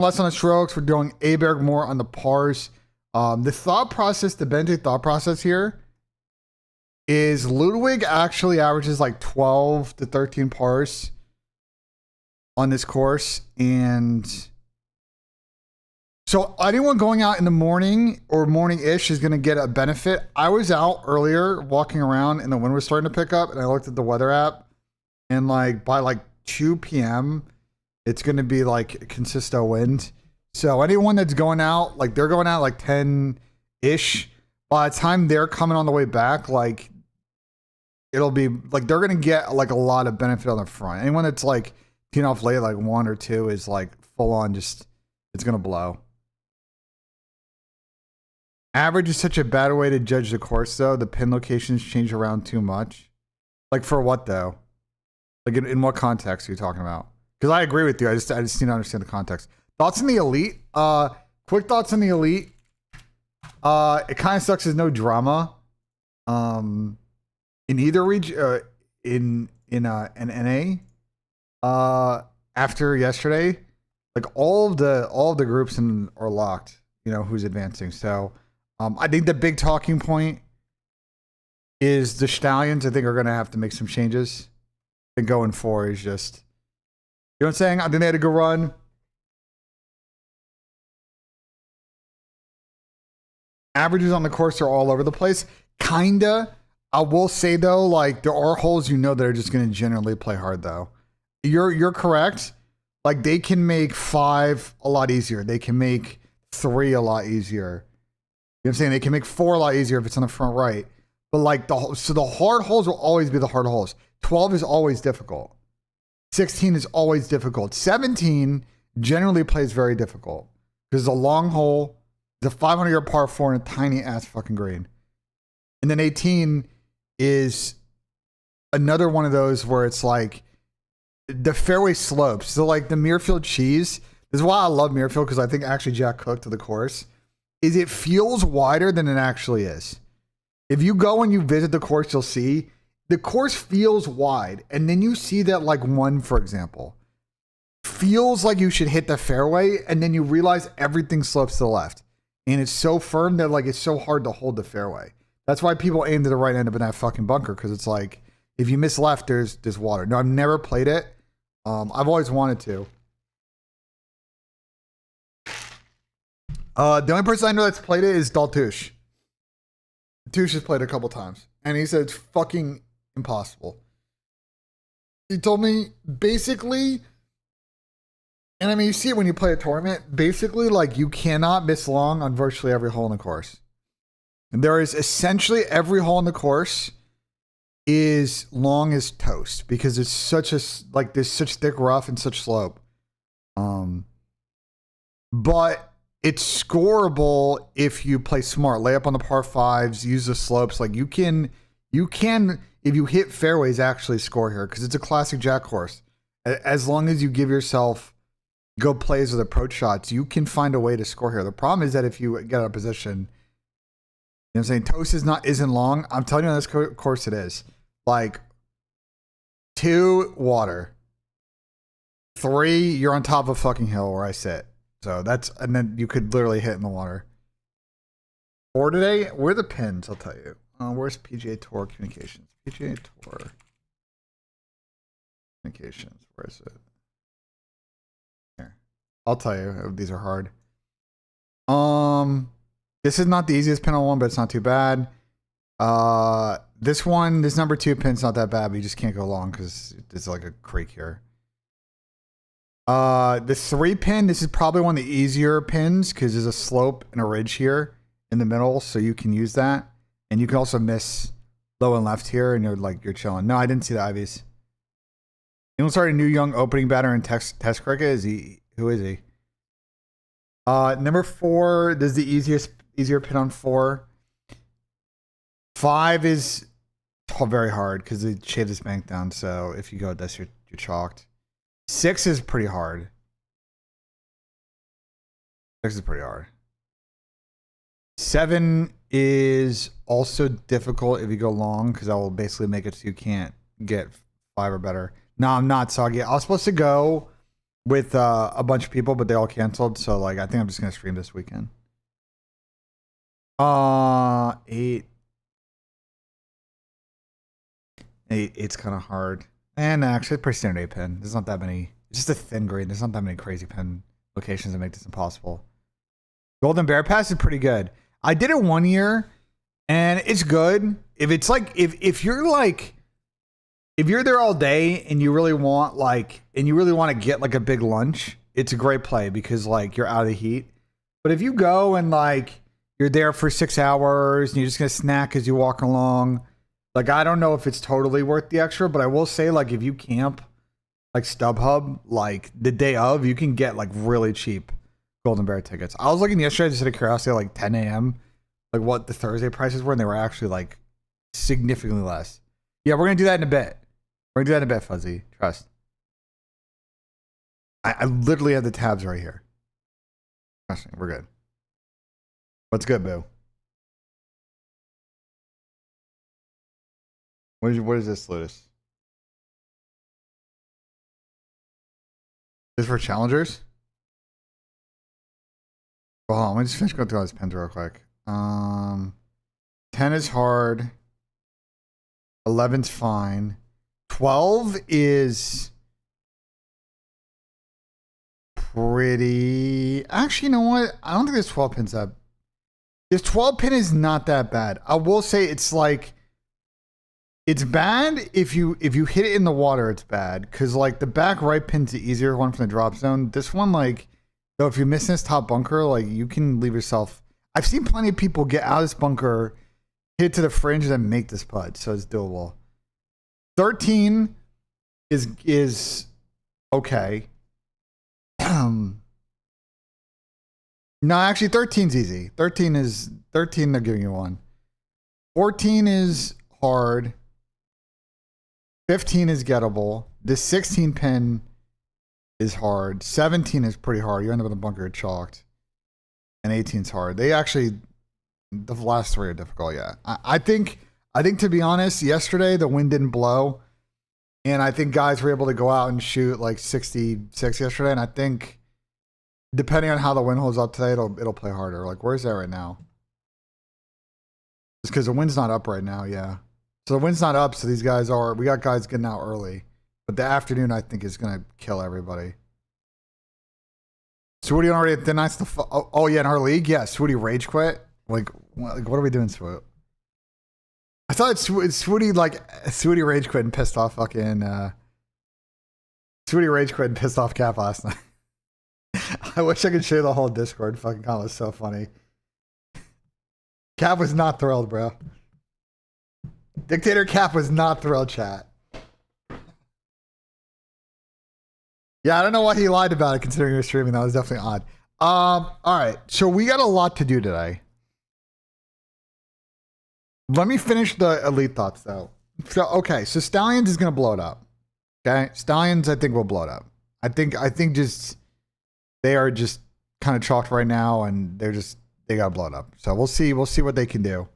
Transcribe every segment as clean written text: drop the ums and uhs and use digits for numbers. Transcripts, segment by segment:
less on the strokes. We're doing Aberg more on the pars. The thought process, the BENJ thought process here is Ludwig actually averages like 12 to 13 pars on this course. And so anyone going out in the morning or morning-ish is going to get a benefit. I was out earlier walking around and the wind was starting to pick up, and I looked at the weather app, and like by like 2 p.m., it's going to be like consistent wind. So anyone that's going out, like they're going out like 10-ish. By the time they're coming on the way back, like it'll be like they're going to get like a lot of benefit on the front. Anyone that's like teeing off late, like 1 or 2, is like full on just, it's going to blow. Average is such a bad way to judge the course, though. The pin locations change around too much. Like for what, though? Like in what context are you talking about? Because I agree with you. I just need to understand the context. Thoughts on the elite? Quick thoughts on the elite. It kind of sucks. There's no drama. In either region, in NA. After yesterday, like all of the groups are locked. You know who's advancing. So, I think the big talking point is the Stallions. I think are going to have to make some changes. And going 4 is just, you know what I'm saying? I think they had a good run. Averages on the course are all over the place. Kinda. I will say though, like there are holes you know that are just going to generally play hard though. You're correct. Like they can make 5 a lot easier. They can make 3 a lot easier. You know what I'm saying? They can make 4 a lot easier if it's on the front right. But like the hard holes will always be the hard holes. 12 is always difficult. 16 is always difficult. 17 generally plays very difficult because it's a long hole, the 500-yard par 4 and a tiny ass fucking green. And then 18 is another one of those where it's like the fairway slopes. So like the Muirfield cheese, this is why I love Muirfield, because I think actually Jack cooked to the course, is it feels wider than it actually is. If you go and you visit the course, you'll see the course feels wide. And then you see that like 1, for example, feels like you should hit the fairway. And then you realize everything slopes to the left. And it's so firm that like it's so hard to hold the fairway. That's why people aim to the right end of that fucking bunker, because it's like if you miss left, there's water. No, I've never played it. I've always wanted to. The only person I know that's played it is Daltouche. Daltouche has played it a couple times, and he said it's fucking impossible. He told me basically, and I mean you see it when you play a tournament. Basically, like you cannot miss long on virtually every hole in the course. And there is essentially every hole in the course is long as toast because it's such a like there's such thick rough and such slope. But it's scoreable if you play smart, lay up on the par 5s, use the slopes. Like you can if you hit fairways actually score here because it's a classic Jack course. As long as you give yourself good plays with approach shots, you can find a way to score here. The problem is that if you get out of position, you know what I'm saying? Toast isn't long. I'm telling you on this course it is. Like 2, water. 3, you're on top of a fucking hill where I sit. So that's, and then you could literally hit in the water. 4 today, where are the pins? I'll tell you. Where's PGA Tour Communications? PGA Tour Communications. Where is it? Here. I'll tell you. These are hard. This is not the easiest pin on one, but it's not too bad. This number 2 pin's not that bad, but you just can't go long because it's like a creek here. The 3 pin, this is probably one of the easier pins because there's a slope and a ridge here in the middle, so you can use that. And you can also miss low and left here, and you're chilling. No, I didn't see the Ivies. You don't start a new young opening batter in test cricket? Who is he? Number 4, this is the easier pin on 4. 5 is very hard because they shave this bank down, so if you go this, you're chalked. 6 is pretty hard. 6 is pretty hard. 7 is also difficult if you go long because that will basically make it so you can't get 5 or better. No, I'm not soggy. I was supposed to go with a bunch of people, but they all canceled. So like, I think I'm just gonna stream this weekend. 8. It's kind of hard. And actually, pretty standard 8 pin. There's not that many. It's just a thin green. There's not that many crazy pin locations that make this impossible. Golden Bear Pass is pretty good. I did it 1 year, and it's good. If it's like if you're like if you're there all day and you really want to get like a big lunch, it's a great play because like you're out of the heat. But if you go and like you're there for 6 hours and you're just gonna snack as you walk along, like I don't know if it's totally worth the extra. But I will say like if you camp like StubHub, like the day of, you can get like really cheap Golden Bear tickets. I was looking yesterday just out of curiosity at like 10 a.m. like what the Thursday prices were, and they were actually like significantly less. Yeah, we're gonna do that in a bit. We're gonna do that in a bit, Fuzzy. Trust. I literally have the tabs right here. Trust me, we're good. What's good, boo? What is this, Lotus? This for challengers? Well, hold on, let me just finish going through all these pins real quick. 10 is hard. 11's fine. 12 is pretty. Actually, you know what? I don't think there's 12 pins up. This 12 pin is not that bad. I will say it's like it's bad if you hit it in the water. It's bad because like the back right pin's the easier one from the drop zone. This one, like, though, if you miss this top bunker, like you can leave yourself. I've seen plenty of people get out of this bunker, hit to the fringe, and then make this putt, so it's doable. 13 is okay. No, actually 13's easy. 13 they're giving you one. 14 is hard. 15 is gettable. This 16 pin is hard. 17 is pretty hard. You end up in a bunker chalked. And 18's hard. They actually, the last 3 are difficult. Yeah, I think to be honest, yesterday the wind didn't blow, and I think guys were able to go out and shoot like 66 yesterday. And I think depending on how the wind holds up today, it'll play harder. Like where's that right now? Just because the wind's not up right now. Yeah, so the wind's not up. So these guys we got guys getting out early, but the afternoon I think is gonna kill everybody. Swooty already denies the. Oh yeah, in our league, yeah. Swooty rage quit. Like what are we doing, Swoot? I thought Swooty rage quit and pissed off fucking. Swooty rage quit and pissed off Cap last night. I wish I could share the whole Discord. Fucking comment was so funny. Cap was not thrilled, bro. Dictator Cap was not thrilled, chat. Yeah, I don't know why he lied about it considering he was streaming. That was definitely odd. All right. So we got a lot to do today. Let me finish the elite thoughts though. So okay, so Stallions is gonna blow it up. Okay? Stallions I think will blow it up. I think just they are just kind of chalked right now and they gotta blow it up. So we'll see what they can do.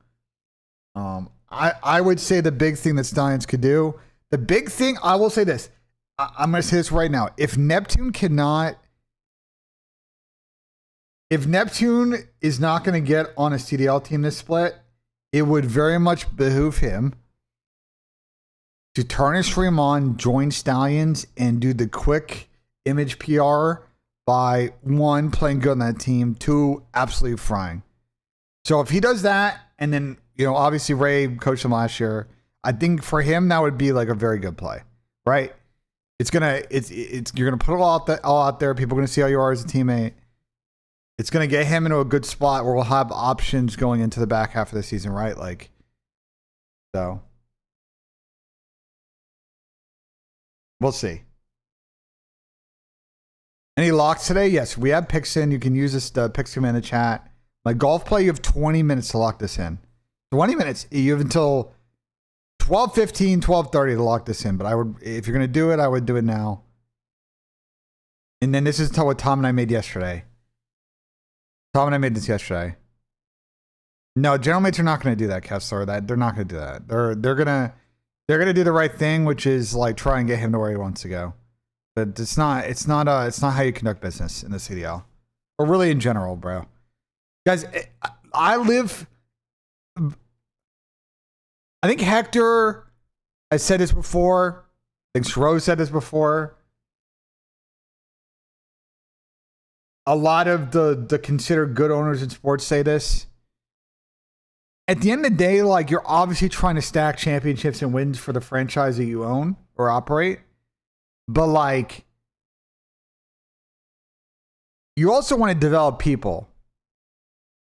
I would say the big thing that Stallions could do, the big thing, I will say this. I'm going to say this right now. If Neptune is not going to get on a CDL team this split, it would very much behoove him to turn his stream on, join Stallions, and do the quick image PR by 1, playing good on that team, 2, absolutely frying. So if he does that, and then, you know, obviously Ray coached him last year, I think for him that would be like a very good play, right? You're gonna put it all out there. People are gonna see how you are as a teammate. It's gonna get him into a good spot where we'll have options going into the back half of the season, right? Like, so we'll see. Any locks today? Yes, we have picks in. You can use this picks command in the chat. My golf play, you have 20 minutes to lock this in. 20 minutes. You have until 12:15, 12:30 to lock this in. But if you're gonna do it, I would do it now. And then this is what Tom and I made yesterday. Tom and I made this yesterday. No, general mates are not gonna do that, Kessler. They're not gonna do that. They're gonna do the right thing, which is like try and get him to where he wants to go. But it's not how you conduct business in the CDL. Or really in general, bro. Guys, I think Hector has said this before. I think Shro said this before. A lot of the considered good owners in sports say this. At the end of the day, like, you're obviously trying to stack championships and wins for the franchise that you own or operate. But, like, you also want to develop people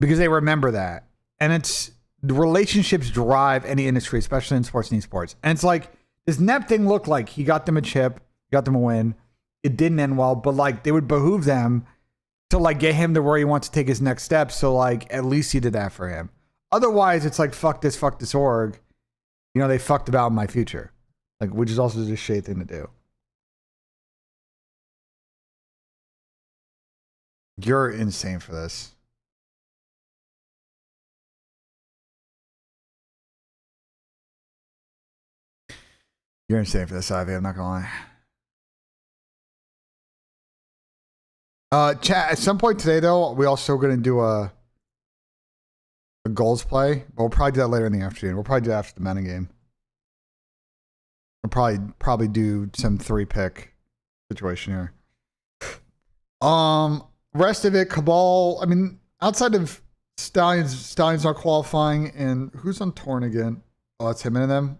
because they remember that. And it's the relationships drive any industry, especially in sports and esports. And it's like, this Nep thing looked like he got them a chip, got them a win. It didn't end well, but, like, they would behoove them to, like, get him to where he wants to take his next step. So, like, at least he did that for him. Otherwise, it's like, fuck this org. You know, they fucked about my future. Like, which is also just a shitty thing to do. You're insane for this. You're insane for this, Ivy. I'm not gonna lie. Chat, at some point today, though, we also going to do a goals play. But we'll probably do that later in the afternoon. We'll probably do that after the Madden game. We'll probably do some 3-pick situation here. Rest of it, Cabal. I mean, outside of Stallions not qualifying, and who's on Torn again? Oh, it's him and them.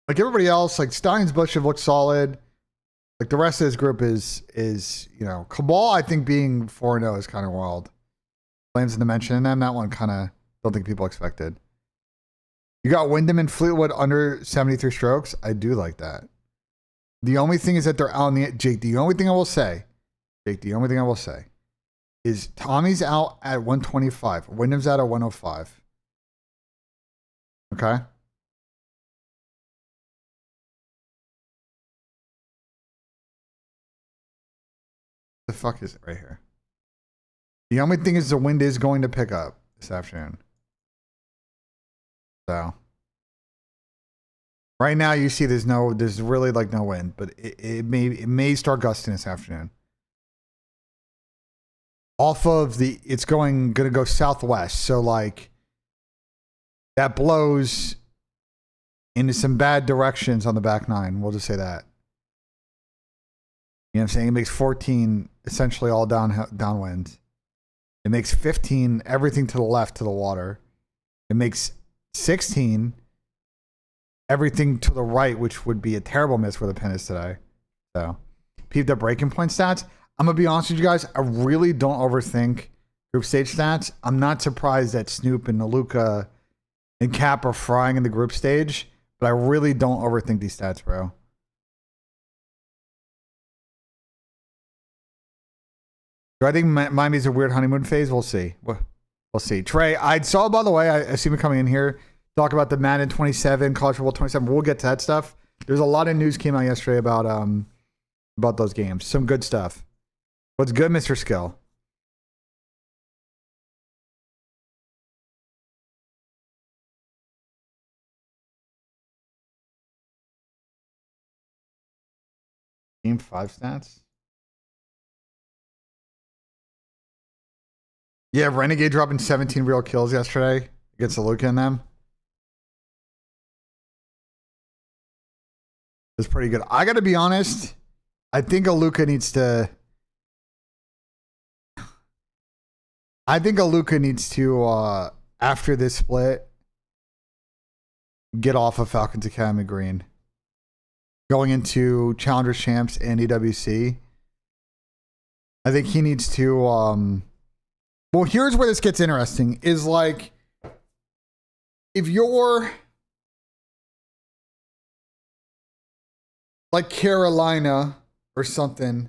Like everybody else, like Stallions Bush have looked solid. Like the rest of this group is you know, Cabal, I think being 4-0 is kind of wild. Flames and Dimension in them, that one kind of don't think people expected. You got Wyndham and Fleetwood under 73 strokes. I do like that. The only thing is that they're out on the Jake. The only thing I will say is Tommy's out at 125. Wyndham's out at 105. Okay. The fuck is it right here? The only thing is the wind is going to pick up this afternoon. So right now you see there's really like no wind, but it may start gusting this afternoon. Off of it's gonna go southwest, so like that blows into some bad directions on the back nine. We'll just say that. You know what I'm saying? It makes 14 essentially all downwind. It makes 15 everything to the left to the water. It makes 16 everything to the right, which would be a terrible miss where the pin is today. So, peep the breaking point stats. I'm going to be honest with you guys. I really don't overthink group stage stats. I'm not surprised that Snoop and Naluka and Cap are frying in the group stage, but I really don't overthink these stats, bro. Do I think Miami's a weird honeymoon phase? We'll see. We'll see. Trey, I saw, by the way, I see him coming in here, talk about the Madden 27, College Football 27. We'll get to that stuff. There's a lot of news came out yesterday about those games. Some good stuff. What's good, Mr. Skill? Game 5 stats? Yeah, Renegade dropping 17 real kills yesterday against Luka and them. It's pretty good. I got to be honest. I think Aluka needs to. After this split, get off of Falcons Academy Green. Going into Challengers Champs and EWC. I think he needs to. Well, here's where this gets interesting. Is like, if you're like Carolina or something,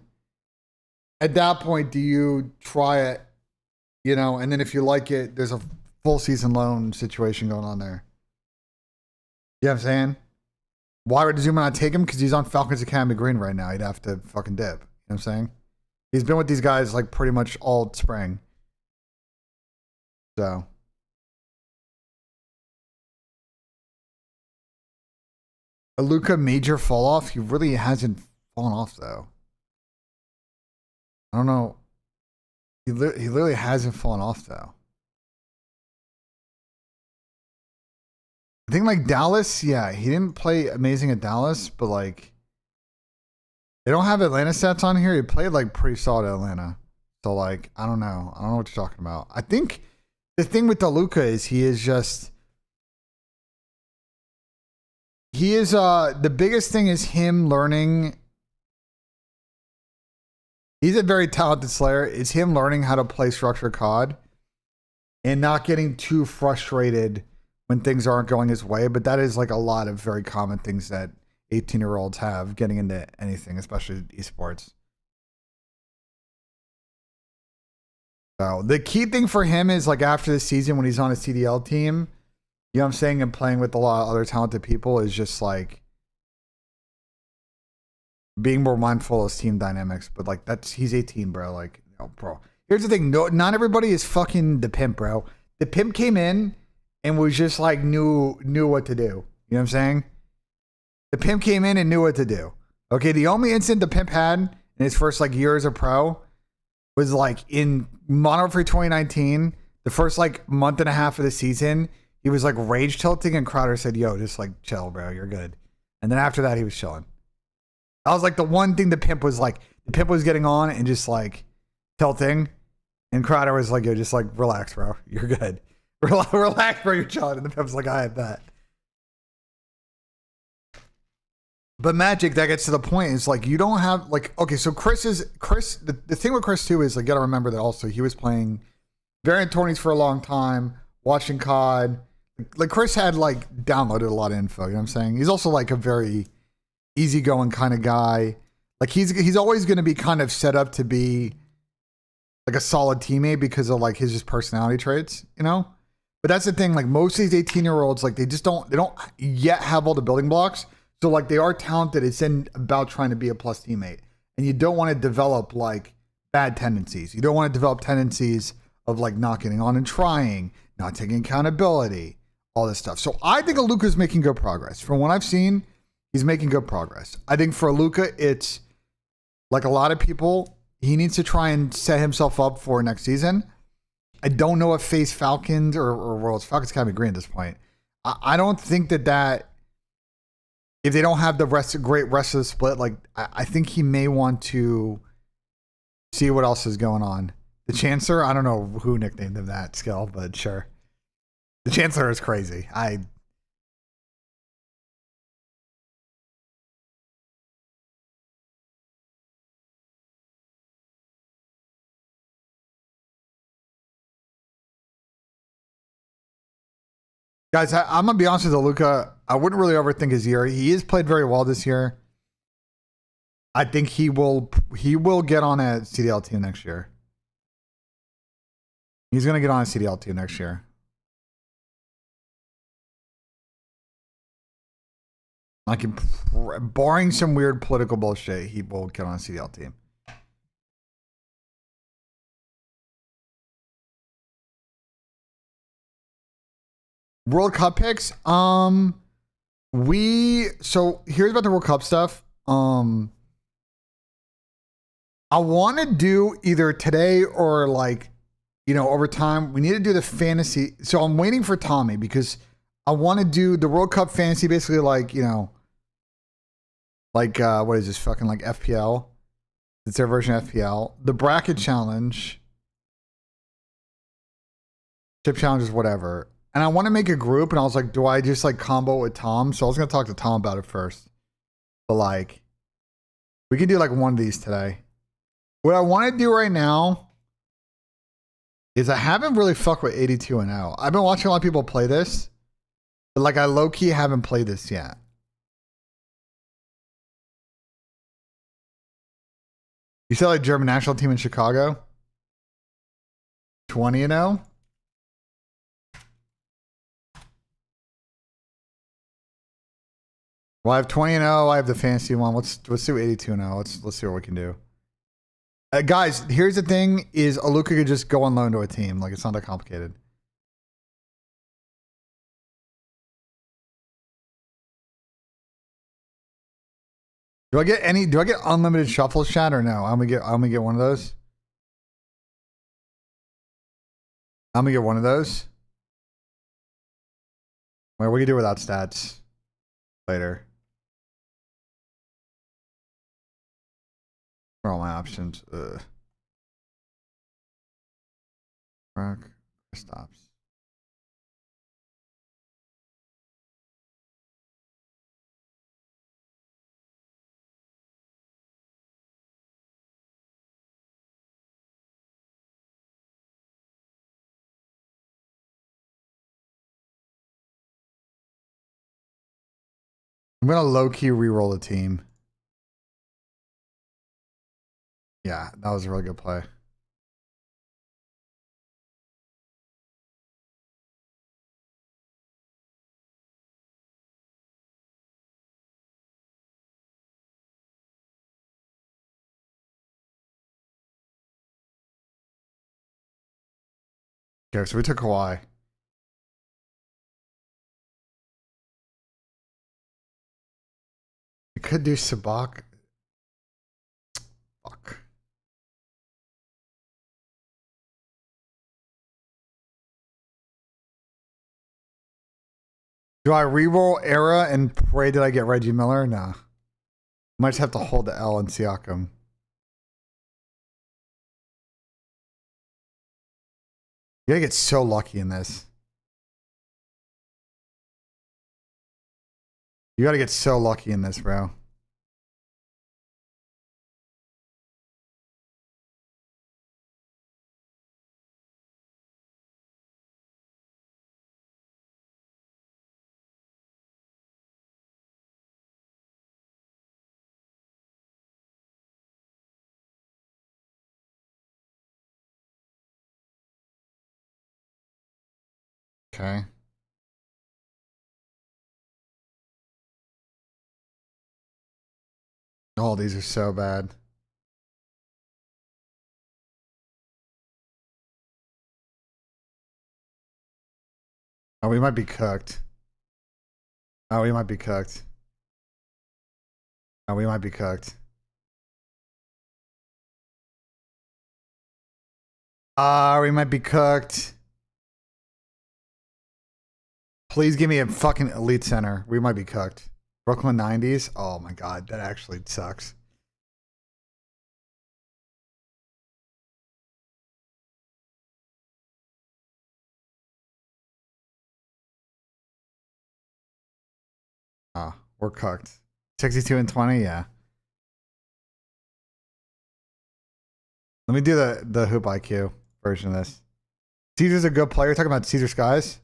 at that point, do you try it? You know, and then if you like it, there's a full season loan situation going on there. You know what I'm saying? Why would Zuma not take him? Because he's on Falcons Academy Green right now. He'd have to fucking dip. You know what I'm saying? He's been with these guys like pretty much all spring. So. A Luka major fall off? He really hasn't fallen off though. I don't know. He literally hasn't fallen off though. I think like Dallas, yeah, he didn't play amazing at Dallas, but like they don't have Atlanta stats on here. He played like pretty solid at Atlanta. So like I don't know. I don't know what you're talking about. I think the thing with DeLuca is he is the biggest thing is him learning. He's a very talented slayer. It's him learning how to play structured CoD and not getting too frustrated when things aren't going his way. But that is like a lot of very common things that 18-year-olds have getting into anything, especially esports. So the key thing for him is like after the season when he's on a CDL team, you know what I'm saying, and playing with a lot of other talented people is just like being more mindful of team dynamics. But like he's 18, bro. Like, no, bro. Here's the thing. No, not everybody is fucking the pimp, bro. The pimp came in and was just like knew what to do. You know what I'm saying? The pimp came in and knew what to do. Okay, the only incident the pimp had in his first like year as a pro was like in Modern Warfare 2019, the first like month and a half of the season, he was like rage tilting and Crowder said, yo, just like chill, bro, you're good. And then after that, he was chilling. That was like the one thing the pimp was getting on and just like tilting. And Crowder was like, yo, just like relax, bro, you're good. Relax, bro, you're chilling. And the pimp's like, I had that. But Magic, that gets to the point, is like you don't have like, okay, so the thing with Chris too is like, you gotta remember that also he was playing variant tourneys for a long time, watching COD. Like Chris had like downloaded a lot of info, you know what I'm saying? He's also like a very easygoing kind of guy. Like he's always gonna be kind of set up to be like a solid teammate because of like his just personality traits, you know? But that's the thing, like most of these 18-year-olds, like they don't yet have all the building blocks. So like they are talented. It's in about trying to be a plus teammate. And you don't want to develop like bad tendencies. You don't want to develop tendencies of like not getting on and trying, not taking accountability, all this stuff. So I think Luka's making good progress. From what I've seen, he's making good progress. I think for Luka, it's like a lot of people, he needs to try and set himself up for next season. I don't know if face Falcons or Worlds. Falcons kind of agree at this point. I don't think that if they don't have the rest of the split, like I think he may want to see what else is going on. The Chancellor, I don't know who nicknamed him that skill, but sure. The Chancellor is crazy. Guys, I'm gonna be honest with you, Luka. I wouldn't really overthink his year. He has played very well this year. I think he will get on a CDL team next year. He's gonna get on a CDL team next year. Like, barring some weird political bullshit, he will get on a CDL team. World Cup picks. So here's about the World Cup stuff. I want to do either today or like, you know, over time. We need to do the fantasy. So I'm waiting for Tommy because I want to do the World Cup fantasy, basically like, you know, like what is this fucking like FPL? It's their version of FPL. The bracket challenge, chip challenges, whatever. And I want to make a group, and I was like, do I just like combo with Tom? So I was gonna talk to Tom about it first. But like, we can do like one of these today. What I want to do right now is I haven't really fucked with 82 and 0. I've been watching a lot of people play this, but like I low key haven't played this yet. You said like German national team in Chicago, 20 and 0. Well, I have 20 and 0. I have the fantasy one. Let's do 82 and 0. Let's see what we can do. Guys, here's the thing: is Aluka could just go on loan to a team. Like it's not that complicated. Do I get unlimited shuffles, chat, or no? I'm gonna get one of those. I'm gonna get one of those. Wait, what do you do without stats? Later. What are all my options? Rock. Stops. I'm gonna low-key re-roll the team. Yeah, that was a really good play. Okay, so we took Kawhi. We could do Sabak. Fuck. Do I re-roll Era and pray did I get Reggie Miller? Nah. Might just have to hold the L and Siakam. You gotta get so lucky in this. You gotta get so lucky in this, bro. Okay. Oh, these are so bad. Oh, we might be cooked. Oh, we might be cooked. Oh, we might be cooked. We might be cooked. Please give me a fucking elite center. We might be cooked. Brooklyn 90s. Oh my god, that actually sucks. Oh, we're cooked. 62 and 20, yeah. Let me do the Hoop IQ version of this. Caesar's a good player. You're talking about Caesar Skies?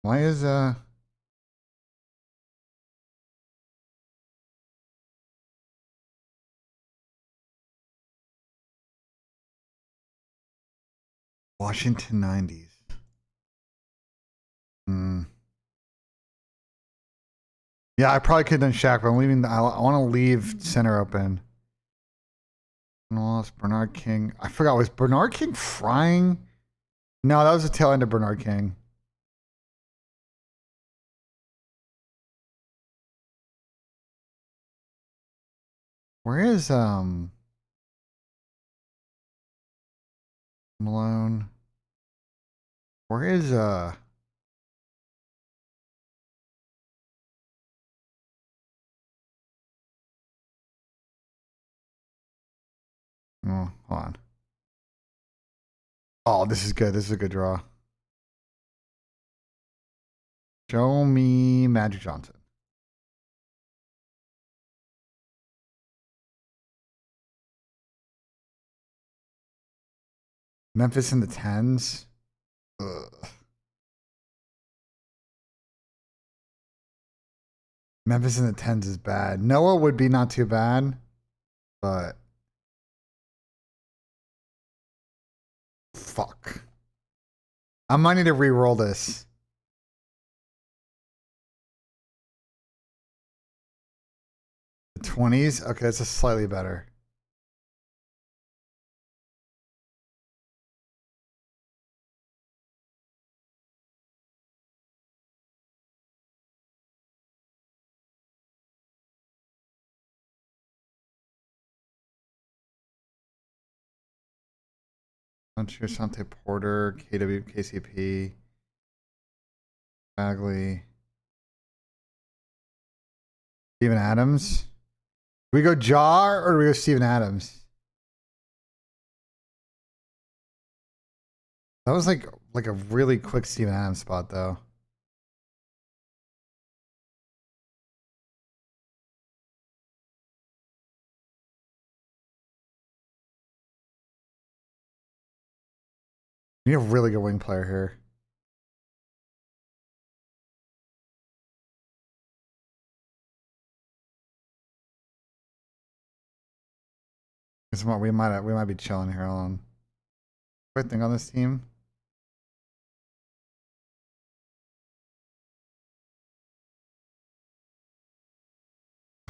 Why is Washington 90s? Hmm. Yeah, I probably could have done Shaq, but I'm leaving. I want to leave center open. Wallace, Bernard King. I forgot. Was Bernard King frying? No, that was the tail end of Bernard King. Where is Malone? Where is Oh, hold on. Oh, this is good. This is a good draw. Show me Magic Johnson. Memphis in the 10s. Ugh. Memphis in the 10s is bad. Noah would be not too bad, but fuck. I might need to re-roll this. The 20s? Okay, that's a slightly better. Hunter, Sante Porter, KW, KCP, Bagley, Steven Adams. Do we go Jar or do we go Steven Adams? That was like a really quick Steven Adams spot though. You have a really good wing player here. We might be chilling here on. Quick thing on this team.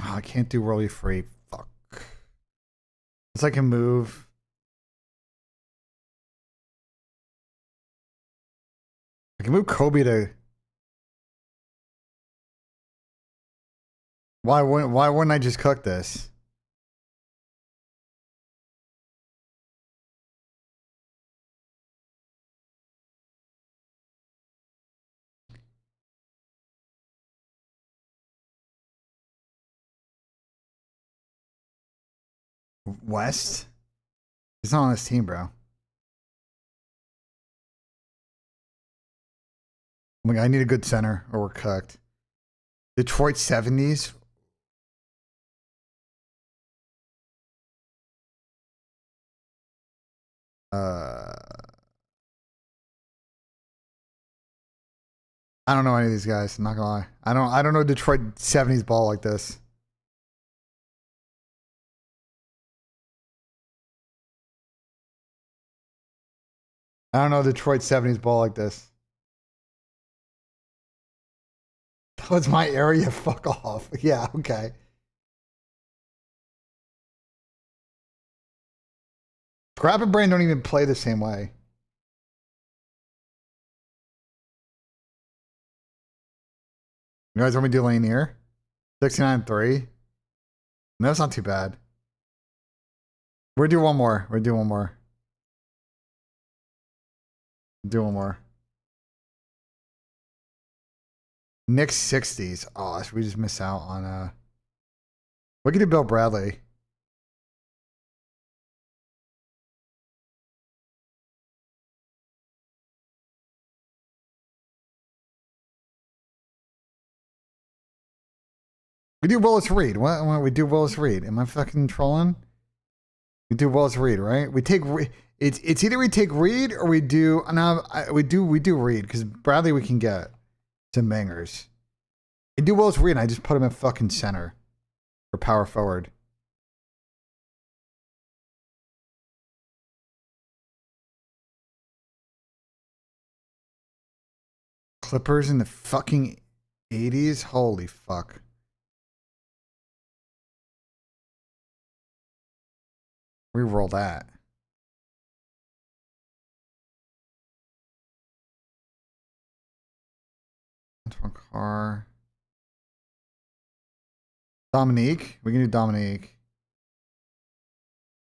Oh, I can't do Rolly Free. Fuck. It's like a move. I can move Kobe to. Why wouldn't I just cook this? West? He's not on this team, bro. Oh my God, I need a good center or we're cooked. Detroit 70s. I don't know any of these guys. I'm not gonna lie. I don't know Detroit 70s ball like this. I don't know Detroit 70s ball like this. That was my area. Fuck off. Yeah, okay. Scrap and Brain don't even play the same way. You guys want me to do Lanier? 69-3. No, that's not too bad. We're do one more. We're do one more. Do one more. Knicks 60s. Oh, we just miss out on we could do Bill Bradley. We do Willis Reed. What we do Willis Reed? Am I fucking trolling? We do Willis Reed, right? We take it's either we take Reed or we do we do Reed because Bradley we can get some bangers. I do Willis Reed and I just put him at fucking center or power forward. Clippers in the fucking 80s? Holy fuck. Reroll that. Antoine Carr. Dominique. We can do Dominique.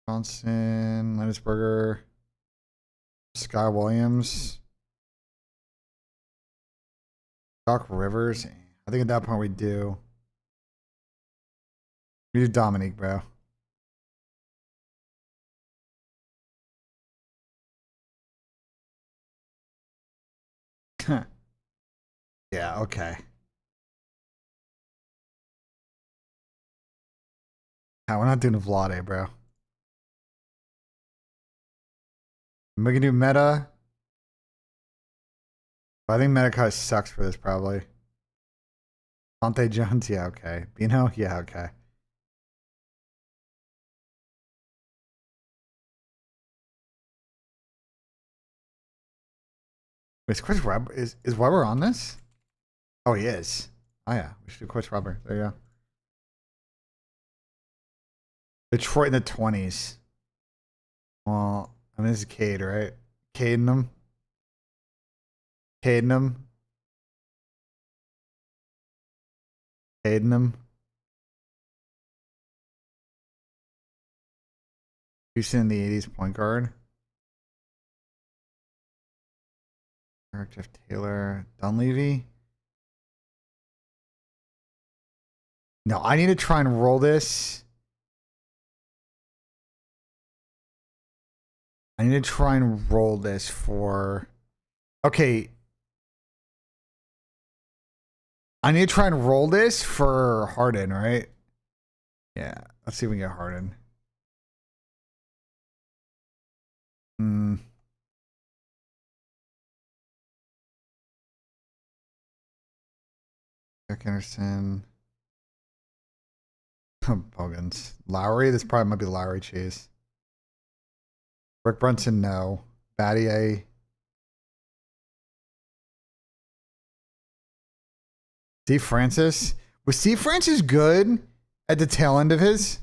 Johnson. Lennisberger. Sky Williams. Doc Rivers. I think at that point we do Dominique, bro. Yeah, okay. Nah, we're not doing Vlade, bro. We can do Meta. I think Meta kind of sucks for this, probably. Dante Jones, yeah, okay. Bino, yeah, okay. Wait, is Chris Webber, is Webber on this? Oh, he is. Oh, yeah. We should do Chris Webber. There you go. Detroit in the 20s. Well, I mean, this is Cade, right? Caden them. Caden them. Caden them. Houston in the 80s point guard. Eric, Jeff Taylor, Dunleavy. No, I need to try and roll this. I need to try and roll this for... Okay. I need to try and roll this for Harden, right? Yeah. Let's see if we can get Harden. Jack Anderson. Bogans. Lowry? This probably might be Lowry Chase. Rick Brunson, no. Battier. Steve Francis. Was Steve Francis good at the tail end of his?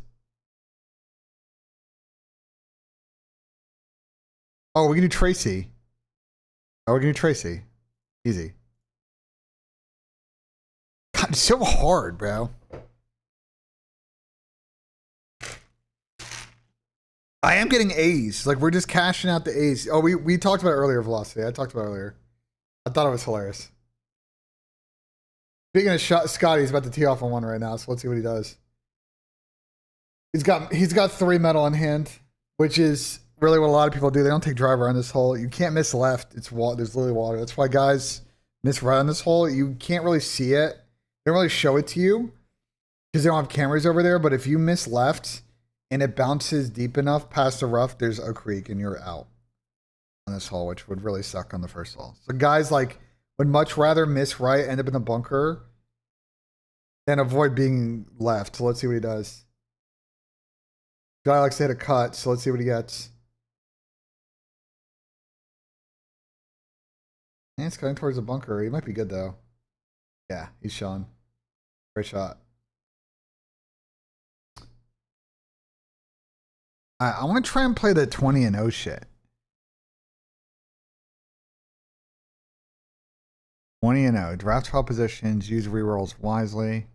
Oh, we can do Tracy. Oh, we can do Tracy. Easy. God, it's so hard, bro. I am getting A's. Like, we're just cashing out the A's. Oh, we talked about it earlier, Velocity. I talked about it earlier. I thought it was hilarious. Speaking of Scotty, he's about to tee off on one right now, so let's see what he does. He's got 3 metal in hand, which is really what a lot of people do. They don't take driver on this hole. You can't miss left. It's water. There's literally water. That's why guys miss right on this hole. You can't really see it. They don't really show it to you because they don't have cameras over there. But if you miss left and it bounces deep enough past the rough, there's a creek and you're out on this hole, which would really suck on the first hole. So guys like would much rather miss right, end up in the bunker, than avoid being left. So let's see what he does. Guy likes to hit a cut, so let's see what he gets. And he's cutting towards the bunker. He might be good though. Yeah, he's showing. Great shot. I want to try and play the 20-0 shit. 20-0. Draft 12 positions. Use rerolls wisely.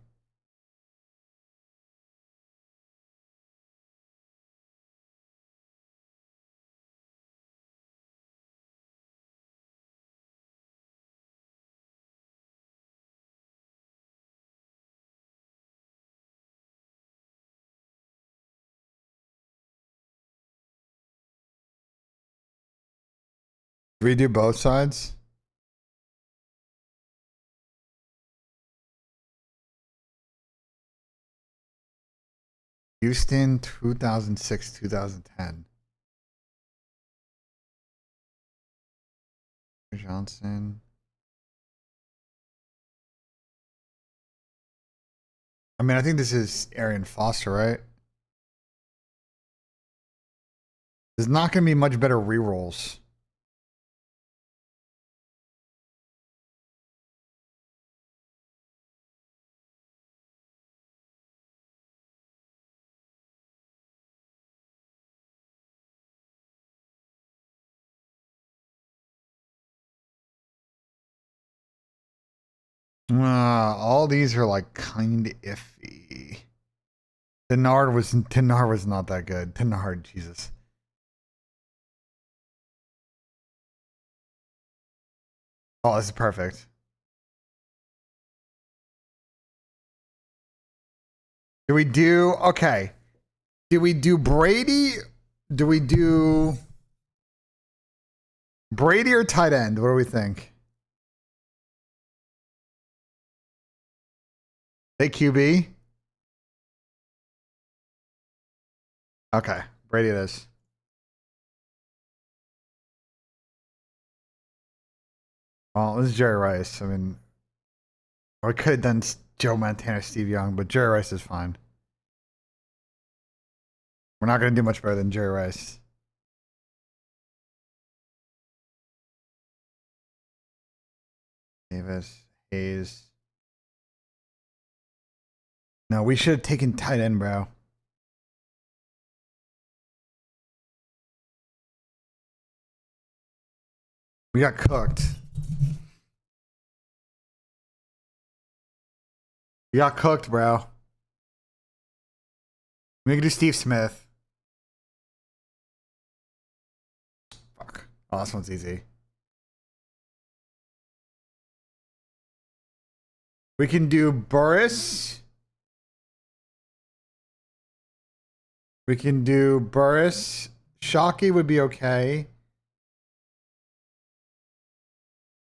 Do we do both sides? Houston, 2006, 2010. Johnson. I mean, I think this is Arian Foster, right? There's not going to be much better rerolls. All these are like kind of iffy. Denard was not that good. Denard, Jesus. Oh, this is perfect. Do we do okay? Do we do Brady? Do we do Brady or tight end? What do we think? Hey, QB. Okay, Brady it is. Well, this is Jerry Rice. I mean, or we could have done Joe Montana, Steve Young, but Jerry Rice is fine. We're not going to do much better than Jerry Rice. Davis, Hayes. No, we should have taken tight end, bro. We got cooked. We got cooked, bro. We can do Steve Smith. Fuck. Oh, this one's easy. We can do Burris. We can do Burris. Shockey would be okay.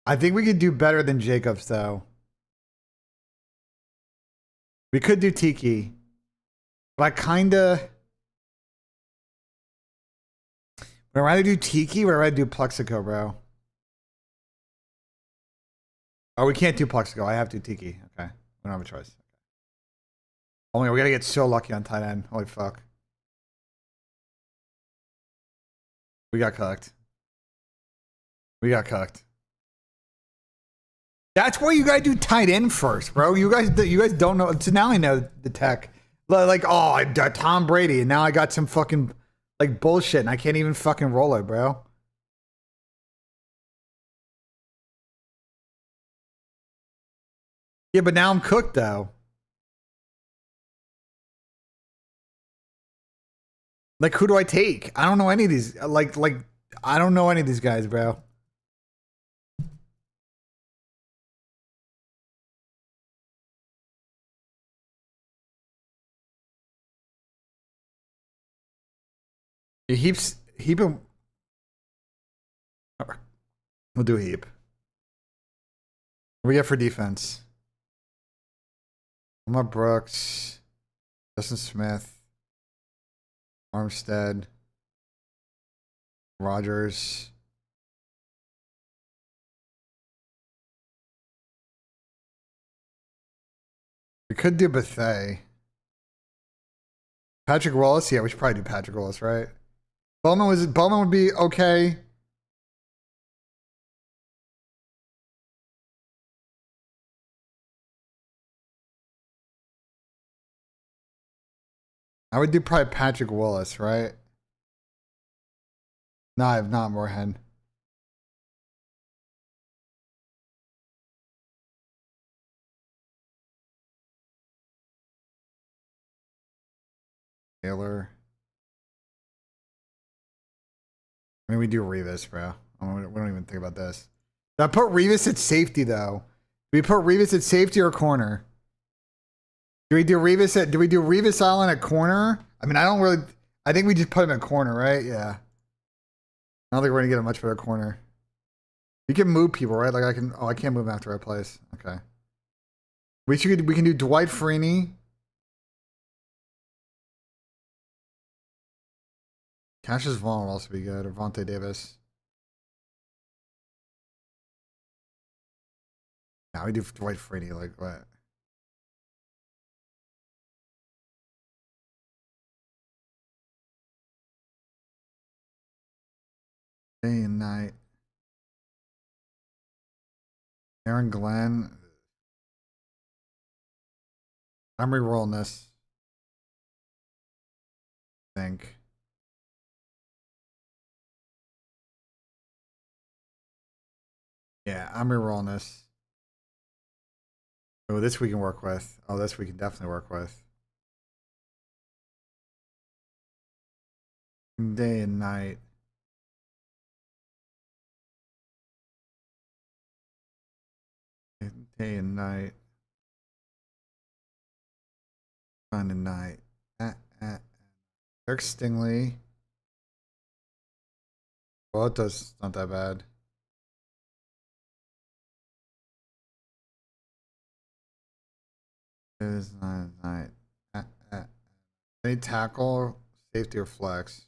I think we could do better than Jacobs, though. We could do Tiki. But I kinda... Would I rather do Tiki or would I rather do Plexico, bro? Oh, we can't do Plexico. I have to do Tiki. Okay. We don't have a choice. Oh my God, we gotta get so lucky on tight end. Holy fuck. We got cooked. We got cooked. That's why you gotta do tight end first, bro. You guys don't know. So now I know the tech. Like, oh, I got Tom Brady, and now I got some fucking like bullshit, and I can't even fucking roll it, bro. Yeah, but now I'm cooked though. Like, who do I take? I don't know any of these. Like, I don't know any of these guys, bro. Heaps, heap of. We'll do a heap. What do we get for defense? Lamar Brooks, Justin Smith, Armstead, Rogers. We could do Bethea. Patrick Wallace? Yeah, we should probably do Patrick Wallace, right? Bowman would be okay. I would do probably Patrick Wallace, right? No, I have not Moorhead. Taylor. I mean, we do Revis, bro. We don't even think about this. Did I put Revis at safety, though? Do we put Revis at safety or corner? Do we do Revis Island at corner? I mean, I think we just put him at corner, right? Yeah. I don't think we're gonna get a much better corner. We can move people, right? Like I can't move after I place. Okay. We can do Dwight Freeney. Cassius Vaughn will also be good, or Vontae Davis. Now we do Dwight Freeney, like what? Day and night. Aaron Glenn. I'm re-rolling this. I think. Yeah, I'm re-rolling this. Oh, this we can work with. Oh, this we can definitely work with. Day and night. Day and night. Fun and night. Eric Stingley. Well, it does not that bad. It is not night. Any tackle, safety, or flex?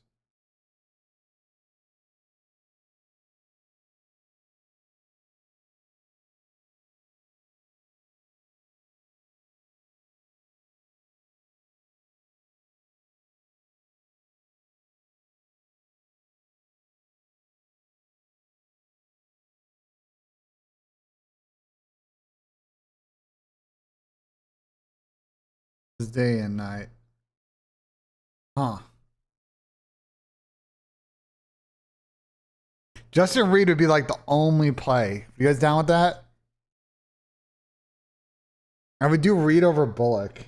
It's day and night. Huh. Justin Reed would be like the only play. You guys down with that? I would do Reed over Bullock.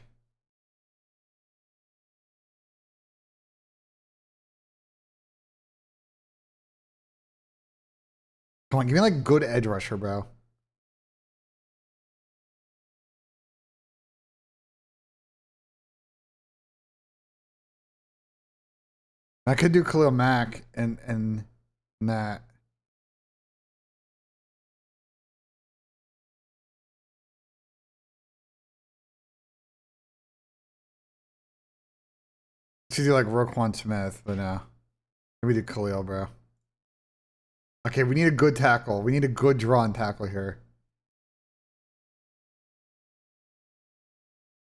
Come on, give me like good edge rusher, bro. I could do Khalil Mack and that. Should do like Roquan Smith, but no. We do Khalil, bro. Okay, we need a good tackle. We need a good drawn tackle here.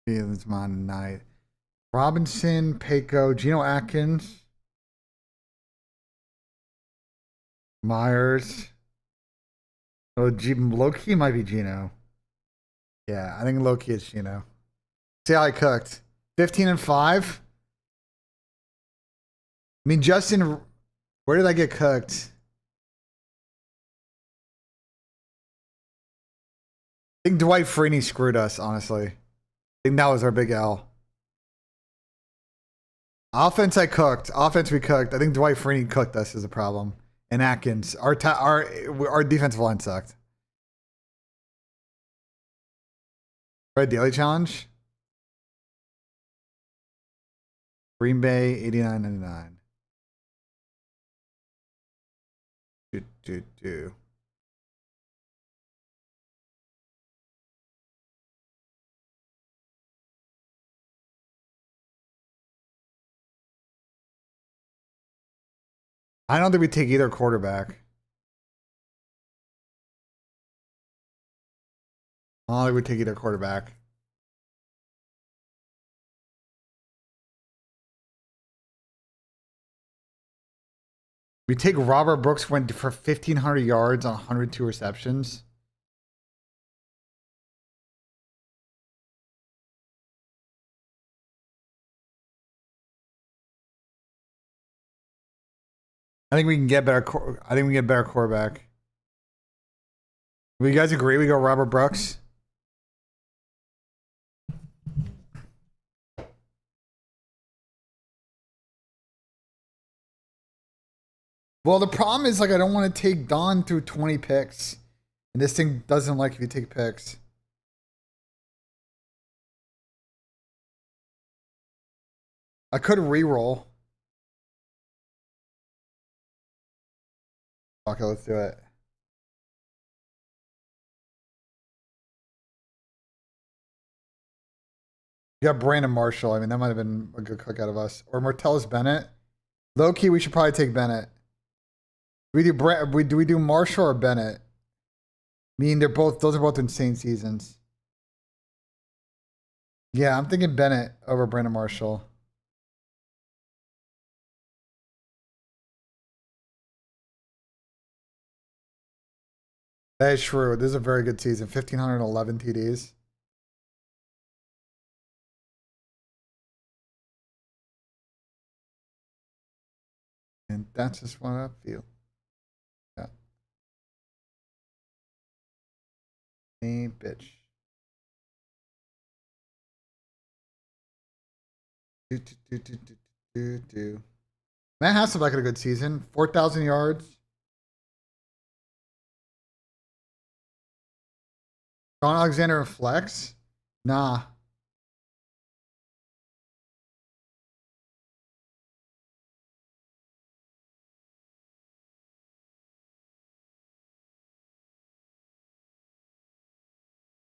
It's my night. Robinson, Payco, Geno Atkins, Myers. Oh, low-key might be Geno. Yeah, I think low-key is Geno. See how I cooked. 15 and 5. I mean, Justin, where did I get cooked? I think Dwight Freeney screwed us, honestly. I think that was our big L. Offense, I cooked. Offense, we cooked. I think Dwight Freeney cooked us is a problem. And Atkins, our defensive line sucked. Right, daily challenge. Green Bay 89.99. Do. I don't think we take either quarterback. I don't think we take either quarterback. We take Robert Brooks went for 1,500 yards on 102 receptions. I think we can get better. I think we get better quarterback. Do you guys agree? We go Robert Brooks. Well, the problem is like I don't want to take Don through 20 picks, and this thing doesn't like if you take picks. I could re-roll. Okay, let's do it. You got Brandon Marshall. I mean, that might have been a good cook out of us. Or Martellus Bennett. Low key, we should probably take Bennett. Do we do Marshall or Bennett? I mean, those are both insane seasons. Yeah, I'm thinking Bennett over Brandon Marshall. That is true. This is a very good season. 1,511 TDs. And that's just what I feel. Yeah. Hey, bitch. Matt Hasselbeck had a good season. 4,000 yards. John Alexander and flex? Nah.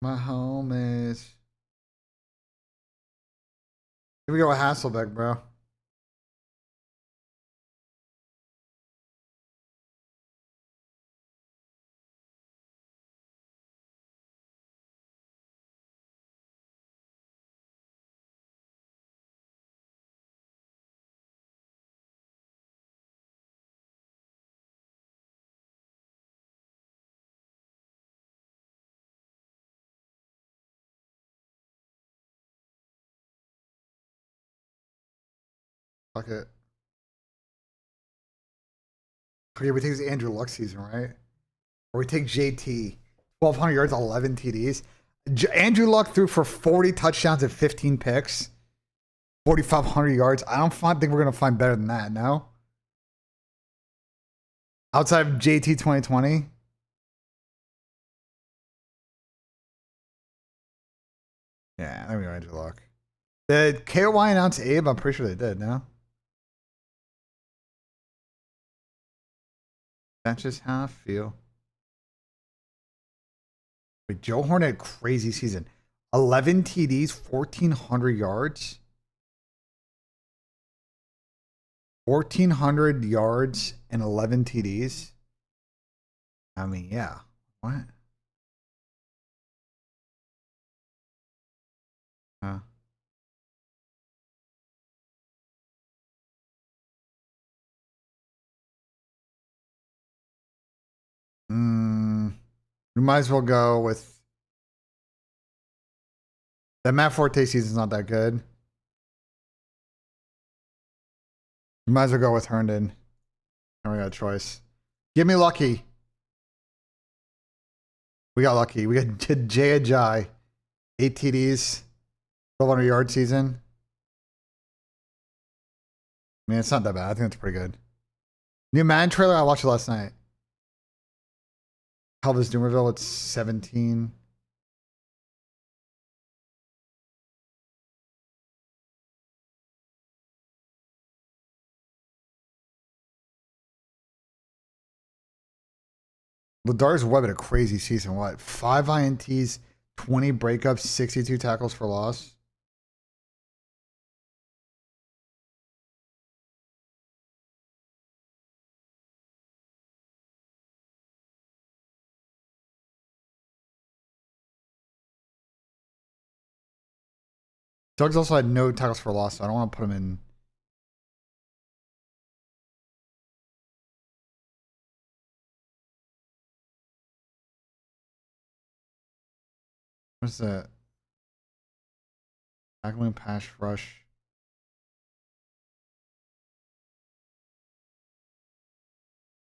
My homies. Here we go with Hasselbeck, bro. Fuck it. Okay, we take this Andrew Luck season, right? Or we take JT. 1,200 yards, 11 TDs. Andrew Luck threw for 40 touchdowns and 15 picks. 4,500 yards. I don't think we're going to find better than that, no? Outside of JT 2020? Yeah, there we go, Andrew Luck. Did KOY announce Abe? I'm pretty sure they did, no? That's just how I feel. Wait, Joe Horn had a crazy season. 11 TDs, 1,400 yards. 1,400 yards and 11 TDs. I mean, yeah. What? Huh. We might as well go with the Matt Forte season's not that good. We might as well go with Herndon. And we got a choice. Give me lucky. We got lucky. We got Jay Ajay. 8 TDs. 1,200 yard season. I mean, it's not that bad. I think it's pretty good. New Madden trailer, I watched it last night. Elvis Doomerville, it's 17. Ladarius Webb had a crazy season. What? 5 INTs, 20 breakups, 62 tackles for loss. Doug's also had no tackles for loss, so I don't want to put him in. What's that? Tackling, pass rush.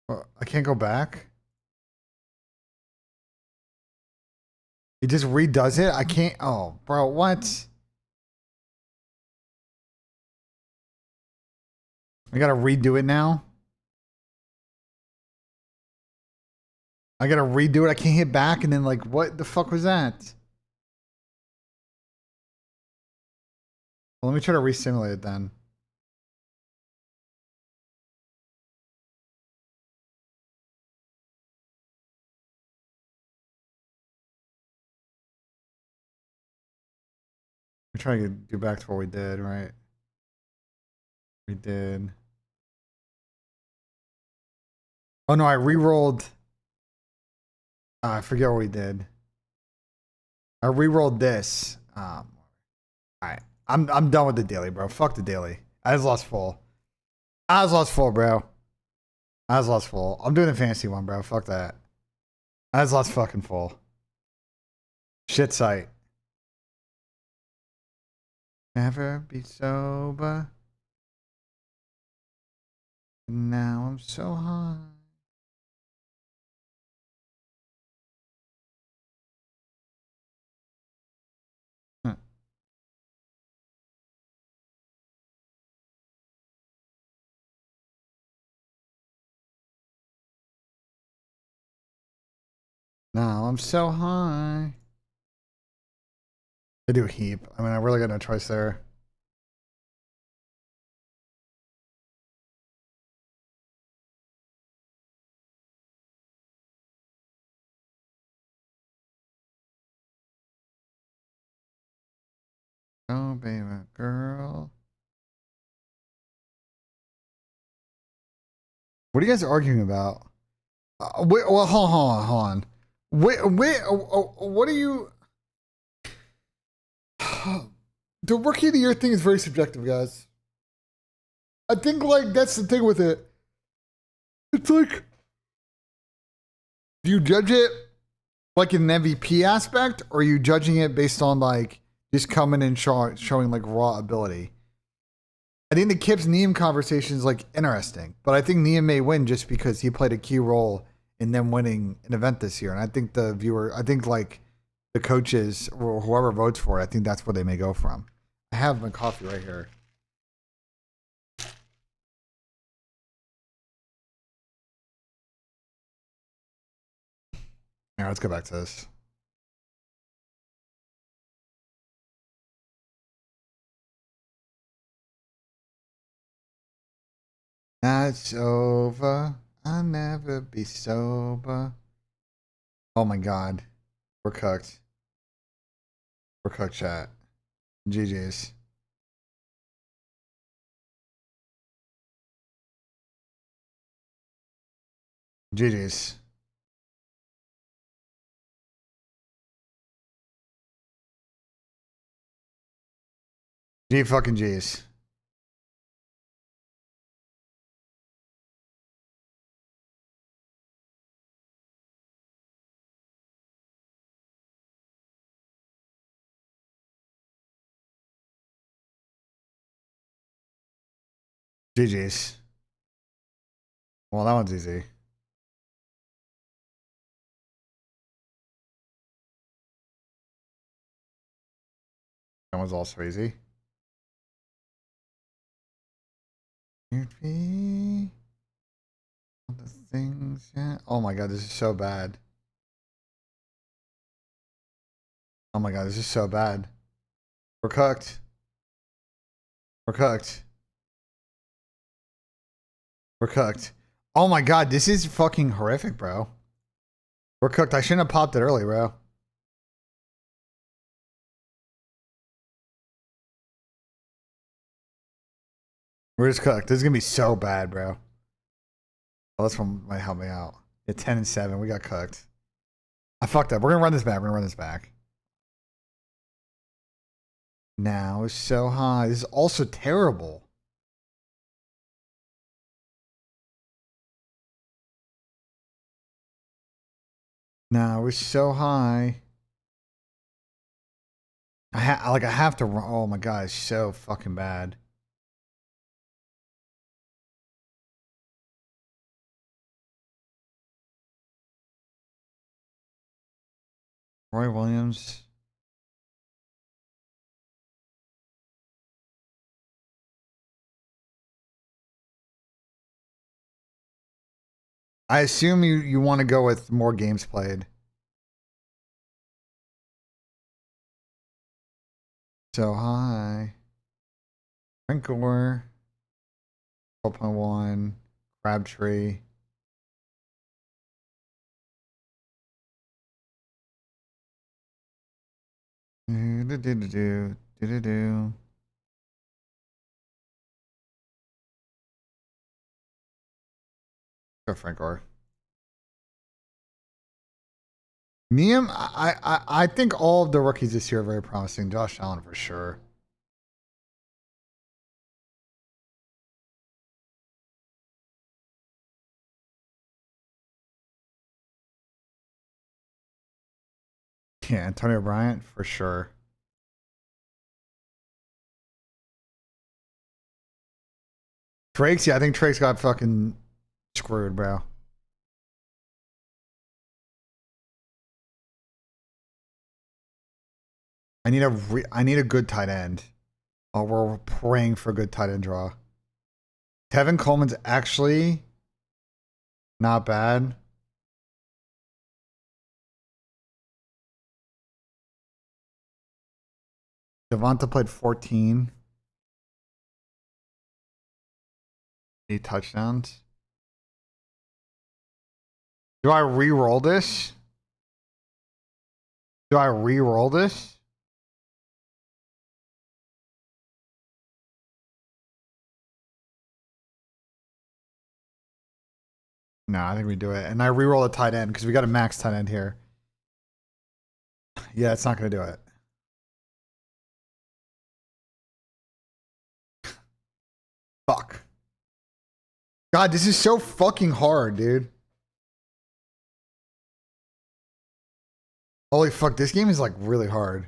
Well, I can't go back. He just redoes it. I can't. Oh, bro, what? I gotta redo it now. I gotta redo it. I can't hit back, and then like, what the fuck was that? Well, let me try to re-simulate it then. We try to do back to what we did, right? We did. Oh no, I re-rolled. I forget what we did. I re-rolled this. All right, I'm done with the daily, bro. Fuck the daily. I just lost full. I just lost full, bro. I just lost full. I'm doing the fantasy one, bro. Fuck that. I just lost fucking full. Shit site. Never be sober. Now I'm so high. Huh. Now I'm so high. I do heap. I mean, I really got no choice there. Oh, baby girl. What are you guys arguing about? Wait, well, hold on. Wait, what are you? The rookie of the year thing is very subjective, guys. I think like that's the thing with it. It's like, do you judge it like in an MVP aspect, or are you judging it based on like just coming and showing like raw ability? I think the Kips Nissim conversation is like interesting, but I think Nissim may win just because he played a key role in them winning an event this year. And I think I think like the coaches or whoever votes for it, I think that's where they may go from. I have my coffee right here. All right, let's go back to this. It's over. I'll never be sober. Oh my god. We're cooked. We're cooked, chat. GG's. GG's. G fucking G's. GG's. Well, that one's easy. That one's also easy. You'd be all the things. Yeah. Oh my god, this is so bad. Oh my god, this is so bad. We're cooked. We're cooked. We're cooked. Oh my god, this is fucking horrific, bro. We're cooked. I shouldn't have popped it early, bro. We're just cooked. This is gonna be so bad, bro. Oh, this one might help me out. Yeah, 10 and 7. We got cooked. I fucked up. We're gonna run this back. We're gonna run this back. Now it's so high. This is also terrible. Now we're so high. I have to run. Oh my god, it's so fucking bad. Roy Williams. I assume you want to go with more games played. So high. Winkler. 12.1. Crabtree. Do. Go Frank Gore. Nissim, I think all of the rookies this year are very promising. Josh Allen for sure. Yeah, Antonio Bryant for sure. Drake's, yeah, I think Drake's got fucking screwed, bro. I need a good tight end. Oh, we're praying for a good tight end draw. Tevin Coleman's actually not bad. Devonta played 14. 8 touchdowns. Do I re-roll this? Do I re-roll this? No, I think we do it. And I re-roll a tight end because we got a max tight end here. Yeah, it's not going to do it. Fuck. God, this is so fucking hard, dude. Holy fuck, this game is like really hard.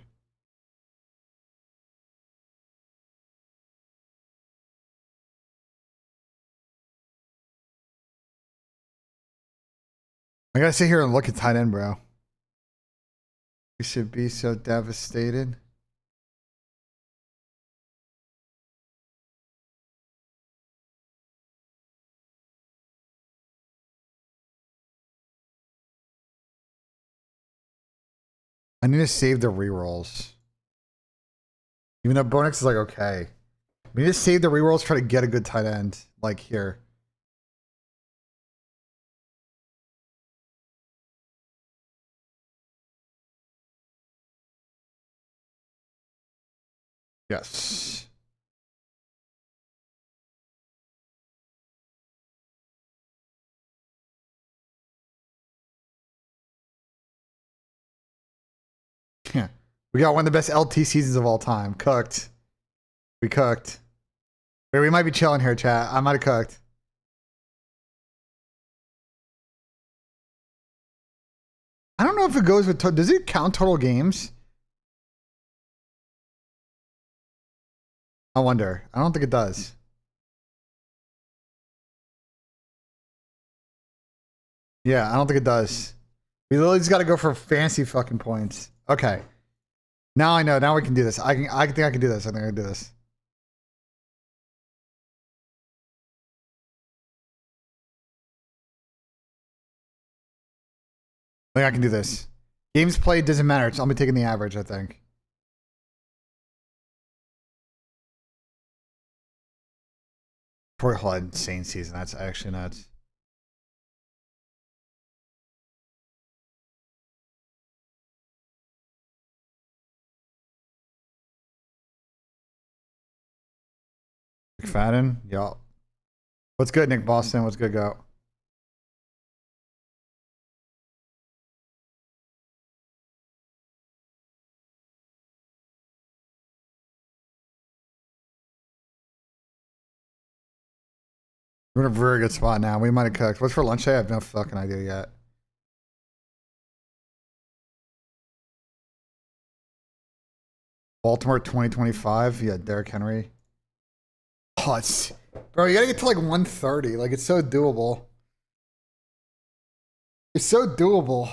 I gotta sit here and look at tight end, bro. We should be so devastated. I need to save the rerolls. Even though Bonix is like, okay. We need to save the rerolls, try to get a good tight end. Like here. Yes. Yeah. We got one of the best LT seasons of all time. Cooked. We cooked. Wait, we might be chilling here, chat. I might have cooked. I don't know if it goes with... Does it count total games? I wonder. I don't think it does. Yeah, I don't think it does. We literally just got to go for fancy fucking points. Okay. Now I know. Now we can do this. I think I can do this. I think I can do this. I think I can do this. Games played doesn't matter. I'll be taking the average, I think. Poor Flood, insane season. That's actually nuts. McFadden, y'all. What's good, Nick Boston? What's good, go? We're in a very good spot now. We might have cooked. What's for lunch today? I have no fucking idea yet. Baltimore 2025. Yeah, Derrick Henry. Oh, it's... Bro, you gotta get to like 130. Like, it's so doable. It's so doable.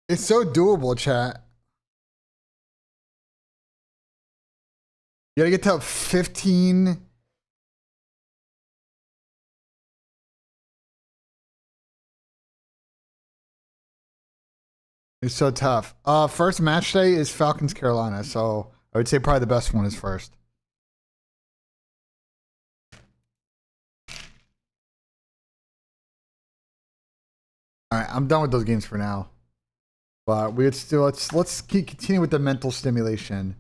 It's so doable, chat. You gotta get to 15. It's so tough. First match day is Falcons Carolina, so I would say probably the best one is first. All right, I'm done with those games for now. But we would still let's continue with the mental stimulation.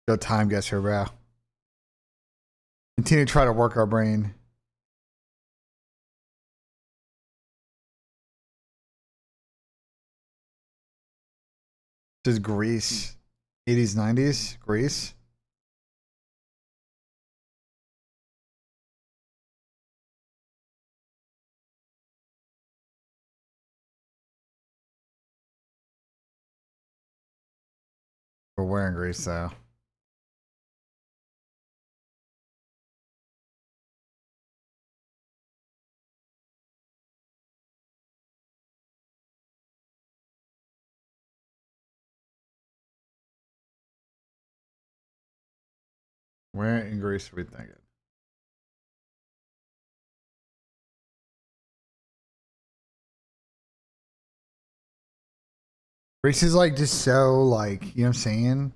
Go time guesser, bro. Continue to try to work our brain. This is Greece. 80s, 90s, Greece. We're wearing Greece though. Where in Greece are we thinking? Greece is like just so like, you know what I'm saying?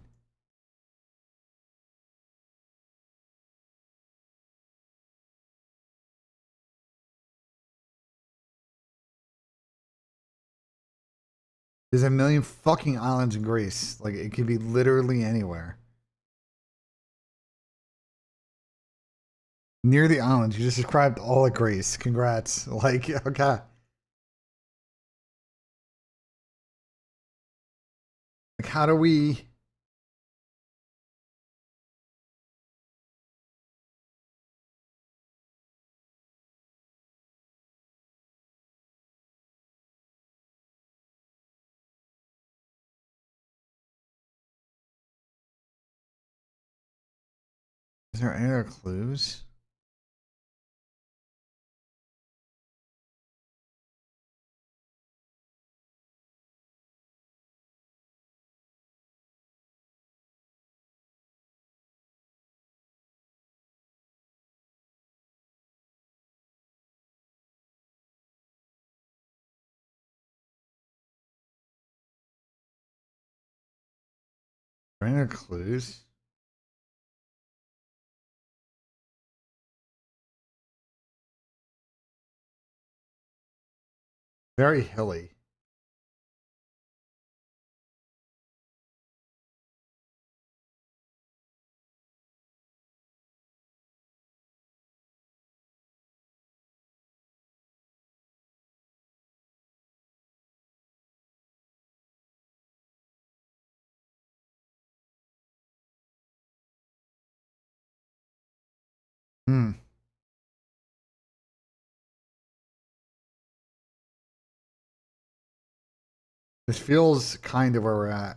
There's a million fucking islands in Greece. Like it could be literally anywhere. Near the islands. You just described all of Greece. Congrats. Like, okay. Like how do we... Is there any other clues? Are there any other clues? Very hilly. This feels kind of where we're at.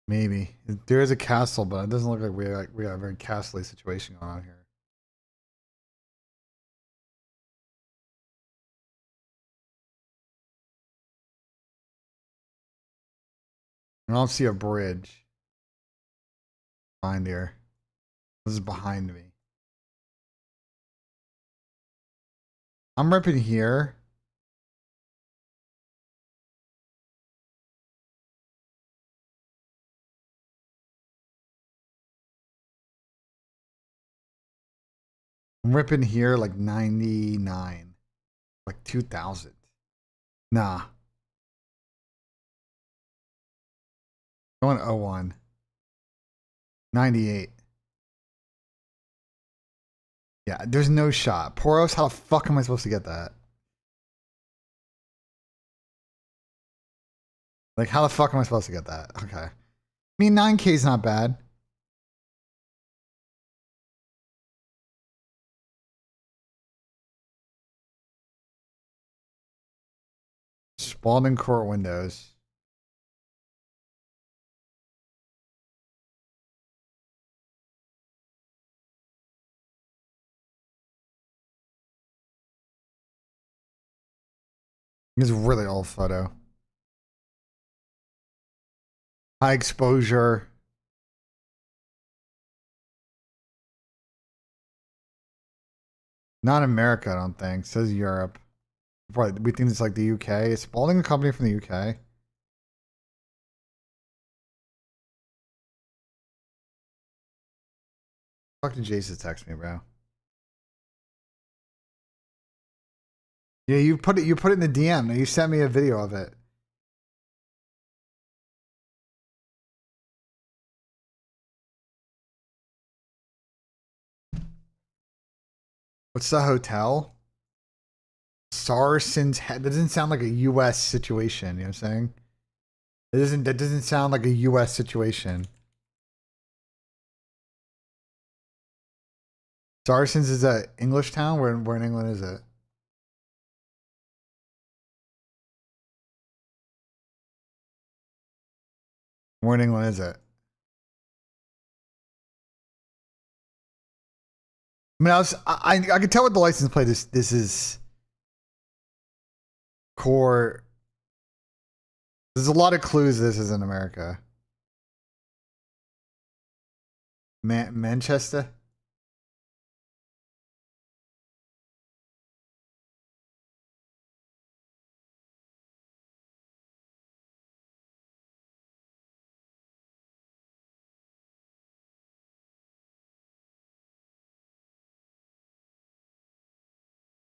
Maybe there is a castle, but it doesn't look like we got a very castle-y situation going on here. I don't see a bridge behind here. This is behind me. I'm ripping here. I'm ripping here like 99. Like 2000. Nah. Going 01. 98. Yeah, there's no shot. Poros, how the fuck am I supposed to get that? Like, how the fuck am I supposed to get that? Okay. I mean, 9K is not bad. Spalding Court windows. It's a really old photo. High exposure. Not America, I don't think. It says Europe. Probably, we think it's like the UK. Is Spalding a company from the UK? Fuck did Jason text me, bro? Yeah, you put it in the DM. You sent me a video of it. What's the hotel? Sarson's head. That doesn't sound like a US situation, you know what I'm saying? That doesn't sound like a US situation. Sarson's is a English town? Where in England is it? Where in England is it? I mean, I can tell with the license plate this is core. There's a lot of clues this is in America. Manchester?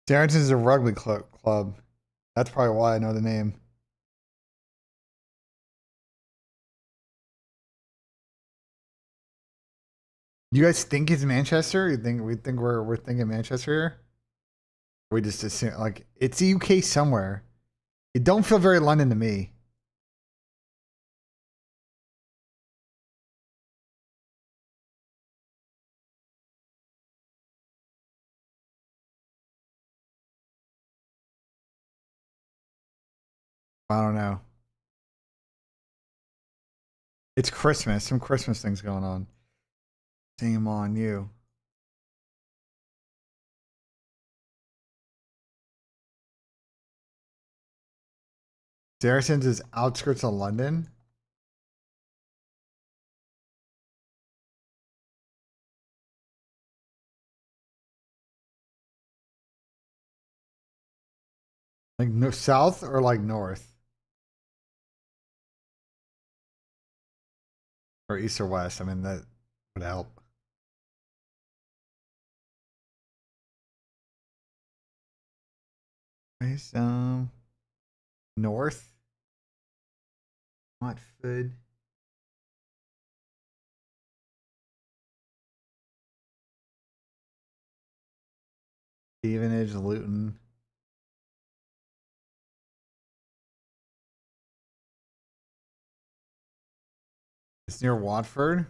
Darrington's a rugby club. That's probably why I know the name. You guys think it's Manchester? You think we're thinking Manchester here? We just assume like it's the UK somewhere. It don't feel very London to me. I don't know. It's Christmas. Some Christmas things going on. Shame on you. Saracens is outskirts of London. Like no south or like north or east or west. I mean that would help. Where's north? Watford. Stevenage, Luton. It's near Watford.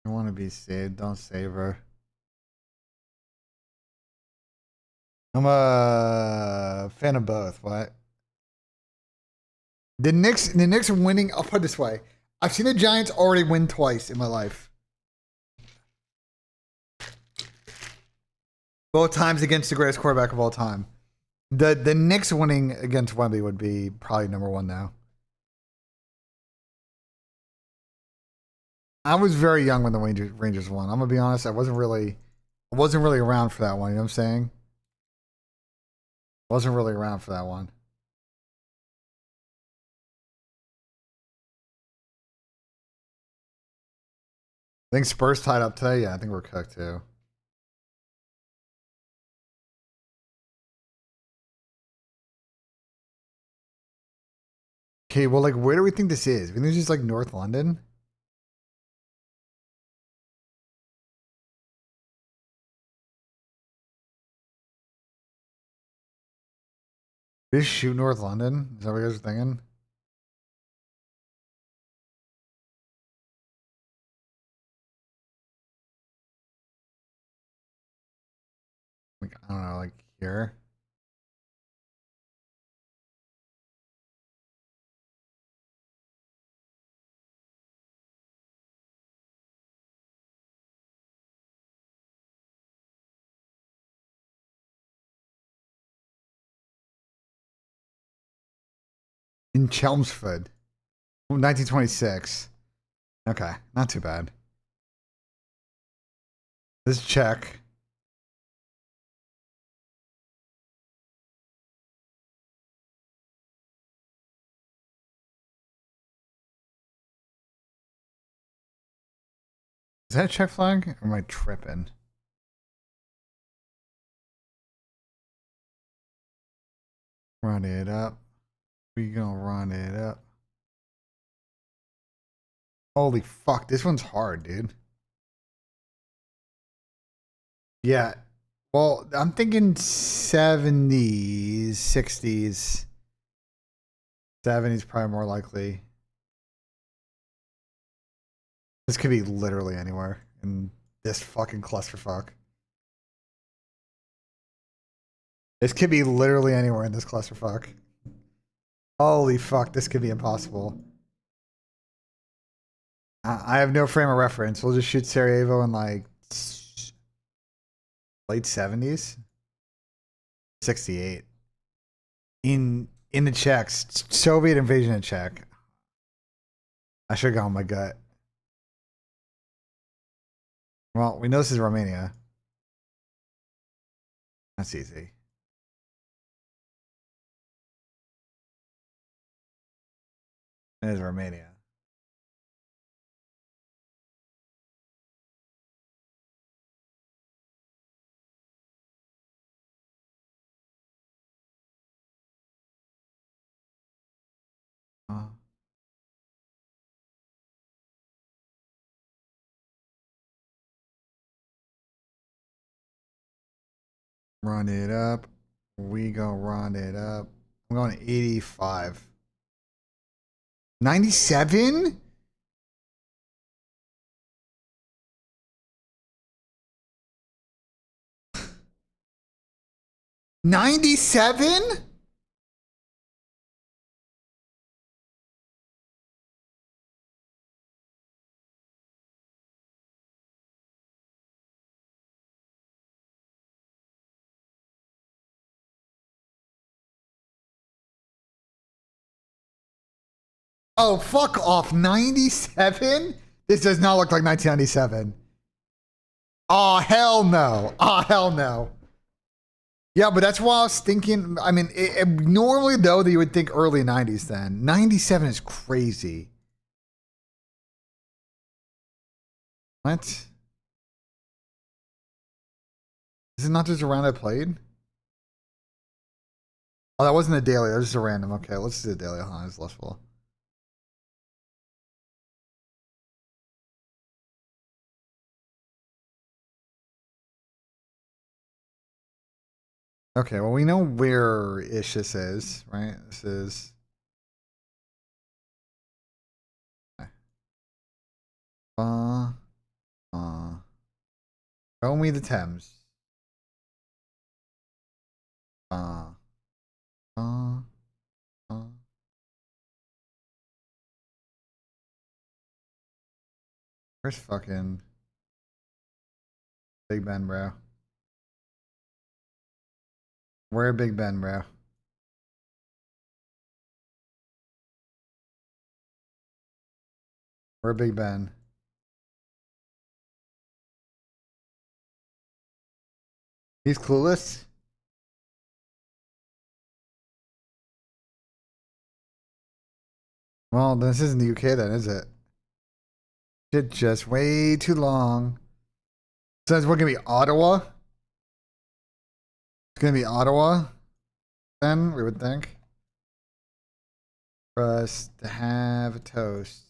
I want to be saved. Don't save her. I'm a fan of both. What? The Knicks are winning. I'll put it this way. I've seen the Giants already win twice in my life. Both times against the greatest quarterback of all time. The Knicks winning against Wemby would be probably number one now. I was very young when the Rangers won. I'm gonna be honest. I wasn't really around for that one. You know what I'm saying? Wasn't really around for that one. I think Spurs tied up today. Yeah, I think we're cooked too. Okay, well, like, where do we think this is? We think this is like North London. Just shoot North London? Is that what you guys are thinking? Like, I don't know, like here. In Chelmsford. 1926. Okay, not too bad. Let's check. Is that a check flag? Or am I tripping? Run it up. We gonna run it up. Holy fuck, this one's hard, dude. Yeah. Well, I'm thinking 70s, 60s. 70s probably more likely. This could be literally anywhere in this fucking clusterfuck. This could be literally anywhere in this clusterfuck. Holy fuck, this could be impossible. I have no frame of reference. We'll just shoot Sarajevo in like late 70s. 68. In the Czechs. Soviet invasion of Czech. I should have gone with my gut. Well, we know this is Romania. That's easy. It is Romania. Run it up. We gonna run it up. I'm going 85. 97? $97? Oh, fuck off. 97? This does not look like 1997. Oh, hell no. Oh, hell no. Yeah, but that's why I was thinking. I mean, normally, though, you would think early 90s then. 97 is crazy. What? Is it not just a round I played? Oh, that wasn't a daily. That was just a random. Okay, let's do the daily. Huh? It's less full. Okay, well, we know where-ish this is, right? This is... Show me the Thames. Uh, uh, uh. Where's fucking Big Ben, bro? Where Big Ben, bro? Where Big Ben? He's clueless. Well, this isn't the UK then, is it? Shit, just way too long. Says we're gonna be Ottawa. It's gonna be Ottawa. Then we would think. For us to have a toast.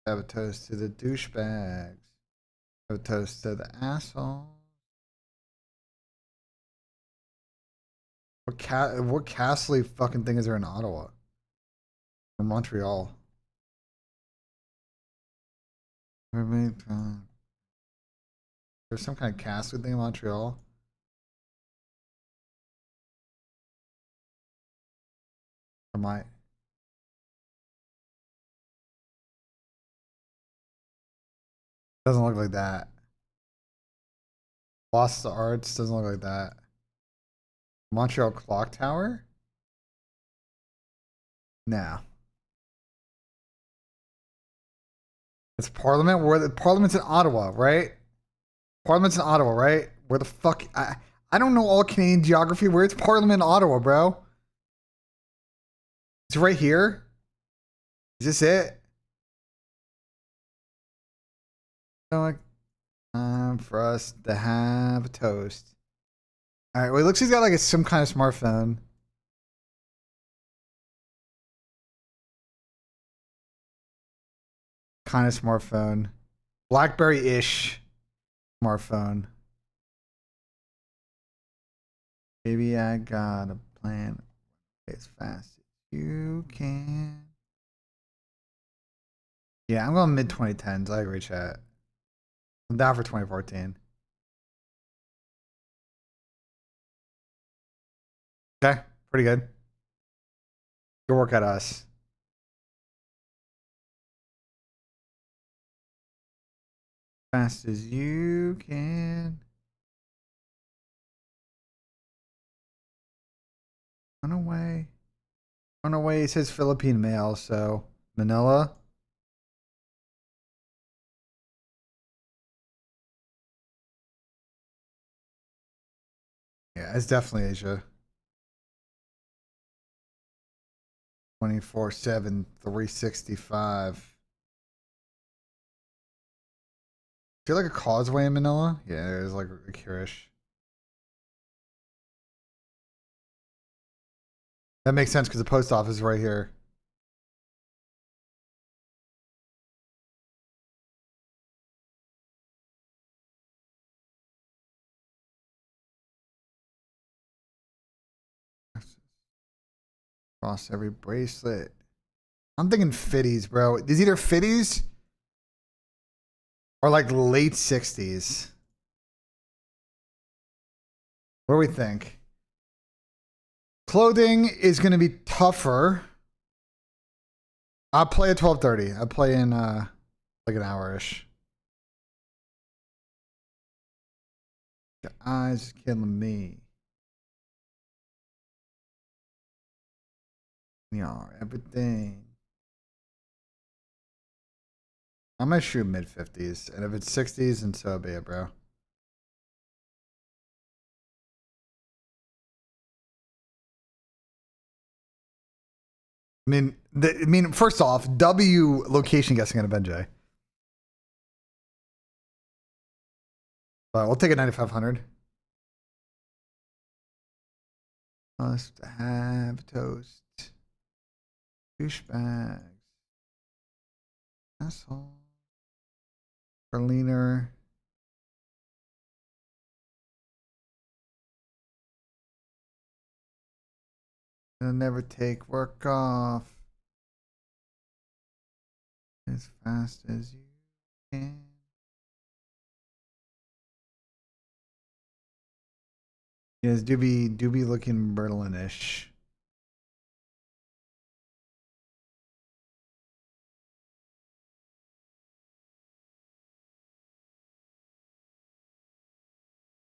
Have a toast to the douchebags. Have a toast to the asshole. What castly fucking thing is there in Ottawa? Or Montreal? There's some kind of castly thing in Montreal. Or my doesn't look like that. Lost the Arts doesn't look like that. Montreal Clock Tower? No. It's Parliament. Where the Parliament's in Ottawa, right? Parliament's in Ottawa, right? Where the fuck? I don't know all Canadian geography. Where's Parliament in Ottawa, bro? It's right here. Is this it? So like, for us to have a toast. All right. Well, it looks like he's got like some kind of smartphone. Kind of smartphone. BlackBerry-ish smartphone. Maybe I got a plan as fast as you can. Yeah, I'm going mid 2010s. I agree, chat. I'm down for 2014. Okay, pretty good. Good work at us. Fast as you can. Run away. Run away. It says Philippine mail, so Manila. Yeah, it's definitely Asia. 24/7, 365. Feel like a causeway in Manila? Yeah, there's like a curious. That makes sense because the post office is right here. Cross every bracelet. I'm thinking 50s, bro. It's either 50s or like late 60s. What do we think? Clothing is going to be tougher. I'll play at 12:30. I'll play in like an hour-ish. The eyes killing me. Yeah, everything. I'm gonna shoot mid 50s, and if it's 60s, then so be it, bro. First off, W location guessing on a BENJ. But we'll take a 9500. Must have toast. Douchebags. Asshole. Berliner. They'll never take work off as fast as you can. Yes, do be looking Berlinish.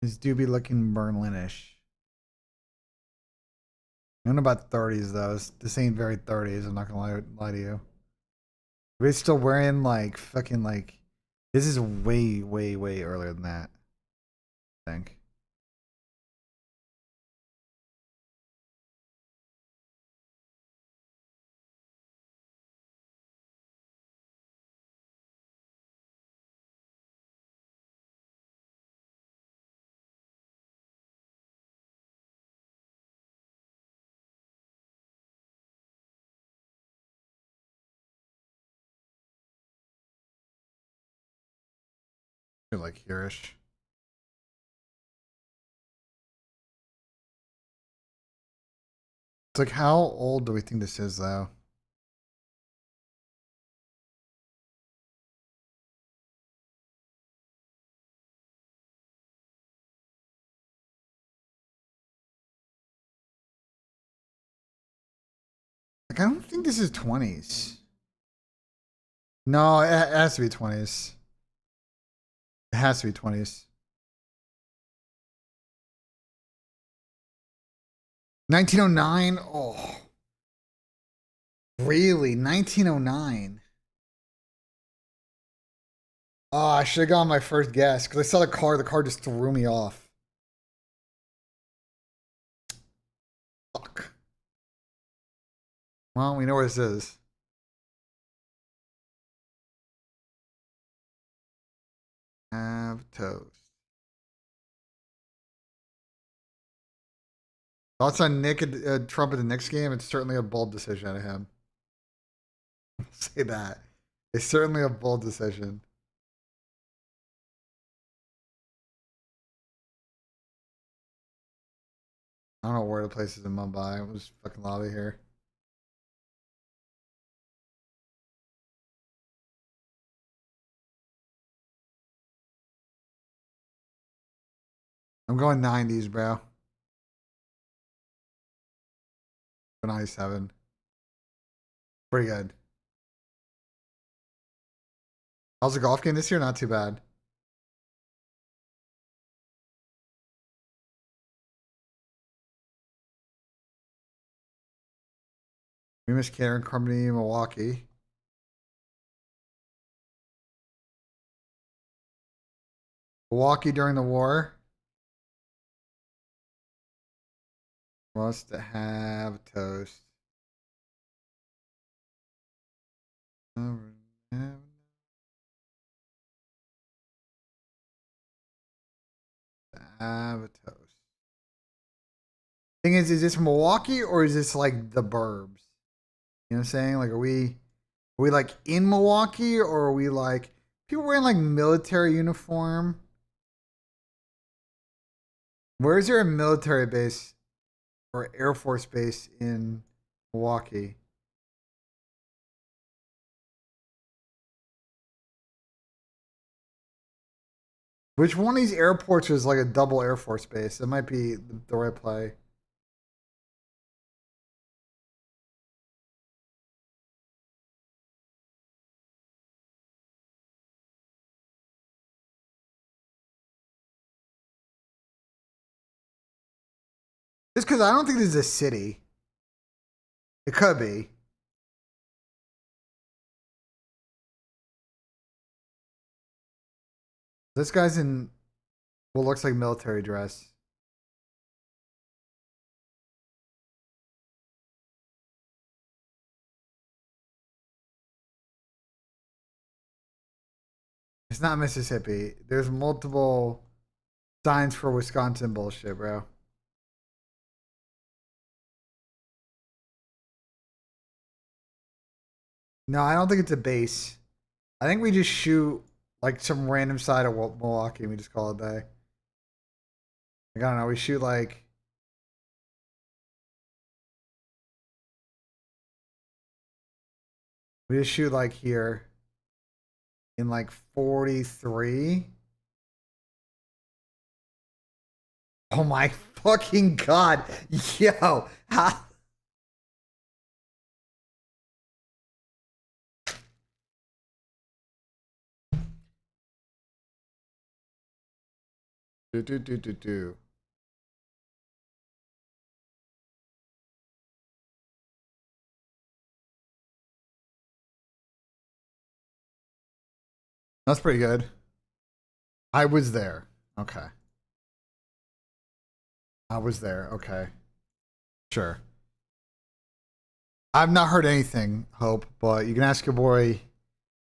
This do be looking Berlinish. I don't know about 30s though. This ain't very 30s. I'm not gonna lie to you. We're still wearing like fucking like. This is way, way, way earlier than that. I think. You're like hereish. It's like, how old do we think this is though? Like, I don't think this is 20s. No, it has to be 20s. It has to be 20s. 1909? Oh, really? 1909? Oh, I should have gone my first guess because I saw the car. The car just threw me off. Fuck. Well, we know where this is. Have toast. Thoughts on Nick Trump at the next game? It's certainly a bold decision out of him. I'll say that. It's certainly a bold decision. I don't know where the place is in Mumbai. It was fucking lobby here. I'm going 90s, bro. 97. Pretty good. How's the golf game this year? Not too bad. We missed Karen Company in Milwaukee. Milwaukee during the war. Must have toast. Have toast. Thing is this Milwaukee or is this like the burbs? You know what I'm saying? Like, are we like in Milwaukee or are we like people wearing like military uniform? Where is there a military base or Air Force base in Milwaukee? Which one of these airports is like a double Air Force base? That might be the right play. Just because I don't think this is a city. It could be. This guy's in what looks like military dress. It's not Mississippi. There's multiple signs for Wisconsin bullshit, bro. No, I don't think it's a base. I think we just shoot like some random side of Milwaukee and we just call it a day. Like, I don't know. We shoot like we just shoot like here in like 43. Oh my fucking god. Yo. Ha. Do. That's pretty good. I was there. Okay. I was there. Okay. Sure. I've not heard anything, Hope, but you can ask your boy.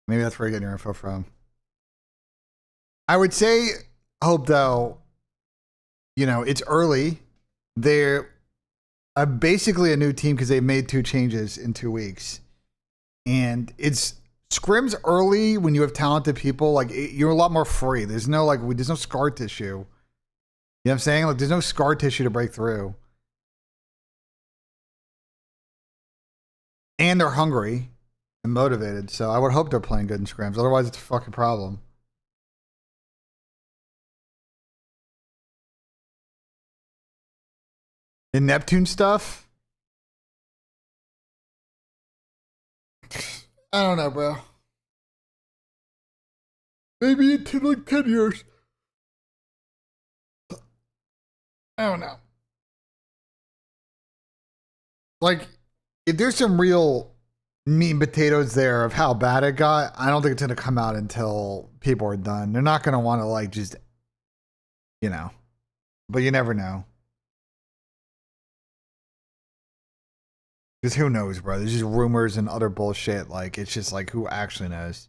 Maybe that's where you're getting your info from. I would say, Hope, though, you know, it's early. They're basically a new team because they made 2 changes in 2 weeks. And it's scrims early when you have talented people. Like, you're a lot more free. There's no scar tissue. You know what I'm saying? Like, there's no scar tissue to break through. And they're hungry and motivated. So I would hope they're playing good in scrims. Otherwise, it's a fucking problem. In Neptune stuff? I don't know, bro. Maybe in like 10 years. I don't know. Like, if there's some real meat and potatoes there of how bad it got, I don't think it's going to come out until people are done. They're not going to want to, like, just, you know. But you never know. Because who knows, bro? There's just rumors and other bullshit. Like, it's just like, who actually knows?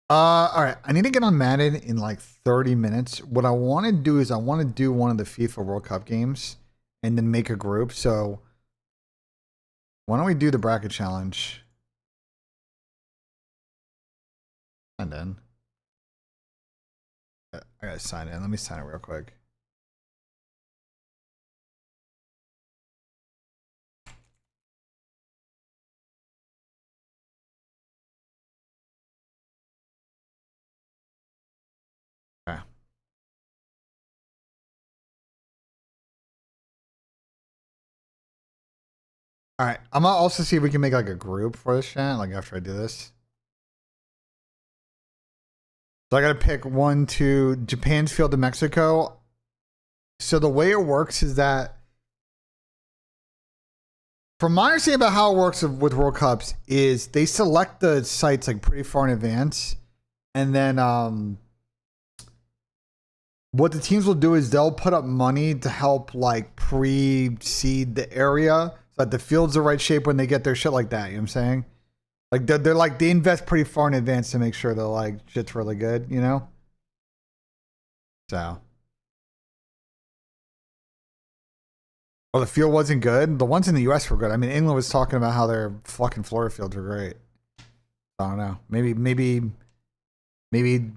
All right. I need to get on Madden in like 30 minutes. What I want to do is I want to do one of the FIFA World Cup games and then make a group. So why don't we do the bracket challenge? And then I gotta sign in. Let me sign it real quick. Okay. All right. I'm gonna also see if we can make like a group for this chat. Like after I do this. So I gotta pick 1, 2, Japan's field to Mexico. So the way it works is that, from my understanding about how it works with World Cups, is they select the sites like pretty far in advance, and then what the teams will do is they'll put up money to help like pre-seed the area so that the field's the right shape when they get their shit like that. You know what I'm saying? Like they're like they invest pretty far in advance to make sure they're like shit's really good, you know? So. Well, the field wasn't good. The ones in the US were good. I mean, England was talking about how their fucking Florida fields were great. I don't know. Maybe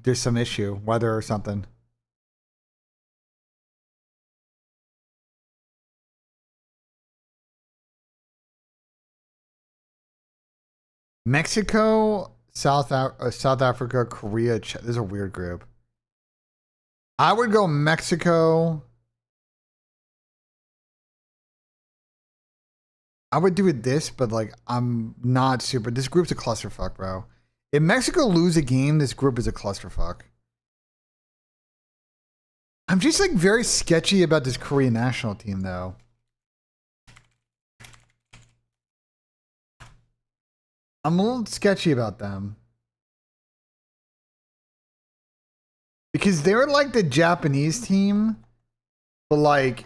there's some issue, weather or something. Mexico, South Africa, Korea. This is a weird group. I would go Mexico. I would do it this, but like I'm not super. This group's a clusterfuck, bro. If Mexico lose a game, this group is a clusterfuck. I'm just like very sketchy about this Korean national team, though. I'm a little sketchy about them. Because they're like the Japanese team, but like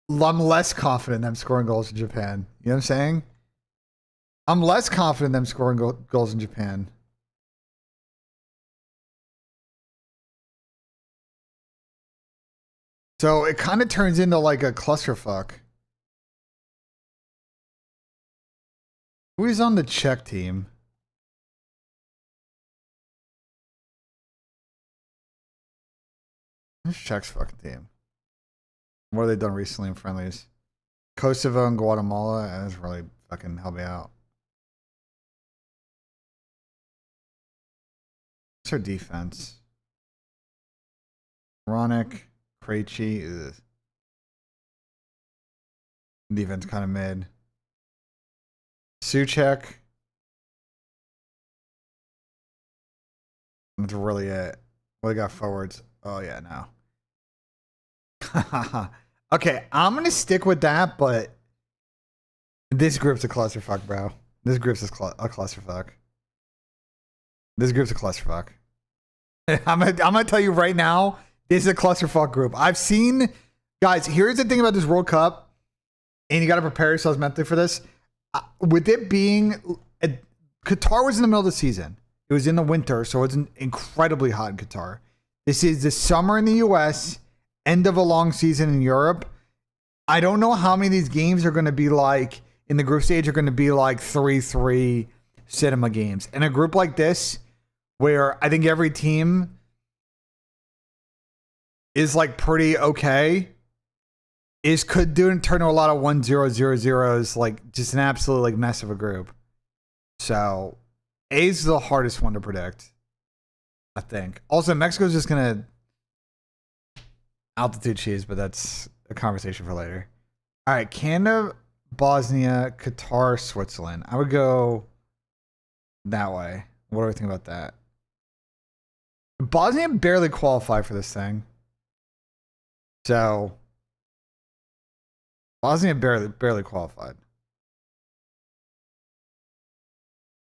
I'm less confident in them scoring goals in Japan. You know what I'm saying? I'm less confident in them scoring goals in Japan. So it kind of turns into like a clusterfuck. Who is on the Czech team? Who's Czech's fucking team? What have they done recently in friendlies? Kosovo and Guatemala. That's really fucking help me out. What's our defense? Ronick, Krejci. Defense kind of mid. Suchek. That's really it. What do we got forwards? Oh, yeah, no. Okay, I'm going to stick with that, but this group's a clusterfuck, bro. This group's a clusterfuck. This group's a clusterfuck. I'm gonna tell you right now, this is a clusterfuck group. I've seen, guys, here's the thing about this World Cup, and you got to prepare yourselves mentally for this. With it being, Qatar was in the middle of the season. It was in the winter, so it's incredibly hot in Qatar. This is the summer in the US, end of a long season in Europe. I don't know how many of these games are going to be like, in the group stage, are going to be like 3-3 cinema games. In a group like this, where I think every team is like pretty okay, could turn to a lot of 1-0, 0-0s, like just an absolute like mess of a group. So A's the hardest one to predict, I think. Also, Mexico's just gonna altitude cheese, but that's a conversation for later. All right, Canada, Bosnia, Qatar, Switzerland. I would go that way. What do I think about that? Bosnia barely qualified for this thing. So Bosnia barely qualified.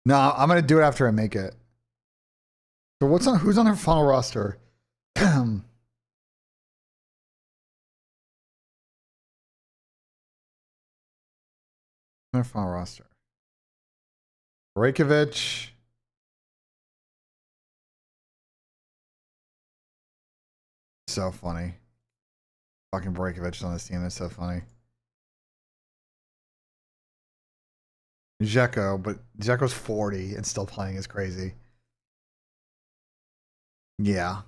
No, I'm gonna do it after I make it. So who's on their final roster? Their final roster. Reykjavik. So funny. Fucking Breakovich on this team. That's so funny. Dzeko, but Dzeko's 40 and still playing is crazy. Yeah.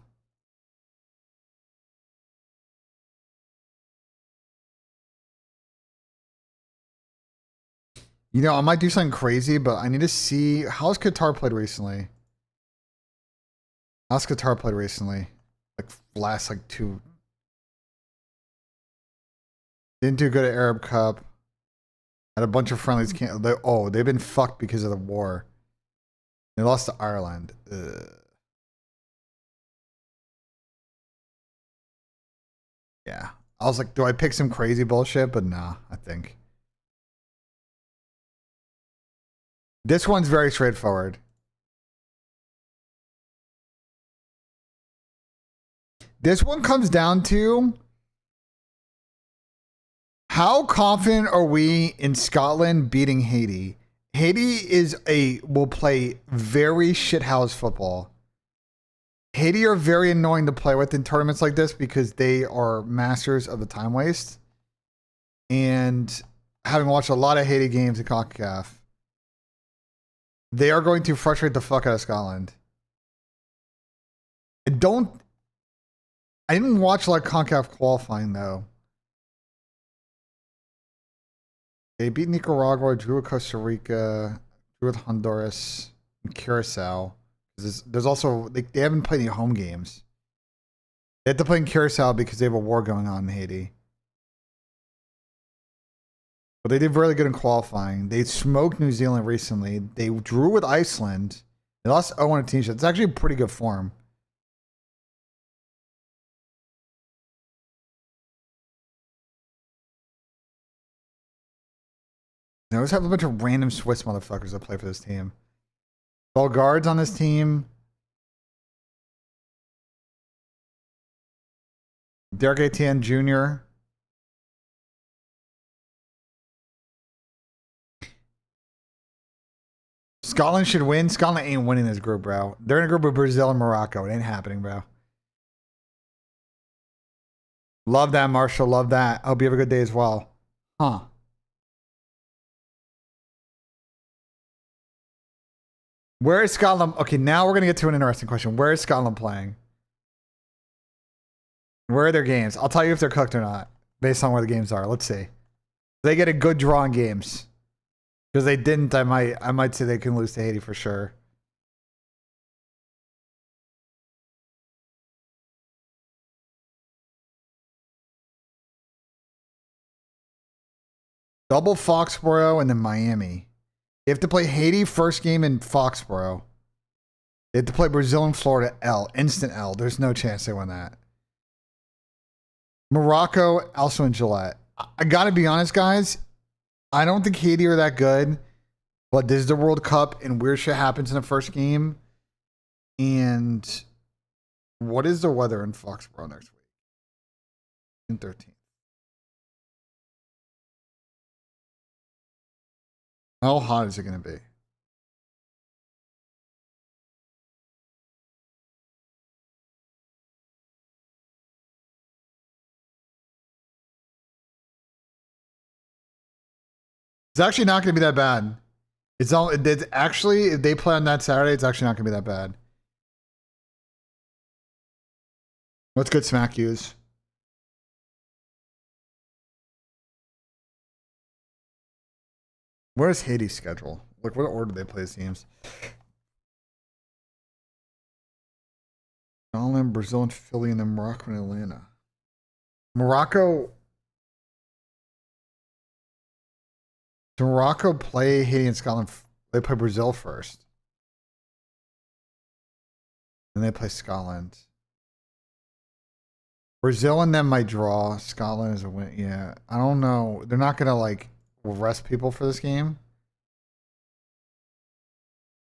You know, I might do something crazy, but I need to see how's Qatar played recently. How's Qatar played recently? Like last like two. Didn't do good at Arab Cup. Had a bunch of friendlies. They've been fucked because of the war. They lost to Ireland. Ugh. Yeah. I was like, do I pick some crazy bullshit? But nah, I think. This one's very straightforward. This one comes down to how confident are we in Scotland beating Haiti? Haiti will play very shithouse football. Haiti are very annoying to play with in tournaments like this because they are masters of the time waste. And having watched a lot of Haiti games in CONCACAF, they are going to frustrate the fuck out of Scotland. I didn't watch a lot of CONCACAF qualifying though. They beat Nicaragua, drew with Costa Rica, drew with Honduras, and Curacao. There's also, they haven't played any home games. They have to play in Curacao because they have a war going on in Haiti. But they did really good in qualifying. They smoked New Zealand recently. They drew with Iceland. They lost 0-1 at Tunisia. It's actually pretty good form. They always have a bunch of random Swiss motherfuckers that play for this team. Bellegarde's on this team. Derek Etienne Jr. Scotland should win. Scotland ain't winning this group, bro. They're in a group with Brazil and Morocco. It ain't happening, bro. Love that, Marshall. Love that. I hope you have a good day as well. Huh. Where is Scotland? Okay, now we're going to get to an interesting question. Where is Scotland playing? Where are their games? I'll tell you if they're cooked or not, based on where the games are. Let's see. They get a good draw in games. Because they didn't, I might say they can lose to Haiti for sure. Double Foxborough and then Miami. They have to play Haiti first game in Foxborough. They have to play Brazil and Florida L. Instant L. There's no chance they win that. Morocco also in Gillette. I gotta be honest, guys. I don't think Haiti are that good. But this is the World Cup and weird shit happens in the first game. And what is the weather in Foxborough next week? June 13th. How hot is it going to be? It's actually not going to be that bad. It's actually, if they play on that Saturday, it's actually not going to be that bad. What's good, Smack Use? Where's Haiti's schedule? Like, what order do they play the teams? Scotland, Brazil, and Philly, and then Morocco and Atlanta. Morocco play Haiti and Scotland. They play Brazil first. And they play Scotland. Brazil and them might draw. Scotland is a win. Yeah. I don't know. They're not going to, like, rest people for this game.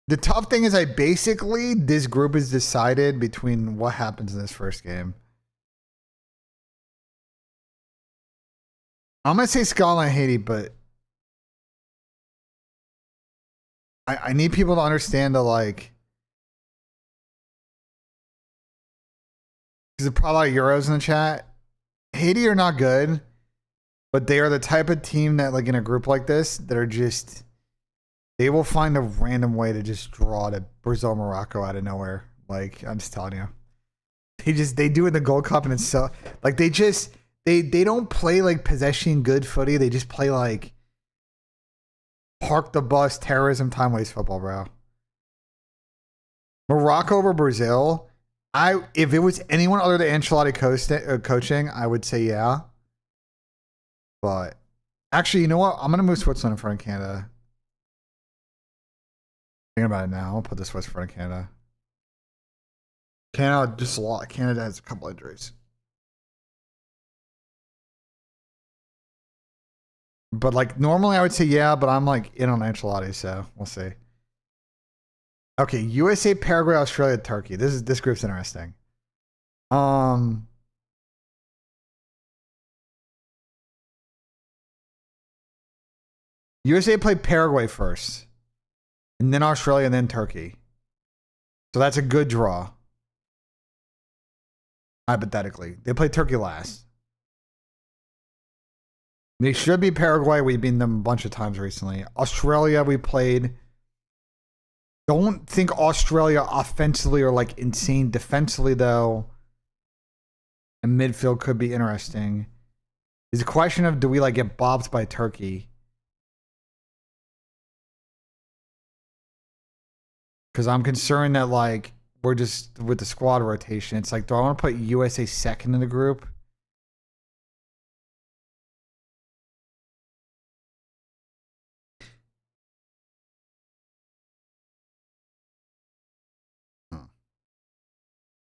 The tough thing is this group is decided between what happens in this first game. I'm going to say Scotland and Haiti, but I need people to understand that, like, because there's probably a lot of Euros in the chat. Haiti are not good, but they are the type of team that, like, in a group like this, that are just, they will find a random way to just draw to Brazil, Morocco out of nowhere. Like, I'm just telling you. They do in the Gold Cup, and it's so, like, they don't play, like, possession good footy. They just play, like, park the bus, terrorism, time waste football, bro. Morocco over Brazil. If it was anyone other than Ancelotti coaching, I would say yeah. But actually, you know what? I'm gonna move Switzerland in front of Canada. Thinking about it now. I'll put the Swiss in front of Canada. Canada just a lot. Canada has a couple injuries. But, like, normally I would say yeah, but I'm, like, in on Ancelotti, so we'll see. Okay, USA, Paraguay, Australia, Turkey. This group's interesting. USA played Paraguay first, and then Australia, and then Turkey. So that's a good draw. Hypothetically, they played Turkey last. They should be Paraguay. We've beaten them a bunch of times recently. Australia, we played. Don't think Australia offensively or, like, insane defensively, though. And midfield could be interesting. It's a question of, do we, like, get bobbed by Turkey? Because I'm concerned that, like, we're just with the squad rotation. It's like, do I want to put USA second in the group?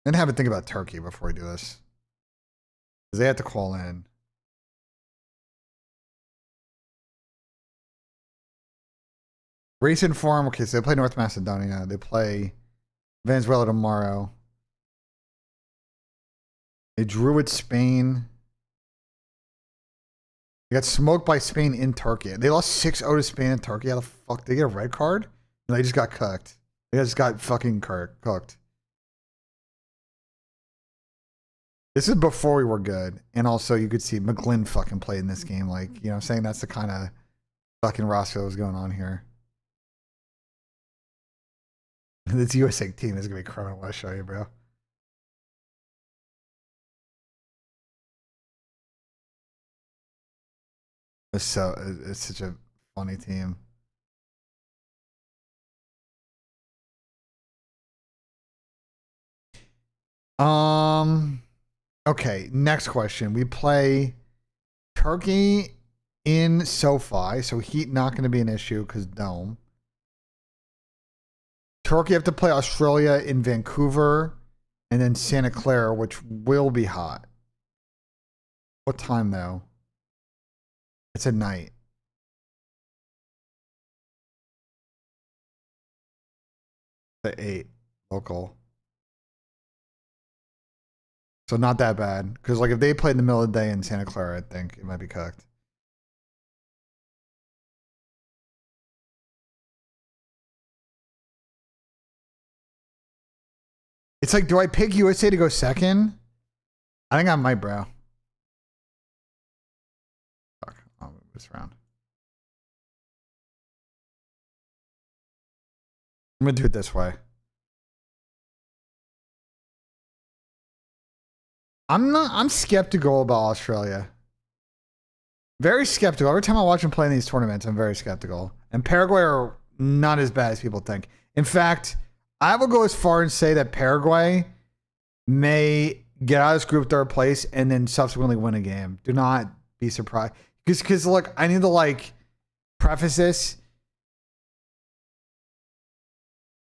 Then have a think about Turkey before we do this. Because they have to call in. Recent form. Okay, so they play North Macedonia. They play Venezuela tomorrow. They drew with Spain. They got smoked by Spain in Turkey. They lost 6-0 to Spain in Turkey. How the fuck? Did they get a red card? No, they just got cooked. They just got fucking cooked. This is before we were good. And also, you could see McGlynn fucking played in this game. Like, you know what I'm saying? That's the kind of fucking roster that was going on here. This USA team is going to be criminal. I'll show you, bro. It's such a funny team. Okay, next question. We play Turkey in SoFi, so heat not going to be an issue because dome. Turkey have to play Australia in Vancouver and then Santa Clara, which will be hot. What time though? It's at night. At 8 local. So not that bad. Because like if they played in the middle of the day in Santa Clara, I think it might be cooked. It's like, do I pick USA to go second? I think I might, bro. Fuck. I'll move this around. I'm gonna do it this way. I'm skeptical about Australia. Very skeptical. Every time I watch them play in these tournaments, I'm very skeptical. And Paraguay are not as bad as people think. In fact, I will go as far and say that Paraguay may get out of this group third place and then subsequently win a game. Do not be surprised. Because look, I need to like preface this.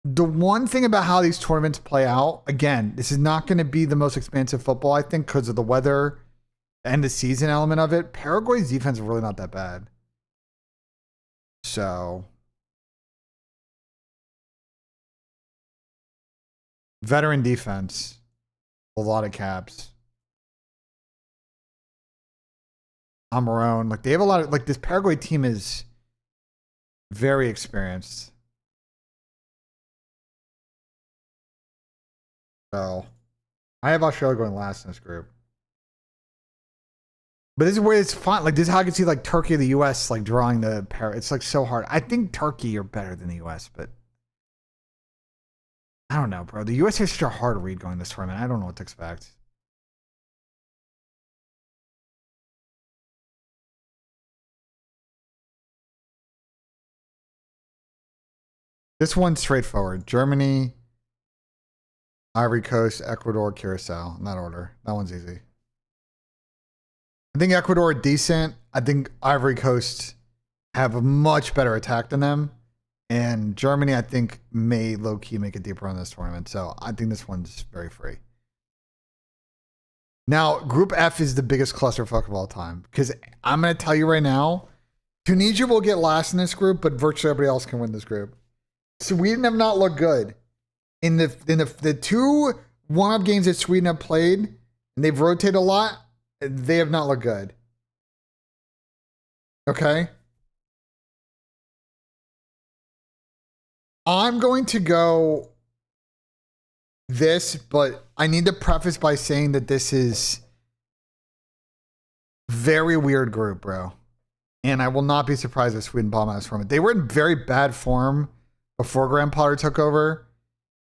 The one thing about how these tournaments play out, again, this is not going to be the most expansive football, I think, because of the weather and the season element of it. Paraguay's defense is really not that bad. So, veteran defense, a lot of caps. Amarone, like they have a lot of, like this Paraguay team is very experienced. So, I have Australia going last in this group. But this is where it's fun. Like, this is how I can see, like, Turkey or the U.S., like, drawing the pair. It's, like, so hard. I think Turkey are better than the U.S., but I don't know, bro. The U.S. has such a hard read going this tournament. I don't know what to expect. This one's straightforward. Germany, Ivory Coast, Ecuador, Curacao. In that order. That one's easy. I think Ecuador are decent. I think Ivory Coast have a much better attack than them. And Germany, I think, may low-key make a deeper run in this tournament. So I think this one's very free. Now, Group F is the biggest clusterfuck of all time. Because I'm going to tell you right now, Tunisia will get last in this group, but virtually everybody else can win this group. Sweden have not looked good. In the two one-up games that Sweden have played, and they've rotated a lot, they have not looked good. Okay? I'm going to go this, but I need to preface by saying that this is very weird group, bro. And I will not be surprised if Sweden bomb out from it. They were in very bad form before Graham Potter took over.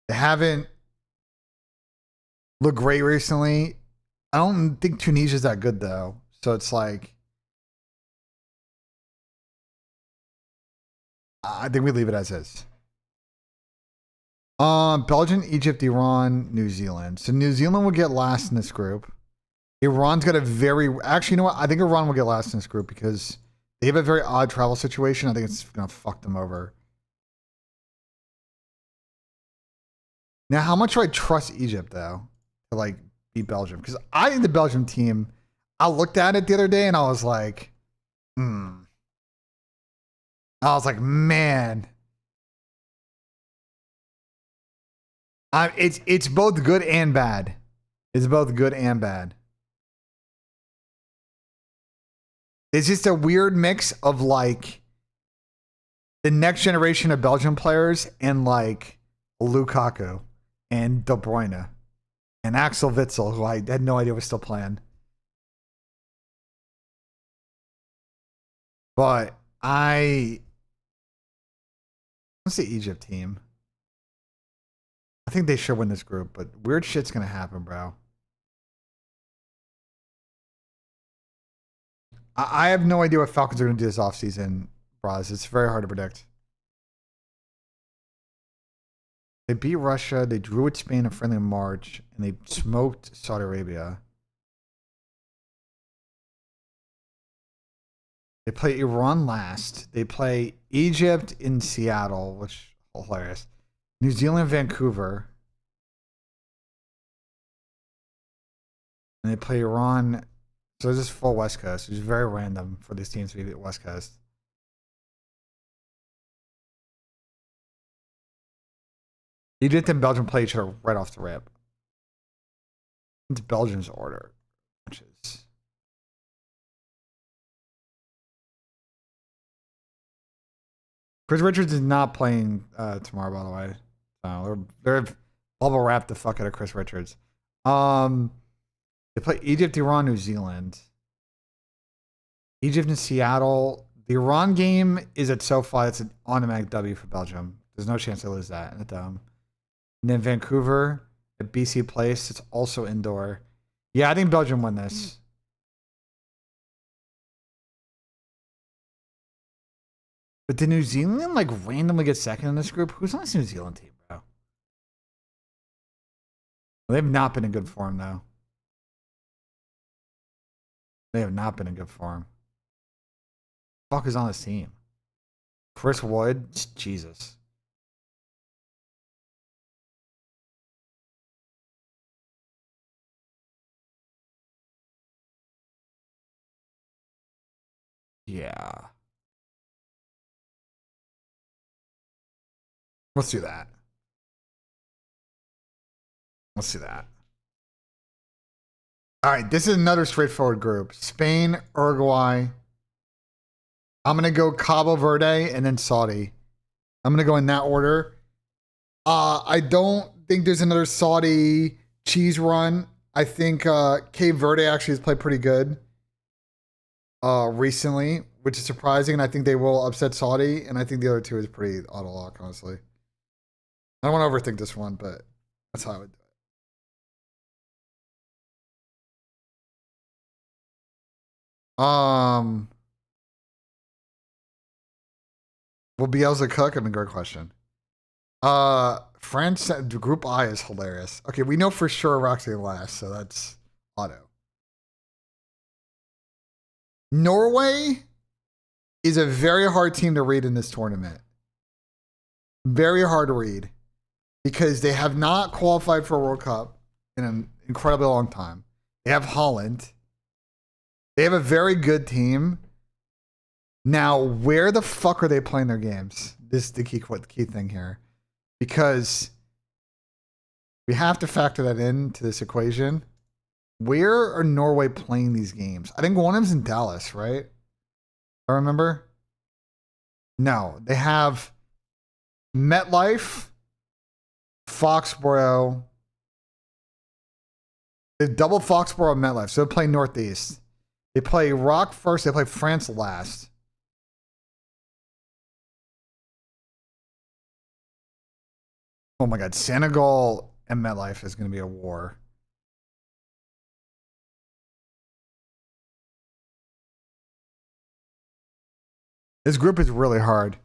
They haven't looked great recently. I don't think Tunisia's that good, though. So it's like, I think we leave it as is. Belgium, Egypt, Iran, New Zealand. So New Zealand will get last in this group. Iran's got a very... Actually, you know what? I think Iran will get last in this group because they have a very odd travel situation. I think it's going to fuck them over. Now, how much do I trust Egypt, though, to, like, beat Belgium? Because I think the Belgium team... I looked at it the other day and I was like... I was like, man... It's both good and bad. It's both good and bad. It's just a weird mix of like the next generation of Belgian players and like Lukaku and De Bruyne and Axel Witsel, who I had no idea was still playing. But let's see Egypt team. I think they should win this group, but weird shit's gonna happen, bro. I have no idea what Falcons are going to do this offseason, bros. It's very hard to predict. They beat Russia. They drew with Spain in friendly in March, and they smoked Saudi Arabia. They play Iran last. They play Egypt in Seattle, which is hilarious. New Zealand, Vancouver. And they play Iran. So this is full West Coast, which is very random for these teams to be West Coast. Egypt and Belgium play each other right off the rip. It's Belgium's order. Which is... Chris Richards is not playing tomorrow, by the way. They're bubble wrapped the fuck out of Chris Richards. They play Egypt, Iran, New Zealand. Egypt and Seattle. The Iran game is at SoFi. It's an automatic W for Belgium. There's no chance they lose that in the dome. And then Vancouver at BC Place. It's also indoor. Yeah, I think Belgium win this. But did New Zealand like randomly get second in this group? Who's on this New Zealand team, bro? Well, they've not been in good form, though. They have not been in good form. Who the fuck is on this team? Chris Wood? Jesus. Yeah. Let's do that. Let's do that. All right, this is another straightforward group. Spain, Uruguay. I'm going to go Cabo Verde and then Saudi. I'm going to go in that order. I don't think there's another Saudi cheese run. I think Cape Verde actually has played pretty good recently, which is surprising. And I think they will upset Saudi. And I think the other two is pretty auto lock, honestly. I don't want to overthink this one, but that's how I would do it. Will Bielsa cook? I mean, great question. France Group I is hilarious. Okay, we know for sure Iraq's gonna last, so that's auto. Norway is a very hard team to read in this tournament. Very hard to read because they have not qualified for a World Cup in an incredibly long time. They have Holland. They have a very good team. Now, where the fuck are they playing their games? This is the key thing here. Because we have to factor that into this equation. Where are Norway playing these games? I think one of them's in Dallas, right? I remember. No, they have MetLife, Foxborough. They double Foxborough and MetLife, so they play Northeast. They play Rock first. They play France last. Oh my God, Senegal and MetLife is going to be a war. This group is really hard.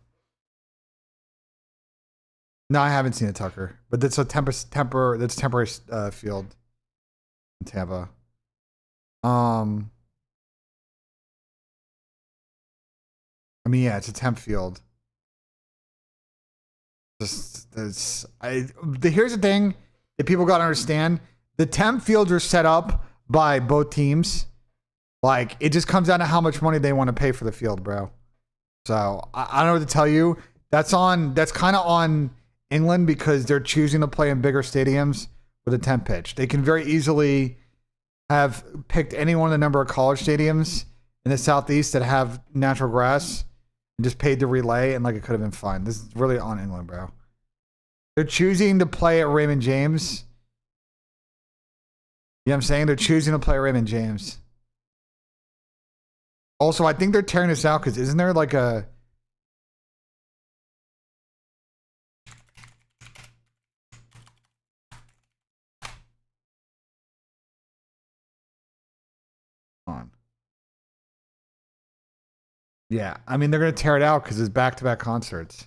No, I haven't seen it, Tucker, but that's a temporary field in Tampa. I mean, yeah, it's a temp field. Here's the thing that people got to understand: the temp fields are set up by both teams. Like, it just comes down to how much money they want to pay for the field, bro. So I don't know what to tell you. That's kind of on England because they're choosing to play in bigger stadiums with a temp pitch. They can very easily have picked any one of the number of college stadiums in the Southeast that have natural grass and just paid the relay, and like it could have been fine. This is really on England, bro. They're choosing to play at Raymond James. You know what I'm saying? They're choosing to play at Raymond James. Also, I think they're tearing this out because isn't there like a... on. Yeah, I mean they're gonna tear it out because it's back-to-back concerts.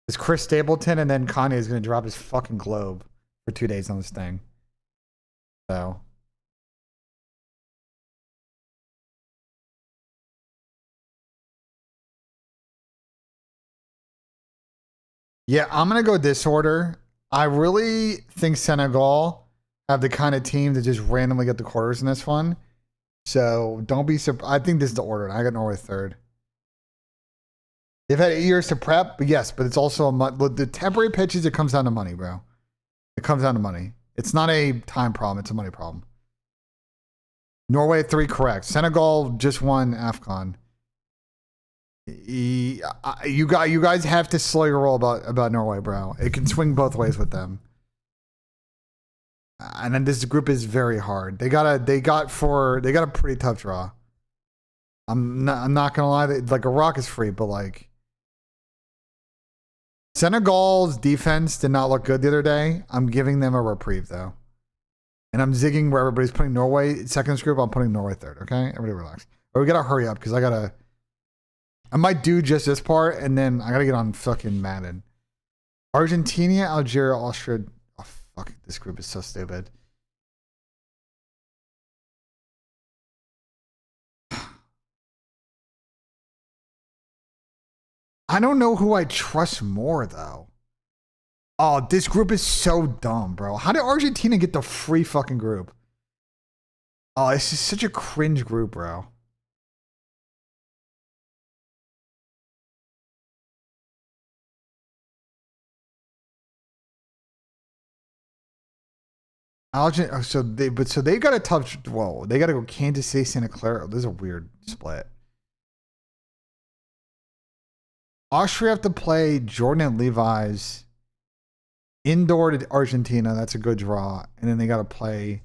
It's Chris Stapleton, and then Kanye is gonna drop his fucking globe for 2 days on this thing. So yeah, I'm gonna go this order. I really think Senegal have the kind of team to just randomly get the quarters in this one. So don't be surprised. I think this is the order. I got Norway third. They've had 8 years to prep, but yes, but it's also the temporary pitches. It comes down to money, bro. It comes down to money. It's not a time problem. It's a money problem. Norway 3 correct. Senegal just won AFCON. You guys have to slow your roll about Norway, bro. It can swing both ways with them. And then this group is very hard. They got a pretty tough draw. I'm not gonna lie. Like Iraq is free, but like Senegal's defense did not look good the other day. I'm giving them a reprieve though. And I'm zigging where everybody's putting Norway second in this group. I'm putting Norway third. Okay, everybody relax. But we gotta hurry up because I might do just this part and then I gotta get on fucking Madden. Argentina, Algeria, Austria. Oh fuck, this group is so stupid. I don't know who I trust more though. Oh, this group is so dumb, bro. How did Argentina get the free fucking group? Oh, this is such a cringe group, bro. So they got a tough. Whoa, they got to go Kansas City, Santa Clara. This is a weird split. Austria have to play Jordan and Levi's indoor to Argentina. That's a good draw, and then they got to play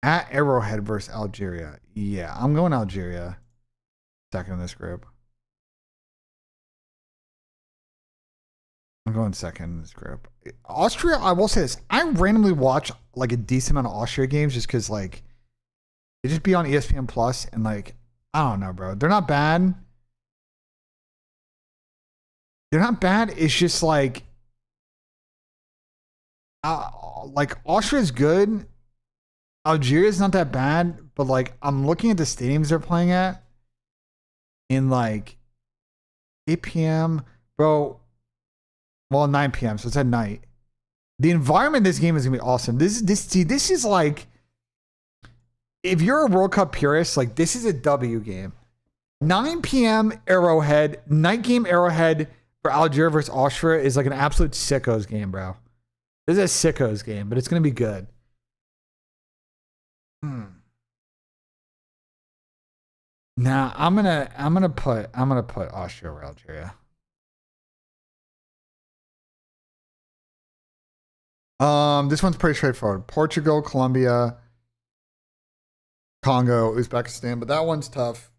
at Arrowhead versus Algeria. Yeah, I'm going Algeria second in this group. I'm going second in this group. Austria, I will say this. I randomly watch like a decent amount of Austria games just because like they just be on ESPN Plus and like I don't know, bro. They're not bad. They're not bad. It's just like Austria is good. Algeria is not that bad, but like I'm looking at the stadiums they're playing at in like 8 p.m. Bro. Well, 9 p.m. So it's at night. The environment in this game is gonna be awesome. This is like if you're a World Cup purist, like this is a W game. 9 p.m. Arrowhead, night game Arrowhead for Algeria versus Austria is like an absolute sickos game, bro. This is a sickos game, but it's gonna be good. Nah, I'm gonna put Austria or Algeria. This one's pretty straightforward. Portugal, Colombia, Congo, Uzbekistan, but that one's tough.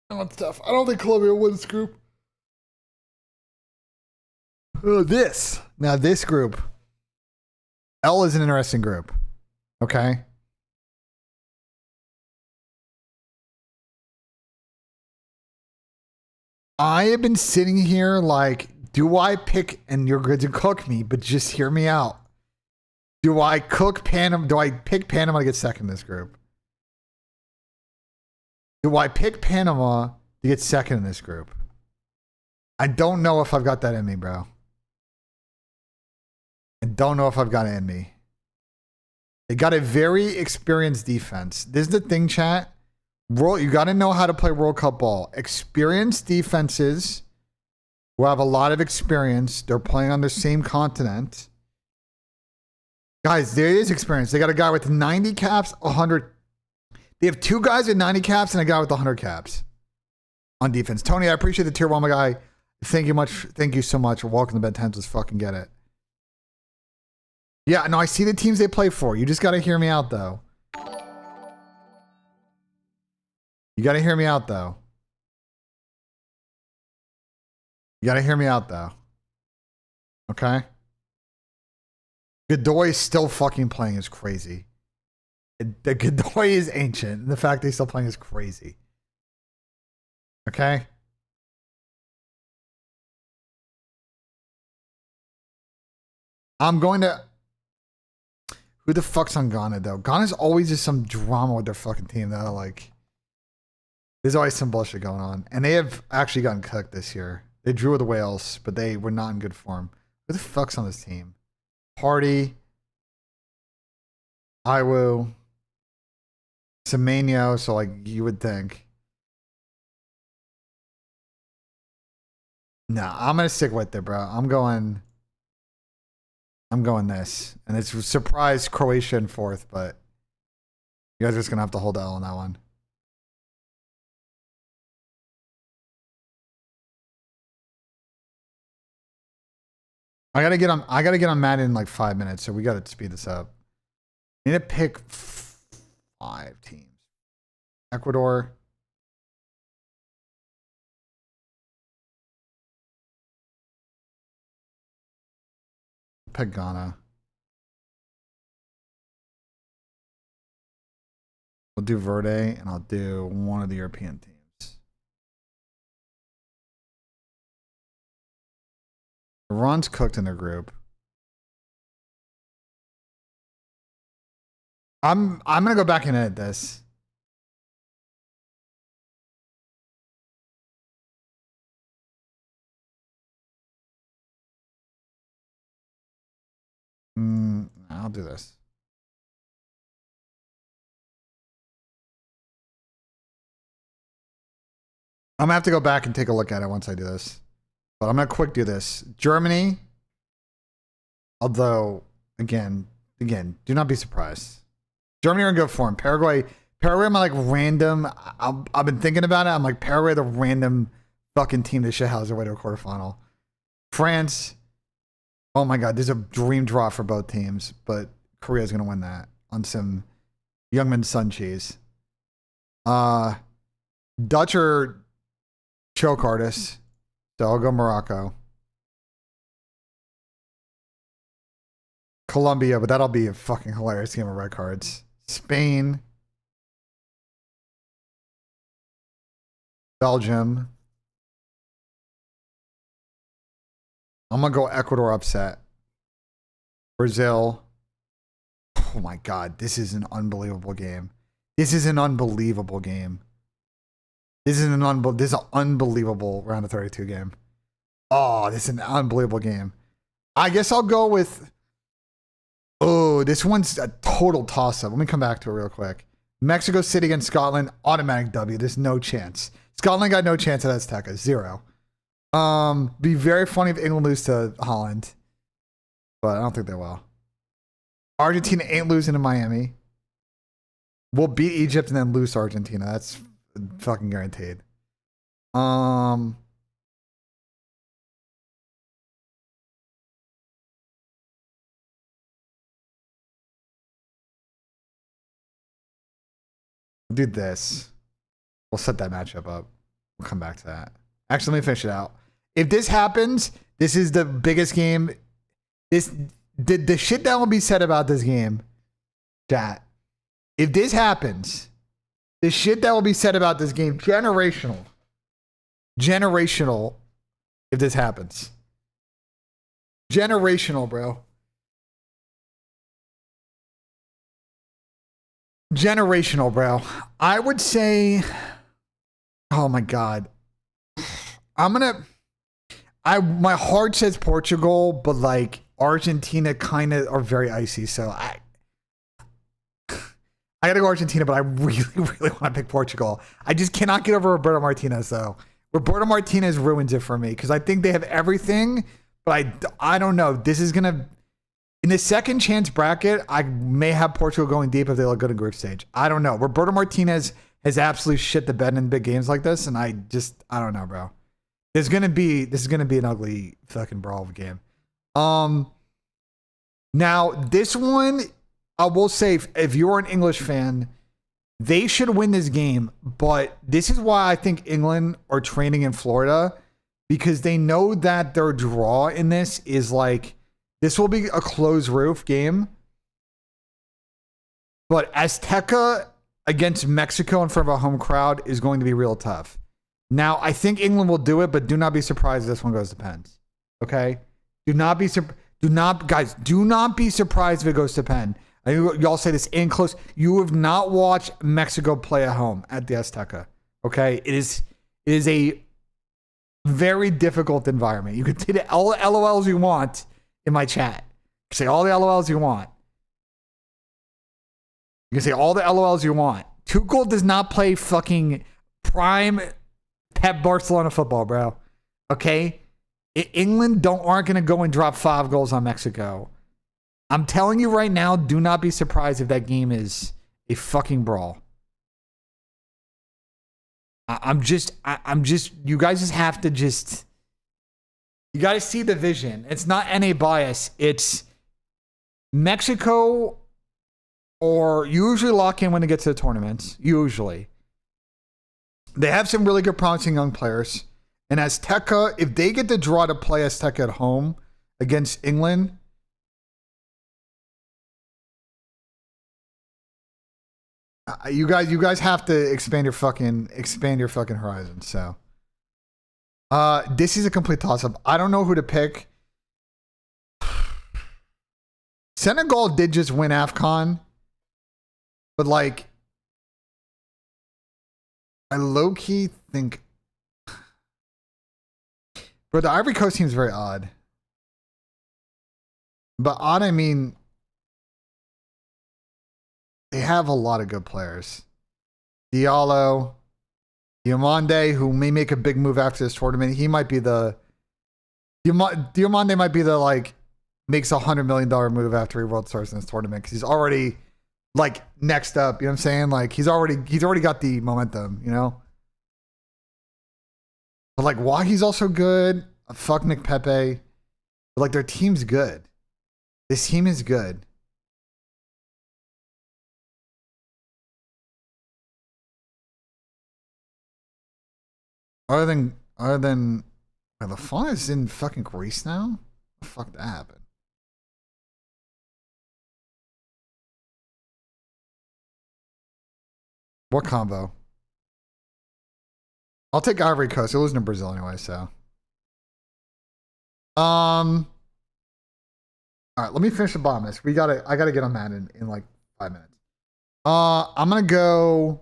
That one's tough. I don't think Colombia wins this group. This group. L is an interesting group. Okay. I have been sitting here like, do I pick, and you're going to cook me, but just hear me out. Do I cook Panama? Do I pick Panama to get second in this group? Do I pick Panama to get second in this group? I don't know if I've got that in me, bro. I don't know if I've got it in me. They got a very experienced defense. This is the thing, chat. You got to know how to play World Cup ball. Experienced defenses who have a lot of experience. They're playing on the same continent. Guys, there is experience. They got a guy with 90 caps, 100. They have 2 guys with 90 caps and a guy with 100 caps on defense. Tony, I appreciate the tier 1, my guy. Thank you much. Thank you so much. Welcome to Ben 10. Let's fucking get it. Yeah, no, I see the teams they play for. You just got to hear me out, though. You got to hear me out, though. You got to hear me out, though. Okay? Godoy is still fucking playing. It's crazy. The Godoy is ancient. And the fact that he's still playing is crazy. Okay? I'm going to... Who the fuck's on Ghana, though? Ghana's always just some drama with their fucking team that I like. There's always some bullshit going on. And they have actually gotten cooked this year. They drew with Wales, but they were not in good form. Who the fuck's on this team? Party. Iwu. Semenyo, so like you would think. Nah, I'm gonna stick with it, bro. I'm going this. And it's surprise Croatia in fourth, but you guys are just gonna have to hold the L on that one. I gotta get on Madden in like 5 minutes, so we gotta speed this up. I need to pick 5 teams. Ecuador. Pick Ghana. We'll do Verde, and I'll do one of the European teams. Iran's cooked in their group. I'm gonna go back and edit this. I'll do this. I'm gonna have to go back and take a look at it once I do this. But I'm gonna quick do this. Germany. Although, again, do not be surprised. Germany are in good form. Paraguay, I'm like random. I've been thinking about it. I'm like Paraguay, the random fucking team that shit has their way to a quarterfinal. France. Oh my God, there's a dream draw for both teams, but Korea's gonna win that on some Youngman Sun cheese. Dutch are choke artists, so I'll go Morocco. Colombia, but that'll be a fucking hilarious game of red cards. Spain. Belgium. I'm going to go Ecuador upset. Brazil. Oh my God. This is an unbelievable game. This is an unbelievable game. This is an unbelievable round of 32 game. Oh, this is an unbelievable game. I guess I'll go with... Oh, this one's a total toss-up. Let me come back to it real quick. Mexico City against Scotland. Automatic W. There's no chance. Scotland got no chance at Azteca. 0. Be very funny if England lose to Holland, but I don't think they will. Argentina ain't losing to Miami. We'll beat Egypt and then lose to Argentina. That's fucking guaranteed. Do this. We'll set that matchup up. We'll come back to that. Actually, let me finish it out. If this happens, this is the biggest game. The shit that will be said about this game, chat. If this happens, the shit that will be said about this game, generational. If this happens. Generational, bro. Generational, bro. I would say, oh my God. My heart says Portugal, but like Argentina kind of are very icy. So I gotta go Argentina, but I really, really want to pick Portugal. I just cannot get over Roberto Martinez though. Roberto Martinez ruins it for me because I think they have everything, but I don't know. This is gonna, in the second chance bracket, I may have Portugal going deep if they look good in group stage. I don't know. Roberto Martinez has absolutely shit the bed in big games like this, and I don't know, bro. This is gonna be an ugly fucking brawl of a game. Now this one, I will say, if you're an English fan, they should win this game. But this is why I think England are training in Florida, because they know that their draw in this is like, this will be a closed roof game. But Azteca against Mexico in front of a home crowd is going to be real tough. Now, I think England will do it, but do not be surprised if this one goes to pens. Okay? Do not be surprised if it goes to pen. Y'all say this in close. You have not watched Mexico play at home at the Azteca. Okay? It is a very difficult environment. You can say all the LOLs you want in my chat. You can say all the LOLs you want. You can say all the LOLs you want. Tuchel does not play fucking prime Pep Barcelona football, bro. Okay? England aren't going to go and drop 5 goals on Mexico. I'm telling you right now, do not be surprised if that game is a fucking brawl. I'm just, you guys just have to you got to see the vision. It's not NA bias. It's Mexico or usually lock in when they get to the tournaments. Usually. They have some really good promising young players. And Azteca, if they get the draw to play Azteca at home against England, you guys have to expand your fucking horizon. So, this is a complete toss-up. I don't know who to pick. Senegal did just win AFCON, but like, I low-key think, bro, the Ivory Coast seems very odd. But odd, I mean, they have a lot of good players. Diallo, Diomande, who may make a big move after this tournament. He might be Diomande might be the, like, makes $100 million move after he world stars in this tournament because he's already, like, next up. You know what I'm saying? Like, he's already got the momentum, you know? But, like, Wahi's also good. Fuck Nick Pepe. But, like, their team's good. This team is good. Other than the fun is in fucking Greece now? The fuck that happened? What combo? I'll take Ivory Coast. They're losing to Brazil anyway, so. All right, let me finish the bottom list. I gotta get on Madden in like 5 minutes. I'm gonna go.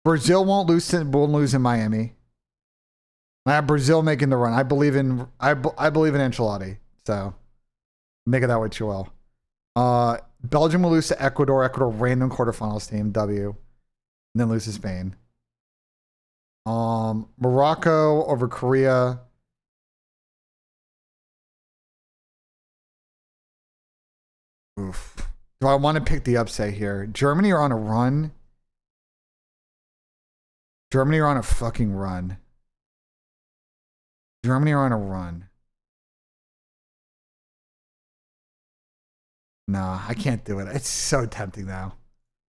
Brazil won't lose in Miami. I have Brazil making the run. I believe in Ancelotti. So make it that way, too well. Belgium will lose to Ecuador. Ecuador random quarterfinals team W, and then lose to Spain. Morocco over Korea. Oof. Do I want to pick the upset here? Germany are on a run. Germany are on a fucking run. Germany are on a run. Nah, I can't do it. It's so tempting though.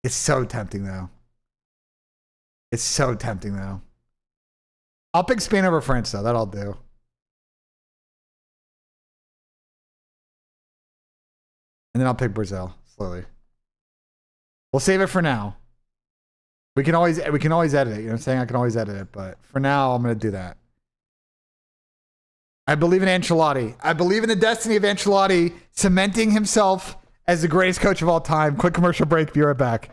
It's so tempting though. It's so tempting though. I'll pick Spain over France though. That I'll do. And then I'll pick Brazil slowly. We'll save it for now. We can always edit it. You know what I'm saying? I can always edit it, but for now I'm gonna do that. I believe in Ancelotti. I believe in the destiny of Ancelotti cementing himself as the greatest coach of all time. Quick commercial break. Be right back.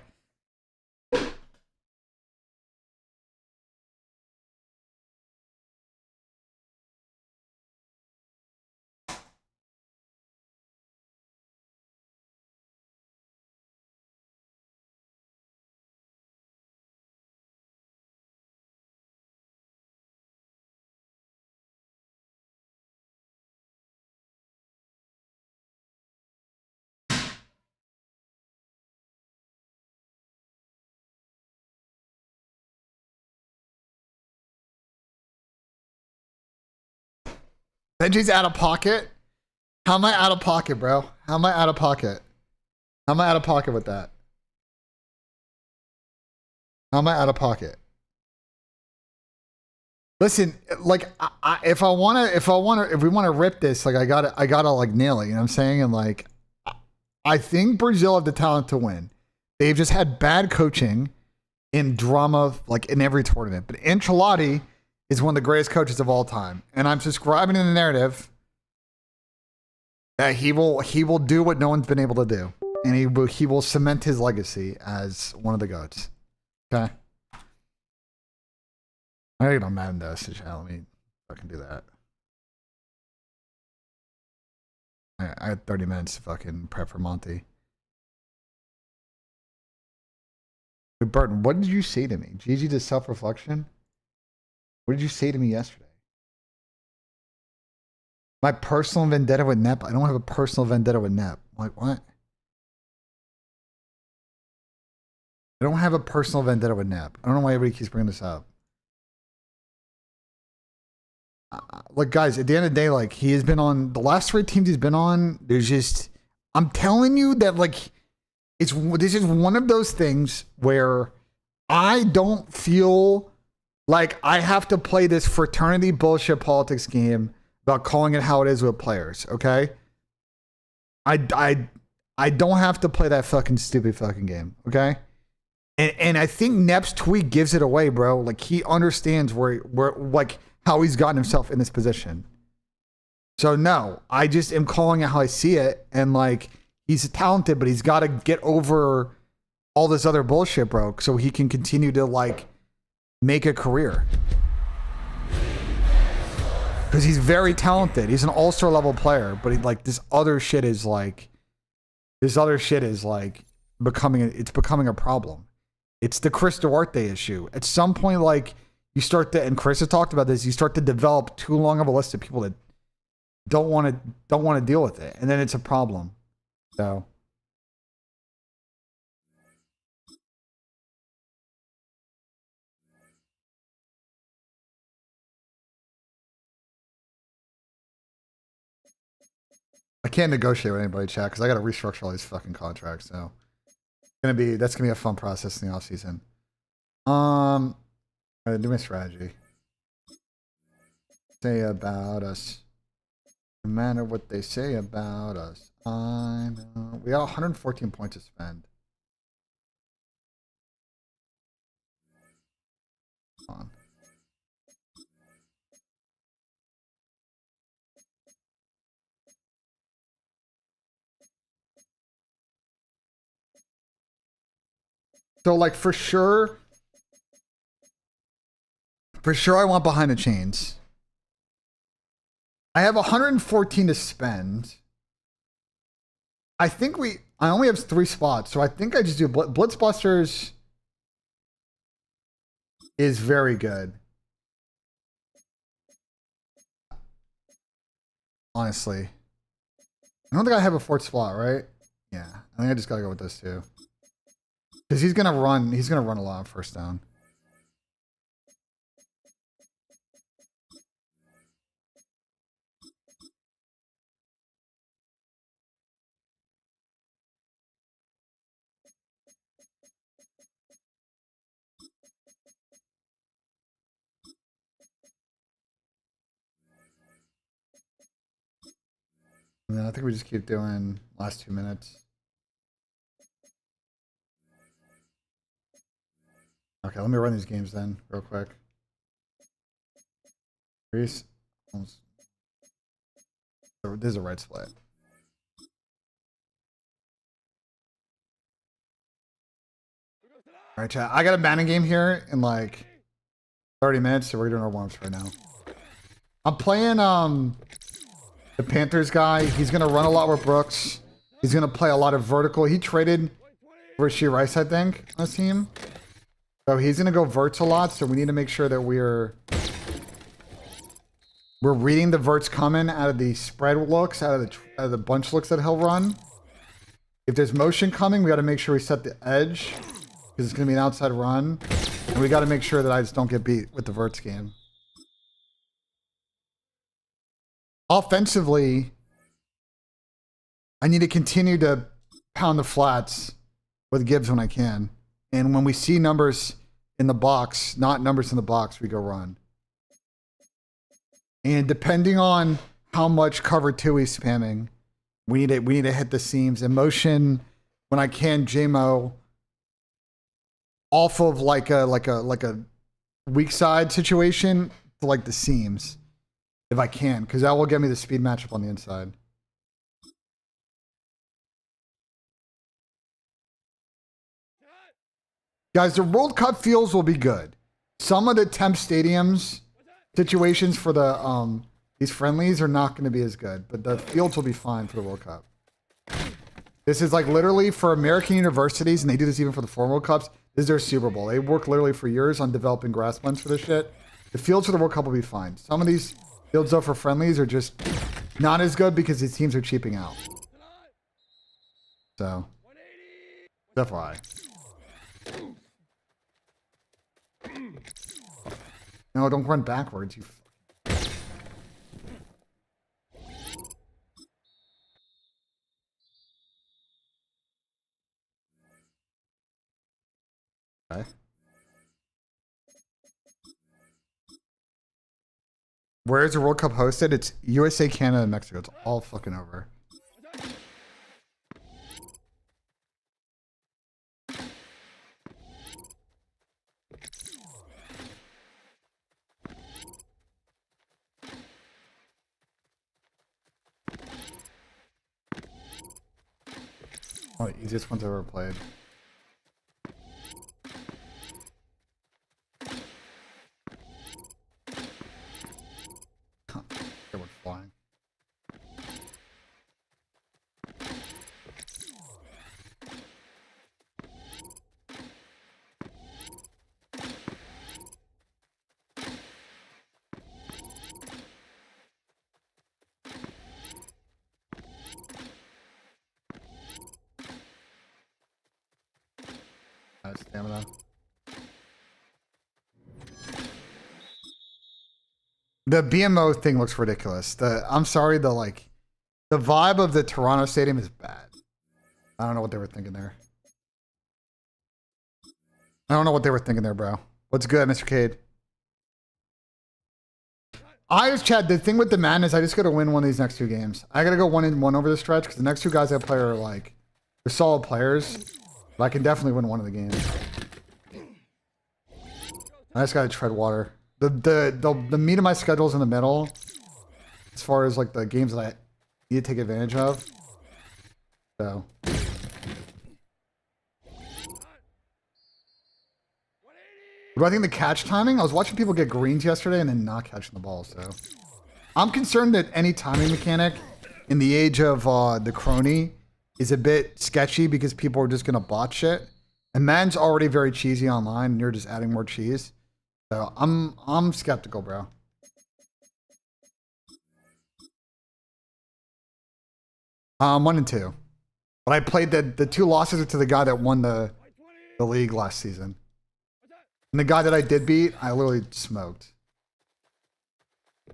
Benji's out of pocket. How am I out of pocket, bro? How am I out of pocket? How am I out of pocket with that? How am I out of pocket? Listen, like, if we want to rip this, like, I gotta like nail it. You know what I'm saying? And like, I think Brazil have the talent to win. They've just had bad coaching in drama, like in every tournament. But Ancelotti is one of the greatest coaches of all time. And I'm subscribing to the narrative that he will do what no one's been able to do. And he will cement his legacy as one of the GOATs. Okay? I gotta get on Madden though, so let me fucking do that. I had 30 minutes to fucking prep for Monty. Hey, Burton, what did you say to me? GG to self-reflection? What did you say to me yesterday? My personal vendetta with Nep? I don't have a personal vendetta with Nep. I'm like, what? I don't have a personal vendetta with Nep. I don't know why everybody keeps bringing this up. Like, guys, at the end of the day, like, he has been on the last 3 teams he's been on. There's just, I'm telling you that, like, this is one of those things where I don't feel like I have to play this fraternity bullshit politics game about calling it how it is with players. Okay, I don't have to play that fucking stupid fucking game. Okay, and I think Nep's tweet gives it away, bro. Like, he understands where like how he's gotten himself in this position. So no, I just am calling it how I see it, and like, he's talented, but he's got to get over all this other bullshit, bro, so he can continue to like make a career. Because he's very talented. He's an all-star level player, but he, like, this other shit is becoming a problem. It's the Chris Duarte issue. At some point, like, you start to, and Chris has talked about this, you start to develop too long of a list of people that don't want to deal with it, and then it's a problem. So I can't negotiate with anybody, chat, because I got to restructure all these fucking contracts. So that's gonna be a fun process in the off season. I gotta do my strategy. Say about us, no matter what they say about us. I know we got 114 points to spend. Come on. So, like, for sure I want behind the chains. I have 114 to spend. I think I only have 3 spots, so I think I just do Blitzbusters is very good. Honestly. I don't think I have a 4th spot, right? Yeah. I think I just gotta go with this too. Because he's gonna run a lot on first down. And then I think we just keep doing last 2 minutes. Okay, let me run these games then, real quick. Grease. This is a red split. Alright, chat. I got a Madden game here in like 30 minutes, so we're doing our warm-ups right now. I'm playing the Panthers guy. He's gonna run a lot with Brooks. He's gonna play a lot of vertical. He traded for Rashee Rice, I think, on this team. So he's gonna go verts a lot, so we need to make sure that we're reading the verts coming out of the spread looks, out of the bunch looks that he'll run. If there's motion coming, we got to make sure we set the edge, because it's gonna be an outside run, and we got to make sure that I just don't get beat with the verts game. Offensively, I need to continue to pound the flats with Gibbs when I can. And when we see numbers in the box, not numbers in the box, we go run. And depending on how much cover 2 he's spamming, we need to hit the seams. In motion, when I can, JMO off of like a weak side situation to like the seams if I can, because that will get me the speed matchup on the inside. Guys, the World Cup fields will be good. Some of the temp stadiums situations for the these friendlies are not going to be as good, but the fields will be fine for the World Cup. This is like literally for American universities, and they do this even for the foreign World Cups. This is their Super Bowl. They work literally for years on developing grass blends for this shit. The fields for the World Cup will be fine. Some of these fields though for friendlies are just not as good because these teams are cheaping out. So, FYI. No, don't run backwards. You. Okay. Where is the World Cup hosted? It's USA, Canada, and Mexico. It's all fucking over. Oh, the easiest ones I've ever played. They were flying. Stamina. The BMO thing looks ridiculous. I'm sorry, the vibe of the Toronto Stadium is bad. I don't know what they were thinking there. I don't know what they were thinking there, bro. What's good, Mr. Cade? Chad, the thing with the Madden is I just got to win one of these next two games. I got to go 1-1 over the stretch because the next two guys I play are like, they're solid players. But I can definitely win one of the games. I just got to tread water. The meat of my schedule is in the middle. As far as like the games that I need to take advantage of. So. What do I think the catch timing? I was watching people get greens yesterday and then not catching the ball, so. I'm concerned that any timing mechanic in the age of the crony is a bit sketchy because people are just going to bot shit. And Madden's already very cheesy online and you're just adding more cheese. So I'm skeptical, bro. I'm 1-2. But I played the two losses to the guy that won the league last season. And the guy that I did beat, I literally smoked.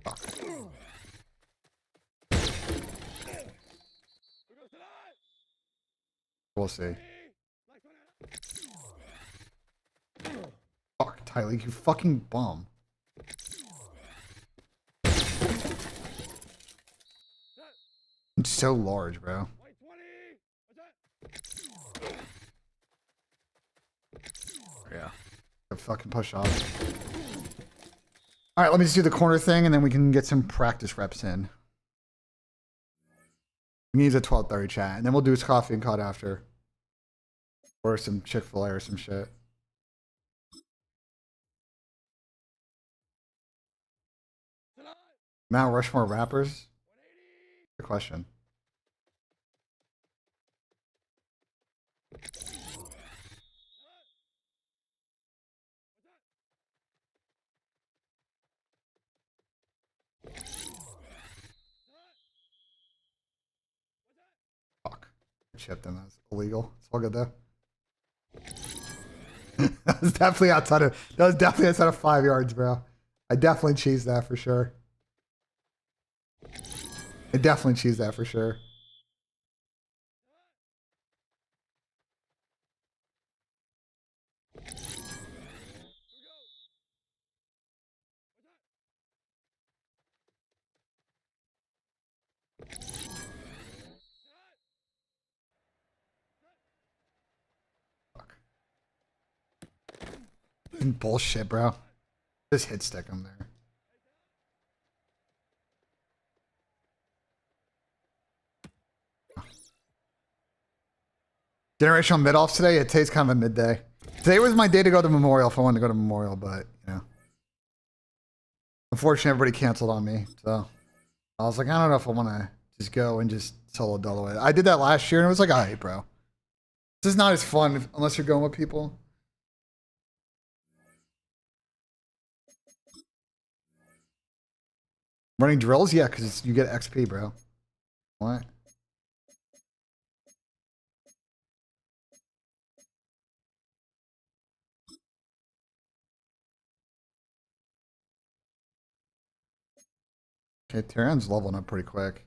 Fuck. We'll see. Fuck, Tyler, you fucking bum. It's so large, bro. Yeah. Fucking push off. Alright, let me just do the corner thing and then we can get some practice reps in. We need a 12:30 chat, and then we'll do his coffee and COD after. Or some Chick-fil-A or some shit. Mount Rushmore rappers? Good question. Fuck. Chipped in. That's illegal. It's all good though. That was definitely outside of 5 yards, bro. I definitely cheesed that for sure. I definitely cheesed that for sure. Fuck. Bullshit, bro. Just hit stick him there. Generational mid-offs today? Yeah, today's kind of a midday. Today was my day to go to Memorial if I wanted to go to Memorial, but, you know. Unfortunately, everybody canceled on me, so I was like, I don't know if I want to just go and just solo dolo it. I did that last year, and it was like, all right, bro. This is not as fun unless you're going with people. Running drills? Yeah, because you get XP, bro. What? Okay, Tyrion's leveling up pretty quick.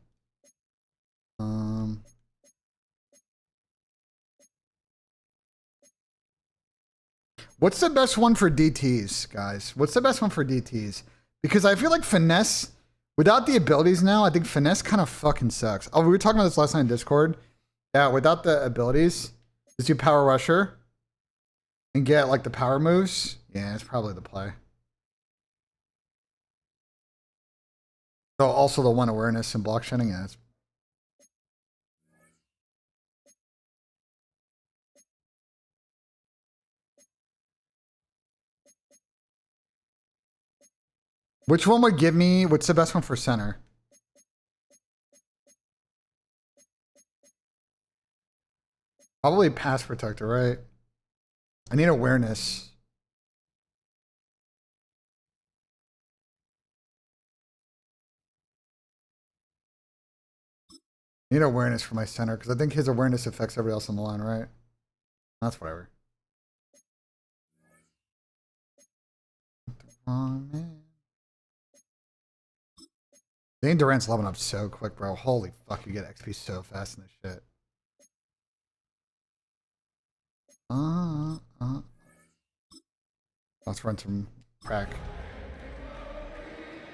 What's the best one for DTs, guys? What's the best one for DTs? Because I feel like finesse, without the abilities now, I think finesse kind of fucking sucks. Oh, we were talking about this last night in Discord. Yeah, without the abilities, just do power rusher and get like the power moves. Yeah, it's probably the play. So also the one awareness and block shedding. Yeah, it's which one would give me, what's the best one for center? Probably pass protector, right? I need awareness. I need awareness for my center because I think his awareness affects everybody else on the line, right? That's whatever. Oh, man. Dane Durant's leveling up so quick, bro. Holy fuck, you get XP so fast in this shit. Let's run some prac.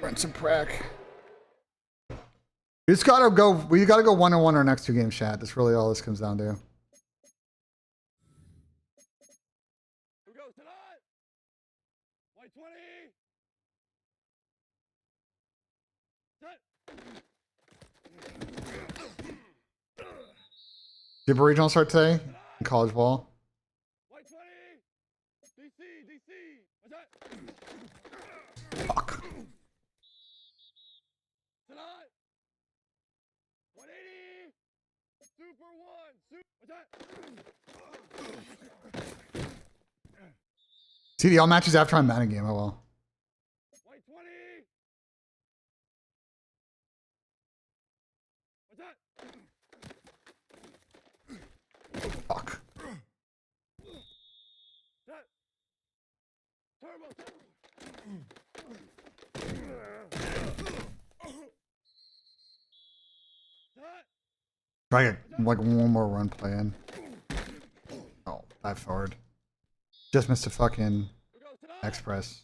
Run some prac. We gotta go 1-1 our next 2 games, chat. That's really all this comes down to. Who goes tonight? White 20. Did regional start today? In college ball? White 20! DC! What's that? Fuck. Tonight! 180! Super 1! What's that? CDL matches after I'm Madden game, oh well. White 20! What's that? Fuck. Try to get like one more run play in. Oh, dive forward. Just missed a fucking express.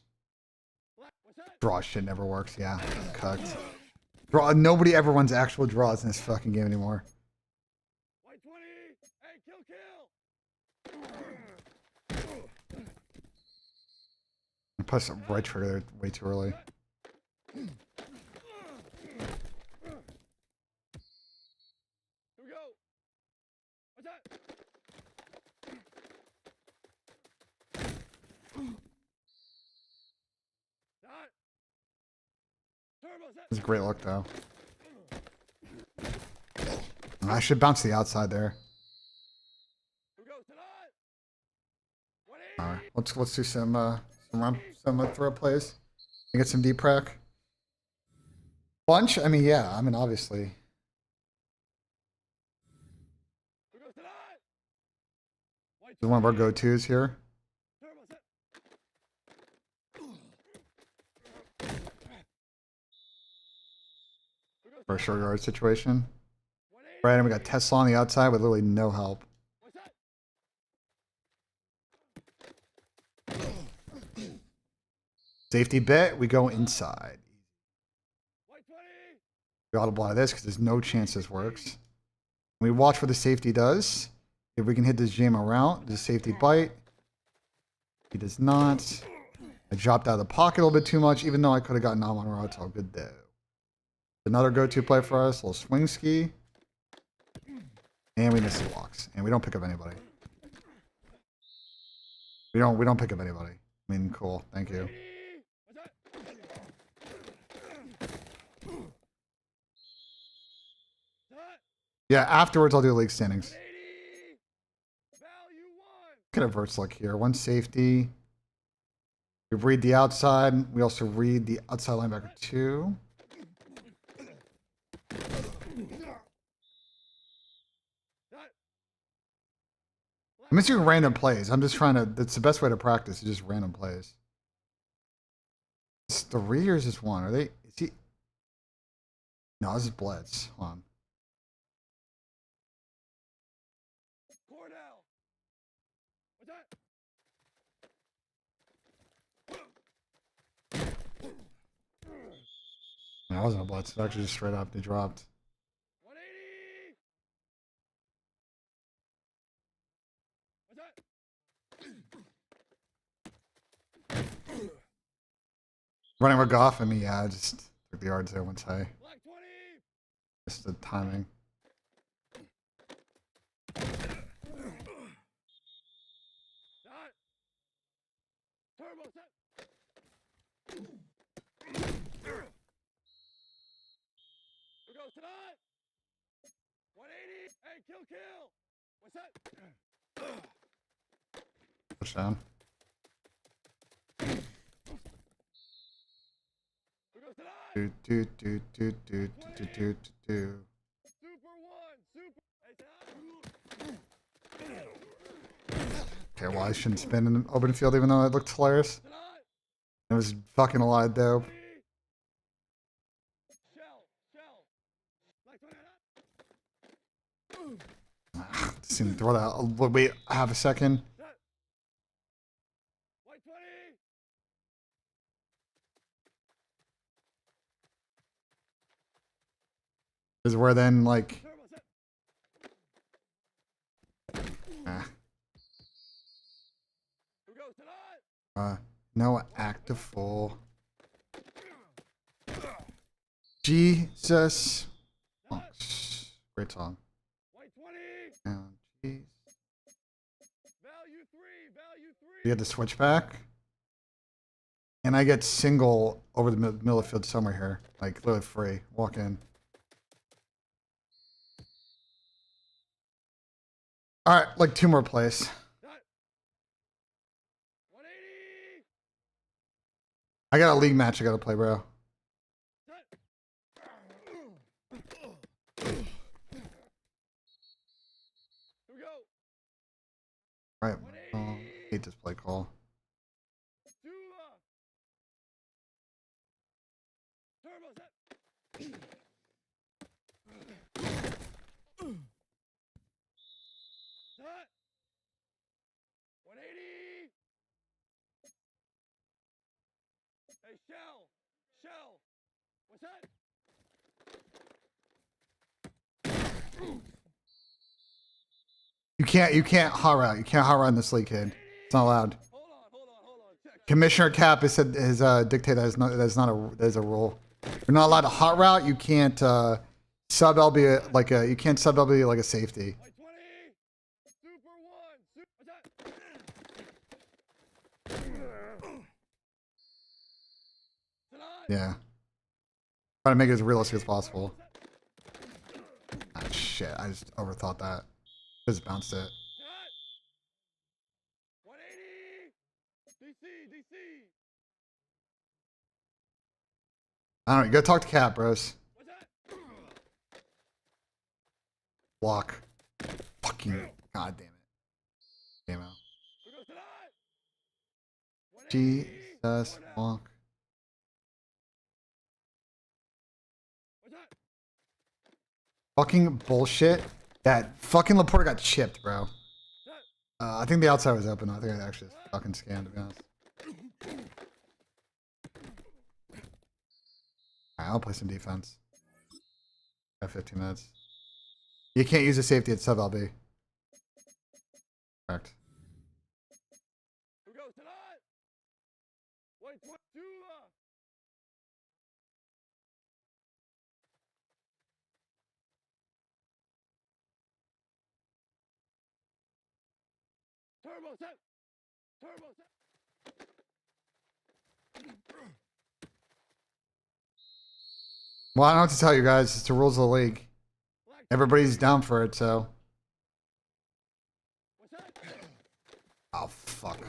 Draw shit never works, yeah. Cucked. Draw, nobody ever runs actual draws in this fucking game anymore. I pressed the right trigger there way too early. Here we go. What's that? It's great luck though. I should bounce the outside there. Alright, let's do some throw plays. And get some deep prac. Bunch? I mean, yeah. I mean, obviously. This is one of our go-tos here. For a short yard situation. Right, and we got Tesla on the outside with literally no help. Safety bet, we go inside. We ought to block this because there's no chance this works. We watch what the safety does. If we can hit this jam around, the safety bite. He does not. I dropped out of the pocket a little bit too much, even though I could have gotten on one row. It's all good though. Another go-to play for us, a little swing ski. And we miss the blocks. And we don't pick up anybody. We don't pick up anybody. I mean, cool. Thank you. Yeah, afterwards I'll do league standings. Look at Verts like here. One safety. We read the outside. We also read the outside linebacker too. I'm just doing random plays. I'm just trying to. That's the best way to practice. Is just random plays. It's 3 or is this 1? Are they? Is he? No, this is Blitz. Hold on. No, it wasn't a Blitz. It actually just straight up. They dropped. Running with Goff and me, yeah, I just took the yards there once I missed the timing. Touchdown. Do. Okay, well, I shouldn't spin in an open field even though it looked hilarious. It was fucking a lot dope. Just need to throw that. Wait, half a second. Is where then like. No active full. Jesus. Oh, great song. Oh, jeez. We had the switchback. And I get single over the middle of the field somewhere here. Like, literally free. Walk in. Alright, like 2 more plays. I got a league match I gotta play, bro. Right. Hate this play call. Shell. What's that? You can't hot route. You can't hot route in this league, kid. It's not allowed. Hold on. Commissioner Cap has said his dictate that is a rule. You're not allowed to hot route. You can't sub LB like a safety. Yeah. Try to make it as realistic as possible. Ah, shit. I just overthought that. Just bounced it. I don't know. You gotta talk to Cap, bros. Block. Fucking. God damn it. Game out. Jesus. Block. Fucking bullshit. That fucking Laporta got chipped, bro. I think the outside was open. I think I actually fucking scanned, to be honest. Alright, I'll play some defense. Got 15 minutes. You can't use a safety at sub LB. Correct. goes tonight. Wait, what? Jula. Turbo set. Turbo set. Well, I don't know what to tell you guys. It's the rules of the league. Everybody's down for it, so. What's that? Oh, fuck.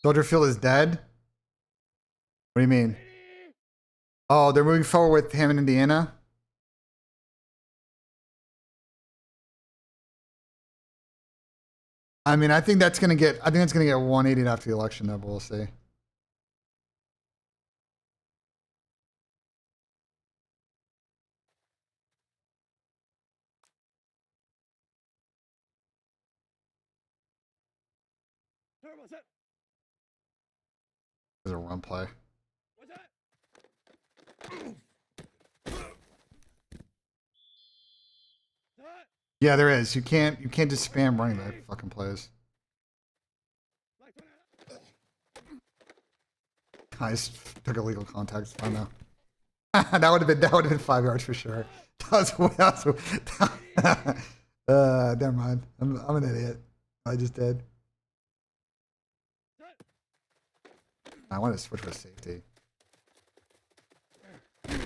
Soldier Field is dead? What do you mean? Oh, they're moving forward with him in Indiana? I mean, I think that's gonna get 180 after the election, though, but we'll see. Turbo set. There's a run play. What's that? That. Yeah, there is. You can't just spam running back fucking plays. Like I just took illegal contact. I don't know. that would have been 5 yards for sure. Never mind. I'm an idiot. I just did. I want to switch for safety. Tonight.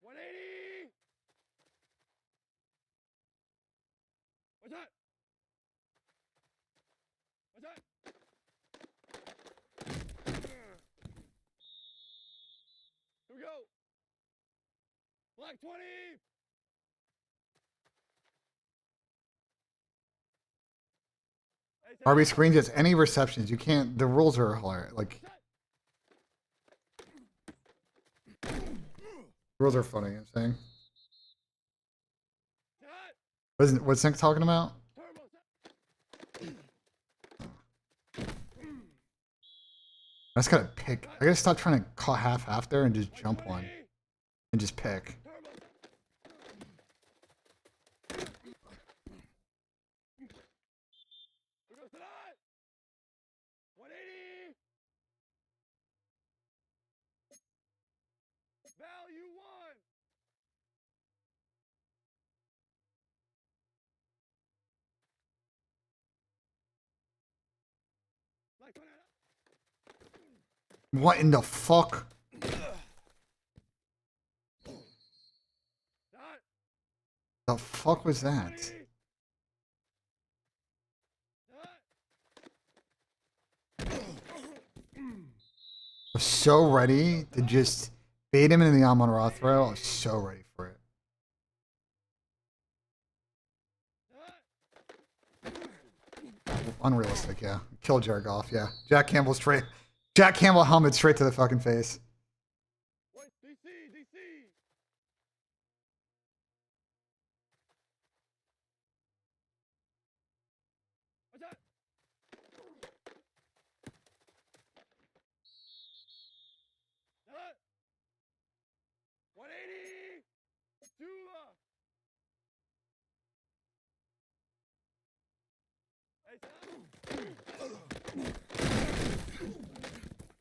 180. What's that? What's that? Here we go. Black 20. RB screen gets any receptions. You can't. The rules are hilarious. Like, rules are funny. I'm saying. What's Nick talking about? I just gotta pick. I gotta stop trying to call half there and just jump one, and just pick. Value 1. Like What in the fuck? The fuck was that? I was so ready to just bait him into the Amon Ra throw. I was so ready for it. Unrealistic, yeah. Kill Jared Goff, yeah. Jack Campbell helmet straight to the fucking face. Wait, DC. What's that? 180. Jula.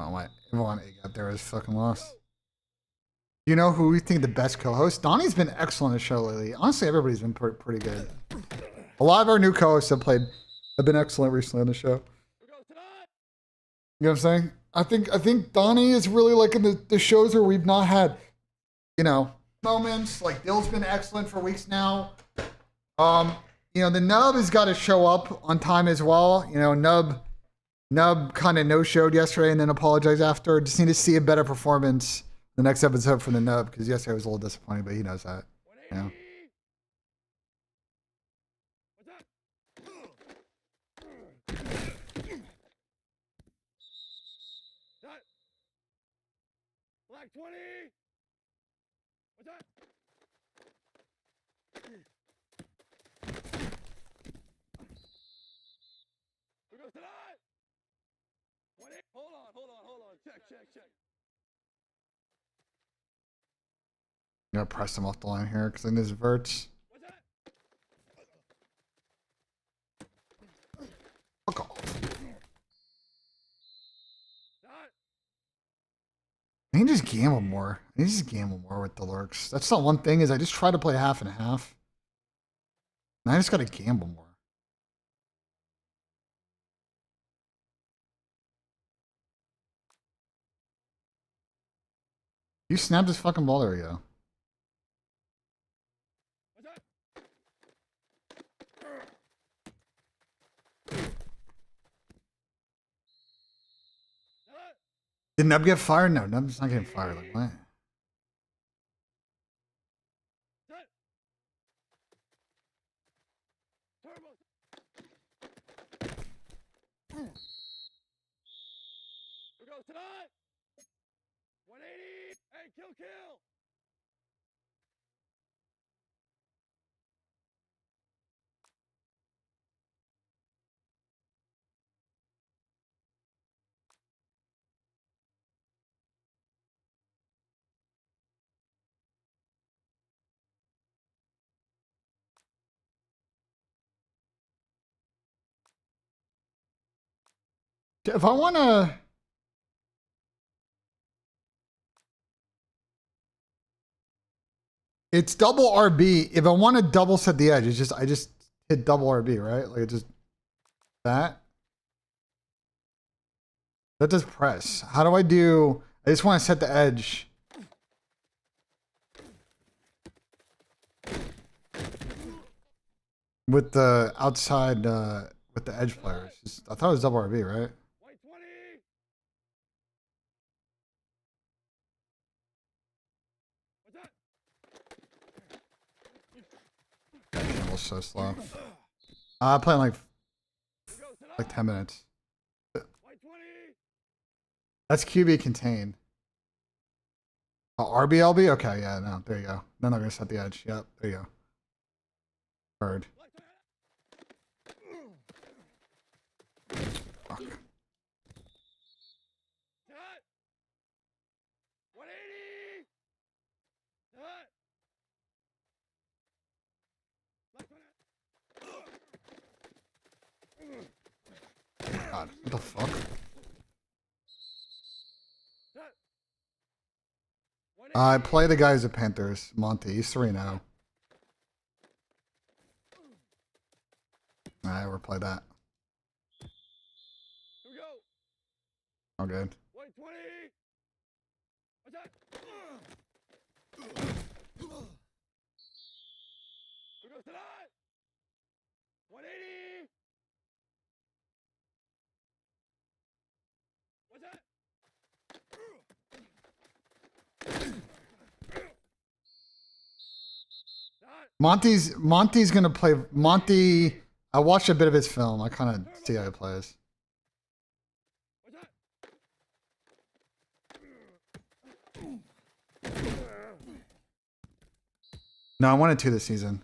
Oh my, everyone got there is fucking lost. You know who we think the best co-host? Donnie's been excellent on the show lately. Honestly, everybody's been pretty good. A lot of our new co-hosts have been excellent recently on the show. You know what I'm saying? I think Donnie is really like in the shows where we've not had, moments. Like Dill's been excellent for weeks now. The Nub has got to show up on time as well. Nub kind of no-showed yesterday and then apologized after. Just need to see a better performance the next episode from the Nub because yesterday was a little disappointing, but he knows that. You know? Black 20. What's that? Who goes tonight? Hold on. Check. I'm gonna press him off the line here because I think this verts. Fuck off. I need to just gamble more. I need to just gamble more with the lurks. That's the one thing is I just try to play half and half. And I just gotta gamble more. You snapped this fucking ball, there we go. Did Nub get fired? No, Nub's not getting fired. Like, what? Here goes tonight. 180. Hey, kill. If I wanna... It's double RB. If I want to double set the edge, it's just I just hit double RB, right? Like it just that. That does press. How do I do? I just want to set the edge. With the outside, with the edge players. I thought it was double RB, right? White 20. What's that? Campbell's so slow. I'm playing Here goes tonight. like 10 minutes. White 20. That's QB contained. Oh, RBLB? Okay, yeah, no, there you go. Then they're gonna set the edge. Yep, there you go. Bird. Fuck. Tonight. 180. Tonight. God, what the fuck? I play the guy who's the Panthers, Monty. He's 3-0. Alright, we'll play that. Here we go. All good. White 20. What's that? Here goes tonight. 180. What's that? Monty's gonna play. Monty, I watched a bit of his film. I kind of see how he plays. What's that? No, I wanted to this season.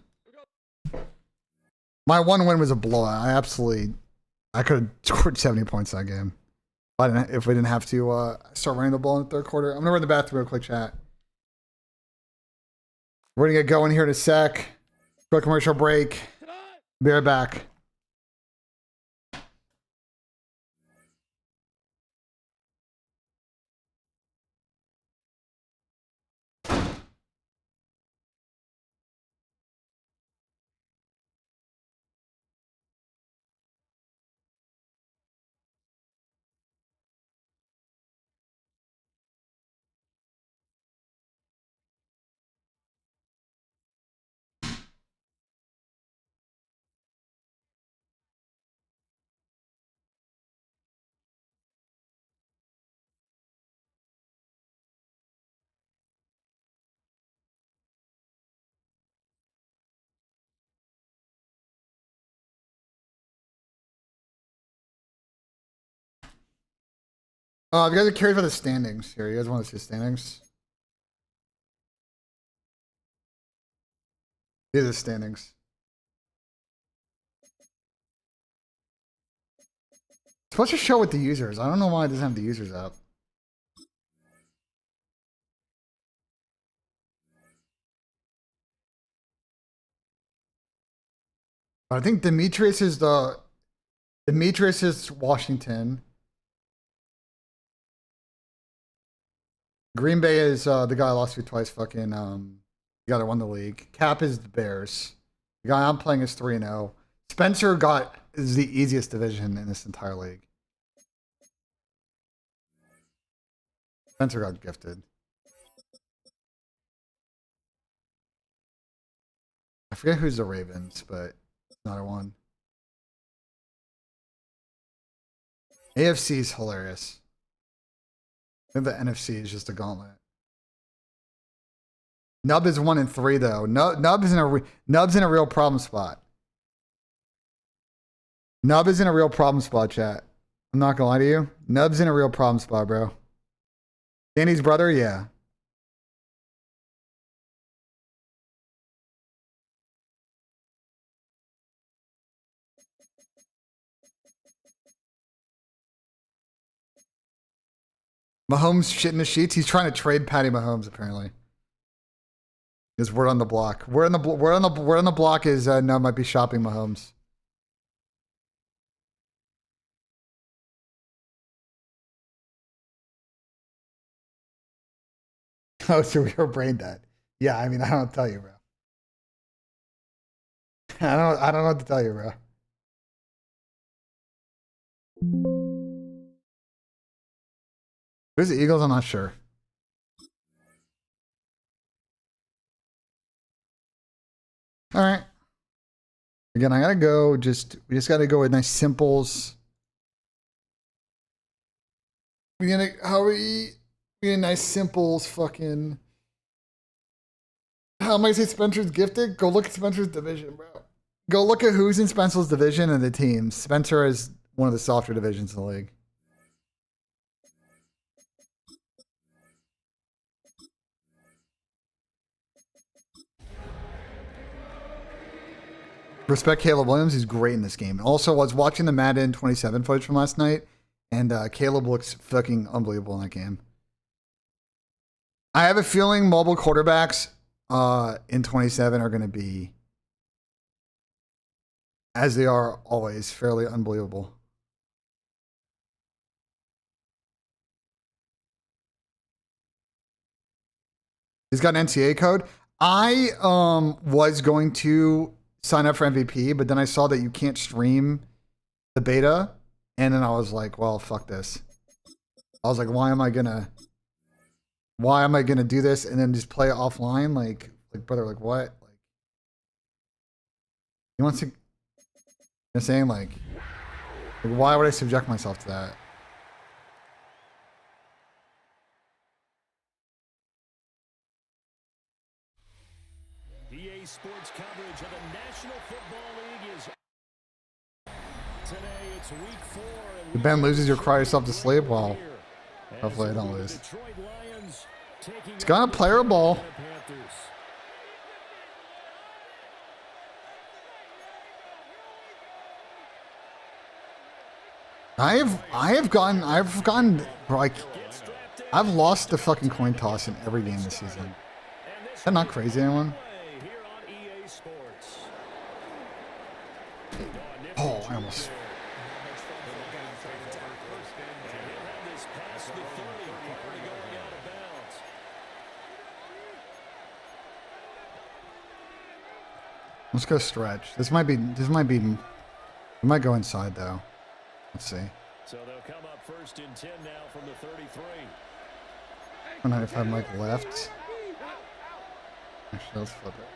My one win was a blowout. I could have scored 70 points that game. If we didn't have to start running the ball in the third quarter. I'm gonna run the bathroom real quick, chat. We're gonna get going here in a sec. Quick commercial break. Be right back. If you guys are curious about the standings here, you guys want to see the standings? These are the standings. It's supposed to show with the users. I don't know why it doesn't have the users up. I think Demetrius is Washington. Green Bay is the guy I lost to twice. Fucking the guy that won the league. Cap is the Bears. The guy I'm playing is 3-0. Spencer is the easiest division in this entire league. Spencer got gifted. I forget who's the Ravens, but it's not one. AFC is hilarious. I think the NFC is just a gauntlet. Nub is 1-3 though. Nub's in a real problem spot. Nub is in a real problem spot, chat. I'm not gonna lie to you. Nub's in a real problem spot, bro. Danny's brother, yeah. Mahomes shit in the sheets. He's trying to trade Patty Mahomes apparently. Is word on the block. Word on the block is no, might be shopping Mahomes. Oh, so we were brain dead. Yeah, I mean, I don't tell you, bro. I don't know what to tell you, bro. Who's the Eagles? I'm not sure. All right. Again, I gotta go. We just gotta go with nice simples. We need nice simples. Fucking. How am I gonna say Spencer's gifted? Go look at Spencer's division, bro. Go look at who's in Spencer's division and the teams. Spencer is one of the softer divisions in the league. Respect Caleb Williams. He's great in this game. Also, I was watching the Madden 27 footage from last night, and Caleb looks fucking unbelievable in that game. I have a feeling mobile quarterbacks in 27 are going to be, as they are always, fairly unbelievable. He's got an NCAA code. I was going to sign up for MVP, but then I saw that you can't stream the beta, and then I was like, well, fuck this. I was like, why am I gonna do this and then just play it offline? Like brother, like what? Like he wants to, you know what I'm saying? Like why would I subject myself to that? EA Sports coverage of the National Football League is today. It's week 4. If Ben loses, you'll cry yourself to sleep. Well, hopefully I don't lose. It's got a player ball. I've gotten like I've lost the fucking coin toss in every game this season. Is that not crazy, anyone? Oh, I almost. Let's go stretch. This might be, we might go inside though. Let's see. So they'll come up 1st and 10 now from the 33. 195 Mike left. Actually, let's flip it.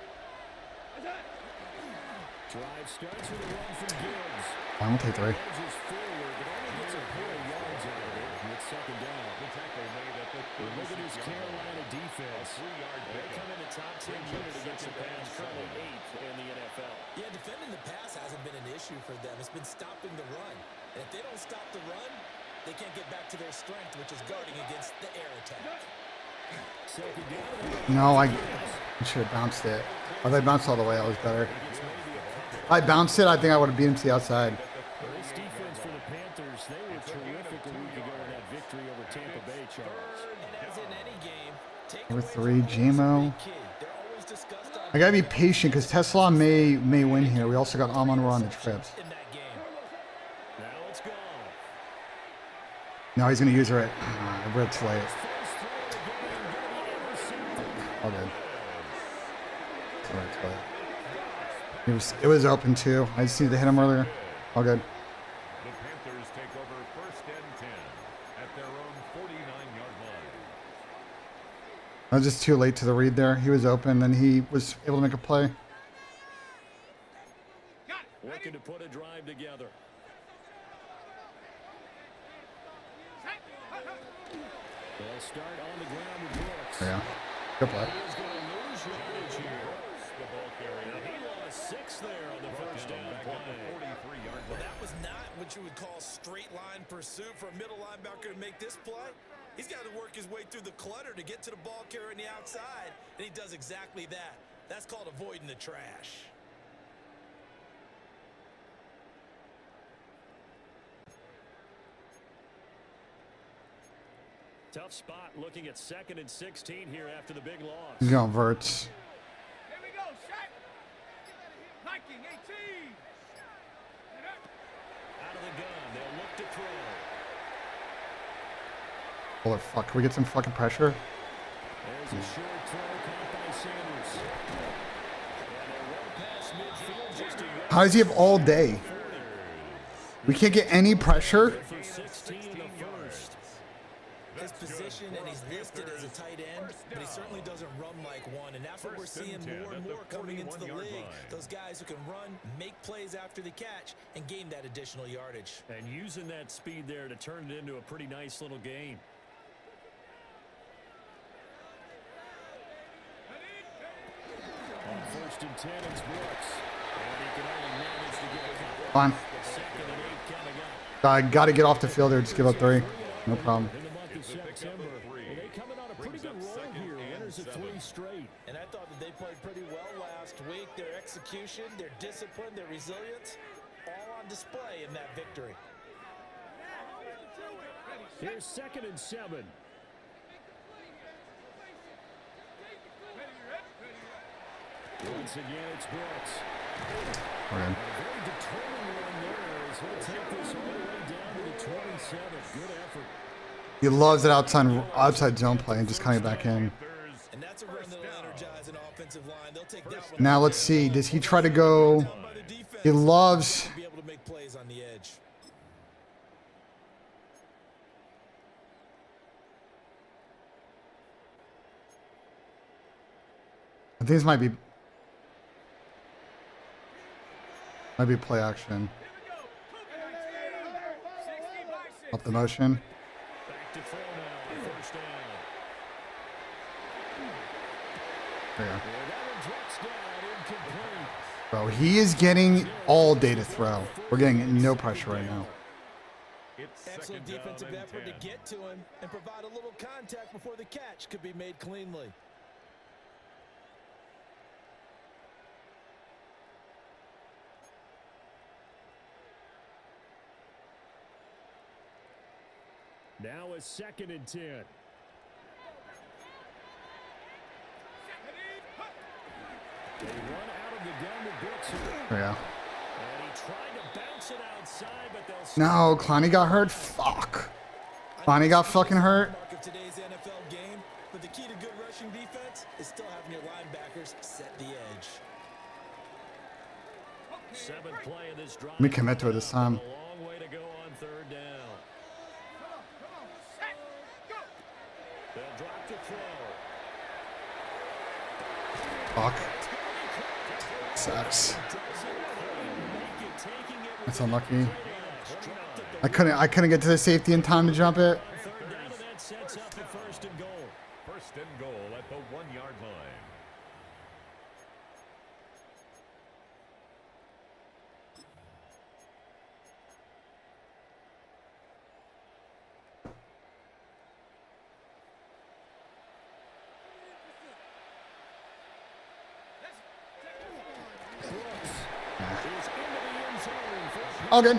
Drive starts with a run from Gibbs. I won't take 3. Forward, but only gets a pair of yards out of it. And it's 2nd down. Look at this Carolina defense. They come in the top 10 unit against the pass, currently 8th in the NFL. Yeah, defending the pass hasn't been an issue for them. It's been stopping the run. And if they don't stop the run, they can't get back to their strength, which is guarding against the air attack. No, I should have bounced it. If I bounced all the way, that was better. If I bounced it, I think I would have beat him to the outside. This defense for the Panthers, they were terrific a week ago in that victory over Tampa Bay, Charles. And as in any game, take Number away 3, JMO. kid. They're always discussed on I gotta be patient because Tesla may win here. We also got Amon Ra on the trips. In that game. Now it's gone. No, he's gonna use her at real too late. All good. All right, too late. It was open too. I just needed to hit him earlier. All good. The Panthers take over 1st and 10 at their own 49-yard line. I was just too late to the read there. He was open, then he was able to make a play. Looking to put a drive together. They'll start on the ground with Brooks. There you go. Good play. He's going to lose yardage here. The ball carrier. Now he lost 6 there on the first down play. 43-yard Well, line. that was not what you would call straight line pursuit for a middle linebacker to make this play. He's got to work his way through the clutter to get to the ball carrier on the outside, and he does exactly that. That's called avoiding the trash. Tough spot looking at 2nd and 16 here after the big loss. He's going verts. Here we go, Shaq. Hiking 18. Out of the gun, they'll look to throw. Holy fuck. Can we get some fucking pressure? There's a short throw caught by Sanders. And a run past midfield just a yard. How does he have all day? We can't get any pressure? For 16 in the first. His position, and he's listed as a tight end, but he certainly doesn't run like one, and that's what we're seeing more and more coming into the league. Those guys who can run, make plays after the catch, and gain that additional yardage. And using that speed there to turn it into a pretty nice little game. On 1st and 10, it's Brooks. And he can only manage to get a couple. Fine. 2nd and 8 coming up. I gotta get off the field there. Just give up 3. No problem. In the month of September, and they coming on a pretty good roll here. Winners of 3 straight. And I thought that they played pretty well last week. Their execution, their discipline, their resilience, all on display in that victory. Here's 2nd and 7. Once again, it's Brooks. Okay. A very determined one there as he'll take this all the way down to the 27. Good effort. He loves that outside zone play and just coming back in. And that's a run that'll energize an offensive line. They'll take that one. Now let's see. Does he try to go? He loves. Be able to make plays on the edge. I think this might be play action. Up the motion. Back to throw now. First down. There you go. And that one drops down incomplete. Bro, he is getting all day to throw. We're getting no pressure right now. Excellent defensive effort to get to him and provide a little contact before the catch could be made cleanly. Now a 2nd and 10. They run out of the gun with Brooks here. There you go. And he tried to bounce it outside, but they'll No, Clowney got hurt. Fuck. Clowney got fucking hurt. Mark of today's NFL game, but the key to good rushing defense is still having your linebackers set the edge. 7th play of this drive. Let me commit to it this time. A long way to go on 3rd down. They'll drop to throw. Fuck. Sucks. That's unlucky. I couldn't get to the safety in time to jump it. 3rd down, and that sets up the 1st and goal. 1st and goal at the 1-yard line. All good.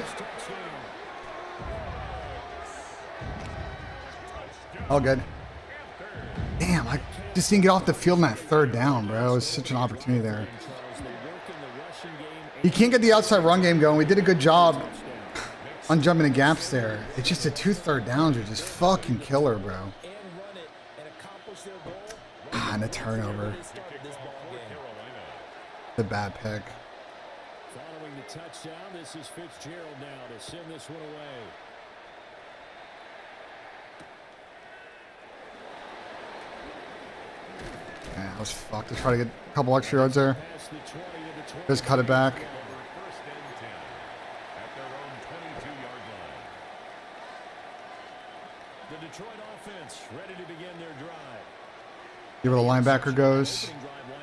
All good. Damn, I just didn't get off the field in that third down, bro. It was such an opportunity there. You can't get the outside run game going. We did a good job on jumping the gaps there. It's just the 2 third downs are just fucking killer, bro. And a turnover. The bad pick. Following the touchdown, this is Fitzgerald now to send this one away. Yeah, I was fucked to try to get a couple extra yards there. Just cut it back. The Detroit offense ready to begin their drive. See where the linebacker goes.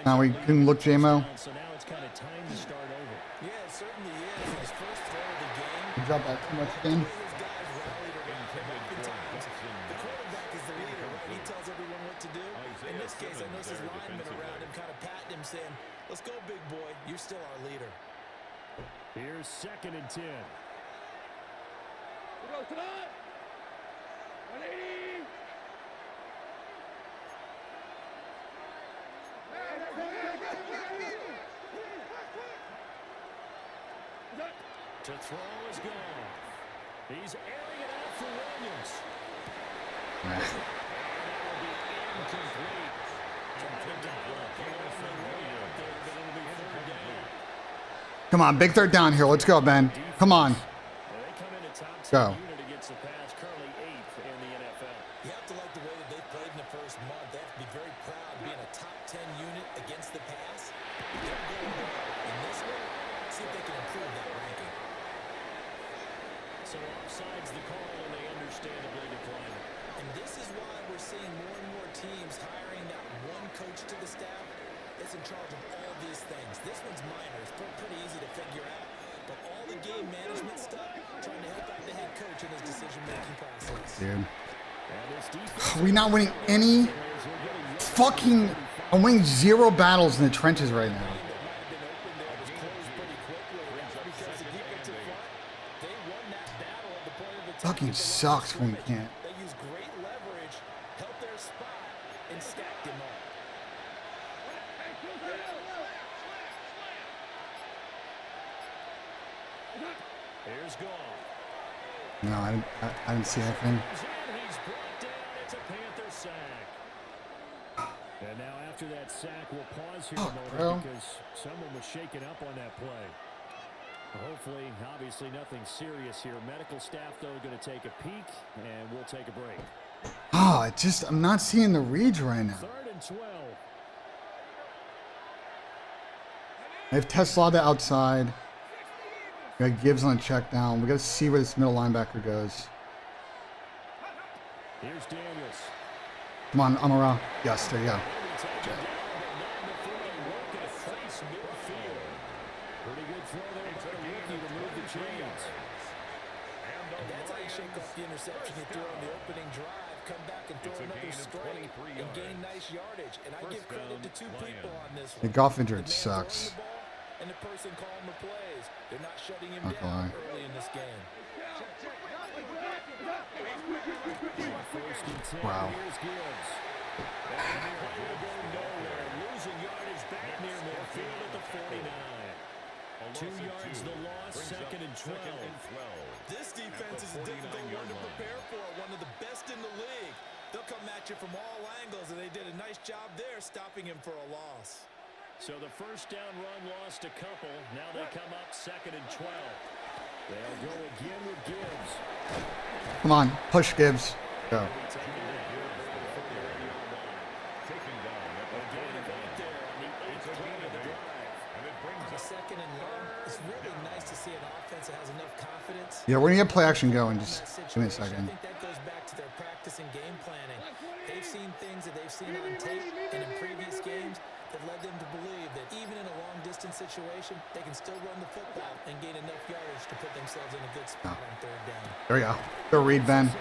Now we can look JMO. So now it's kind of time to start over. Yeah, it certainly is. His first throw of the game. You drop back too much again. His guys rallied around him oftentimes. The quarterback is the leader, right? He tells everyone what to do. In this case, I notice his linemen around him kind of patting him, saying, "Let's go, big boy. You're still our leader." Here's 2nd and 10. To throw is gone. He's airing it out for Williams. And that will be incomplete. Come on, big third down here. Let's go, Ben. Come on. They come in a top 10 Go. unit against the pass, currently 8th in the NFL. You have to like the way that they played in the first month. They have to be very proud being a top 10 unit against the pass. They're going well. In this one, see if they can improve that ranking. So offside's the call, and they understandably decline it. And this is why we're seeing more and more teams hiring that one coach to the staff that's in charge of all these things. This one's minor. It's pretty easy to figure out. But all the game management stuff, trying to help out the head coach in his decision-making process. Dude. And this defense, Are we not winning any fucking... I'm winning 0 battles in the trenches right now. Fucking sucks when we can't. They use great leverage, help their spot, and stacked him up. here's Goff. No, I didn't see anything. He's brought down. It's a Panther sack. And now after that sack, we'll pause here a moment bro. because someone was shaken up on that play. Hopefully, obviously nothing serious here. Medical staff, though, going to take a peek, and we'll take a break. Oh, I'm not seeing the reads right now. 3rd and 12. I have Teslada outside. We got Gibbs on a check down. We got to see where this middle linebacker goes. Here's Daniels. Come on, Amara. Yes, there you go. Pretty good throw there by the rookie to move the chains. And that's how you shake off the interception you threw on the opening drive. Come back and throw another strike and gain nice yardage. And I give credit to 2 people on this The one. Goff injured The man sucks. throwing the ball and the person calling the plays. They're not shutting him Not down gonna lie. early in this game. First and 10. Wow. Here's Gibbs. And the play will go nowhere. Losing yardage back near midfield at the 49. 2 yards the loss, 2nd and 12. This defense is a difficult one to prepare for. One of the best in the league. They'll come at you from all angles, and they did a nice job there stopping him for a loss. So the first down run lost a couple. Now they come up 2nd and 12. They'll go again with Gibbs. Come on, push Gibbs. Go. On a 2nd and long, it's really nice to see an offense that has enough confidence. Yeah, we're gonna get play action going. Just give me a I second. think that goes back to their practice and game planning. They've seen things that they've seen on tape and in previous games that led them to believe that even in a long-distance situation, they can still run the football and gain enough yardage to put themselves in a good spot on 3rd down. There we go. Go read, Ben.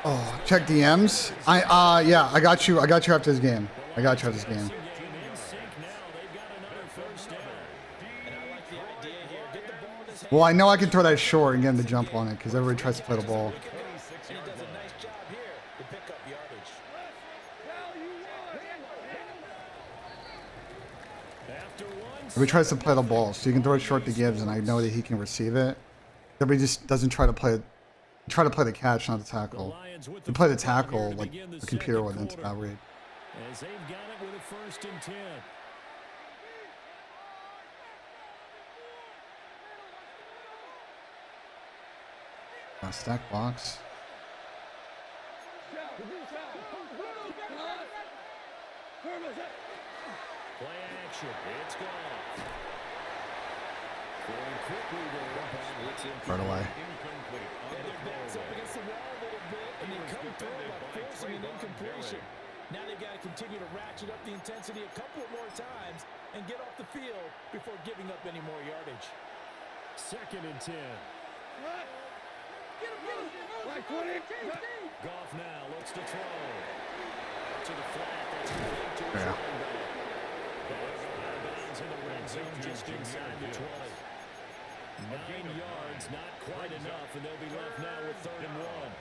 Oh, check DMs. Yeah, I got you. I got you after this game. I got you after this game. Well, I know I can throw that short and get him to jump on it because everybody tries to play the ball. And he does a nice job here. The If he tries to play the ball, so you can throw it short to Gibbs, and I know that he can receive it. But he just doesn't try to play the catch, not the tackle. You play the tackle, like the computer would into that read. As they've got it with a 1st and 10. Stack box. Play action. It's gone. Going quickly there. It's Right away. Incomplete. On the Their backs up against the wall a little bit, and they come through by forcing an incompletion. Now they've got to continue to ratchet up the intensity a couple of more times and get off the field before giving up any more yardage. 2nd and 10. Goff now looks to throw. To the flat. That's complete to his running back. Bounds in the red zone just inside the 20. 9 yards, not quite enough, and they'll be left now with 3rd and 1.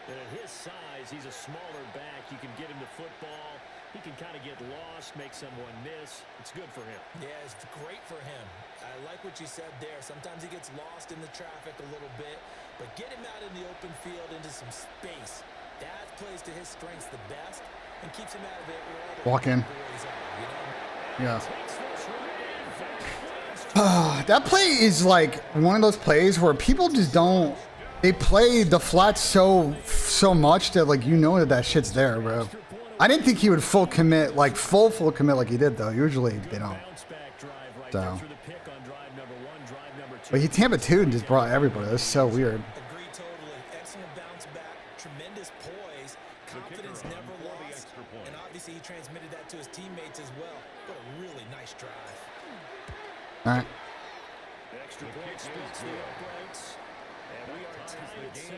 And at his size, he's a smaller back. You can get him to football. He can kind of get lost, make someone miss. It's good for him. Yeah, it's great for him. I like what you said there. Sometimes he gets lost in the traffic a little bit, but get him out in the open field into some space. That plays to his strengths the best and keeps him out of it where all the Walk in. boys are, you know? Yeah. That play is like one of those plays where people just don't. They play the flats so much that like you know that shit's there, bro. I didn't think he would full commit like he did though. Usually they don't. So. But he Tampa 2 and just brought everybody. That's so weird. Agree totally. Excellent bounce back. Tremendous poise. Confidence never lost. And obviously he transmitted that to his teammates as well. What a really nice drive. All right. Extra point speeds the uprights. And we are tied at 7.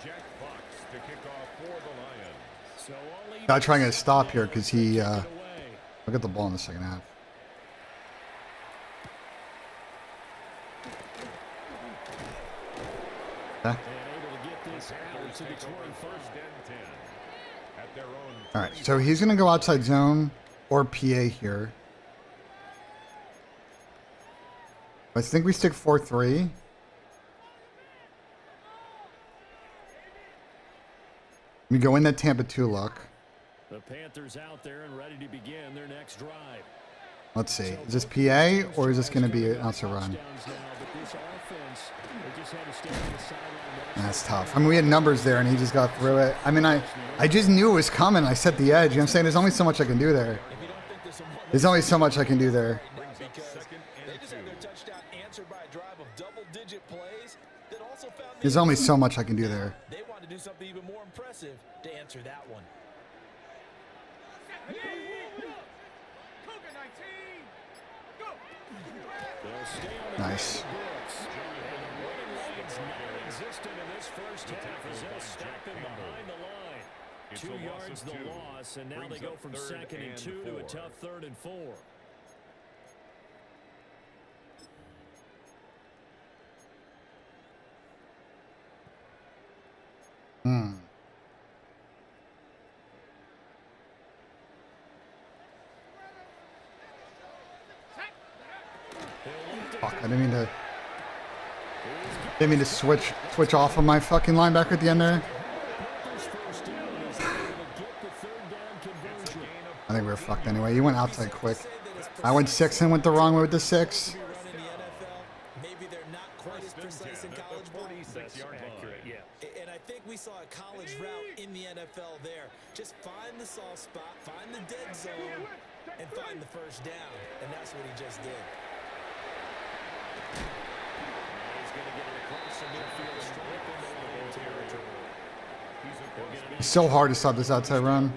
Jack Fox to kick off for the Lions. So only Gotta try and get a stop here because he look at the ball in the second half. Okay. All right, so he's gonna go outside zone or PA here. I think we stick 4-3. We go in that Tampa 2 look. The Panthers out there and ready to begin their next drive. Let's see. Is this PA or is this going to be an outside run? That's tough. I mean, we had numbers there and he just got through it. I mean, I just knew it was coming. I set the edge. You know what I'm saying? There's only so much I can do there. There's only so much I can do there. There's only so much I can do there. They want to do something even more impressive to answer that one. Nice. 2 yards the loss, and now they go from 2nd and 2 to a tough 3rd and 4. Fuck, I didn't mean to switch off of my fucking linebacker at the end there. I think we were fucked anyway. You went outside quick. I went 6 and went the wrong way with the 6. Maybe they're not quite as precise in college ball. And I think we saw a college route in the NFL there. Just find the soft spot, find the dead zone, and find the first down. And that's what he just did. He's going to get it across the midfield, straight into the end territory. It's so hard to stop this outside run.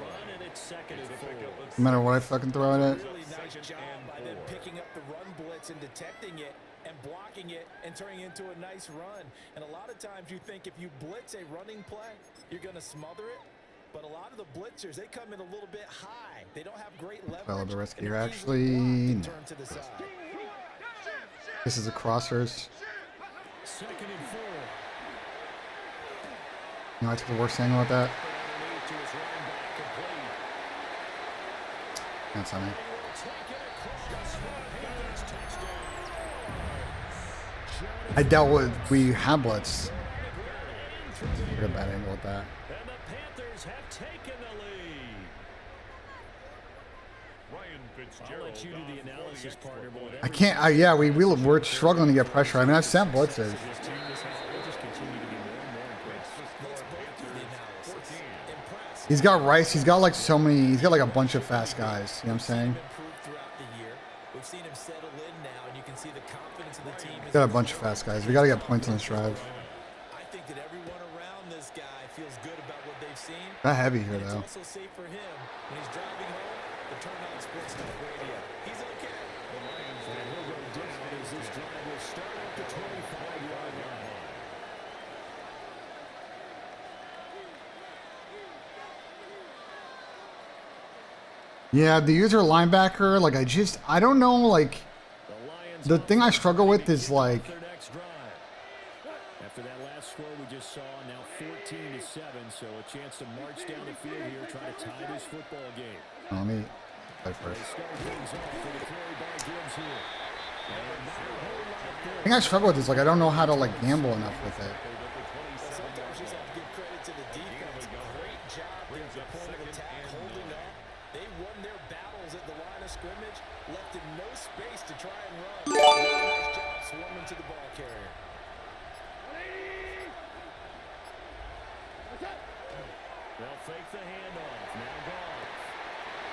No matter what I fucking throw at it. Really nice job by them picking up the run blitz and detecting it and blocking it and turning it into a nice run. And a lot of times you think if you blitz a running play, you're going to smother it. But a lot of the blitzers, they come in a little bit high. They don't have great leverage. Well, the risk here actually. No. Turn to the side. This is a crossers. 2nd and 4. You know, I took the worst angle with that. That's on me. I dealt with, we had blitz. I got a bad angle with that. And the Panthers have taken the lead. Ryan I'll let you do the analysis partner, but whatever I can't, yeah, we're struggling to get pressure. I mean, I've sent blitzes. this team is, they just continue to be more and more impressive. Let's both do the analysis. Impressed. He's got Rice. He's got like so many, he's got like a bunch of fast guys. You know what I'm saying? Improved throughout the year. We've seen him settle in now, and you can see the confidence of the team. He's got a bunch of fast guys. We got to get points on this drive. I think that everyone around this guy feels good about what they've seen. Not heavy here, And it's though. also safe for him when he's driving home to turn on Sports Talk Radio. He's okay. And he'll go down as this drive will start at the 25-yard line. Yeah, the user linebacker, like I don't know, like the thing I struggle with is like, Their next drive. After that last score we just saw, now 14-7, so a chance to march down the field here, try to tie this football game. let me play first. They start things off with a carry by Gibbs here. And not a whole lot The there. thing I struggle with is like I don't know how to like gamble enough with it. Sometimes you just have to give credit to the defense. Great job there at the point of attack, holding up. They won their battles at the line of scrimmage, left in no space to try and run. Really nice job swarming to the ball carrier. They'll fake the handoff. Now Goff.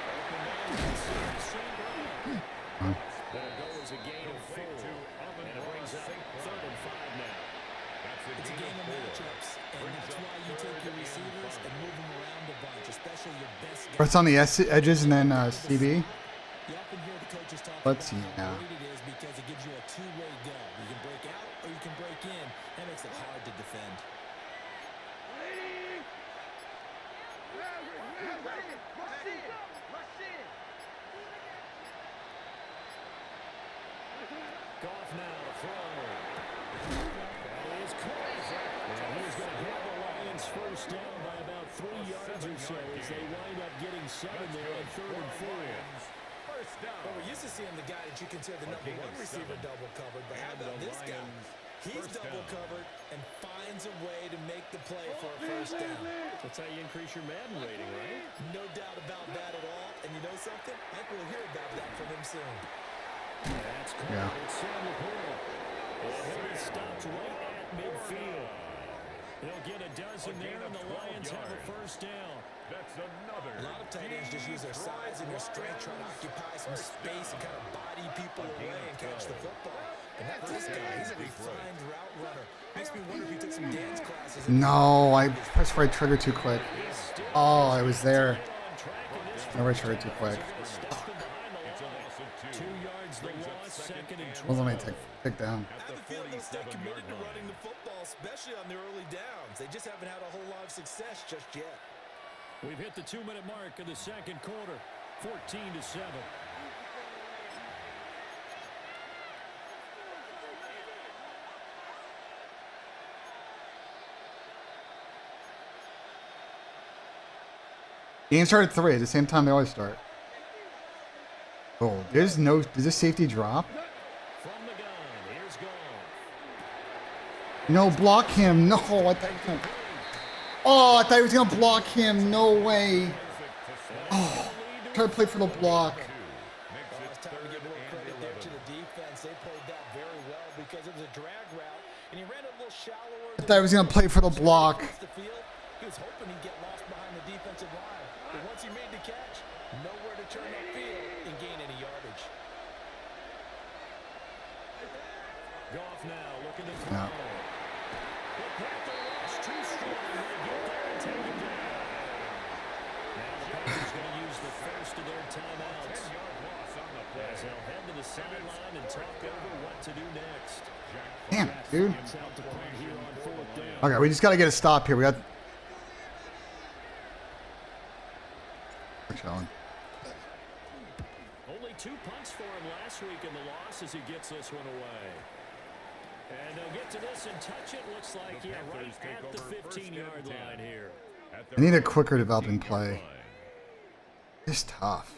Open down to the St. Brown. That'll go as a gain of 4. And it brings up 3rd and 5 now. It's a game of matchups, and that's why you take your receivers and move them around a bunch, especially your best Or guys. it's on the edges and then CB. You often hear the coaches talk Let's about see how now. great it is because it gives you a two-way go. You can break out or you can break in. That makes it hard to defend. Goff now to throw. That is caught. And he's going to have the Lions first down by about 3 yards or so as they wind up getting 7 there on 3rd and 4. Well, we're used to seeing the guy that you consider the number one receiver double covered, but how about this guy? He's double covered and finds a way to make the play for a first down. That's how you increase your Madden rating, right? No doubt about that at all. And you know something? I think we'll hear about that from him soon. That's caught. Yeah. It's Sam LaPorta. And he'll be stopped right at midfield. They'll get a dozen there, and the Lions have a first down. That's another. A lot of tight ends just use their size and their strength trying to occupy some space and kind of body people away and catch the football. And that's this guy. He's a refined route runner. Makes me wonder if he took some dance classes. No, I pressed right trigger too quick. Oh, I was there. I right trigger too quick. 2 yards the loss, 2nd and 12. Well, let me take down. I have a feeling they'll stay committed to running the football, especially on the early downs. They just haven't had a whole lot of success just yet. We've hit the 2-minute mark of the 2nd quarter, 14-7. Game started at 3 at the same time they always start. Oh, there's no. Does this safety drop? From the gun, here's Goff. No, block him. No, I thought he was gonna. Oh, I thought he was gonna block him. No way. Oh, try to play for the block. Well, it's time to give more credit there to the defense. They played that very well because it was a drag route, and he ran a little shallower. I thought he was gonna play for the block. The field, he was hoping he'd get lost behind the defensive line. But once he made the catch, nowhere to turn upfield and gain any yardage. Goff now looking to throw. No. The Panther rush too strong. They get there and take him down. Now the Panthers going to use the first of their timeouts. As they'll head to the sideline and talk over what to do next. Damn, dude. It's out to punt here on 4th down. Okay, we just gotta get a stop here. We got. We're chilling. Only 2 punts for him last week in the loss as he gets this one away. And they'll get to this and touch it. Looks like, yeah, right at the 15-yard line here. I need a quicker developing play. It's tough.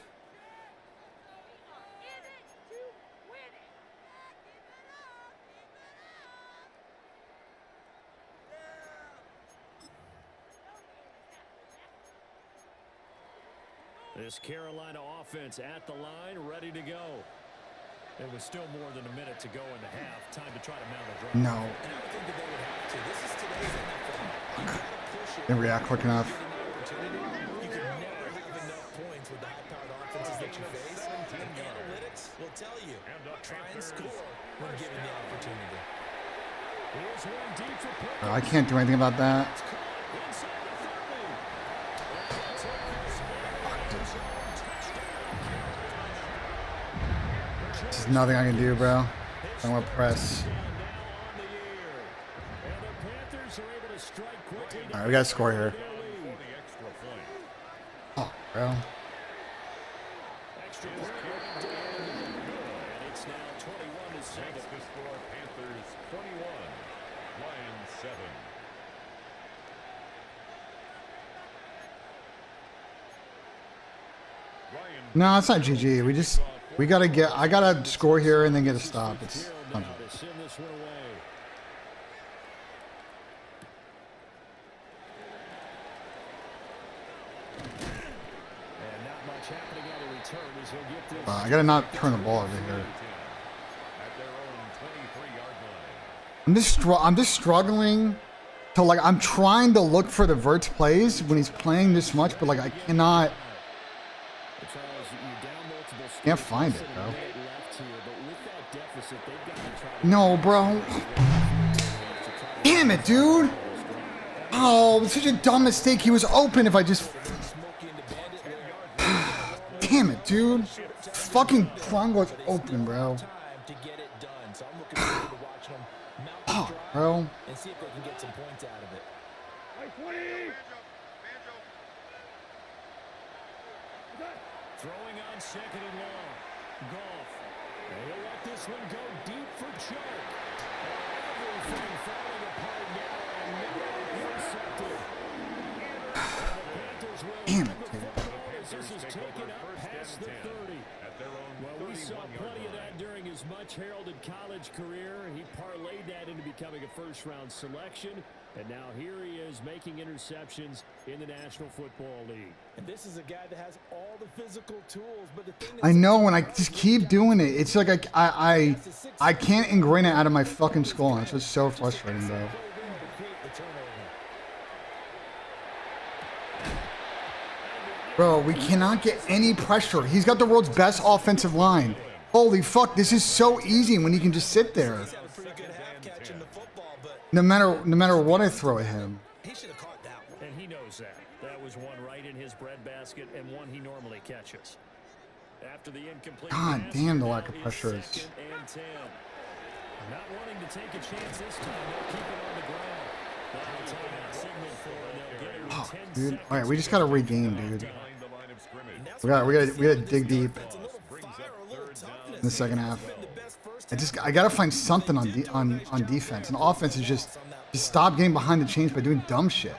This Carolina offense at the line, ready to go. It was still more than a minute to go in the half. Time to try to mount a drive. No. And I don't think that they would have to. This is today's NFL. You gotta push it. Didn't react quick enough. You can never have enough points with the high-powered offenses that you face. And analytics will tell you, try and score when given the opportunity. Here's one deep for Pickens. I can't do anything about that. Inside the 30. There's nothing I can do, bro. I'm gonna press. All right, we gotta score here. Oh, bro. Extra point. And it's now 21-7. Next to score, Panthers 21, Lions 7. No, it's not GG. We gotta get. I gotta score here and then get a stop. It's. Now to send this one away. And not much happening on the return as he'll get this. I gotta not turn the ball over here. At their own 23-yard line. I'm just struggling to like. I'm trying to look for the vert plays when he's playing this much, but like I cannot. Can't find it, bro. No, bro. Damn it, dude. Oh, it was such a dumb mistake. He was open if I just. Damn it, dude. Fucking prong was open, bro. Oh, bro. And see if they can get some points out of it. Throwing on second and long. Golf. And he'll let this one go deep for Chuck. Everything falling apart now and never intercepted. And the Panthers will Damn keep it, the dude. football as this is taken up past the 30. At their own Well, we saw 31-yard plenty of line. that during his much-heralded college career. He parlayed that into becoming a first-round selection. And now here he is making interceptions in the National Football League. And this is a guy that has all the physical tools, but the thing I know, and I just keep doing it. It's like I can't ingrain it out of my fucking skull. And it's just so frustrating, bro. Bro, we cannot get any pressure. He's got the world's best offensive line. Holy fuck, this is so easy when he can just sit there. He's had a pretty good half catching the football, but No matter what I throw at him. he should have caught that one. And he knows that. That was one right in his breadbasket and one he normally catches. After the incomplete God pass, damn, the now lack of it's pressure is. 2nd and 10. Not wanting to take a chance this time. They'll keep it on the ground. That'll be timeout signal for, and they'll get it with Oh, 10 dude. seconds All right, we just gotta regain, dude. Behind the line of scrimmage. We gotta dig deep It's a little fire, a little toughness. in the second half. The best first I gotta find something on defense. And offense is just stop getting behind the chains by doing dumb shit. On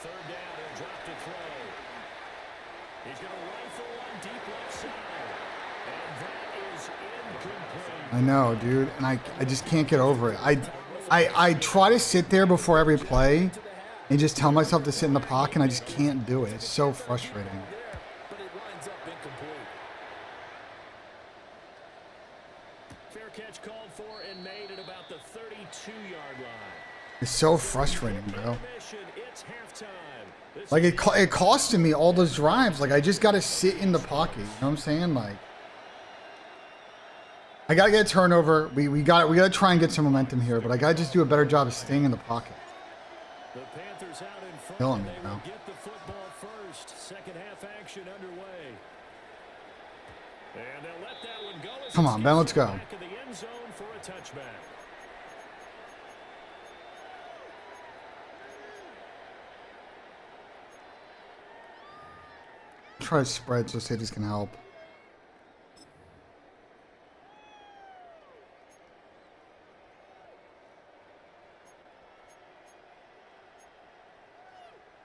3rd down, he'll drop to throw. He's going to rifle one deep left side. And that is incomplete. I know, dude, and I just can't get over it. I try to sit there before every play and just tell myself to sit in the pocket, and I just can't do it. It's so frustrating. but it lines up incomplete. Fair catch called for and made at about the 32-yard line. It's so frustrating, bro. Mission, it's halftime. This Like it costed me all those drives. Like I just gotta sit in the pocket. You know what I'm saying? Like I gotta get a turnover. We gotta try and get some momentum here, but I gotta just do a better job of staying in the pocket. The Panthers out in front. Killing They me, will bro. get the football first. Second half action underway. And they'll let that one go. As Come it on, Ben, let's skips go. back of the end zone for a touchback. Try to spread so safeties can help.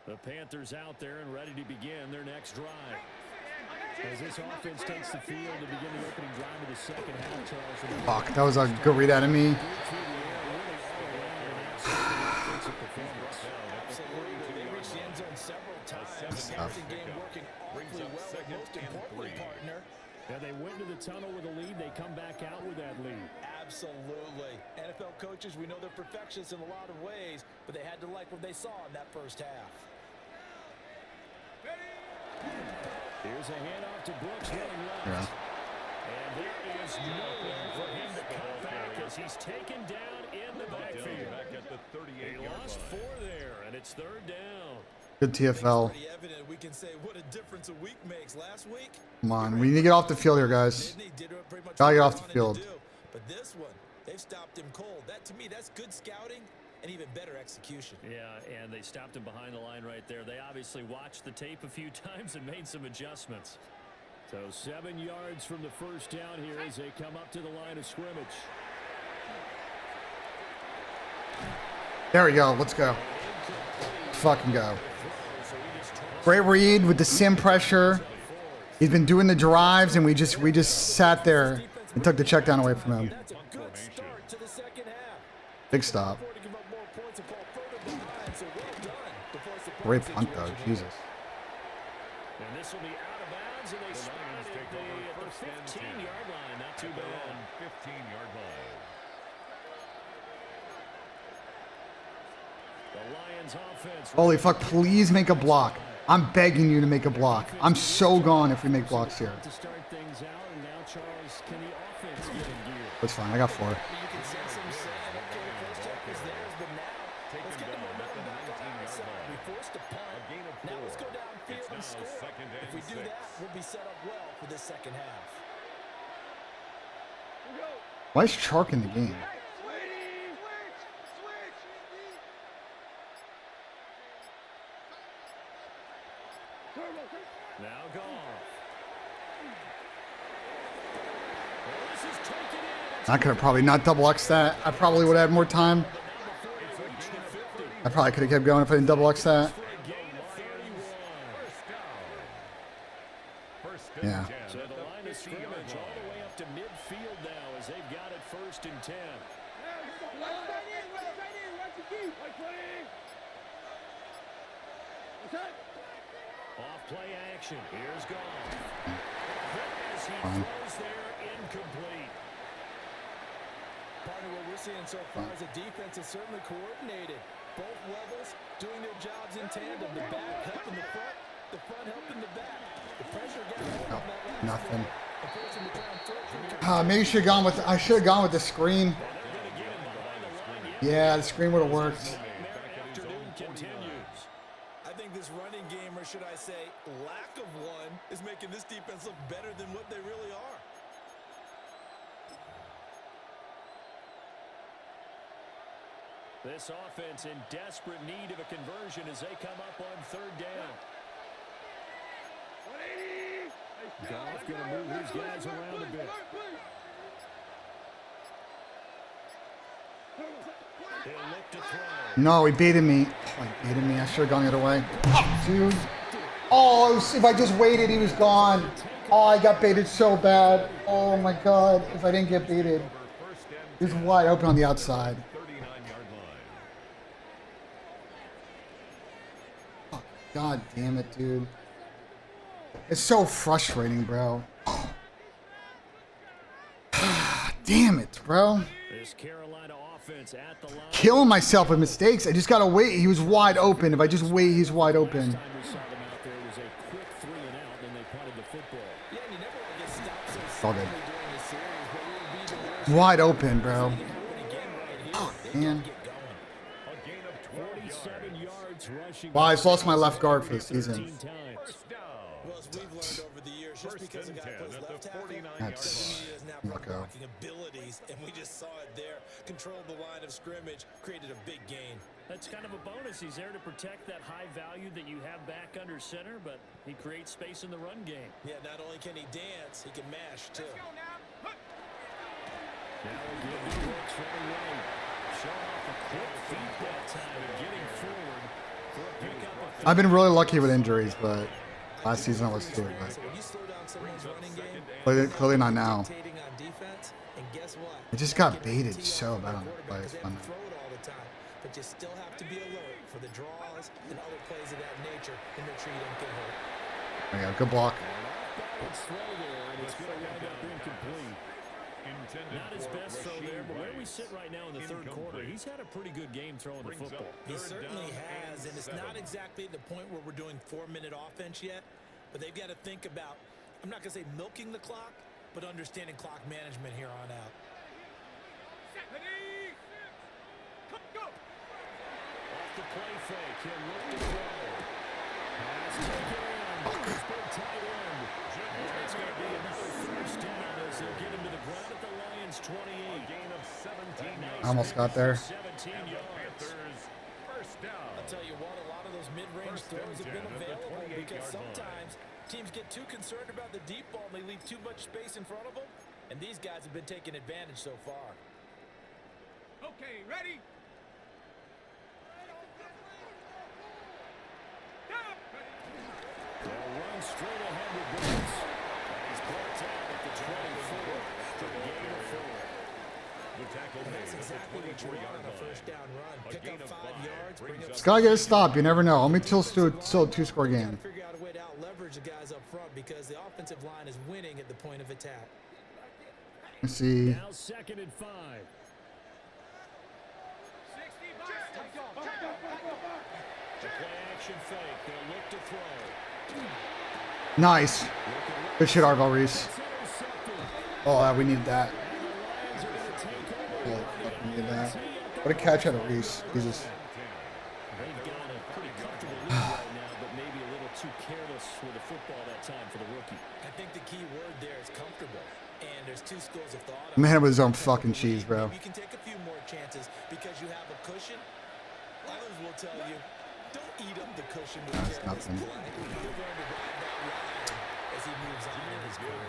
The Panthers out there and ready to begin their next drive. As this offense takes the field to begin the opening drive of the second half, Charles. Fuck, that was a good read out of me. Absolutely. They reached the end zone several times. The passing game working awfully well. Most importantly, partner. And they went to the tunnel with a lead. They come back out with that lead. Absolutely. NFL coaches, we know they're perfectionists in a lot of ways, but they had to like what they saw in that first half. Here's a handoff to Brooks running left. Yeah. And there is nowhere for him to come back as he's taken down in the backfield. Back at the 38 He lost 4 there, and it's third down. Good TFL. Pretty evident. We can say what a difference a week makes. Last week, Come on, we need to get off the field here, guys. Sydney did pretty much Gotta get what off they the wanted to field. do. But this one, they've stopped him cold. That, to me, that's good scouting and even better execution. Yeah, and they stopped him behind the line right there. They obviously watched the tape a few times and made some adjustments. So 7 yards from the first down here as they come up to the line of scrimmage. There we go. Let's go. Fucking go. Great read with the sim pressure. He's been doing the drives, and we just sat there and took the check down away from him. That's a good start to the second half. Big stop. Before to give up more points and fall further behind, so well done to force the Great point punt though. situation. Jesus. And this will be out of bounds, and they start at the 15-yard line. Not too bad. 15-yard line. The Lions offense. Holy fuck! Please make a block. I'm begging you to make a block. I'm so gone if we make blocks here. To start things out, and now Charles, can the offense get in gear? That's fine. I got 4. You can sense them saying, okay, the first check was theirs, but now let's get the momentum back on our side. We forced a punt. Now let's go downfield and score. If we do that, we'll be set up well for this second half. Why is Chark in the game? Now Goff. Well, this is taken in. I could have probably not double X that. I probably would have had more time. I probably could have kept going if I didn't double X that. Yeah. So the line of scrimmage all the way up to midfield now as they've got it 1st and 10. Off play action. Here's Goff. As he throws there, incomplete. Partner, what we're seeing so far is the defense is certainly coordinated. Both levels doing their jobs in tandem. The back helping the front helping the back. The pressure got on that last Nothing. one. Forcing the ground foot. Maybe should have gone with. I should have gone with the screen. Yeah, the screen would have worked. Afternoon continues. I think this running game, or should I say lack of one, is making this defense look better than what they really are. This offense in desperate need of a conversion as they come up on 3rd down. Goff going to move his guys around a bit. He'll look to throw. No, he baited me. Oh, he baited me. I should have gone the other way. Oh, dude. Oh, if I just waited, he was gone. Oh, I got baited so bad. Oh my god. If I didn't get baited. He was wide open on the outside. 39-yard line. Oh, god damn it, dude. It's so frustrating, bro. Damn it, bro. This Carolina offense at the line. Killing myself with mistakes. I just gotta wait. He was wide open. If I just wait, he's wide open. Last time we saw them out there was a quick 3 and out, then they punted the football. Yeah, and you never want to get stopped so It's all good. suddenly during the series, but it would be the worst Wide open, bro. again right here. Oh, They man. gotta get going. A gain of 47 yards rushing. Well, I just lost my left guard for the season. 13 times. First down. Well, as we've learned over the years, just First because a and guy 10 plays at the left tackle, 49-yard That's- he has now Look out. blocking abilities, and we just saw it there. Controlled the line of scrimmage, created a big gain. That's kind of a bonus. He's there to protect that high value that you have back under center, but he creates space in the run game. Yeah, not only can he dance, he can mash too. Now we'll give the Brooks running right. Showing off a quick feet that time and getting forward. I've been really lucky with injuries, but last season I was too. But So when you slow down someone's running game, clearly not now. dictating on defense, and guess what? I just You got can really baited tee so off bad the on the quarterback plays. 'cause they have to throw it all the time. But you still have to be alert for the draws and other plays of that nature and make sure you don't get hurt. There you go. Good block. It's slow there, and it's going to wind up incomplete. Not his best throw there, but where we sit right now in the third quarter, he's had a pretty good game throwing the football. He certainly has, and it's not exactly at the point where we're doing 4-minute offense yet, but they've got to think about, I'm not going to say milking the clock, but understanding clock management here on out. Off the play fake, he'll look to throw. Pass taken in. It's been tight end. And it's going to be another first down as they'll get him to the ground at the Lions 28. Gain of 17 yards. I almost got there. 17 yards. First down. I'll tell you what, a lot of those mid-range throws have been available because sometimes teams get too concerned about the deep ball and they leave too much space in front of them, and these guys have been taking advantage so far. Okay, ready? They'll run straight ahead with Benz. He's brought down at the 24 for a gain of 4. The tackle And made that's at exactly the what you want 24-yard on a line. first down run. A Pick gain up of 5 5 yards, bring brings up up Just gotta get a stop. You never know. Let me still do a 2-score You game. gotta figure out a way to out-leverage the guys up front because the offensive line is winning at the point of attack. Let's see. Now 2nd and 5. The play action fake. They'll look to throw. Nice. Good shit, Arvell Reese. Oh, we need that. Oh, fuck, we needed that. What a catch out of Reese. Jesus. They've got a pretty comfortable lead right now, but maybe a little too careless with the football that time for the rookie. I think the key word there is comfortable. And there's two schools of thought. I'm ahead with his own fucking cheese, bro. Maybe you can take a few more chances because you have a cushion. Others will tell you, don't eat up the cushion with That's careless nothing. play. You're going to ride that ride as he moves on in his career.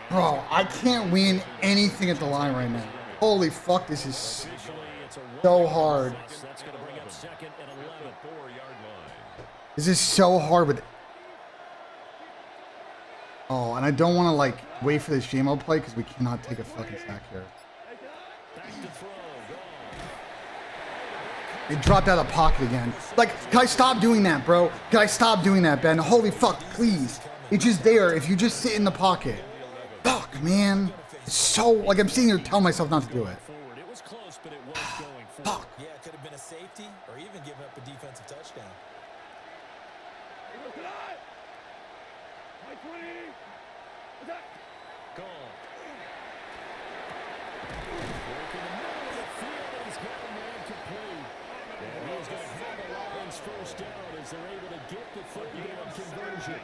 Bro, I can't win anything at the line right now. Holy fuck, this is Officially, it's a so hard. That's going to bring up 2nd and 11. 4-yard line. This is so hard with. Oh, and I don't want to like wait for this JMO play because we cannot take a fucking sack here. Back to throw. It dropped out of the pocket again. Like, can I stop doing that, bro? Can I stop doing that, Ben? Holy fuck, please. It's just there if you just sit in the pocket. Fuck, man. It's so, like, I'm sitting here telling myself not to do it. Forward. It was close, but it was going forward. Fuck. Yeah, it could have been a safety or even giving up a defensive touchdown. Gone. Work in the middle of the field, and he's got a man complete. And he's going to have a Lions first down as they're able to get the third down conversion.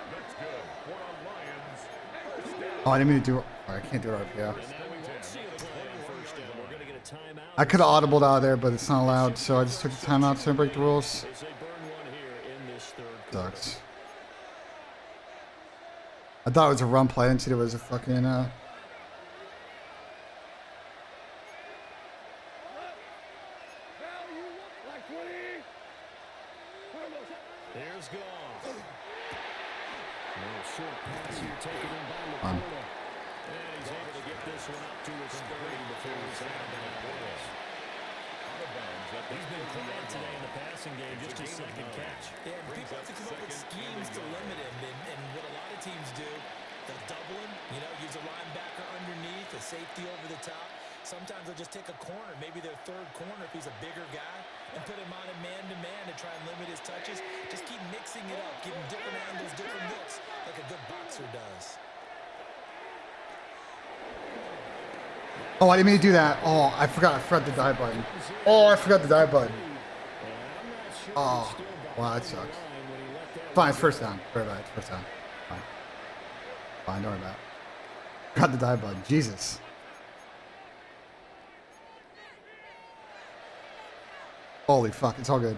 That's good. For a Lions. First down. Oh, I didn't mean to do it. Oh, I can't do it RPO. And now we won't see a play on first down. We're going to get a timeout. I could have audibled out of there, but it's not allowed, so I just took the timeout to break the rules. As they burn one here in this third quarter. Sucks. I thought it was a run play. I didn't see it was a fucking, There's Goff. A little short pass here taken in by Fun. Laporta. And he's able to get this one up to his 30 before he's out of bounds. He's been quiet today in the passing game, just his second catch. Yeah, and people have to come up with schemes to limit him. And what a lot of teams do, they'll double him, use a linebacker underneath, a safety over the top. Sometimes they'll just take a corner, maybe their third corner if he's a bigger guy, and put him on a man-to-man to try and limit his touches. Just keep mixing it up, give him different angles, different looks, like a good boxer does. Oh, I didn't mean to do that. Oh, I forgot the dive button. Oh, I forgot the dive button. Oh, wow, that sucks. Fine, it's first down. Don't worry about it. It's first down. Fine. Fine, don't worry about it. Got the dive button. Jesus. Holy fuck, it's all good.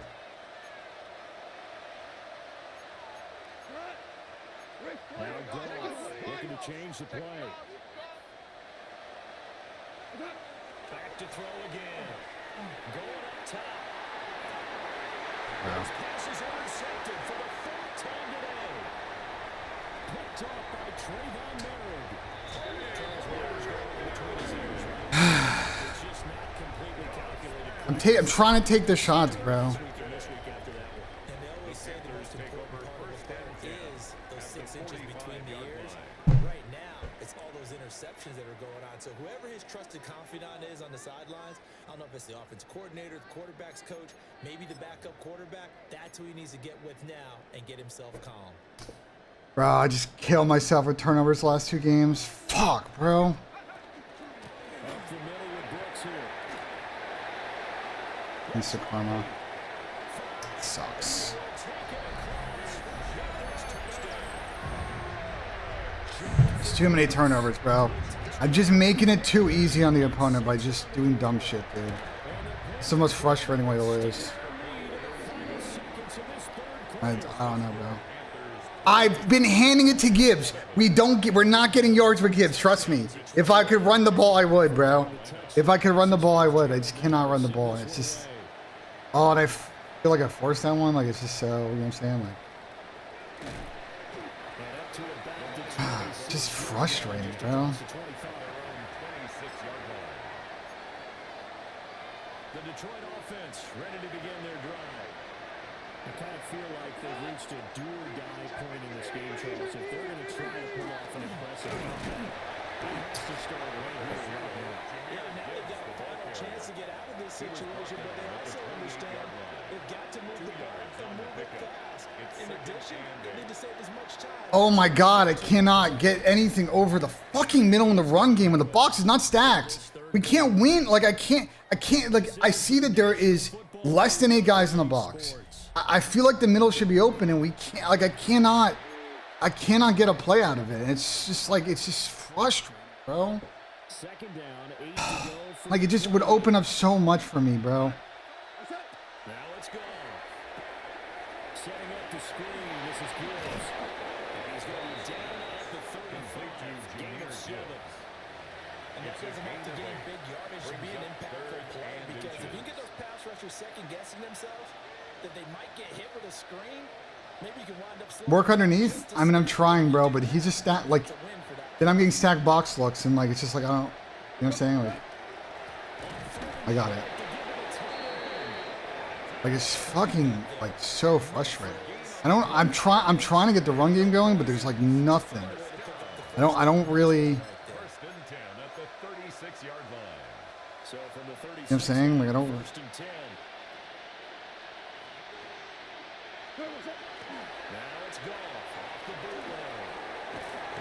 Now Goff looking to change the play. Back to throw again. Going up top. bro. Pass is intercepted for the fourth time today. Picked off by Trayvon Merritt. Charles Warner's going between his ears right now. It's just not completely calculated. I'm trying to take the shots, bro. This week after that one. And they always say the most important part of a player is those 6 inches between the ears. Right now, it's all those interceptions that are going on. So whoever his trusted confidant is on the sidelines, I don't know if it's the offense coordinator, the quarterback's coach, maybe the backup quarterback, that's who he needs to get with now and get himself calm. Bro, I just killed myself with turnovers the last 2 games. Fuck, bro. Up the middle with Brooks here. Instant karma. Sucks. It's too many turnovers, bro. I'm just making it too easy on the opponent by just doing dumb shit, dude. It's the most frustrating way to lose. I don't know, bro. I've been handing it to Gibbs. We're not getting yards with Gibbs. Trust me. If I could run the ball, I would, bro. If I could run the ball, I would. I just cannot run the ball. It's just, oh, and I feel like I forced that one. Like it's just so, you know what I'm saying? Like, it's just frustrating, bro. The Detroit offense ready to begin their drive. I kind of feel like they've reached a do-or-die point in this game, Charles. If they're going to try to pull off an impressive comeback, it's to start right here, right now. Yeah, now they've got a final chance to get out of this situation, but they also understand they've got to move the ball and move it fast. In addition, they need to save as much time. Oh my God, I cannot get anything over the fucking middle in the run game when the box is not stacked. We can't win. Like I can't, like I see that there is less than 8 guys in the box. I feel like the middle should be open and we can't, like I cannot get a play out of it. And it's just like, it's just frustrating, bro. Second down, 8 to go for Like it just would open up so much for me, bro. Now let's go. Setting up the screen. This is Gibbs. He's going to be down at the 35. Gain of 7. And that doesn't have to gain big yardage to be an impactful play, because if you get those pass rushers second-guessing themselves, that they might get hit with a screen, maybe you can wind up slowing Work underneath. I mean, I'm trying, bro, but he's just stacked. Like, to win for that. then I'm getting stacked box looks, and like it's just like I don't. You know what I'm saying? Like, I got it. Like it's fucking like so frustrating. I'm trying to get the run game going, but there's like nothing. I don't really. First and 10 at the 36-yard line. So from the 36, You know what I'm saying? Like I don't. first and 10. Now it's Goff off the bootleg.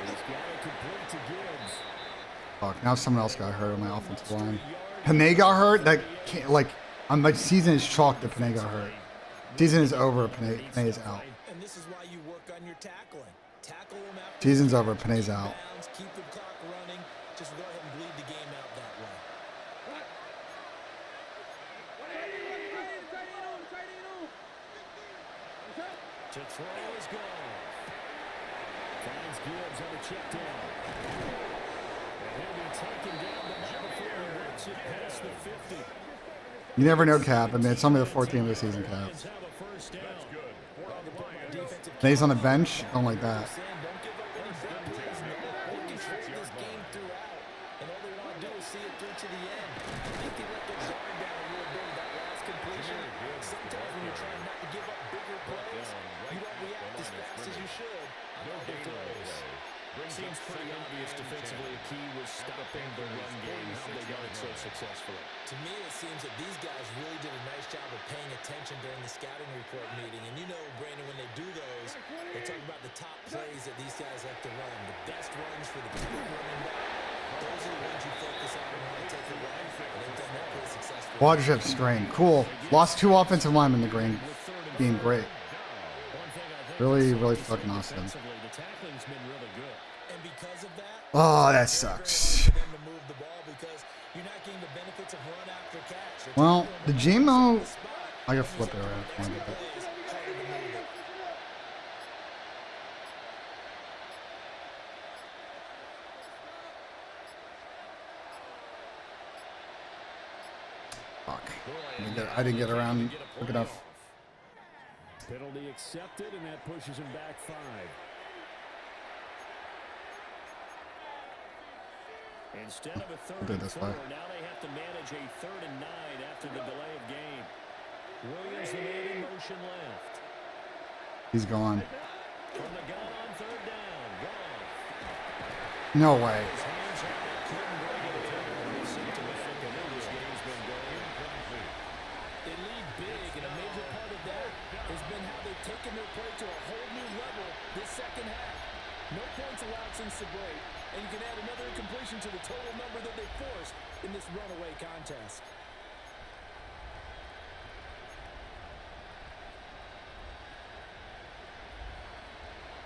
He's got it complete to Gibbs. Fuck. Now someone else got hurt on my offensive line. Panay got hurt. That can't like. My season is chalked that Panay got hurt. Season is over. Panay is out. And this is why you work on your tackling. Tackle them after Season's over. Panay's out. bounds, keep the clock running. Just go ahead and bleed the game out that way. To throw is gone. Finds Gibbs on the check down. And he'll be taken down the ball before he works it past the 50. You never know, Cap. I mean, it's only the 14th of the season, Cap. Lions have a first down. Panay's on the bench. I don't like that. Sam, don't give up any big plays. They control this game throughout. And all they want to do is see it through to the end. I think they let their guard down a little bit with that last completion. Sometimes when you're trying not to give up bigger plays, you don't react as fast as you should. The throws. Seems pretty obvious defensively. A key was stopping the run game. How they got it so successfully. To me, it seems that these guys really did a nice job of paying attention during the scouting report meeting. And you know, Brandon, when they do those, they talk about the top plays that these guys like to run. The best runs for the top running back. Those are the ones you focus on and want to take away. And they've done that pretty successfully. Watership strain. Cool. Lost 2 offensive linemen in the green. Being great. Really, really fucking awesome. Defensively, the tackling's been really good. And because of that, Oh, that sucks. for them to move the ball because you're not getting the benefits of run after catch. They're Well, the taking JMO, the spot. I gotta flip it around. Next play is harder to move it. Fuck. I didn't get around quick enough. Penalty accepted, and that pushes him back 5. Instead of a 3rd and 4, now they have to manage a 3rd and 9 after the delay of game. Williams, the man in motion left. He's gone. From the gun on 3rd down. Gone. No way. His hands on it. Couldn't bring it in. They seem to think that how this game's been going. They lead big, and a major part of that has been how they've taken their play to a whole new level this second half. No points allowed since the break, and you can add another incompletion to the total number that they forced in this runaway contest.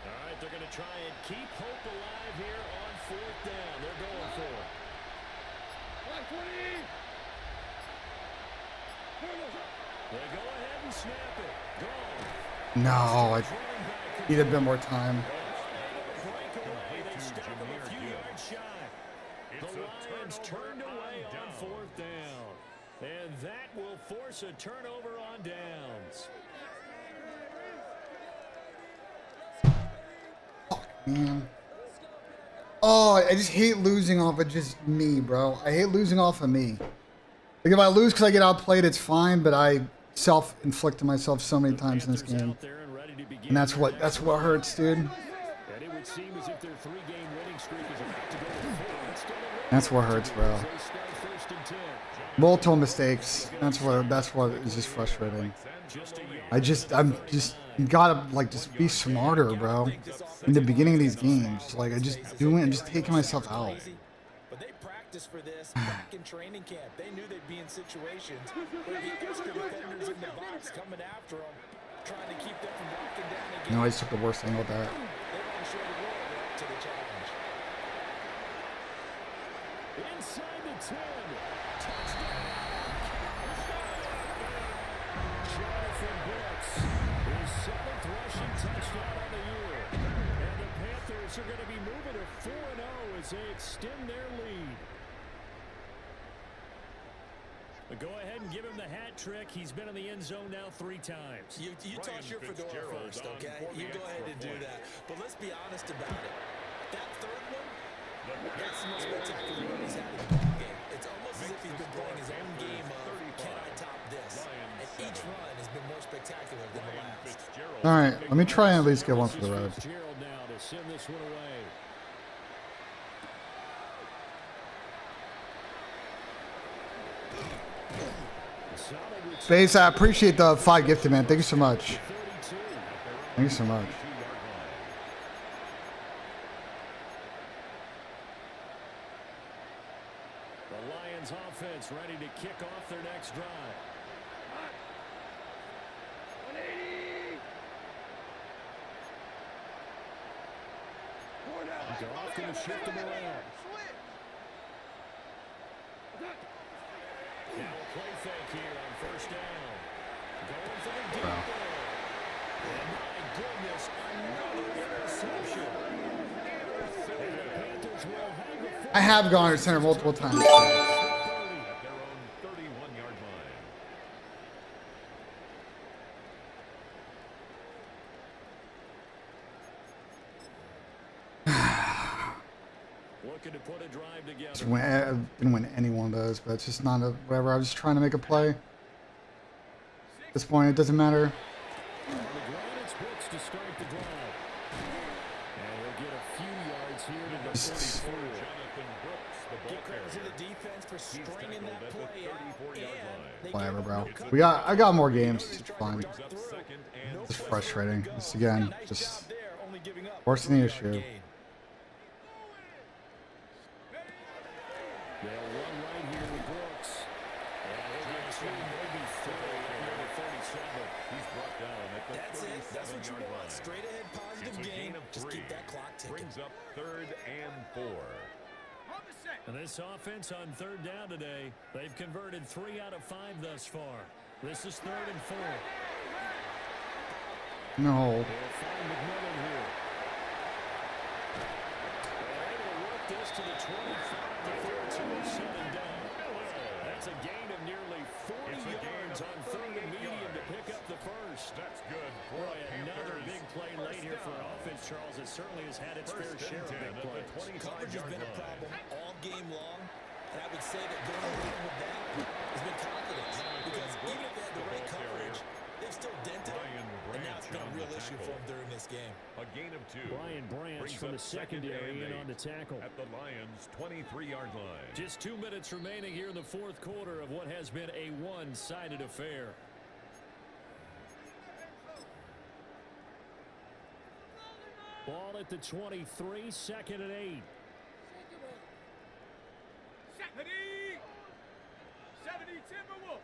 All right, they're going to try and keep hope alive here on 4th down. They're going for it. They go ahead and snap it. Gone. No, he'd have been more time. The Lions turned away on 4th down. And that will force a turnover on downs. Man. Oh, I just hate losing off of just me, bro. I hate losing off of me. Like, if I lose because I get outplayed, it's fine, but I self-inflicted myself so many times in this game. And that's what hurts, dude. And it would seem as if their 3-game winning streak is about to go to 4. That's what hurts, bro. Multiple mistakes. That's what is just frustrating. You gotta just be smarter, bro. In the beginning of these games, like I'm just taking myself out. But they practiced for this back in training camp. They knew they'd be in situations where the extra defenders in the box coming after them, trying to keep them from locking down again. No, I just took the worst angle at that. They want to show the world they're up to the challenge. Inside the 10. Touchdown. Jonathan Brooks, his 7th rushing touchdown on the year. And the Panthers are going to be moving to 4-0 as they extend their lead. But go ahead and give him the hat trick. He's been in the end zone now 3 times. You toss your fedora first, okay? You go ahead and do that. But let's be honest about it. That 3rd one, that's the most spectacular run he's had in the ball game. It's almost as if he's been playing his own game of, can I top this? And each run has been more spectacular than the last. All right, let me try and at least get one for the road. Gerald now to send this one away. Space, I appreciate the 5 gifted, man. Thank you so much. Thank you so much. The Lions offense ready to kick off their next drive. Goff going to shift them around. Now a play fake here on 1st down. Going for the deep ball. And my goodness, another interception. And the Panthers will have the I have gone to center multiple times. At their own 31-yard line. looking to put a drive together. I didn't win any one of those, but it's just not a whatever. I was just trying to make a play. At this point, it doesn't matter. On the ground, it's Brooks to start the drive. And he'll get a few yards here to the 34. Give credit to the defense for stringing that play out. And Whatever, bro. I got more games. It's fine. It's frustrating. This again, just worsening the issue. They'll run right here with Brooks. And he'll get to maybe 30 at number 37. He's brought down at the That's it. That's what you 37-yard want. line. Straight ahead, positive gain. Just keep that clock ticking. Brings up 3rd and 4. And this offense on 3rd down today, they've converted 3 out of 5 thus far. This is 3rd and 4. No. They'll find McMillan here. They're able to work this to the 25 before 2 are said and done. That's a gain of nearly 40 yards on 3rd and medium to pick up the first. That's good. offense, Charles, it certainly has had its fair share of big plays. Coverage has been a problem all game long, and I would say that going along with that has been confidence. Because even if they had the right coverage, they've still dented it, and now it's been a real issue for them during this game. A gain of 2. Brian Branch from the secondary in on the tackle. At the Lions' 23-yard line. Just 2 minutes remaining here in the fourth quarter of what has been a one-sided affair. Ball at the 23, 2nd and 8. 70 Timberwolf.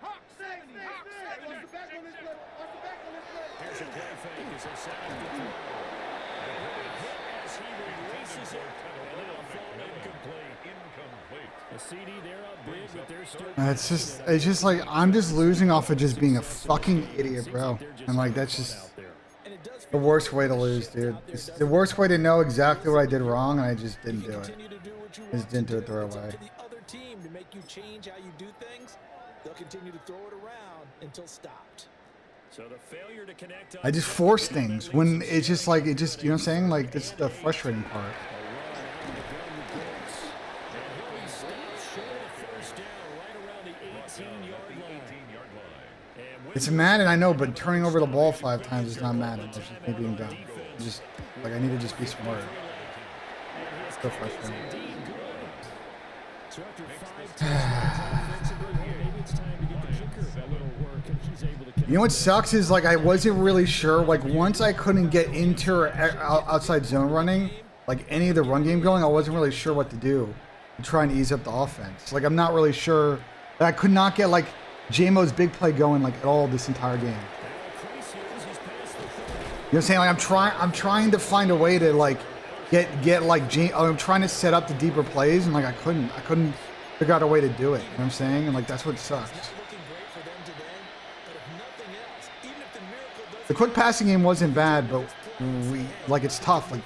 Hawk 70. Hawk 70. Watch the back on this play. Watch the back on this play. Here's a play fake as they set up the throw. As he releases it, and it'll fall incomplete. A CD there up big, but they're still. It's just like I'm just losing off of just being a fucking idiot, bro. And like that's just the worst way to lose, dude. It's the worst way to know exactly what I did wrong, and I just didn't do it. Just didn't do it the right way. Team to make you change how you do things, they'll continue to throw it around until stopped. So the failure to connect. I just force things when it's just like it just, you know what I'm saying? Like that's the frustrating part. It's Madden, I know, but turning over the ball 5 times is not Madden. It's just me being dumb. Just like I need to just be smart. It's so frustrating. You know what sucks is like I wasn't really sure. Like once I couldn't get into or outside zone running, like any of the run game going, I wasn't really sure what to do to try and ease up the offense. Like I'm not really sure. I could not get like JMO's big play going like at all this entire game. You know what I'm saying? Like I'm trying to find a way to like get like I'm trying to set up the deeper plays and like I couldn't figure out a way to do it. You know what I'm saying? And like that's what sucks. The quick passing game wasn't bad, but it's tough. Like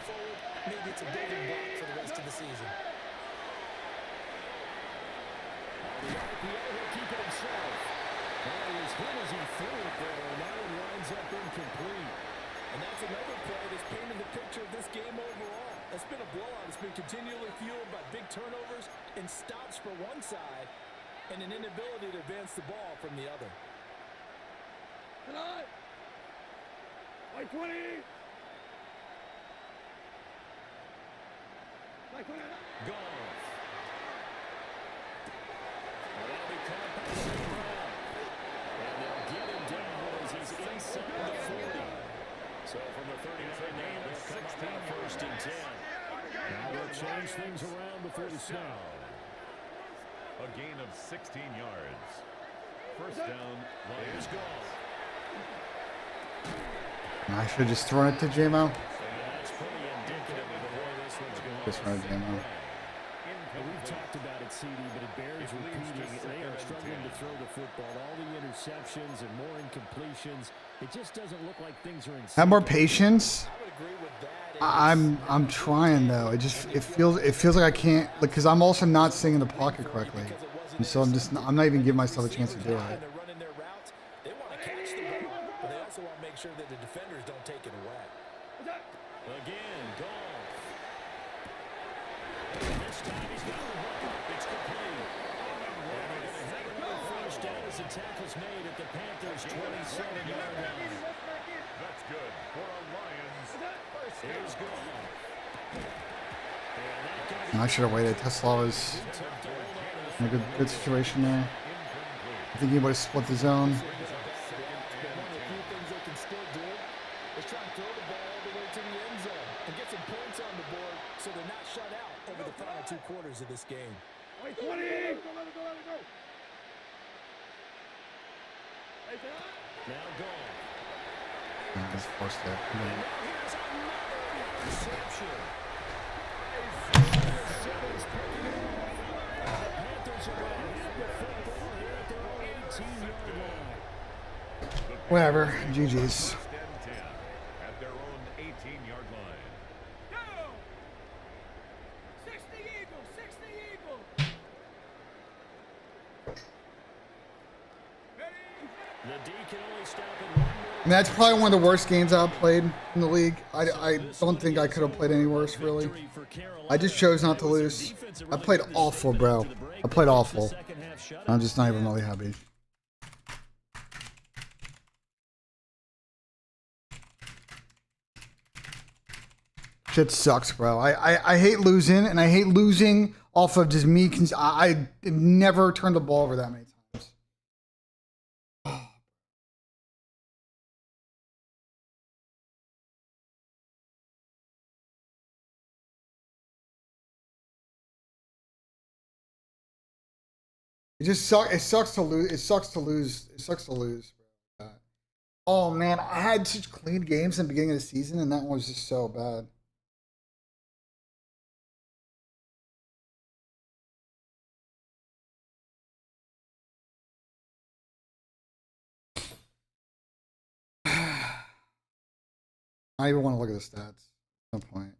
continually fueled by big turnovers and stops for one side and an inability to advance the ball from the other. Tonight. Like 20. Like 20. Golf. And they'll get him down as he's inside the 40. So from the 39 now, they'll come up on 1st and 10. Now they'll change things around before the snap. A gain of 16 yards. First down, Lions golf. I should have just thrown it to JMO. That's pretty indicative of the way this one's going. Just throw it to JMO. We've talked about it, CD, but it bears repeating. They are struggling to throw the football. All the interceptions and more incompletions. It just doesn't look like things are in sync. Have more patience. I'm trying though. It feels like I can't, like, because I'm also not staying in the pocket correctly, and so I'm not even giving myself a chance to do it. They want to catch the ball, but they also want to make sure that the defenders don't take it away. Again, golf. This time he's got the hook. It's complete. And they're going to have another first down as the tackle's made at the Panthers' 27-yard line. That's good for a Lions. Here's golf. I should have waited. Tesla was in a good situation there. I think he would have split the zone. One of the few things they can still do is try and throw the ball all the way to the end zone and get some points on the board so they're not shut out over the final 2 quarters of this game. Like 20. Let it go. Now golf. Just forced it. Here's another reception. Whatever. GG's. At their own 18-yard line. Go! 60 Eagles. 60 Eagles. Ready? D can only stop it one more. I mean, that's probably one of the worst games I've played in the league. I don't think I could have played any worse, really. I just chose not to lose. I played awful, bro. I played awful. I'm just not even really happy. Shit sucks, bro. I hate losing, and I hate losing off of just me. I never turned the ball over that many times. It just sucks. It sucks to lose. It sucks to lose. It sucks to lose. Bro. Oh man, I had such clean games in the beginning of the season, and that one was just so bad. I don't even want to look at the stats. No point.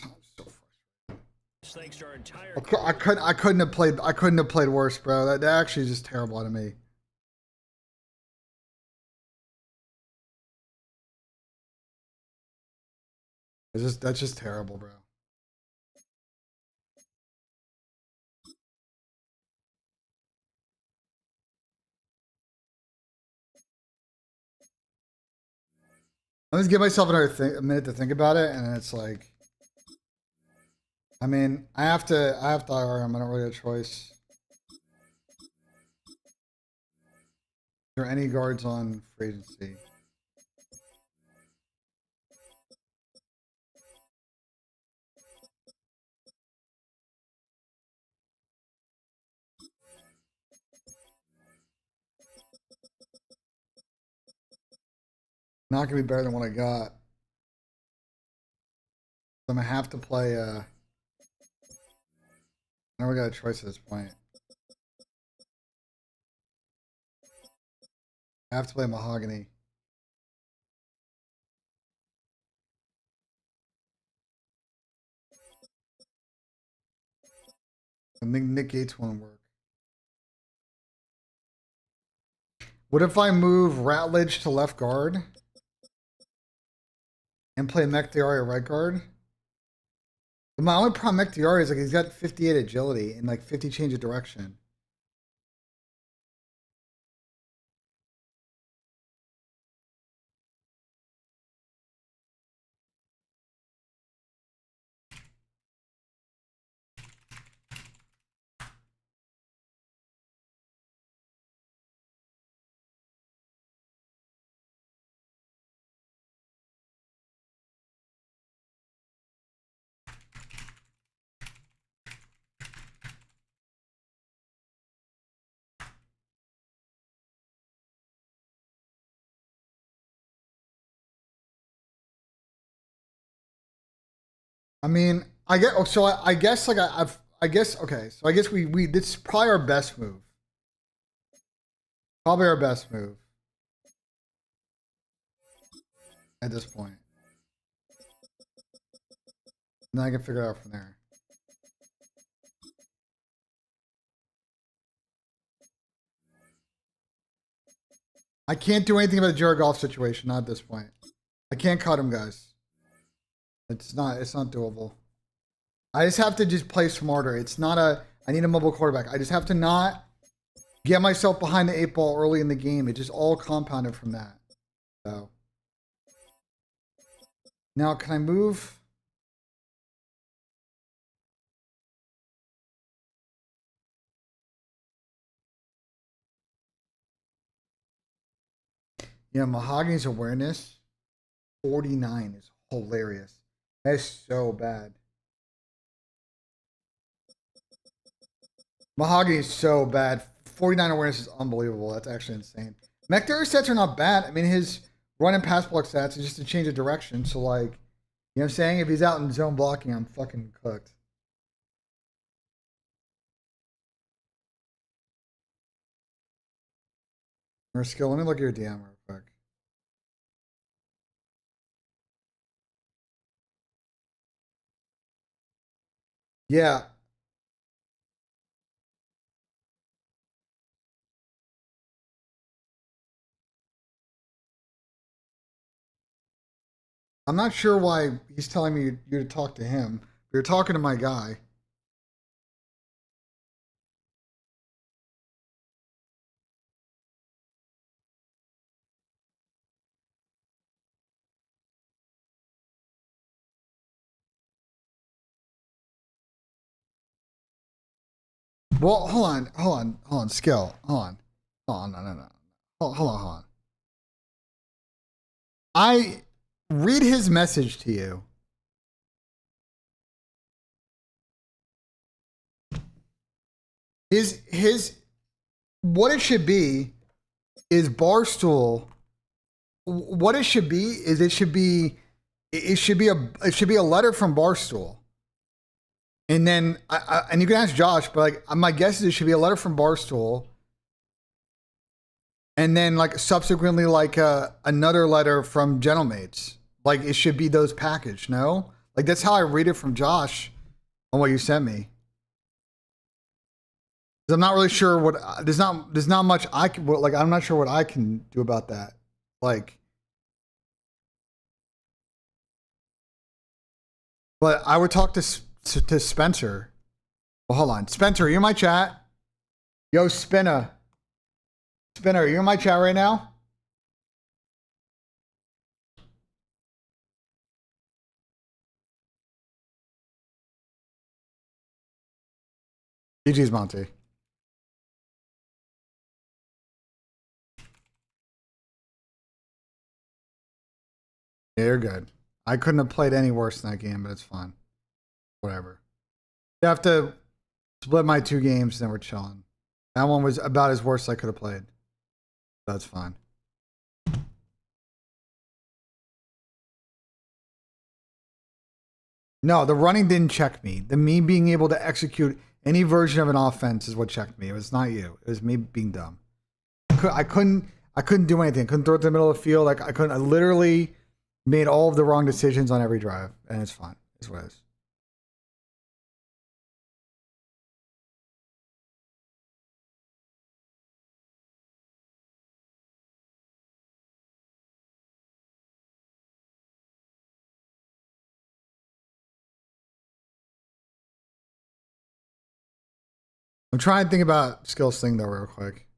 I'm so frustrated. I couldn't have played. I couldn't have played worse, bro. That actually is just terrible out of me. That's just terrible, bro. Let me just give myself a minute to think about it, and it's like, I mean, I have to IR him. I don't really have a choice. Are there any guards on free agency? Not gonna be better than what I got. I'm gonna have to play. I never got a choice at this point. I have to play Mahogany. I think Nick Gates won't work. What if I move Ratledge to left guard and play Mekdiari at right guard? But my only problem with Mekdiari is like he's got 58 agility and like 50 change of direction. I mean, I get so I guess like I guess okay. So I guess we this is probably our best move. Probably our best move at this point. And then I can figure it out from there. I can't do anything about the Jared Goff situation, not at this point. I can't cut him, guys. It's not doable. I just have to just play smarter. It's not I need a mobile quarterback. I just have to not get myself behind the 8 ball early in the game. It just all compounded from that. So now can I move? Yeah, Mahogany's awareness 49 is hilarious. That's so bad. Mahogany is so bad. 49 awareness is unbelievable. That's actually insane. Mekdari stats are not bad. I mean, his run and pass block stats is just a change of direction. So, like, you know what I'm saying? If he's out in zone blocking, I'm fucking cooked. Or skill. Let me look at your DM real quick. Yeah. I'm not sure why he's telling me you to talk to him. You're talking to my guy. Well, hold on, Skill. Hold on, no. Hold on. I read his message to you. His what it should be is Barstool. What it should be is it should be a letter from Barstool. And then and you can ask Josh, but like my guess is it should be a letter from Barstool. And then like subsequently like another letter from Gentlemates. Like it should be those packaged, no? Like that's how I read it from Josh on what you sent me. 'Cause I'm not really sure what there's not much I can like I'm not sure what I can do about that. Like but I would talk to Spencer. Well, hold on. Spencer, you in my chat? Yo, Spinner, are you in my chat right now? GG's Monty. Yeah, you're good. I couldn't have played any worse in that game, but it's fine. Whatever. You have to split my 2 games, and then we're chilling. That one was about as worst I could have played. That's fine. No, the running didn't check me. The me being able to execute any version of an offense is what checked me. It was not you. It was me being dumb. I couldn't do anything. I couldn't throw it to the middle of the field. Like I literally made all of the wrong decisions on every drive, and it's fine. It's what it is. I'm trying to think about skills thing though, real quick.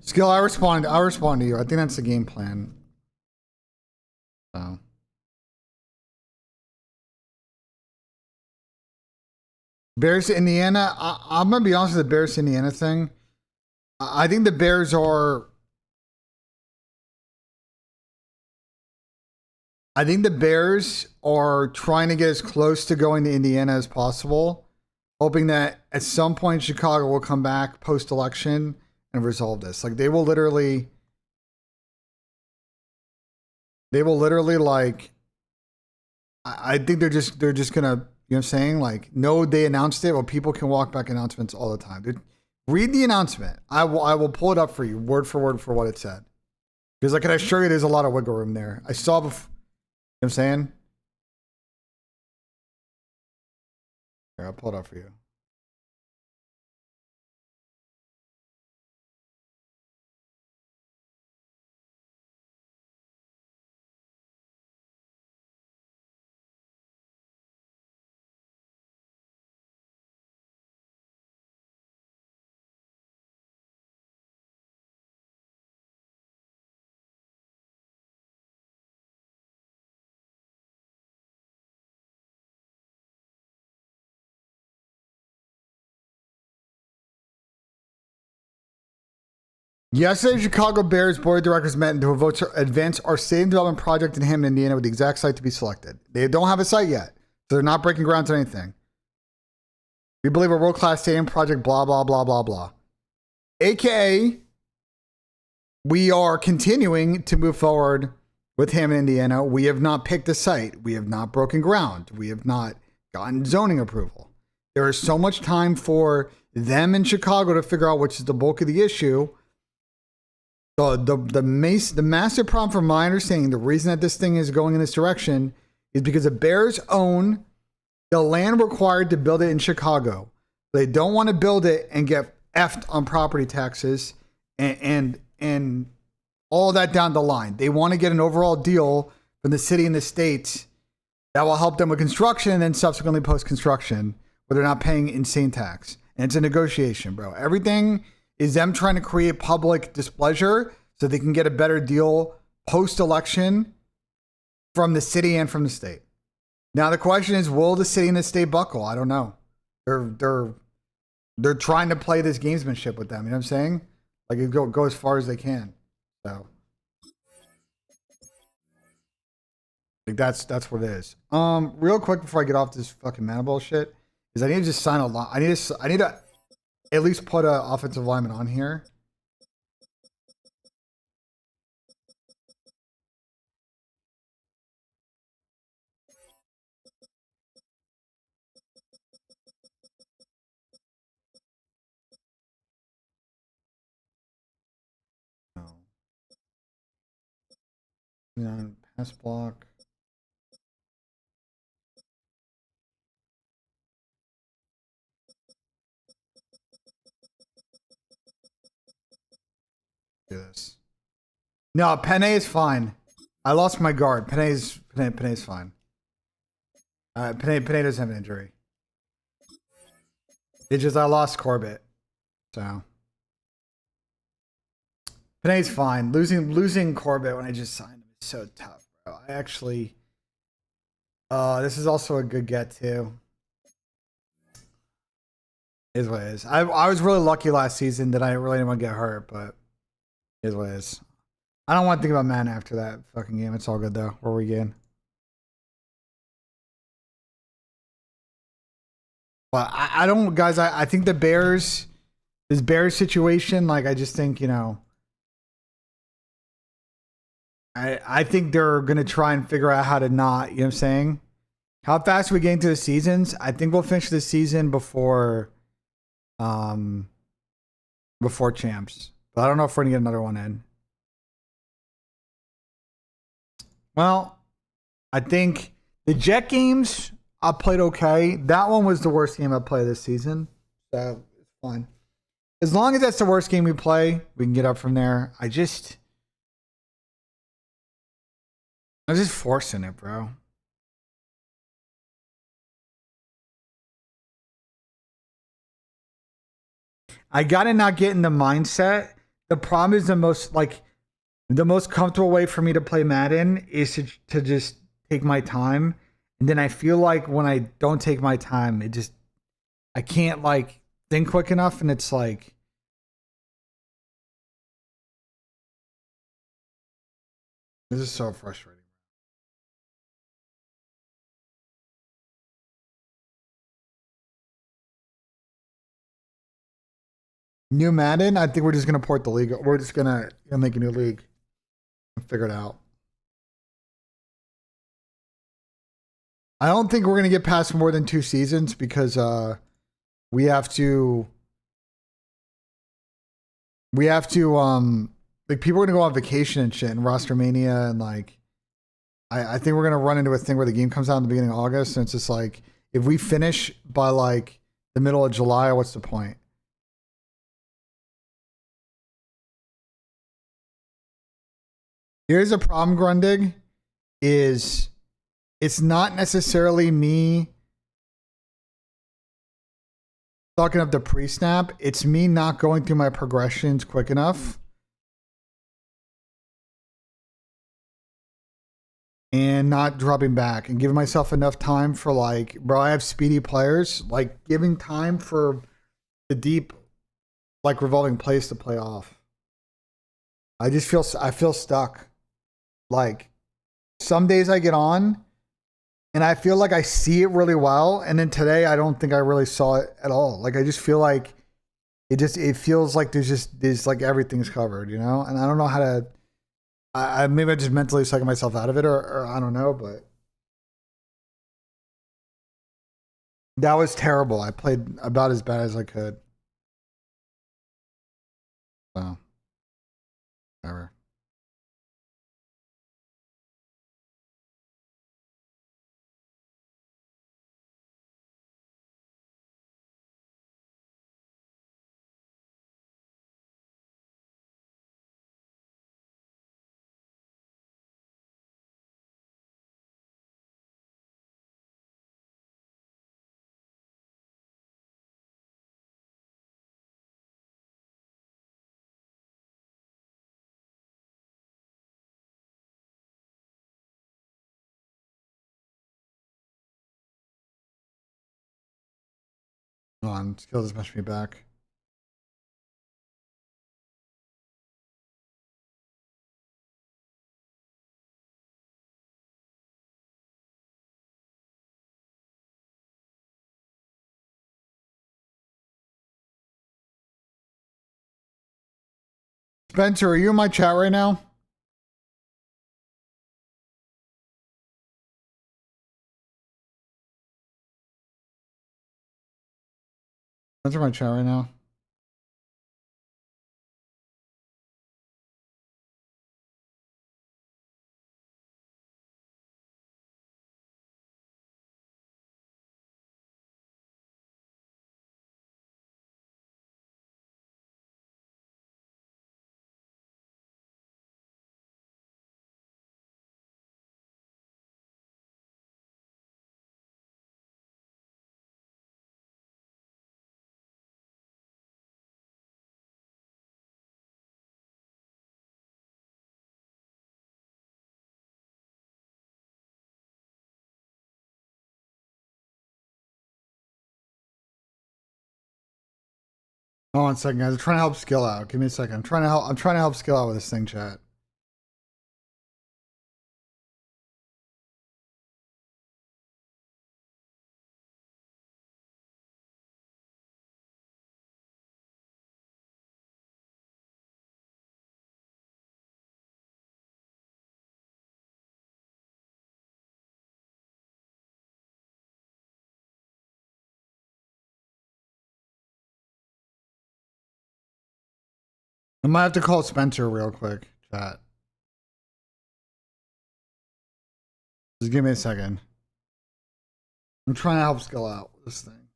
Skill, I respond to you. I think that's the game plan. So. Bears to Indiana. I'm gonna be honest with the Bears to Indiana thing. I think the Bears are. I think the Bears are trying to get as close to going to Indiana as possible, hoping that at some point Chicago will come back post-election and resolve this. Like they will literally like. I think they're just gonna, you know what I'm saying? Like, no, they announced it. Well, people can walk back announcements all the time. Read the announcement. I will pull it up for you, word for word, for what it said. Because I can assure you there's a lot of wiggle room there. I saw before, you know what I'm saying? Here, I'll pull it up for you. Yesterday, Chicago Bears board of directors met to vote to advance our stadium development project in Hammond, Indiana, with the exact site to be selected. They don't have a site yet, so they're not breaking ground to anything. We believe a world-class stadium project, blah, blah, blah, blah, blah. AKA, we are continuing to move forward with Hammond, Indiana. We have not picked a site. We have not broken ground. We have not gotten zoning approval. There is so much time for them in Chicago to figure out which is the bulk of the issue. The massive problem, from my understanding, the reason that this thing is going in this direction is because the Bears own the land required to build it in Chicago. They don't want to build it and get effed on property taxes and all that down the line. They want to get an overall deal from the city and the state that will help them with construction and then subsequently post-construction where they're not paying insane tax. And it's a negotiation, bro. Everything is them trying to create public displeasure so they can get a better deal post-election from the city and from the state. Now the question is, will the city and the state buckle? I don't know. They're trying to play this gamesmanship with them. You know what I'm saying? Like, go as far as they can. So, like, that's what it is. Real quick before I get off this fucking Madden bullshit, is I need to just sign a lot. I need to at least put an offensive lineman on here. No. Pass block. Do this. No, Penne is fine. I lost my guard. Penne is fine. Penne doesn't have an injury. It's just I lost Corbett. So Penne's fine. Losing Corbett when I just signed him is so tough, bro. I actually this is also a good get too. Is what it is. I was really lucky last season that I really didn't want to get hurt, but is what it is. I don't want to think about Madden after that fucking game. It's all good though. Where we getting? But I don't, guys. I think the Bears, this Bears situation, like I just think, you know, I think they're gonna try and figure out how to not, you know what I'm saying? How fast are we getting to the seasons? I think we'll finish the season before champs. But I don't know if we're gonna get another one in. Well, I think the Jet games I played okay. That one was the worst game I played this season. So it's fine. As long as that's the worst game we play, we can get up from there. I'm just forcing it, bro. I gotta not get in the mindset. The problem is the most comfortable way for me to play Madden is to just take my time. And then I feel like when I don't take my time, I can't like think quick enough. And it's like, this is so frustrating. New Madden, I think we're just gonna port the league. We're just gonna make a new league and figure it out. I don't think we're gonna get past more than 2 seasons because we have to like people are gonna go on vacation and shit and roster mania and like I think we're gonna run into a thing where the game comes out in the beginning of August and it's just like if we finish by like the middle of July, what's the point? Here's a problem, Grundig, is it's not necessarily me fucking up the pre-snap. It's me not going through my progressions quick enough. And not dropping back and giving myself enough time for like, bro, I have speedy players. Like giving time for the deep, like revolving plays to play off. I feel stuck. Like some days I get on and I feel like I see it really well, and then today I don't think I really saw it at all. Like I just feel like it feels like there's like everything's covered, you know? And I don't know how to I maybe I just mentally sucking myself out of it, or I don't know, but that was terrible. I played about as bad as I could. So whatever. Hold on, skill just pushed me back. Spencer, are you in my chat right now? Spencer, in my chat right now. Hold on a second, guys. I'm trying to help Skill out. Give me a second. I'm trying to help Skill out with this thing, chat. I might have to call Spencer real quick, chat. Just give me a second. I'm trying to help Skill out with this thing.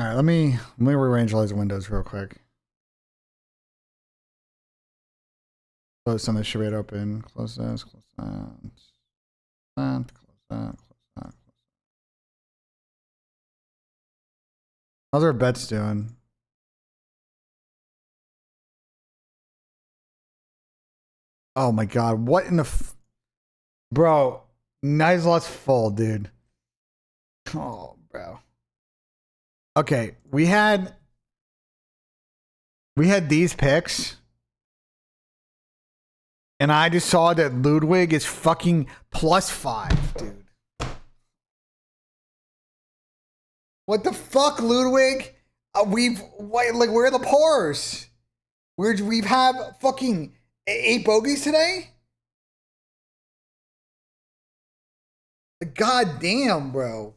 All right, let me rearrange all these windows real quick. Close some of this should be open. Close this, close that. Close that. How's our bets doing? Oh my god, what in the bro? Nice lots full, dude. Oh, bro. Okay, we had these picks, and I just saw that Ludwig is fucking +5, dude. What the fuck, Ludwig? Where are the pars? We've had fucking 8 bogeys today? God damn, bro.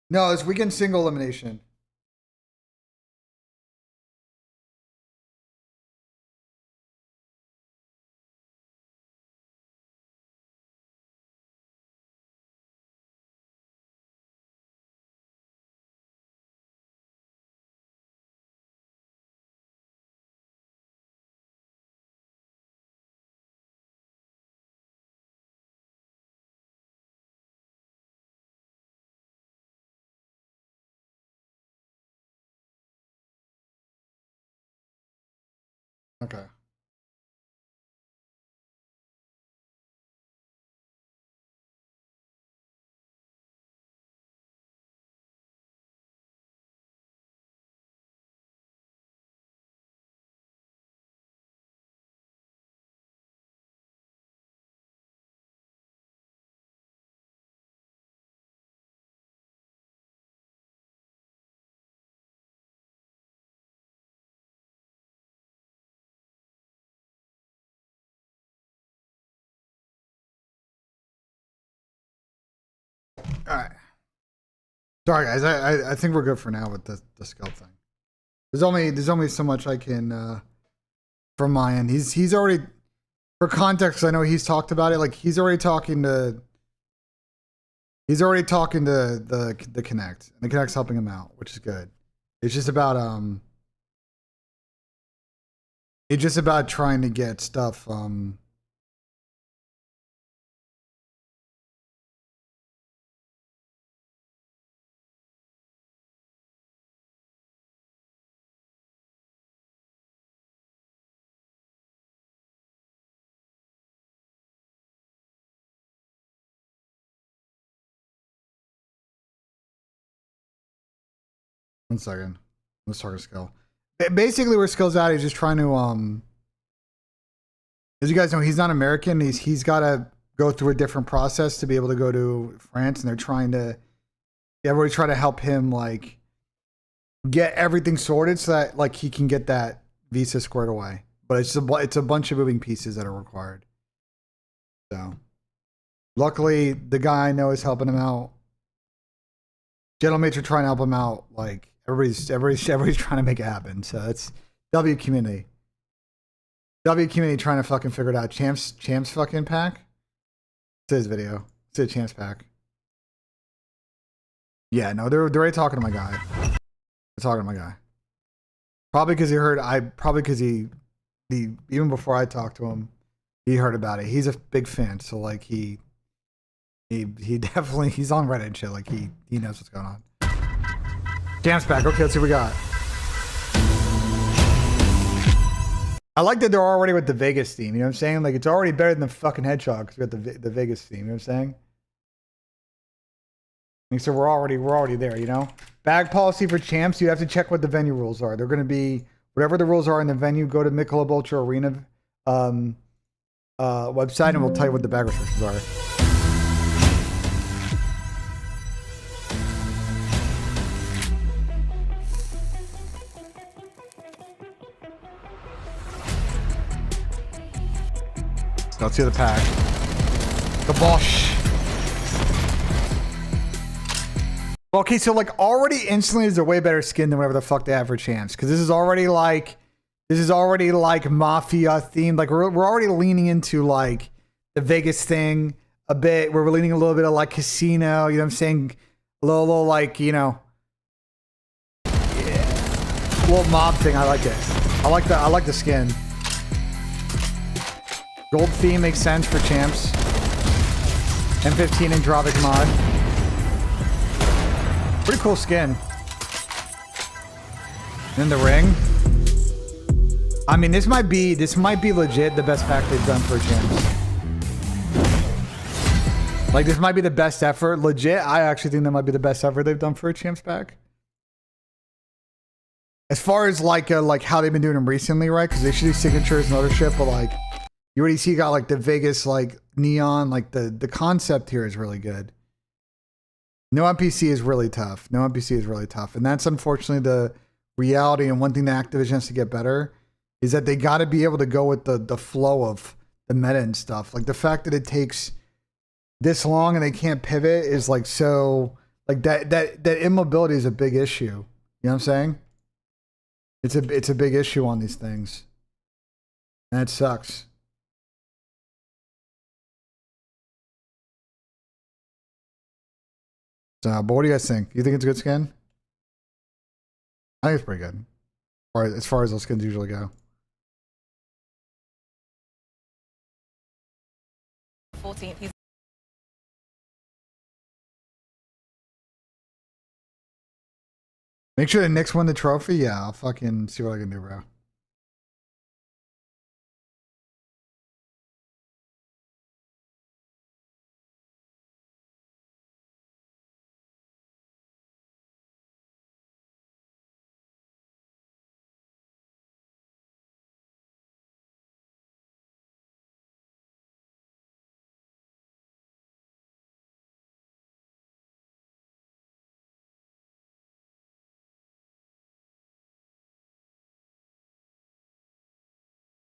No, it's weekend single elimination. Okay. Sorry guys, I think we're good for now with the scout thing. There's only so much I can from my end. He's already, for context, I know he's talked about it. Like he's already talking to the Connect, and the Connect's helping him out, which is good. It's just about trying to get stuff 1 second. Let's target skill. Basically, where skill's at, he's just trying to as you guys know, he's not American. He's got to go through a different process to be able to go to France, and they're trying to everybody try to help him like get everything sorted so that like he can get that visa squared away. But it's a bunch of moving pieces that are required. So, luckily, the guy I know is helping him out. Gentlemates are trying to help him out. Like everybody's trying to make it happen. So it's W community. W community trying to fucking figure it out. Champs fucking pack. It's his video. It's a champs pack. Yeah, no, they're already talking to my guy. They're talking to my guy. Probably because he even before I talked to him, he heard about it. He's a big fan, so like he definitely, he's on Reddit and shit. Like he knows what's going on. Champs pack. Okay, let's see what we got. I like that they're already with the Vegas theme. You know what I'm saying? Like it's already better than the fucking Hedgehog because we got the Vegas theme. You know what I'm saying? And so we're already there. You know, bag policy for champs. You have to check what the venue rules are. They're going to be whatever the rules are in the venue. Go to Michelob Ultra Arena website, and we'll tell you what the bag restrictions are. Let's see the pack. The Bosch. Okay, so like already instantly is a way better skin than whatever the fuck they have for champs. Because this is already like mafia themed. Like we're already leaning into like the Vegas thing a bit. We're leaning a little bit of like casino. You know what I'm saying? A little like, you know, yeah, little mob thing. I like it. I like the skin. Gold theme makes sense for champs. M15 Androvic mod. Pretty cool skin. And then the ring. I mean, this might be legit the best pack they've done for champs. Like this might be the best effort. Legit, I actually think that might be the best effort they've done for a champs pack. As far as like how they've been doing them recently, right? Because they should do signatures and other shit, but like you already see got like the Vegas like neon, like the concept here is really good. No NPC is really tough. And that's unfortunately the reality. And one thing that Activision has to get better is that they got to be able to go with the flow of the meta and stuff. Like the fact that it takes this long and they can't pivot is like so like that immobility is a big issue. You know what I'm saying? It's a big issue on these things. And it sucks. So, but what do you guys think? You think it's a good skin? I think it's pretty good. Or as far as those skins usually go. 14th. Make sure the Knicks win the trophy. Yeah, I'll fucking see what I can do, bro.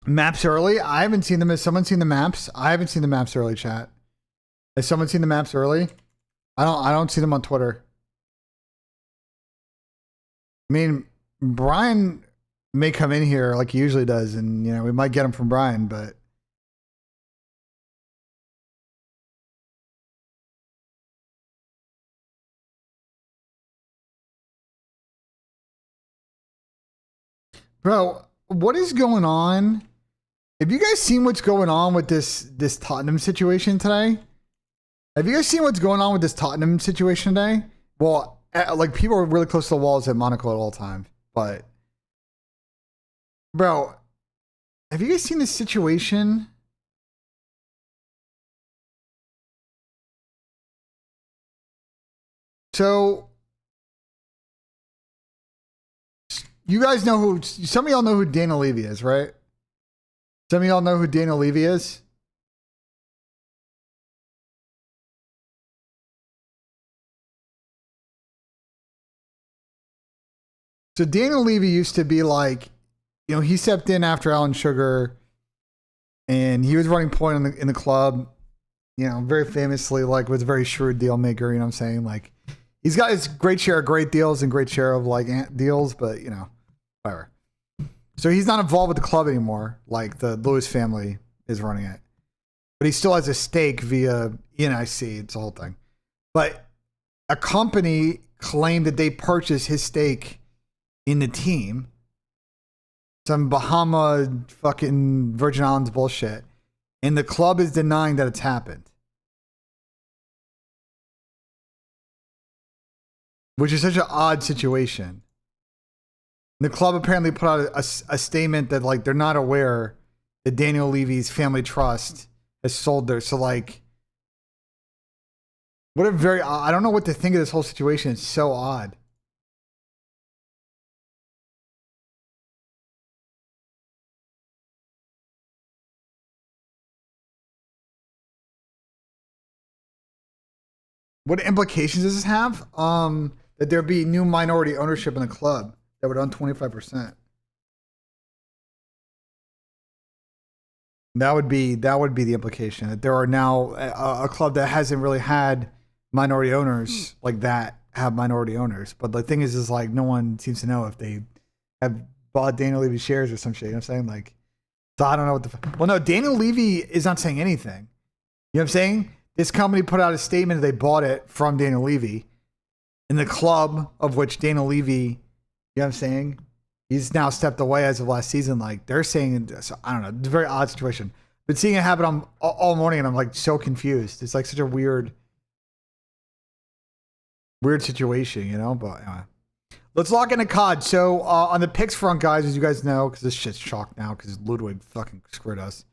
Maps early? I haven't seen them. Has someone seen the maps? I haven't seen the maps early, chat. Has someone seen the maps early? I don't see them on Twitter. I mean, Brian may come in here like he usually does, and you know we might get him from Brian, but bro, what is going on? Have you guys seen what's going on with this Tottenham situation today? Have you guys seen what's going on with this Tottenham situation today? Well, like people are really close to the walls at Monaco at all times, but bro, have you guys seen this situation? So you guys know who? Some of y'all know who Daniel Levy is, right? Some of y'all know who Daniel Levy is. So Daniel Levy used to be like, you know, he stepped in after Alan Sugar, and he was running point in the club. You know, very famously, like was a very shrewd deal maker. You know what I'm saying? Like, he's got his great share of great deals and great share of like deals, but you know, whatever. So he's not involved with the club anymore. Like the Lewis family is running it, but he still has a stake via ENIC. It's the whole thing. But a company claimed that they purchased his stake in the team. Some Bahama fucking Virgin Islands bullshit. And the club is denying that it's happened. Which is such an odd situation. The club apparently put out a statement that like they're not aware that Daniel Levy's family trust has sold their. So like, what a very, I don't know what to think of this whole situation. It's so odd. What implications does this have? That there be new minority ownership in the club that would own 25%. That would be the implication, that there are now a club that hasn't really had minority owners like that have minority owners. But the thing is like no one seems to know if they have bought Daniel Levy shares or some shit. You know what I'm saying? Like, so I don't know what the. Well, no, Daniel Levy is not saying anything. You know what I'm saying? This company put out a statement that they bought it from Daniel Levy. In the club of which Daniel Levy, you know what I'm saying? He's now stepped away as of last season. Like they're saying, so I don't know. It's a very odd situation. But seeing it happen all morning, and I'm like so confused. It's like such a weird situation, you know? But anyway. Let's lock into COD. So on the picks front, guys, as you guys know, because this shit's chalked now because Ludwig fucking screwed us.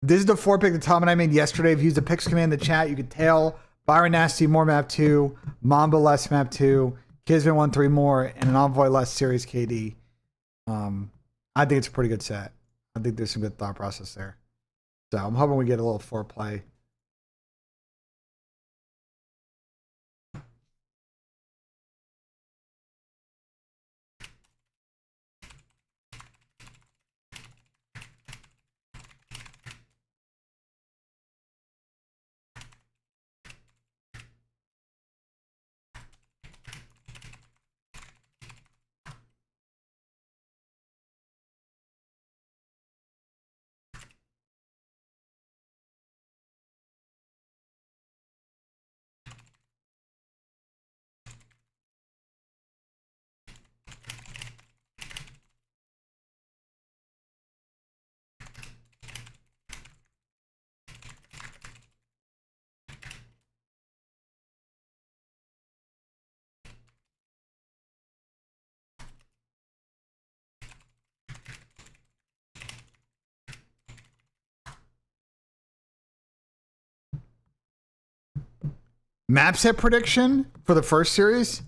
This is the 4-pick that Tom and I made yesterday. If you use the picks command in the chat, you could tail Byron Nasty, more map 2, Mamba less map 2, Kisman 1-3 more, and an Envoy less series KD. I think it's a pretty good set. I think there's some good thought process there. So I'm hoping we get a little foreplay. Map set prediction for the first series.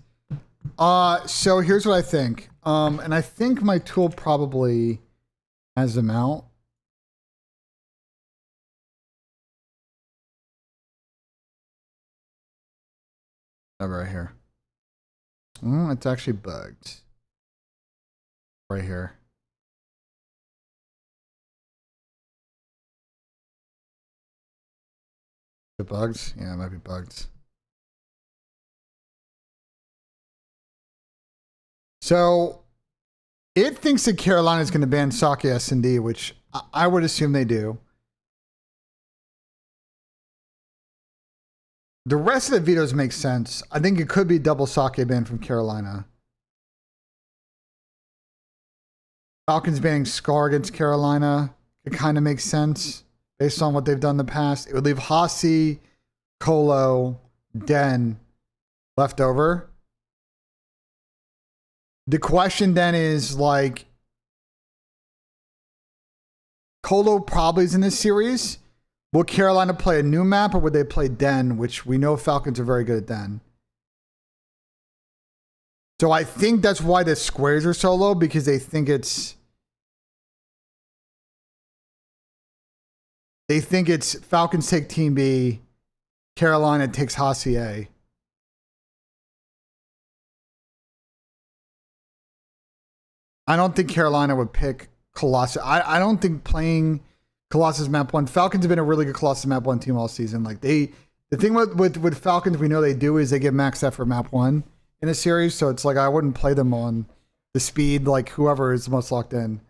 So here's what I think. And I think my tool probably has them out. Right here. It's actually bugged. Right here. Is it bugged? Yeah, it might be bugged. So it thinks that Carolina is going to ban Sake S&D, which I would assume they do. The rest of the vetoes make sense. I think it could be double Sake ban from Carolina. Falcons banning Scar against Carolina. It kind of makes sense based on what they've done in the past. It would leave Hasi, Colo, Den left over. The question then is like, Colo probably is in this series. Will Carolina play a new map or would they play Den, which we know Falcons are very good at Den? So I think that's why the squares are so low, because they think it's Falcons take Team B, Carolina takes Hasi A. I don't think Carolina would pick Colossus. I don't think playing Colossus map 1. Falcons have been a really good Colossus map 1 team all season. Like the thing with Falcons we know they do is they get max effort map 1 in a series. So it's like I wouldn't play them on the speed, like whoever is the most locked in.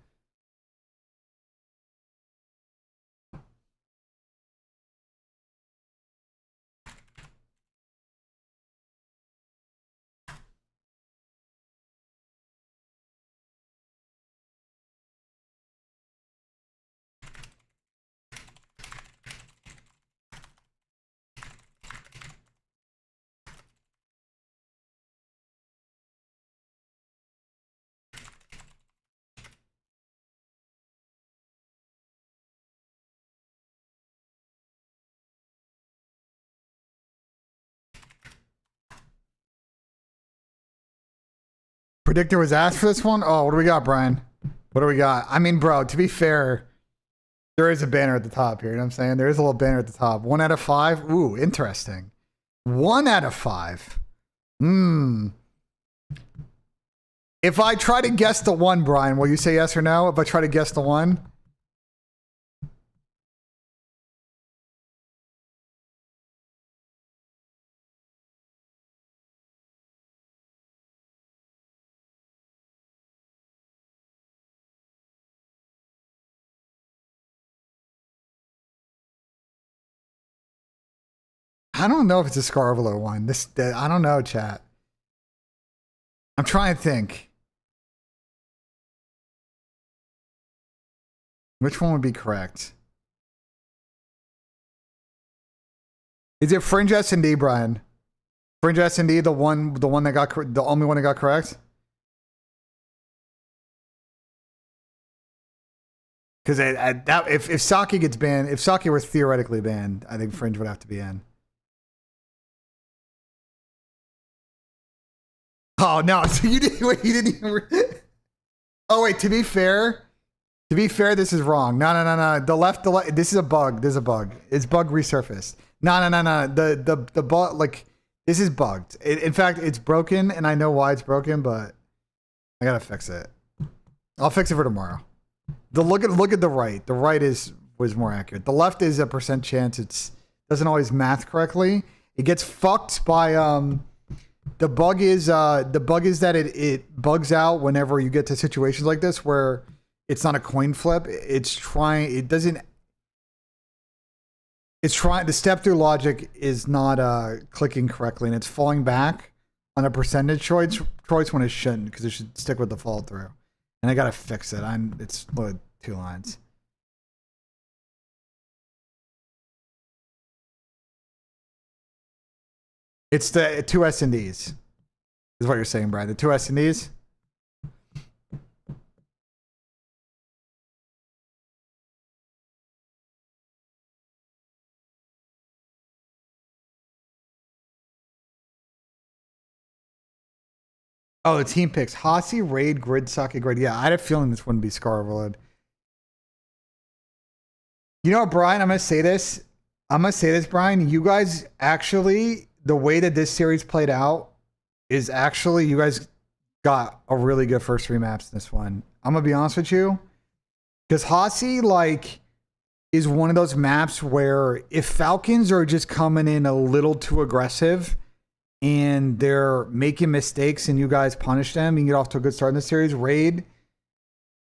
Predictor was asked for this one? Oh, what do we got, Brian? What do we got? I mean, bro, to be fair, there is a banner at the top here. You know what I'm saying? There is a little banner at the top. 1 out of 5. Ooh, interesting. 1 out of 5. If I try to guess the 1, Brian, will you say yes or no? If I try to guess the 1? I don't know if it's a Scarvelo one. I don't know, chat. I'm trying to think. Which one would be correct? Is it Fringe S&D, Brian? Fringe S&D, the only one that got correct? Because if Saki gets banned, if Saki were theoretically banned, I think Fringe would have to be in. Oh no! So you didn't even. Oh wait. To be fair, this is wrong. No. The left. This is a bug. There's a bug. It's bug resurfaced. No. The bug, like, this is bugged. In fact, it's broken, and I know why it's broken, but I gotta fix it. I'll fix it for tomorrow. Look at the right. The right was more accurate. The left is a % chance. It doesn't always math correctly. It gets fucked by The bug is that it bugs out whenever you get to situations like this where it's not a coin flip. The step through logic is not clicking correctly, and it's falling back on a percentage choice when it shouldn't, because it should stick with the fall through. And I gotta fix it. It's 2 lines. It's the 2 S&Ds, is what you're saying, Brian. The 2 S&Ds. Oh, the team picks. Hasi, Raid, Grid, Sake, Grid. Yeah, I had a feeling this wouldn't be Scar Overload. You know what, Brian? I'm going to say this, Brian. You guys actually, the way that this series played out is actually, you guys got a really good first 3 maps in this one. I'm going to be honest with you. Because Hasi, like, is one of those maps where if Falcons are just coming in a little too aggressive and they're making mistakes and you guys punish them and get off to a good start in the series. Raid,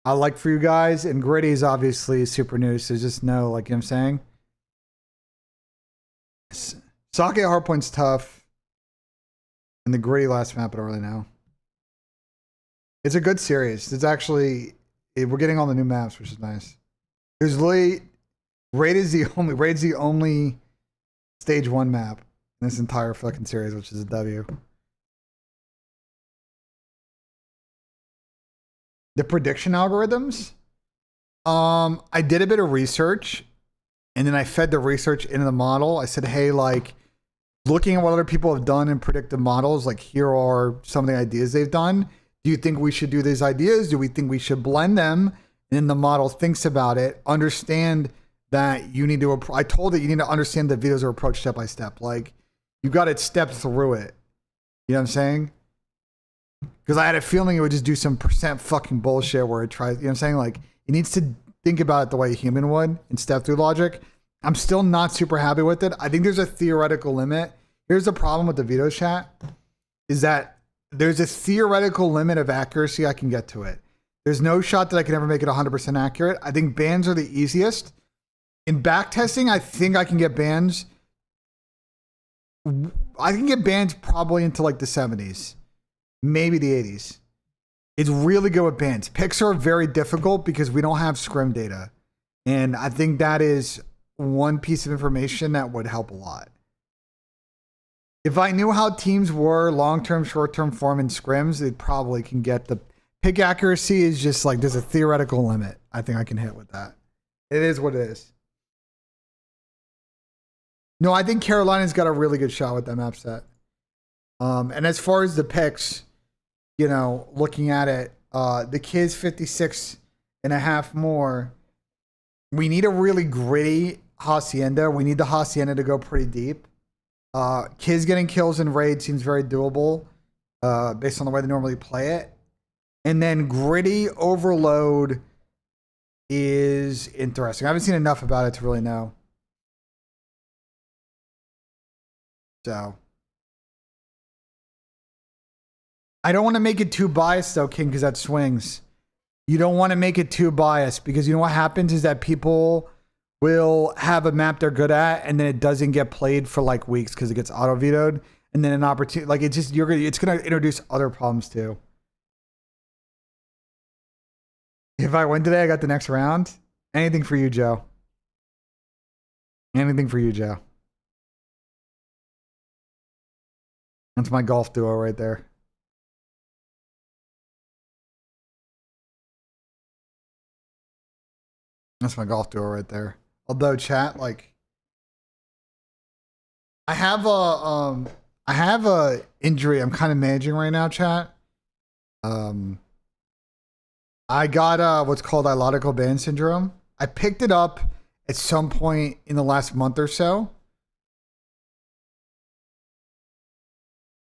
I like for you guys, and Gritty is obviously super new, so just know, like, you know what I'm saying? Socket Hardpoint's tough. And the Gritty last map, I don't really know. It's a good series. It's actually, we're getting all the new maps, which is nice. There's literally, Raid's the only stage 1 map in this entire fucking series, which is a W. The prediction algorithms. I did a bit of research, and then I fed the research into the model. I said, hey, like, looking at what other people have done in predictive models, like, here are some of the ideas they've done. Do you think we should do these ideas? Do we think we should blend them? And then the model thinks about it, understand that you need to, I told it you need to understand the videos are approached step by step. Like, you got to step through it. You know what I'm saying? Because I had a feeling it would just do some percent fucking bullshit where it tries, you know what I'm saying? Like, it needs to think about it the way a human would and step through logic. I'm still not super happy with it. I think there's a theoretical limit. Here's the problem with the veto chat, is that there's a theoretical limit of accuracy I can get to it. There's no shot that I can ever make it 100% accurate. I think bans are the easiest. In backtesting, I think I can get bans. I can get bans probably into like the 70s, maybe the 80s. It's really good with bans. Picks are very difficult because we don't have scrim data. And I think that is one piece of information that would help a lot. If I knew how teams were long-term, short-term form in scrims, it probably can get the pick accuracy is just like, there's a theoretical limit. I think I can hit with that. It is what it is. No, I think Carolina's got a really good shot with that map set. And as far as the picks, you know, looking at it, the kids 56.5 more. We need a really gritty Hacienda. We need the Hacienda to go pretty deep. Kids getting kills in raid seems very doable based on the way they normally play it. And then gritty overload is interesting. I haven't seen enough about it to really know. So I don't want to make it too biased though, King, because that swings. You don't want to make it too biased because you know what happens is that people will have a map they're good at and then it doesn't get played for like weeks because it gets auto vetoed, and then an opportunity, like, it's just, it's gonna introduce other problems too. If I win today, I got the next round. Anything for you, Joe. Anything for you, Joe. That's my golf duo right there. That's my golf duo right there. Although chat, like, I have a injury I'm kind of managing right now, chat. I got what's called illogical band syndrome. I picked it up at some point in the last month or so.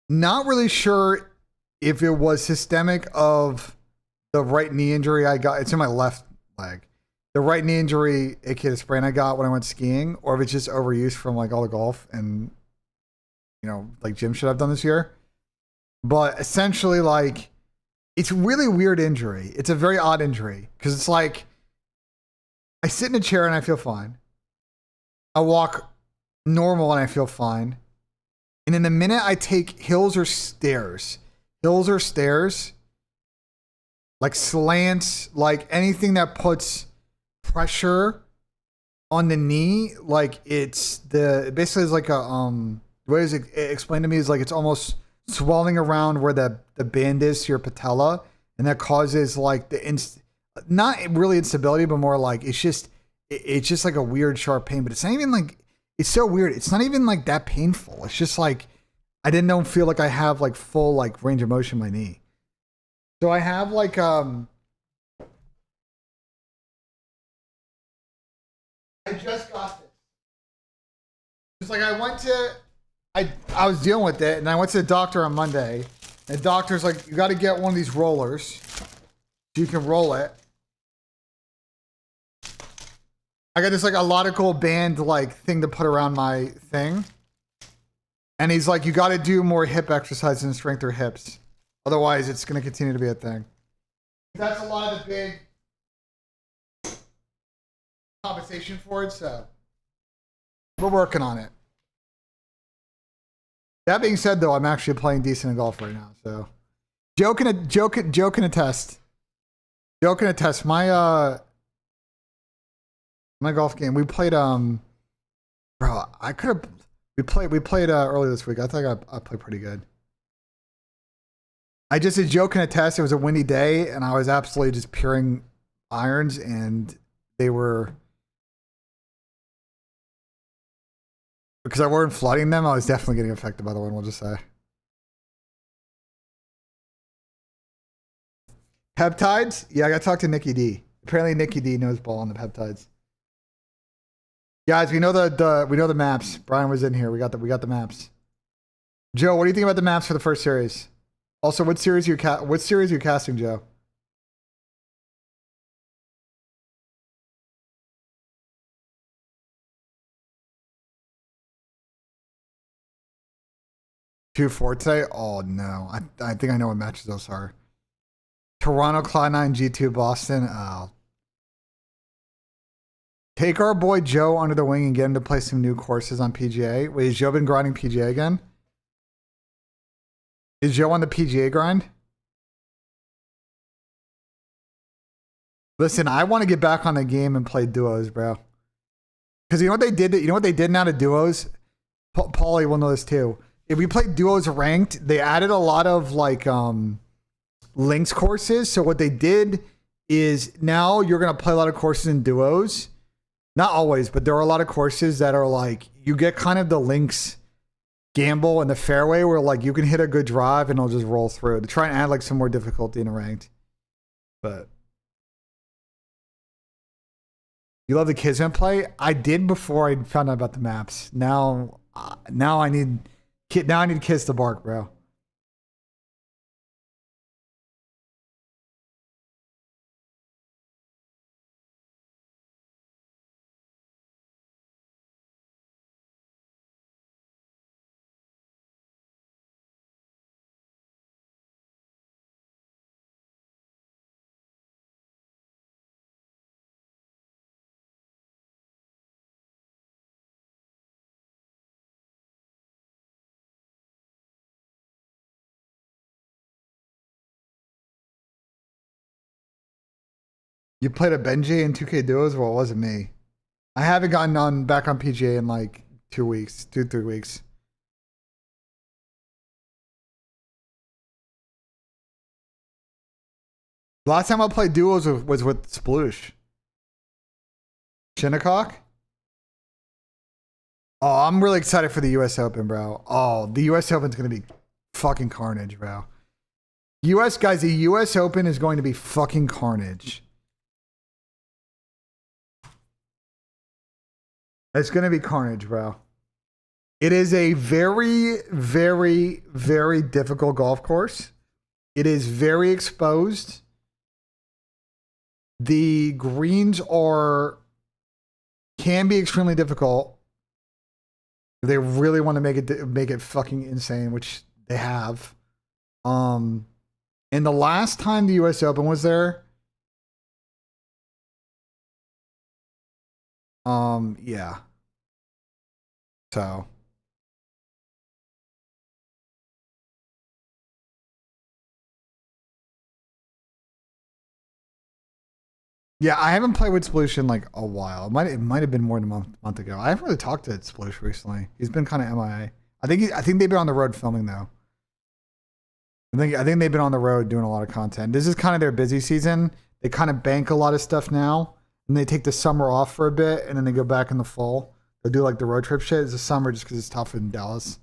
Not really sure if it was systemic of the right knee injury I got. It's in my left leg. The right knee injury, aka the sprain I got when I went skiing, or if it's just overuse from like all the golf and, you know, like gym shit I've done this year. But essentially, like, it's a really weird injury. It's a very odd injury because it's like I sit in a chair and I feel fine. I walk normal and I feel fine. And in the minute I take hills or stairs, like slants, like anything that puts pressure on the knee, like it's basically is like a the way it's explained to me is like it's almost swelling around where the band is to your patella, and that causes like not really instability, but more like it's just like a weird sharp pain. But it's not even like, it's so weird. It's not even like that painful. It's just like I don't feel like I have like full like range of motion in my knee. So I have like I just got this. It's like I was dealing with it, and I went to the doctor on Monday. And the doctor's like, you got to get one of these rollers so you can roll it. I got this like illogical band like thing to put around my thing. And he's like, you got to do more hip exercises and strength or hips. Otherwise, it's going to continue to be a thing. That's a lot of the big compensation for it, so we're working on it. That being said, though, I'm actually playing decent in golf right now, so Joe can attest. Joe can attest. My golf game. We played bro. I could have. We played earlier this week. I think I played pretty good. I just did Joe can attest. It was a windy day, and I was absolutely just peering irons, and they were because I weren't flooding them. I was definitely getting affected by the wind. We'll just say peptides. Yeah, I got to talk to Nikki D. Apparently, Nikki D knows ball on the peptides. Guys, we know the maps. Brian was in here. We got the maps. Joe, what do you think about the maps for the first series? Also, what series are you casting, Joe? Two four today? Oh no. I think I know what matches those are. Toronto Cloud9 G2 Boston. Oh. Take our boy Joe under the wing and get him to play some new courses on PGA. Wait, has Joe been grinding PGA again? Is Joe on the PGA grind? Listen, I want to get back on the game and play duos, bro. Because you know what they did? You know what they did now to duos? Paulie will know this too. If we play duos ranked, they added a lot of like links courses. So what they did is now you're gonna play a lot of courses in duos. Not always, but there are a lot of courses that are like you get kind of the links gamble in the fairway where like you can hit a good drive and it'll just roll through to try and add like some more difficulty in a ranked. But you love the Kismet play? I did before I found out about the maps. Now I need Kiss to bark, bro. You played a BENJ in 2K duos? Well, it wasn't me. I haven't gotten back on PGA in like 2 weeks, 3 weeks. Last time I played duos was with Sploosh. Shinnecock? Oh, I'm really excited for the US Open, bro. Oh, the US Open's going to be fucking carnage, bro. Guys, the US Open is going to be fucking carnage. It's going to be carnage, bro. It is a very, very, very difficult golf course. It is very exposed. The greens can be extremely difficult. They really want to make it fucking insane, which they have. And the last time the US Open was there, yeah. So yeah, I haven't played with Sploosh in like a while. It might have been more than a month ago. I haven't really talked to Sploosh recently. He's been kind of MIA. I think they've been on the road filming though. I think they've been on the road doing a lot of content. This is kind of their busy season. They kind of bank a lot of stuff now, and they take the summer off for a bit, and then they go back in the fall. They'll do like the road trip shit. It's the summer just because it's tough in Dallas.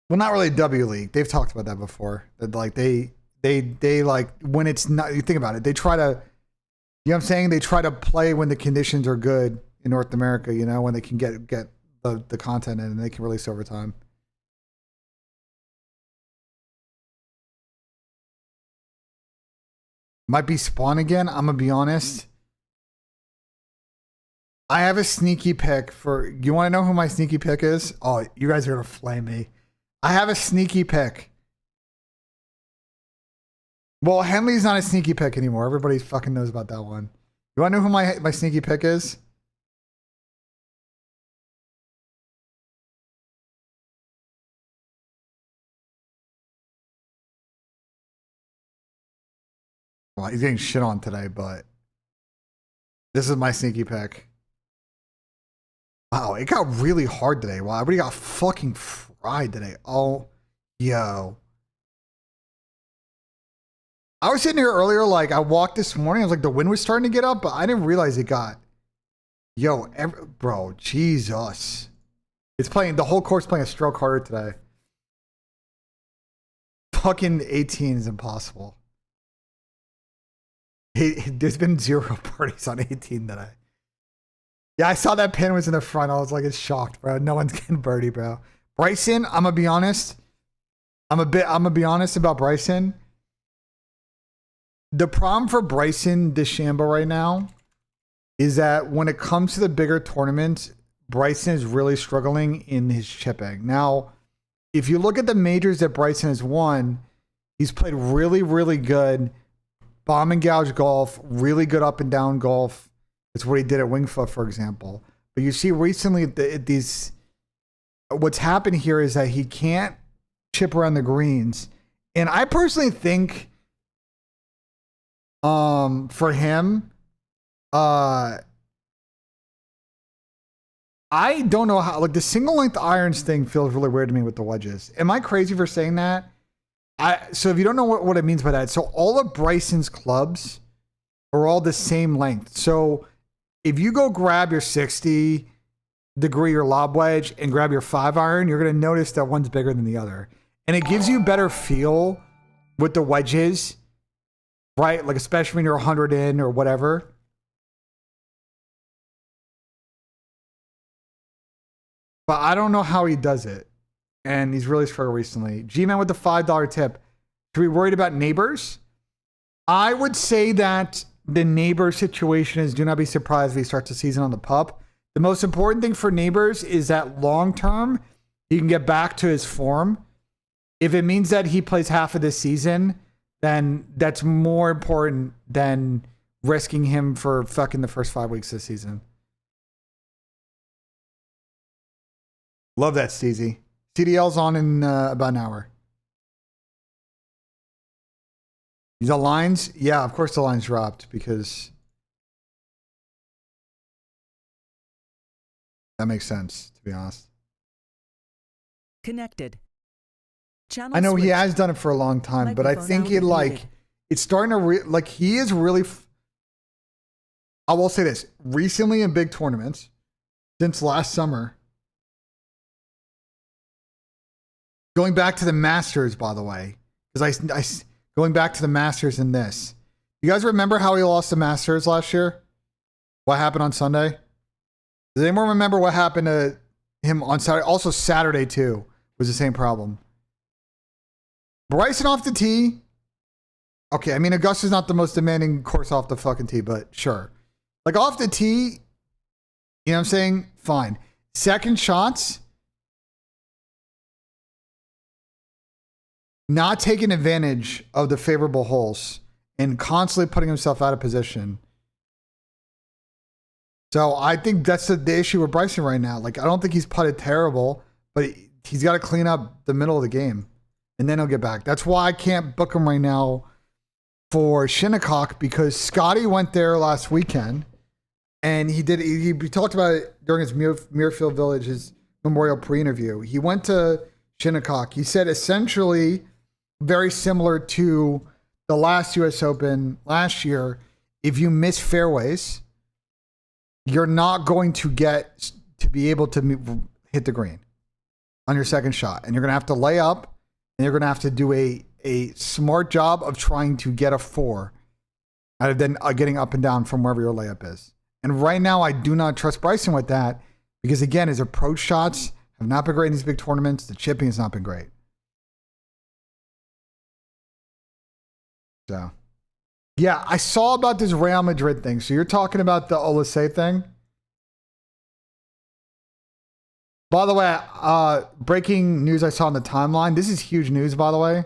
Well, not really W League. They've talked about that before. That like they like when it's not. You think about it. They try to. You know what I'm saying? They try to play when the conditions are good in North America. You know, when they can get the content in and they can release over time. Might be Spawn again. I'm gonna be honest. I have a sneaky pick for. You want to know who my sneaky pick is? Oh, you guys are gonna flame me. I have a sneaky pick. Well, Henley's not a sneaky pick anymore. Everybody fucking knows about that one. You want to know who my sneaky pick is? Well, he's getting shit on today, but this is my sneaky pick. Wow, it got really hard today. Wow, everybody got fucking fried today. Oh, yo. I was sitting here earlier, like, I walked this morning. I was like, the wind was starting to get up, but I didn't realize it got. Yo, bro, Jesus. It's playing, the whole course playing a stroke harder today. Fucking 18 is impossible. There's been 0 birdies on 18 today. Yeah, I saw that pin was in the front. I was like, it's shocked, bro. No one's getting birdie, bro. Bryson, I'm gonna be honest. I'm gonna be honest about Bryson. The problem for Bryson DeChambeau right now is that when it comes to the bigger tournaments, Bryson is really struggling in his chipping. Now, if you look at the majors that Bryson has won, he's played really, really good bomb and gouge golf, really good up and down golf. That's what he did at Winged Foot, for example. But you see recently what's happened here is that he can't chip around the greens. And I personally think for him, I don't know how, like, the single length irons thing feels really weird to me with the wedges. Am I crazy for saying that? So if you don't know what it means by that, so all of Bryson's clubs are all the same length. So if you go grab your 60-degree or lob wedge and grab your 5-iron, you're going to notice that one's bigger than the other. And it gives you better feel with the wedges, right? Like, especially when you're 100 in or whatever. But I don't know how he does it. And he's really struggled recently. G-Man with the $5 tip. Should we be worried about neighbors? I would say that the neighbor situation is, do not be surprised if he starts the season on the pup. The most important thing for neighbors is that long term, he can get back to his form. If it means that he plays half of this season, then that's more important than risking him for fucking the first 5 weeks of the season. Love that, Steezy. CDL's on in about an hour. The lines? Yeah, of course the lines dropped because that makes sense, to be honest. Connected. Channel I know he switched. has done it for a long time, but I Microphone think it, now like, muted. it's starting to, like, he is really, I will say this, recently in big tournaments, since last summer, going back to the Masters, by the way, because going back to the Masters in this. You guys remember how he lost the Masters last year? What happened on Sunday? Does anyone remember what happened to him on Saturday? Also, Saturday, too, was the same problem. Bryson off the tee. Okay, I mean, Augusta's not the most demanding course off the fucking tee, but sure. Like, off the tee, you know what I'm saying? Fine. Second shots, not taking advantage of the favorable holes and constantly putting himself out of position. So I think that's the issue with Bryson right now. Like, I don't think he's putted terrible, but he's got to clean up the middle of the game, and then he'll get back. That's why I can't book him right now for Shinnecock, because Scotty went there last weekend, and he talked about it during his Muirfield Village, his Memorial pre-interview. He went to Shinnecock. He said essentially very similar to the last US Open last year. If you miss fairways, you're not going to get to be able to hit the green on your second shot. And you're going to have to lay up, and you're going to have to do a smart job of trying to get a 4 out of then getting up and down from wherever your layup is. And right now, I do not trust Bryson with that because, again, his approach shots have not been great in these big tournaments. The chipping has not been great. So, yeah, I saw about this Real Madrid thing. So you're talking about the Olise thing? By the way, breaking news I saw on the timeline. This is huge news, by the way.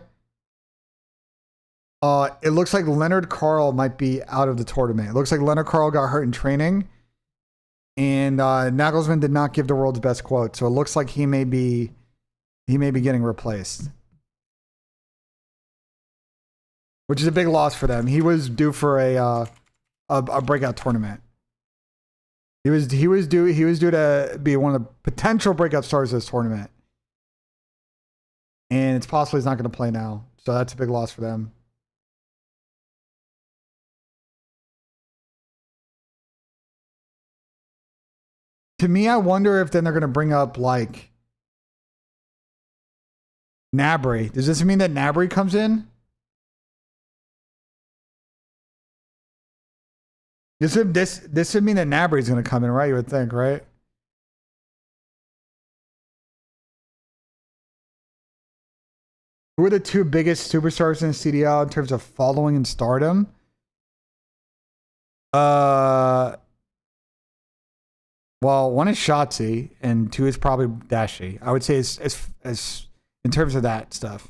It looks like Leonard Carl might be out of the tournament. It looks like Leonard Carl got hurt in training, and Nagelsmann did not give the world's best quote. So it looks like he may be getting replaced, which is a big loss for them. He was due for a breakout tournament. He was due to be one of the potential breakout stars of this tournament, and it's possible he's not going to play now. So that's a big loss for them. To me, I wonder if then they're going to bring up like Nabry. Does this mean that Nabry comes in? This would mean that Nabry's going to come in, right? You would think, right? Who are the two biggest superstars in CDL in terms of following and stardom? Well, one is Shotzi, and two is probably Dashi. I would say as in terms of that stuff.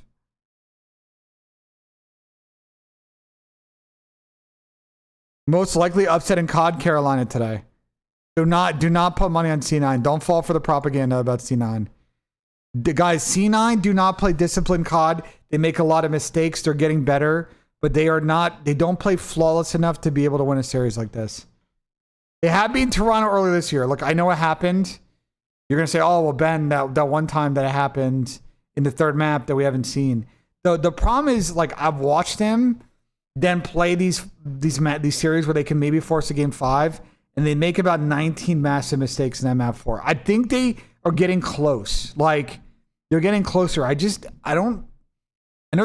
Most likely upset in COD Carolina today. Do not put money on C9. Don't fall for the propaganda about C9. The guys, C9 do not play disciplined COD. They make a lot of mistakes. They're getting better, but they don't play flawless enough to be able to win a series like this. They have been Toronto earlier this year. Look, I know what happened. You're going to say, oh, well, Ben, that one time that it happened in the third map that we haven't seen. The problem is, like, I've watched them then play these series where they can maybe force a game 5, and they make about 19 massive mistakes in that map 4. I think they are getting close. Like, they're getting closer. I know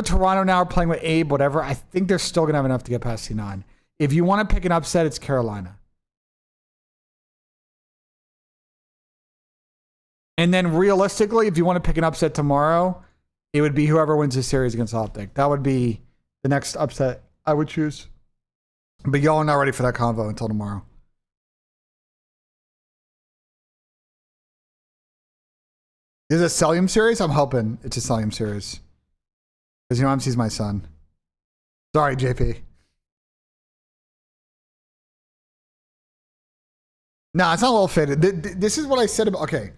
Toronto now are playing with Abe, whatever. I think they're still going to have enough to get past C9. If you want to pick an upset, it's Carolina. And then realistically, if you want to pick an upset tomorrow, it would be whoever wins the series against Optic. That would be the next upset I would choose. But y'all are not ready for that convo until tomorrow. Is it a Celium series? I'm hoping it's a Celium series. Because, MC's my son. Sorry, JP. No, it's not a little faded. This is what I said about... Okay.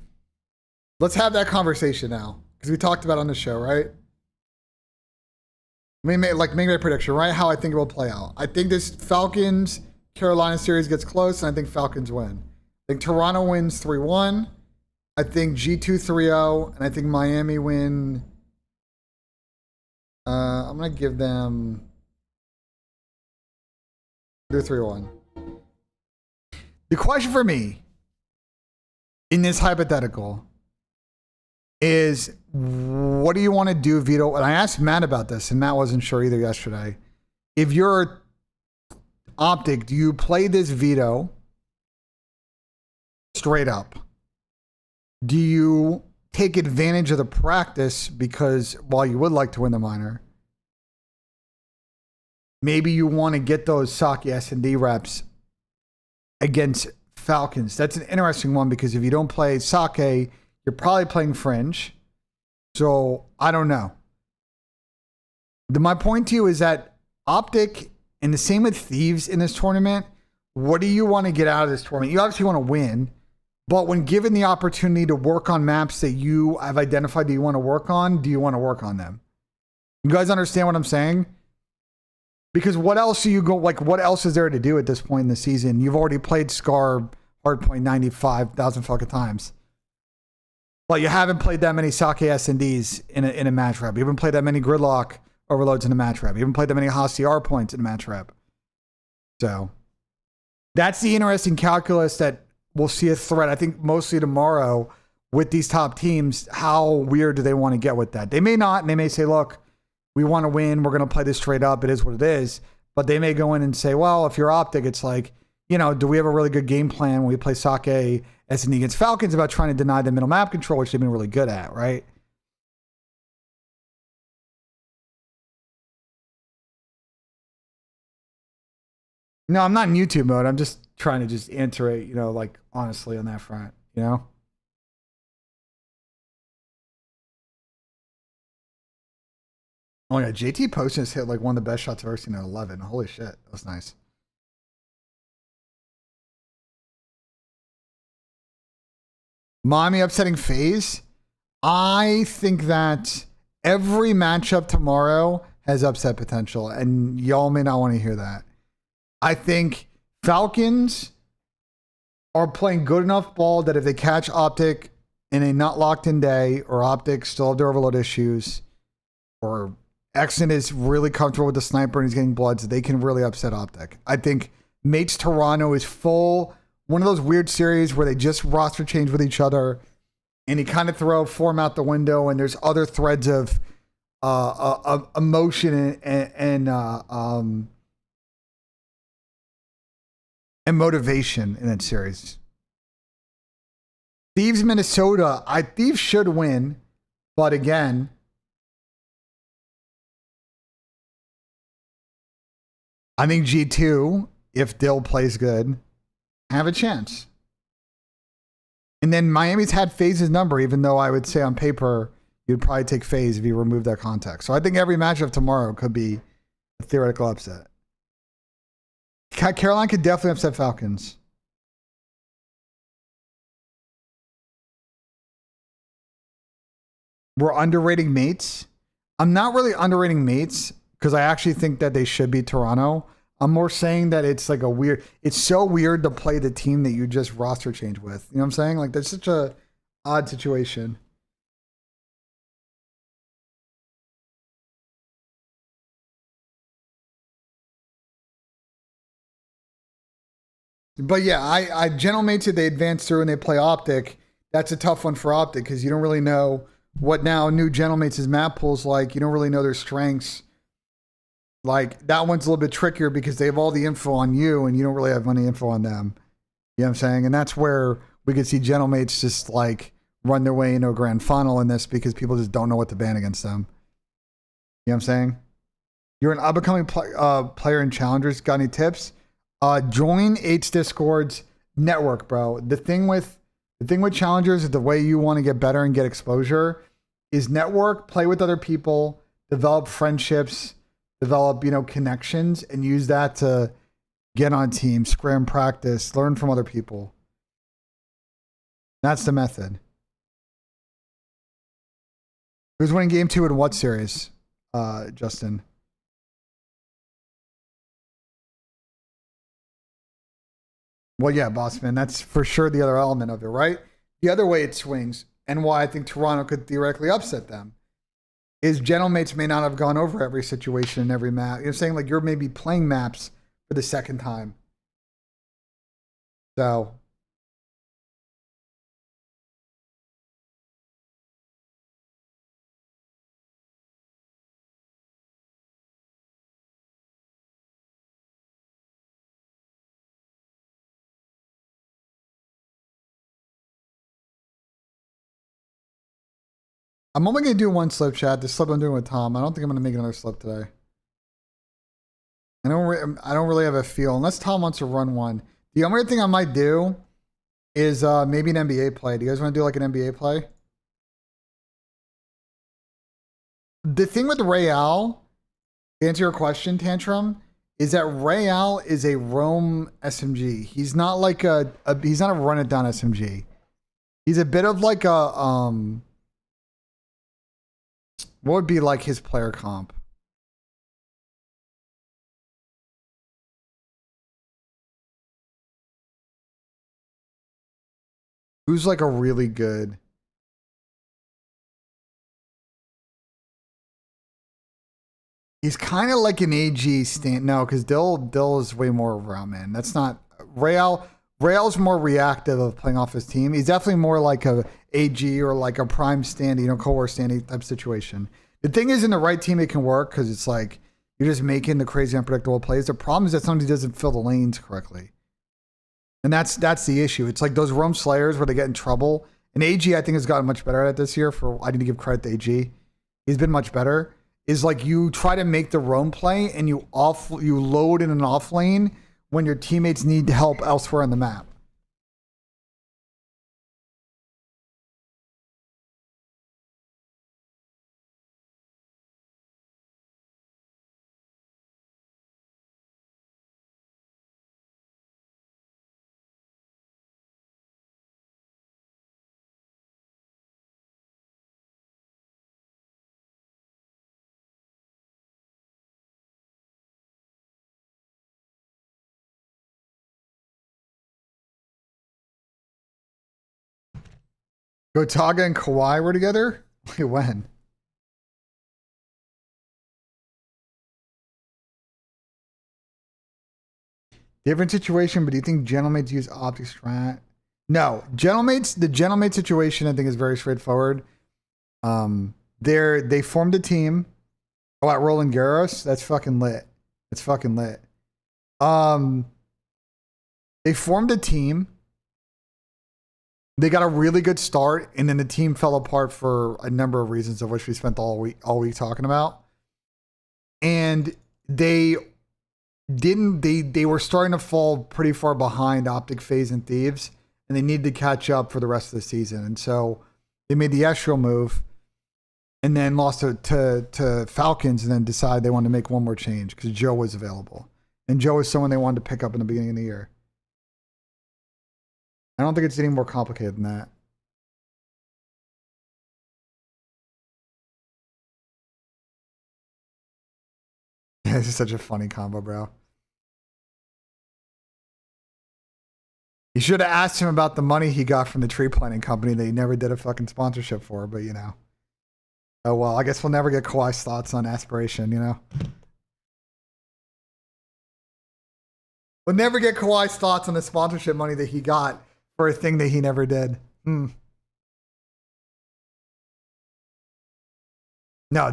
Let's have that conversation now. Because we talked about it on the show, right? Make my prediction, right? How I think it will play out. I think this Falcons-Carolina series gets close, and I think Falcons win. I think Toronto wins 3-1. I think G2 3-0, and I think Miami win... I'm going to give them... They're 3-1. The question for me, in this hypothetical... is what do you want to do, Vito? And I asked Matt about this, and Matt wasn't sure either yesterday. If you're Optic, do you play this Vito straight up? Do you take advantage of the practice because while you would like to win the minor, maybe you want to get those Sake S&D reps against Falcons? That's an interesting one because if you don't play Sake, you're probably playing Fringe. So, I don't know. My point to you is that Optic, and the same with Thieves in this tournament, what do you want to get out of this tournament? You obviously want to win, but when given the opportunity to work on maps that you have identified that you want to work on, do you want to work on them? You guys understand what I'm saying? Because what else do you go, like, what else is there to do at this point in the season? You've already played Scar Hardpoint 95,000 fucking times. But you haven't played that many Sake S&Ds in a match rep. You haven't played that many Gridlock overloads in a match rep. You haven't played that many Hosty R points in a match rep. So that's the interesting calculus that we'll see a threat, I think, mostly tomorrow with these top teams. How weird do they want to get with that? They may not, and they may say, look, we want to win. We're going to play this straight up. It is what it is. But they may go in and say, well, if you're Optic, it's like, you know, do we have a really good game plan when we play Sake S&D against Falcons about trying to deny the middle map control, which they've been really good at, right? No, I'm not in YouTube mode. I'm just trying to just answer it, you know, like honestly on that front, you know? Oh yeah, JT Poston has hit like one of the best shots I've ever seen at 11. Holy shit, that was nice. Miami upsetting FaZe. I think that every matchup tomorrow has upset potential, and y'all may not want to hear that. I think Falcons are playing good enough ball that if they catch Optic in a not locked in day, or Optic still have their overload issues, or Exon is really comfortable with the sniper and he's getting bloods, they can really upset Optic. I think Mates Toronto is full, one of those weird series where they just roster change with each other and you kind of throw form out the window and there's other threads of emotion and motivation in that series. Thieves, Minnesota. Thieves should win, but again, I think G2, if Dill plays good, have a chance. And then Miami's had FaZe's number, even though I would say on paper, you'd probably take FaZe if you remove that context. So I think every matchup tomorrow could be a theoretical upset. Carolina could definitely upset Falcons. We're underrating Mates. I'm not really underrating Mates because I actually think that they should be Toronto. I'm more saying that it's like it's so weird to play the team that you just roster change with. You know what I'm saying? Like that's such a odd situation. But yeah, I General Mates, if they advance through and they play Optic, that's a tough one for Optic because you don't really know what now new General Mates' map pool's like. You don't really know their strengths. Like that one's a little bit trickier because they have all the info on you and you don't really have any info on them. You know what I'm saying? And that's where we could see General Mates just like run their way into a grand final in this because people just don't know what to ban against them. You know what I'm saying? You're an up-and-coming player in Challengers. Got any tips? Join 8's Discord's network, bro. The thing with Challengers is the way you want to get better and get exposure is network, play with other people, develop friendships, develop, connections, and use that to get on teams, scrim practice, learn from other people. That's the method. Who's winning game 2 in what series, Justin? Well, yeah, Bossman, that's for sure the other element of it, right? The other way it swings, and why I think Toronto could theoretically upset them, is General Mates may not have gone over every situation in every map. You're saying like you're maybe playing maps for the second time. So I'm only going to do one slip, chat. The slip I'm doing with Tom. I don't think I'm going to make another slip today. I don't really have a feel unless Tom wants to run one. The only thing I might do is maybe an NBA play. Do you guys want to do like an NBA play? The thing with Real, to answer your question, Tantrum, is that Real is a roam SMG. He's not like he's not a run it down SMG. He's a bit of like a what would be like his player comp? Who's like a really good? He's kind of like an AG stand. No, because Dill is way more around, man. That's not Real. Real's more reactive of playing off his team. He's definitely more like a AG or like a prime standing, cohort standing type situation. The thing is, in the right team, it can work because it's like you're just making the crazy unpredictable plays. The problem is that somebody doesn't fill the lanes correctly. And that's the issue. It's like those roam slayers where they get in trouble. And AG, I think, has gotten much better at it this year. I need to give credit to AG. He's been much better. Is like you try to make the roam play and you load in an off lane when your teammates need help elsewhere on the map. Gotaga and Kawhi were together? Wait, when? Different situation, but do you think gentlemates use optic strat? No, gentlemates. The gentlemate situation I think is very straightforward. They formed a team. Oh, at Roland Garros, that's fucking lit. It's fucking lit. They formed a team. They got a really good start, and then the team fell apart for a number of reasons, of which we spent all week talking about. And they were starting to fall pretty far behind Optic Phase and Thieves, and they needed to catch up for the rest of the season. And so they made the Estral move and then lost to Falcons, and then decided they wanted to make one more change because Joe was available. And Joe is someone they wanted to pick up in the beginning of the year. I don't think it's any more complicated than that. Yeah, this is such a funny combo, bro. You should have asked him about the money he got from the tree planting company that he never did a fucking sponsorship for, but you know. Oh well, I guess we'll never get Kawhi's thoughts on aspiration, you know? We'll never get Kawhi's thoughts on the sponsorship money that he got for a thing that he never did. No,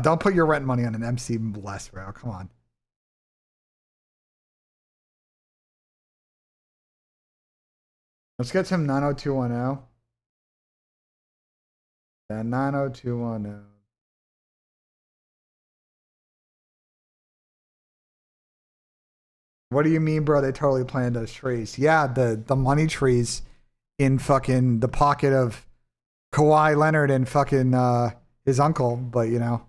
don't put your rent money on an MC less, bro. Come on. Let's get some 90210. Yeah, 90210. What do you mean, bro? They totally planted those trees. Yeah, the money trees in fucking the pocket of Kawhi Leonard and fucking his uncle, but you know.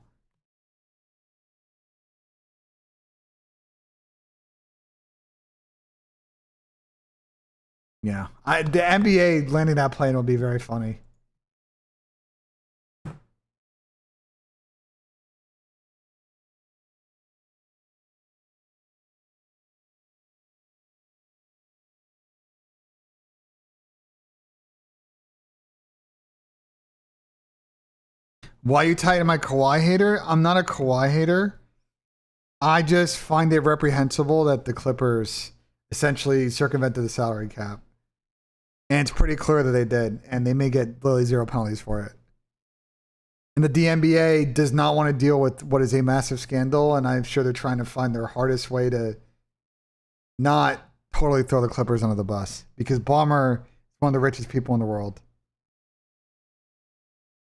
Yeah. The NBA landing that plane will be very funny. Why you tight? Am I Kawhi hater? I'm not a Kawhi hater. I just find it reprehensible that the Clippers essentially circumvented the salary cap. And it's pretty clear that they did. And they may get literally 0 penalties for it. And the DNBA does not want to deal with what is a massive scandal. And I'm sure they're trying to find their hardest way to not totally throw the Clippers under the bus. Because Ballmer is one of the richest people in the world.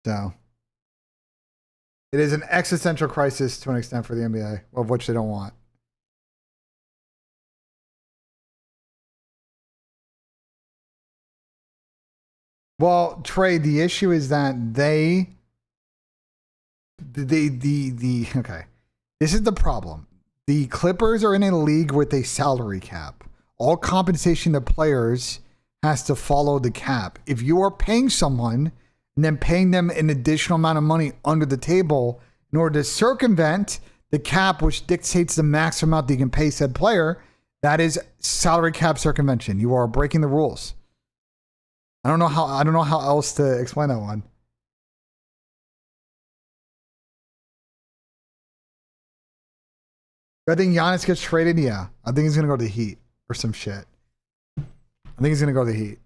So it is an existential crisis to an extent for the NBA, of which they don't want. Well, Trey, the issue is that okay. This is the problem. The Clippers are in a league with a salary cap. All compensation to players has to follow the cap. If you are paying someone and then paying them an additional amount of money under the table in order to circumvent the cap, which dictates the maximum amount that you can pay said player, that is salary cap circumvention. You are breaking the rules. I don't know how else to explain that one. I think Giannis gets traded. Yeah, I think he's gonna go to the Heat or some shit. I think he's gonna go to the Heat.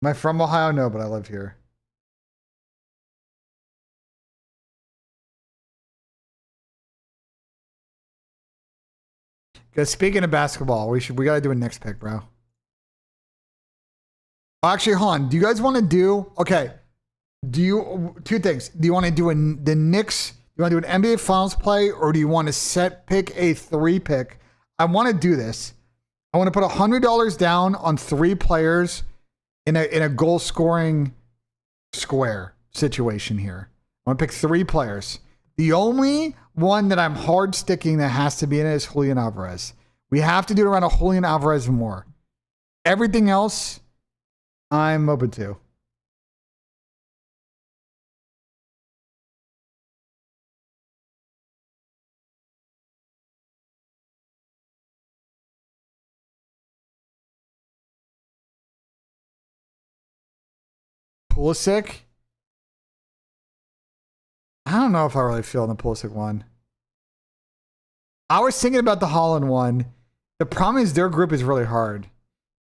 Am I from Ohio? No, but I live here. Because speaking of basketball, we gotta do a next pick, bro. Actually, hold on. Do you guys want to do two things? Do you want to do the Knicks? You want to do an NBA Finals play, or do you want to pick a 3 pick? I want to do this. I want to put $100 down on 3 players in a goal scoring square situation here. I want to pick 3 players. The only one that I'm hard sticking that has to be in it is Julian Alvarez. We have to do it around a Julian Alvarez more. Everything else, I'm open to. Pulisic. I don't know if I really feel in the Pulisic one. I was thinking about the Holland one. The problem is their group is really hard.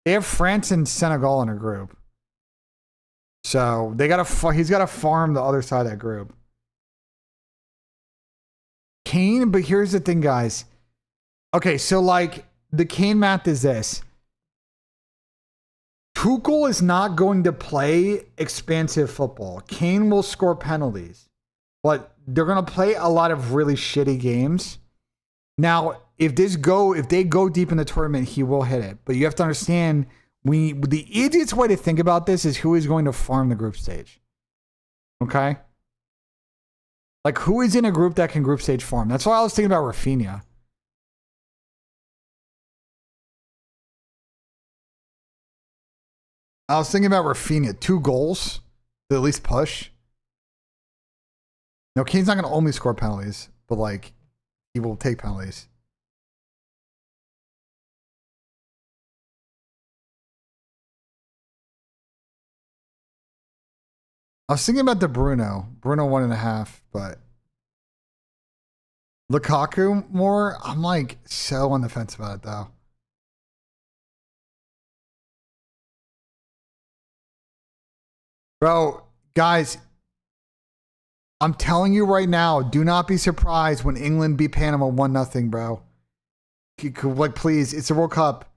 They have France and Senegal in a group. So they he's got to farm the other side of that group. Kane, but here's the thing, guys. Okay, so like the Kane math is this. Tuchel is not going to play expansive football. Kane will score penalties, but they're going to play a lot of really shitty games. Now, if they go deep in the tournament, he will hit it. But you have to understand, the easiest way to think about this is who is going to farm the group stage. Okay? Like, who is in a group that can group stage farm? That's why I was thinking about Rafinha. I was thinking about Rafinha. 2 goals to at least push. No, Kane's not going to only score penalties, but like, he will take penalties. I was thinking about Bruno 1.5, but Lukaku more. I'm like so on the fence about it though. Bro, guys, I'm telling you right now, do not be surprised when England beat Panama 1-0, bro. Like, please, it's a World Cup.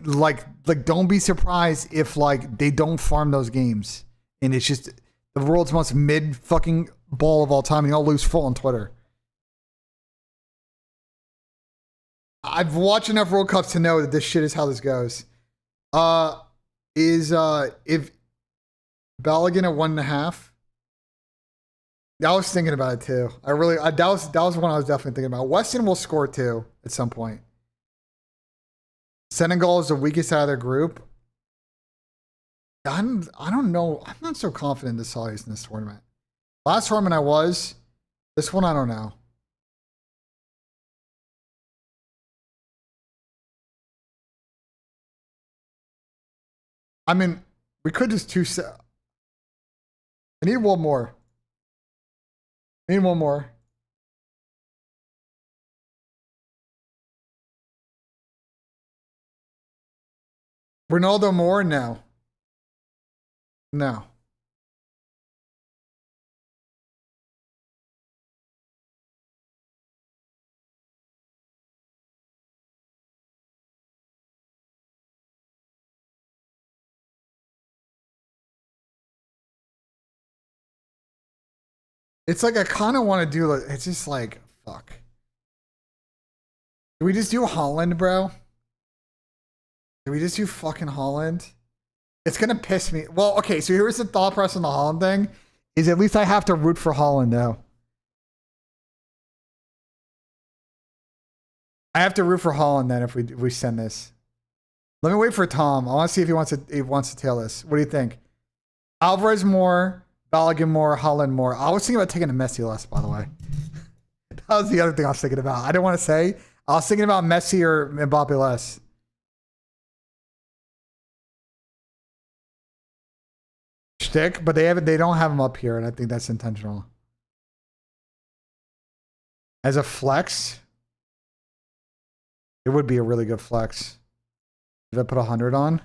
Like, don't be surprised if like they don't farm those games, and it's just the world's most mid fucking ball of all time, and y'all lose full on Twitter. I've watched enough World Cups to know that this shit is how this goes. If Balogun at 1.5? I was thinking about it too. That was one I was definitely thinking about. Weston will score too at some point. Senegal is the weakest out of their group. I don't know. I'm not so confident in the Saudis in this tournament. Last tournament I was. This one I don't know. I mean, we could just I need one more. I need one more. Ronaldo more? No. No. It's like I kind of want to do it. It's just like, fuck. Do we just do Holland, bro? Do we just do fucking Holland? It's going to piss me. Well, okay, so here's the thought process on the Holland thing. Is at least I have to root for Holland now. I have to root for Holland then if we send this. Let me wait for Tom. I want to see if he wants to tail this. What do you think? Alvarez more, Balogun more, Holland more. I was thinking about taking a Messi less, by the way. That was the other thing I was thinking about. I didn't want to say. I was thinking about Messi or Mbappe less. Shtick, but they don't have him up here, and I think that's intentional. As a flex, it would be a really good flex. If I put 100 on,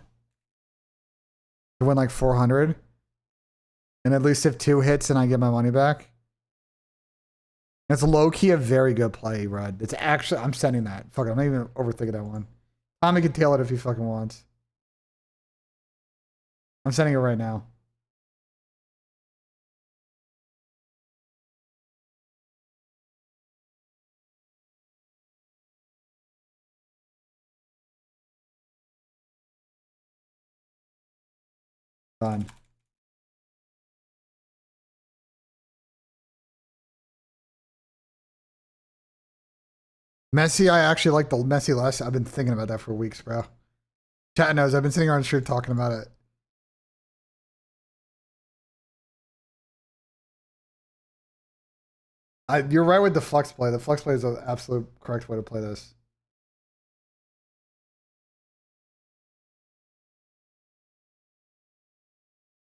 to win like 400, and at least if 2 hits and I get my money back. That's low key a very good play, Red. It's actually, I'm sending that. Fuck it, I'm not even overthinking that one. Tommy can tail it if he fucking wants. I'm sending it right now. Done. Messi, I actually like the Messi less. I've been thinking about that for weeks, bro. Chat knows. I've been sitting around the street talking about it. You're right with the flex play. The flex play is the absolute correct way to play this.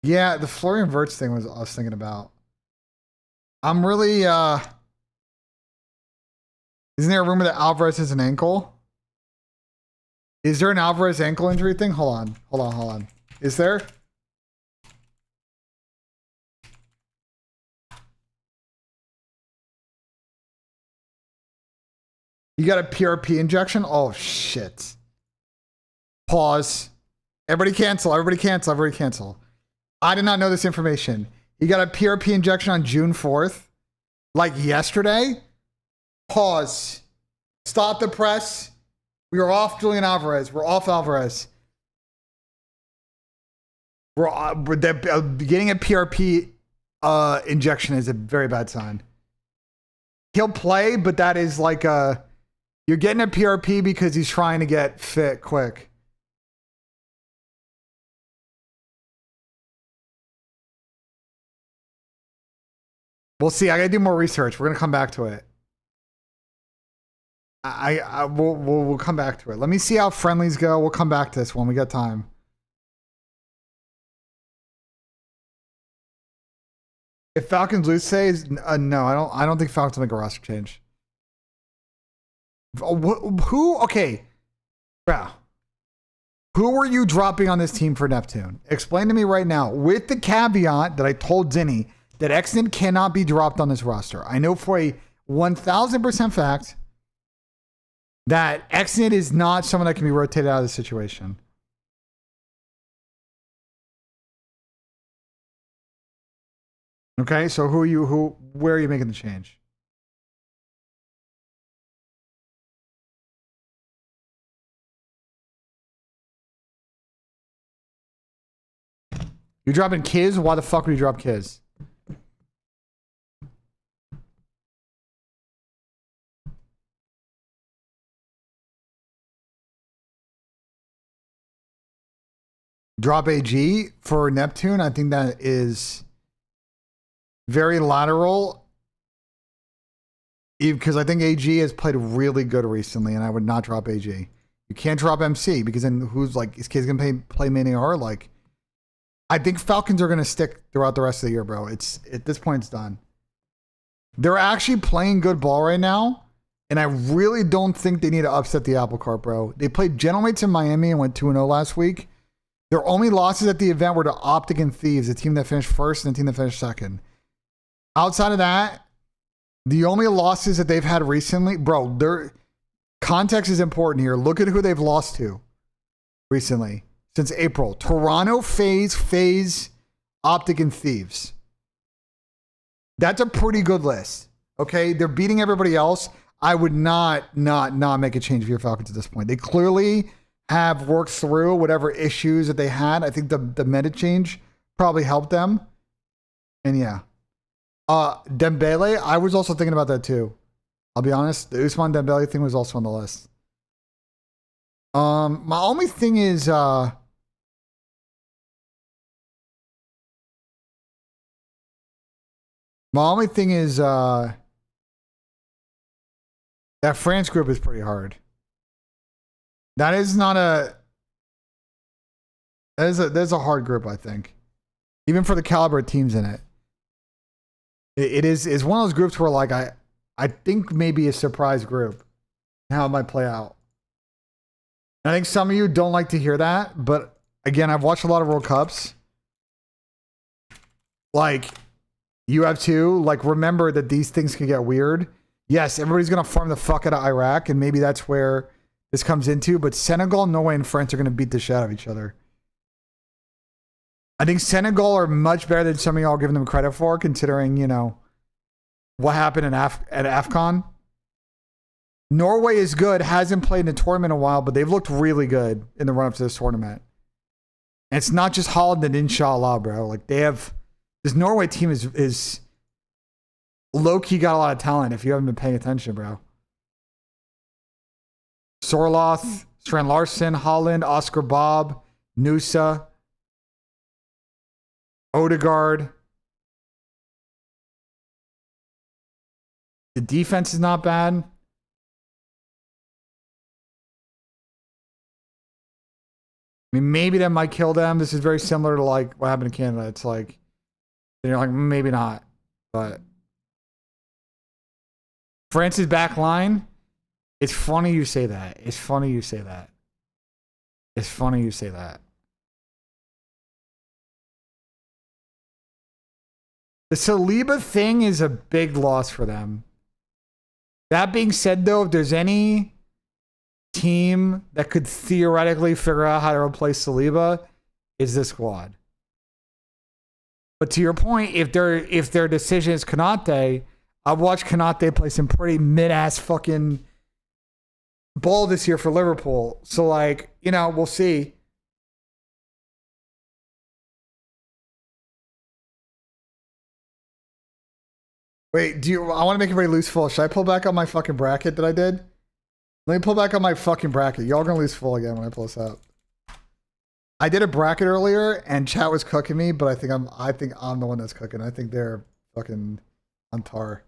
Yeah, the Florian Wirtz thing was I was thinking about. I'm really isn't there a rumor that Alvarez has an ankle? Is there an Alvarez ankle injury thing? Hold on. Is there? You got a PRP injection? Oh shit. Pause. Everybody cancel. I did not know this information. You got a PRP injection on June 4th? Like yesterday? Pause. Stop the press. We are off Julian Alvarez. We're off Alvarez. Getting a PRP injection is a very bad sign. He'll play, but that is like you're getting a PRP because he's trying to get fit quick. We'll see. I gotta do more research. We're gonna come back to it. We'll come back to it. Let me see how friendlies go. We'll come back to this when we get time. If Falcons lose today, no, I don't think Falcons will make a roster change. Who? Okay, bro. Who are you dropping on this team for Neptune? Explain to me right now, with the caveat that I told Zinni that Exton cannot be dropped on this roster. I know for a 1000% fact that Exton is not someone that can be rotated out of the situation. Okay, so where are you making the change? You dropping Kiz? Why the fuck would you drop Kiz? Drop AG for Neptune. I think that is very lateral. Because I think AG has played really good recently, and I would not drop AG. You can't drop MC because then who's like, is Kiz gonna play main AR? Like, I think Falcons are gonna stick throughout the rest of the year, bro. It's at this point it's done. They're actually playing good ball right now, and I really don't think they need to upset the apple cart, bro. They played Gentlemates in Miami and went 2-0 last week. Their only losses at the event were to Optic and Thieves, the team that finished first and the team that finished second. Outside of that, the only losses that they've had recently, bro, their context is important here. Look at who they've lost to recently since April. Toronto, FaZe, Optic, and Thieves. That's a pretty good list. Okay, they're beating everybody else. I would not make a change for your Falcons at this point. They clearly have worked through whatever issues that they had. I think the meta change probably helped them. And yeah. Dembele, I was also thinking about that too. I'll be honest, the Usman Dembele thing was also on the list. My only thing is that France group is pretty hard. There's a hard group, I think. Even for the caliber of teams in it. It's one of those groups where like I think maybe a surprise group. How it might play out. I think some of you don't like to hear that, but again, I've watched a lot of World Cups. Like, you have too. Like, remember that these things can get weird. Yes, everybody's gonna farm the fuck out of Iraq, and maybe that's where this comes into, but Senegal, Norway, and France are going to beat the shit out of each other. I think Senegal are much better than some of y'all are giving them credit for, considering, you know, what happened at AFCON. Norway is good, hasn't played in a tournament in a while, but they've looked really good in the run-up to this tournament. And it's not just Holland and Inshallah, bro. Like, they have... This Norway team is low-key got a lot of talent if you haven't been paying attention, bro. Sorloth, Strand Larson, Holland, Oscar Bob, Nusa, Odegaard. The defense is not bad. I mean, maybe that might kill them. This is very similar to like what happened in Canada. It's like, you're like, maybe not. But France's back line, it's funny you say that. It's funny you say that. It's funny you say that. The Saliba thing is a big loss for them. That being said, though, if there's any team that could theoretically figure out how to replace Saliba, is this squad. But to your point, if their decision is Konate, I've watched Konate play some pretty mid-ass fucking ball this year for Liverpool. So, like, you know, we'll see. Wait, I want to make everybody lose full. Should I pull back on my fucking bracket that I did? Let me pull back on my fucking bracket. Y'all gonna lose full again when I pull this up. I did a bracket earlier and chat was cooking me, but I think I'm the one that's cooking. I think they're fucking on tar.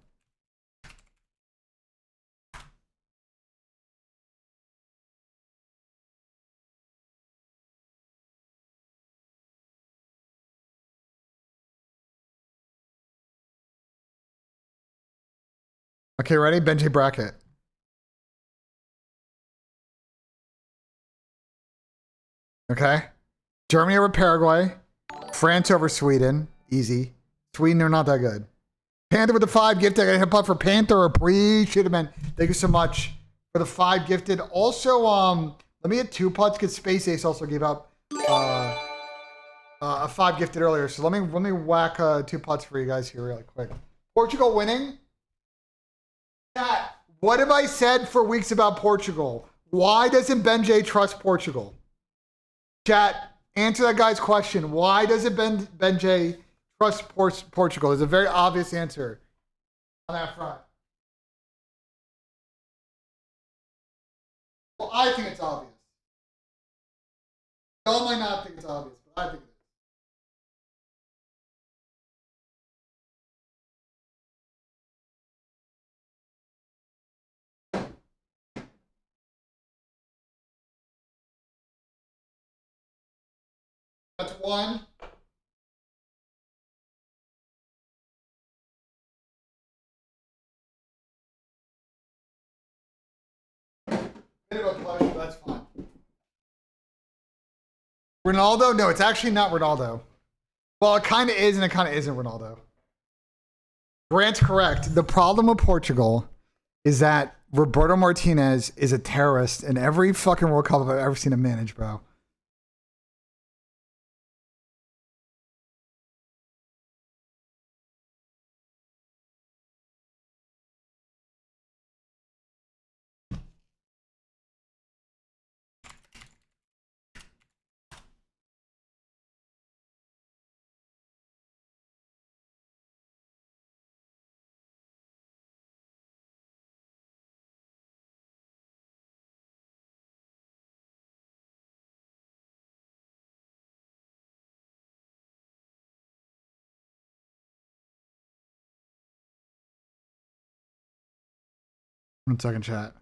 Okay, ready? BENJ bracket. Okay. Germany over Paraguay. France over Sweden. Easy. Sweden are not that good. Panther with the 5 gifted. I got a hip hop for Panther. Appreciate it, man. Thank you so much for the 5 gifted. Also, let me hit 2 putts because Space Ace also gave up a 5 gifted earlier. So let me whack 2 putts for you guys here really quick. Portugal winning. Chat, what have I said for weeks about Portugal? Why doesn't BENJ trust Portugal? Chat, answer that guy's question. Why doesn't BENJ trust Portugal? There's a very obvious answer on that front. Well, I think it's obvious. Y'all might not think it's obvious, but I think it is. That's 1. Bit of a pleasure, that's fine. Ronaldo? No, it's actually not Ronaldo. Well, it kind of is and it kind of isn't Ronaldo. Grant's correct. The problem with Portugal is that Roberto Martinez is a terrorist in every fucking World Cup I've ever seen him manage, bro. One second, chat.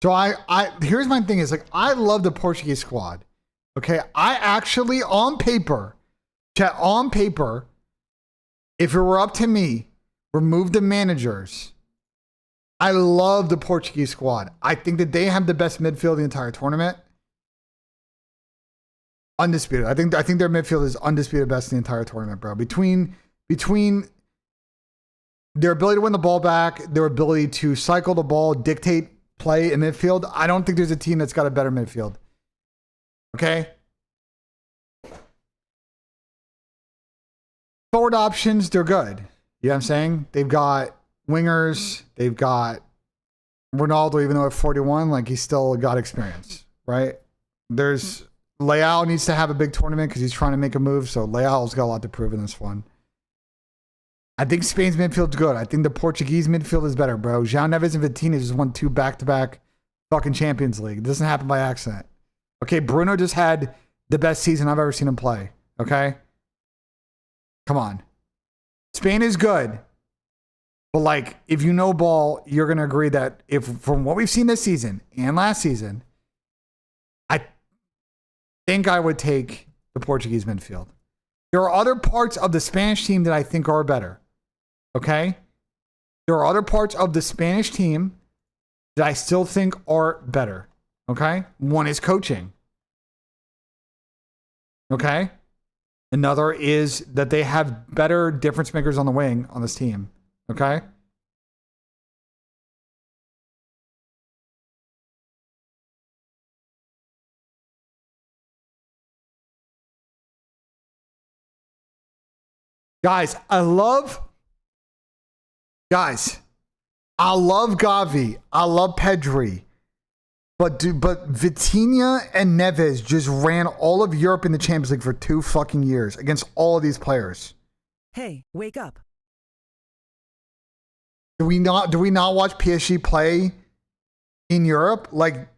So here's my thing is like, I love the Portuguese squad. Okay. I actually on paper, chat on paper, if it were up to me, remove the managers. I love the Portuguese squad. I think that they have the best midfield the entire tournament. Undisputed. I think their midfield is undisputed best in the entire tournament, bro. Between their ability to win the ball back, their ability to cycle the ball, dictate play in midfield, I don't think there's a team that's got a better midfield. Okay? Forward options, they're good. You know what I'm saying? They've got wingers. They've got Ronaldo, even though at 41, like he's still got experience, right? There's Leao needs to have a big tournament because he's trying to make a move. So Leao's got a lot to prove in this one. I think Spain's midfield's good. I think the Portuguese midfield is better, bro. João Neves and Vitinha just won 2 back-to-back fucking Champions League. It doesn't happen by accident. Okay, Bruno just had the best season I've ever seen him play. Okay? Come on. Spain is good. But, like, if you know ball, you're going to agree that if from what we've seen this season and last season, think I would take the Portuguese midfield. There are other parts of the Spanish team that I think are better. Okay? There are other parts of the Spanish team that I still think are better. Okay? One is coaching. Okay? Another is that they have better difference makers on the wing on this team. Okay? Guys, I love Gavi. I love Pedri. But Vitinha and Neves just ran all of Europe in the Champions League for 2 fucking years against all of these players. Hey, wake up. Do we not watch PSG play in Europe? Like,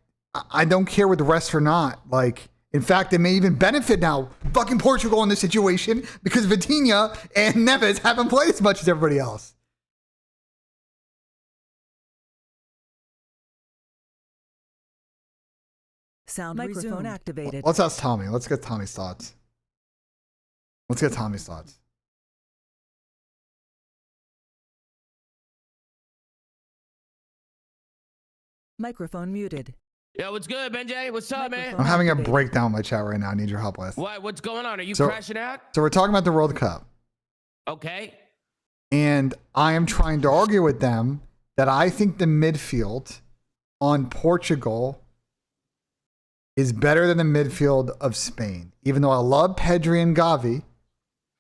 I don't care with the rest or not. Like, in fact, they may even benefit now, fucking Portugal in this situation, because Vitinha and Neves haven't played as much as everybody else. Sound microphone activated. Let's ask Tommy. Let's get Tommy's thoughts. Microphone muted. Yo, what's good, BENJ? What's up, man? I'm having a breakdown in my chat right now. I need your help with. What? What's going on? Are you crashing out? So we're talking about the World Cup. Okay. And I am trying to argue with them that I think the midfield on Portugal is better than the midfield of Spain. Even though I love Pedri and Gavi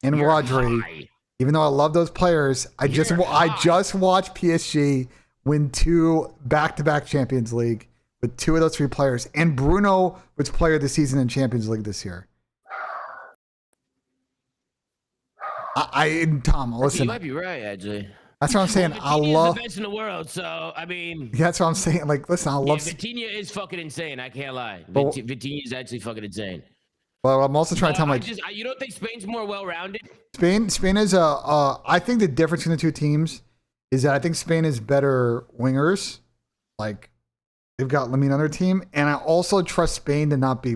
and Rodri, even though I love those players, I just watched PSG win 2 back-to-back Champions League with 2 of those 3 players. And Bruno was player of the season in Champions League this year. Tom, listen. You might be right, actually. That's what I'm saying. Well, I love the best in the world, so I mean. Yeah, that's what I'm saying. Like, listen, I love. Vitinha is fucking insane. I can't lie. But, Vitinha is actually fucking insane. But I'm also trying to tell my. You don't think Spain's more well-rounded? Spain is I think the difference in the 2 teams is that I think Spain is better wingers. Like, they've got Lamine on their team, and I also trust Spain to not be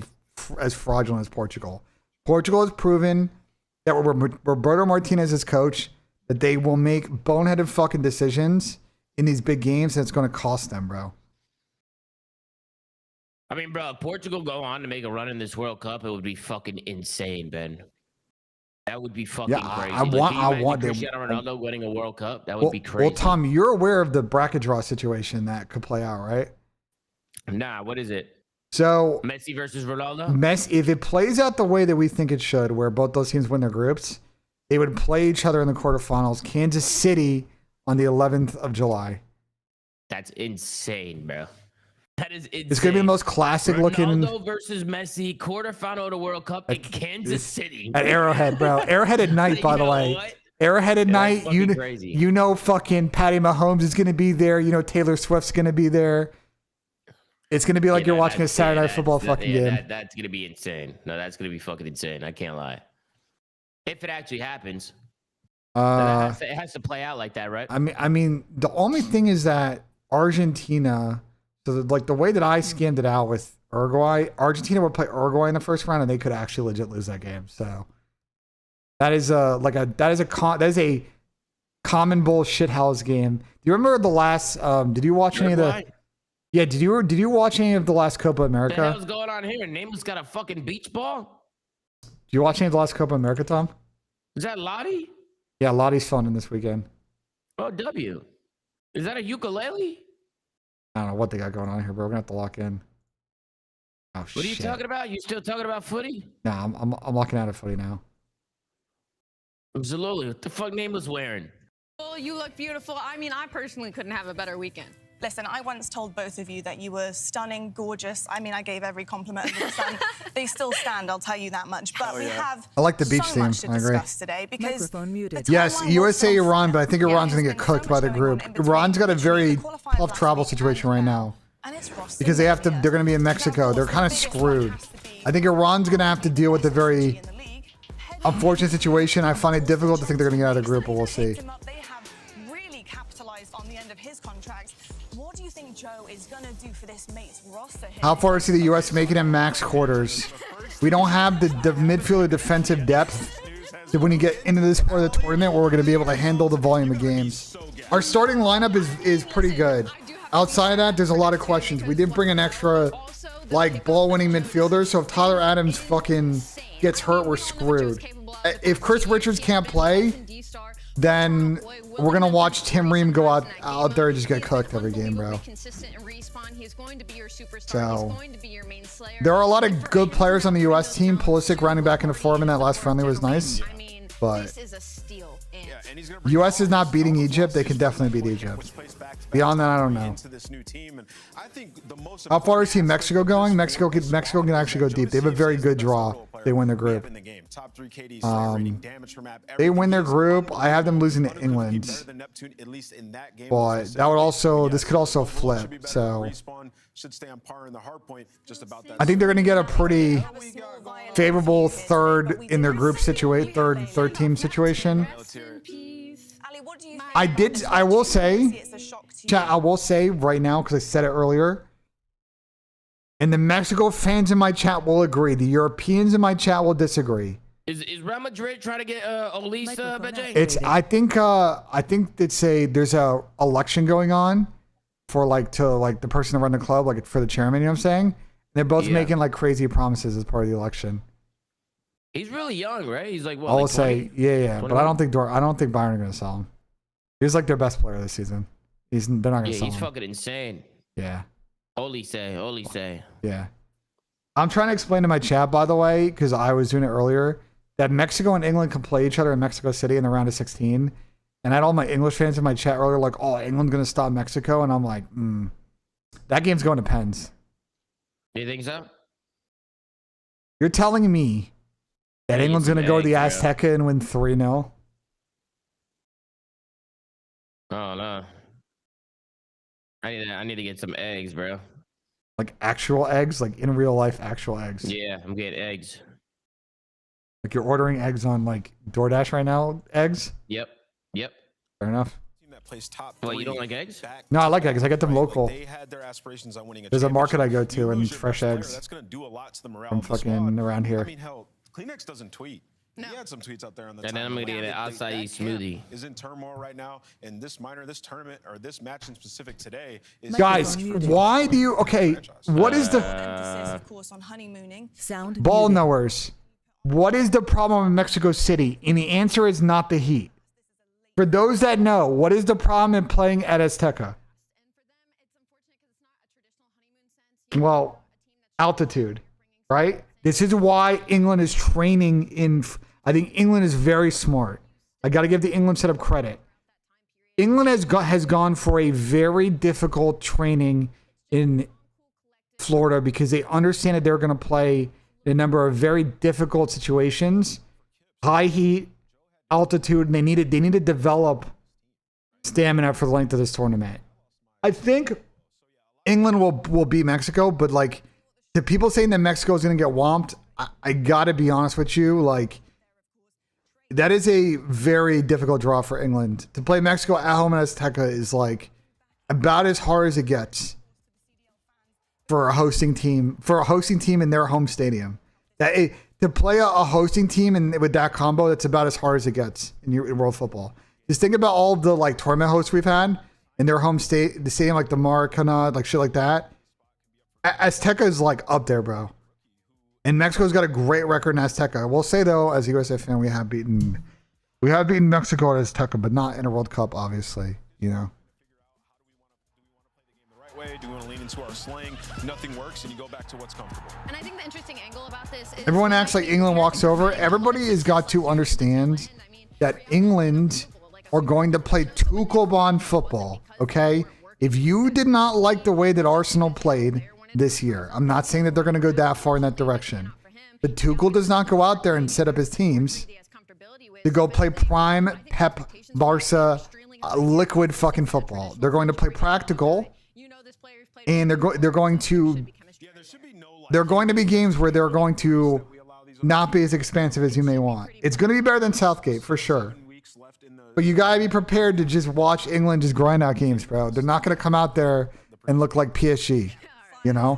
as fraudulent as Portugal. Portugal has proven that Roberto Martinez is coach, that they will make boneheaded fucking decisions in these big games, and it's going to cost them, bro. I mean, bro, if Portugal go on to make a run in this World Cup, it would be fucking insane, Ben. That would be fucking crazy. I want Cristiano Ronaldo winning a World Cup. That would be crazy. Well, Tom, you're aware of the bracket draw situation that could play out, right? Nah, what is it? So Messi versus Ronaldo? If it plays out the way that we think it should, where both those teams win their groups, they would play each other in the quarterfinals. Kansas City on the 11th of July. That's insane, bro. That is insane. It's going to be the most classic looking. Ronaldo versus Messi, quarterfinal of the World Cup in Kansas City. At Arrowhead, bro. Arrowhead at night, by the way. What? Arrowhead at night. Crazy. You know fucking Patty Mahomes is going to be there. You know Taylor Swift's going to be there. It's going to be like you're watching a Saturday Night Football fucking game. That's going to be insane. No, that's going to be fucking insane. I can't lie. If it actually happens, it has to play out like that, right? I mean, the only thing is that Argentina, so like the way that I scanned it out with Uruguay, Argentina would play Uruguay in the first round, and they could actually legit lose that game. So that is a common bullshit house game. Do you remember the last? Did you watch any of the? Yeah, did you watch any of the last Copa America? What the hell's going on here? Nameless got a fucking beach ball? Did you watch any of the last Copa America, Tom? Is that Lottie? Yeah, Lottie's phoning this weekend. Oh, W. Is that a ukulele? I don't know what they got going on here, bro. We're gonna have to lock in. Oh, what are you talking about? You still talking about footy? Nah, I'm locking out of footy now. Absolutely. What the fuck Nameless wearing? Well, you look beautiful. I mean, I personally couldn't have a better weekend. Listen, I once told both of you that you were stunning, gorgeous. I mean, I gave every compliment under the sun. They still stand, I'll tell you that much. But we have I like the beach so much theme. to I agree. discuss today because Microphone muted. the Yes, timeline was USA, so Iran, flat. but I think Iran's going to there's get been cooked so by much the going group. on in between. Iran's got a Literally, very the qualifiers tough last travel week situation and right now. now And it's Ross because they're India. going to be in Mexico. They're kind of screwed. I think Iran's going to have to deal with the very unfortunate situation. I find it difficult to think they're going to get out of the group, but we'll see. They have really capitalized capitalized on the end of his contract. What do you think Joe is going to do for this mate's roster here? How far is the U.S. making it max quarters? We don't have the midfielder defensive depth that when you get into this part of the tournament where we're going to be able to handle the volume of games. Our starting lineup is pretty good. Outside of that, there's a lot of questions. We did bring an extra, like, ball-winning midfielder, so if Tyler Adams fucking gets hurt, we're screwed. If Chris Richards can't play, then we're going to watch Tim Ream go out there and just get cooked every game, bro. So, there are a lot of good players on the U.S. team. Pulisic rounding back into form in that last friendly was nice. But U.S. is not beating Egypt. They can definitely beat Egypt. Beyond that, I don't know. How far is Team Mexico going? Mexico can actually go deep. They have a very good draw. They win their group. They win their group. I have them losing to England. But that would also, this could also flip. So I think they're going to get a pretty favorable third in their group situation, third team situation. I will say, chat, I will say right now, because I said it earlier, and the Mexico fans in my chat will agree. The Europeans in my chat will disagree. Is Real Madrid trying to get Olisa, BENJ? It's I think there's a election going on for the person to run the club, like for the chairman, you know what I'm saying? And they're both making like crazy promises as part of the election. He's really young, right? He's like what? I will like 20? say, yeah, but I don't think Bayern are gonna sell him. He's like their best player this season. They're not gonna sell him. He's fucking insane. Yeah. Olise. Yeah. I'm trying to explain to my chat, by the way, because I was doing it earlier, that Mexico and England can play each other in Mexico City in the round of 16. And I had all my English fans in my chat earlier like, oh, England's going to stop Mexico. And I'm like, that game's going to pens. Do you think so? You're telling me that England's going to go to the Azteca and win 3-0? Oh, no. I need to get some eggs, bro. Like actual eggs? Like in real life, actual eggs? Yeah, I'm getting eggs. Like you're ordering eggs on like DoorDash right now? Eggs? Yep. Fair enough. Well, you don't like eggs? No, I like eggs. I get them local. They had their aspirations on winning a There's a market I go to You and lose your fresh best player, eggs That's going to do a lot to the morale from of the fucking squad. around here. I mean, hell, Kleenex doesn't tweet. No. He had some tweets out there on the And then I'm gonna get an acai smoothie. Is in turmoil right now, and this tournament or this match in specific today is Guys, why do you? Okay, what is the Emphasis, of course, on honeymooning. Sound ball muted. knowers? What is the problem in Mexico City? And the answer is not the heat. For those that know, what is the problem in playing at Azteca? Well, altitude, right? This is why England is training in. I think England is very smart. I got to give the England setup credit. England has gone for a very difficult training in Florida because they understand that they're going to play a number of very difficult situations, high heat, altitude, and they need to develop stamina for the length of this tournament. I think England will beat Mexico, but like the people saying that Mexico is going to get whomped, I got to be honest with you, like that is a very difficult draw for England. To play Mexico at home in Azteca is like about as hard as it gets for a hosting team in their home stadium. To play a hosting team and with that combo, that's about as hard as it gets in world football. Just think about all the like tournament hosts we've had in their home state, the stadium like the Maracanã, like shit like that. Azteca is like up there, bro. And Mexico's got a great record in Azteca. I will say though, as a USA fan, we have beaten Mexico at Azteca, but not in a World Cup, obviously. You know. Do we want to lean into our slang? Nothing works, and you go back to what's comfortable. And I think the interesting angle about this is Everyone acts like England walks over. Everybody has got to understand that England are going to play Tuchel-born football, okay? If you did not like the way that Arsenal played this year, I'm not saying that they're going to go that far in that direction, but Tuchel does not go out there and set up his teams to go play prime Pep Barca liquid fucking football. They're going to play practical. And they're going to be games where they're going to not be as expansive as you may want. It's going to be better than Southgate for sure. But you gotta be prepared to just watch England just grind out games, bro. They're not gonna come out there and look like PSG, you know?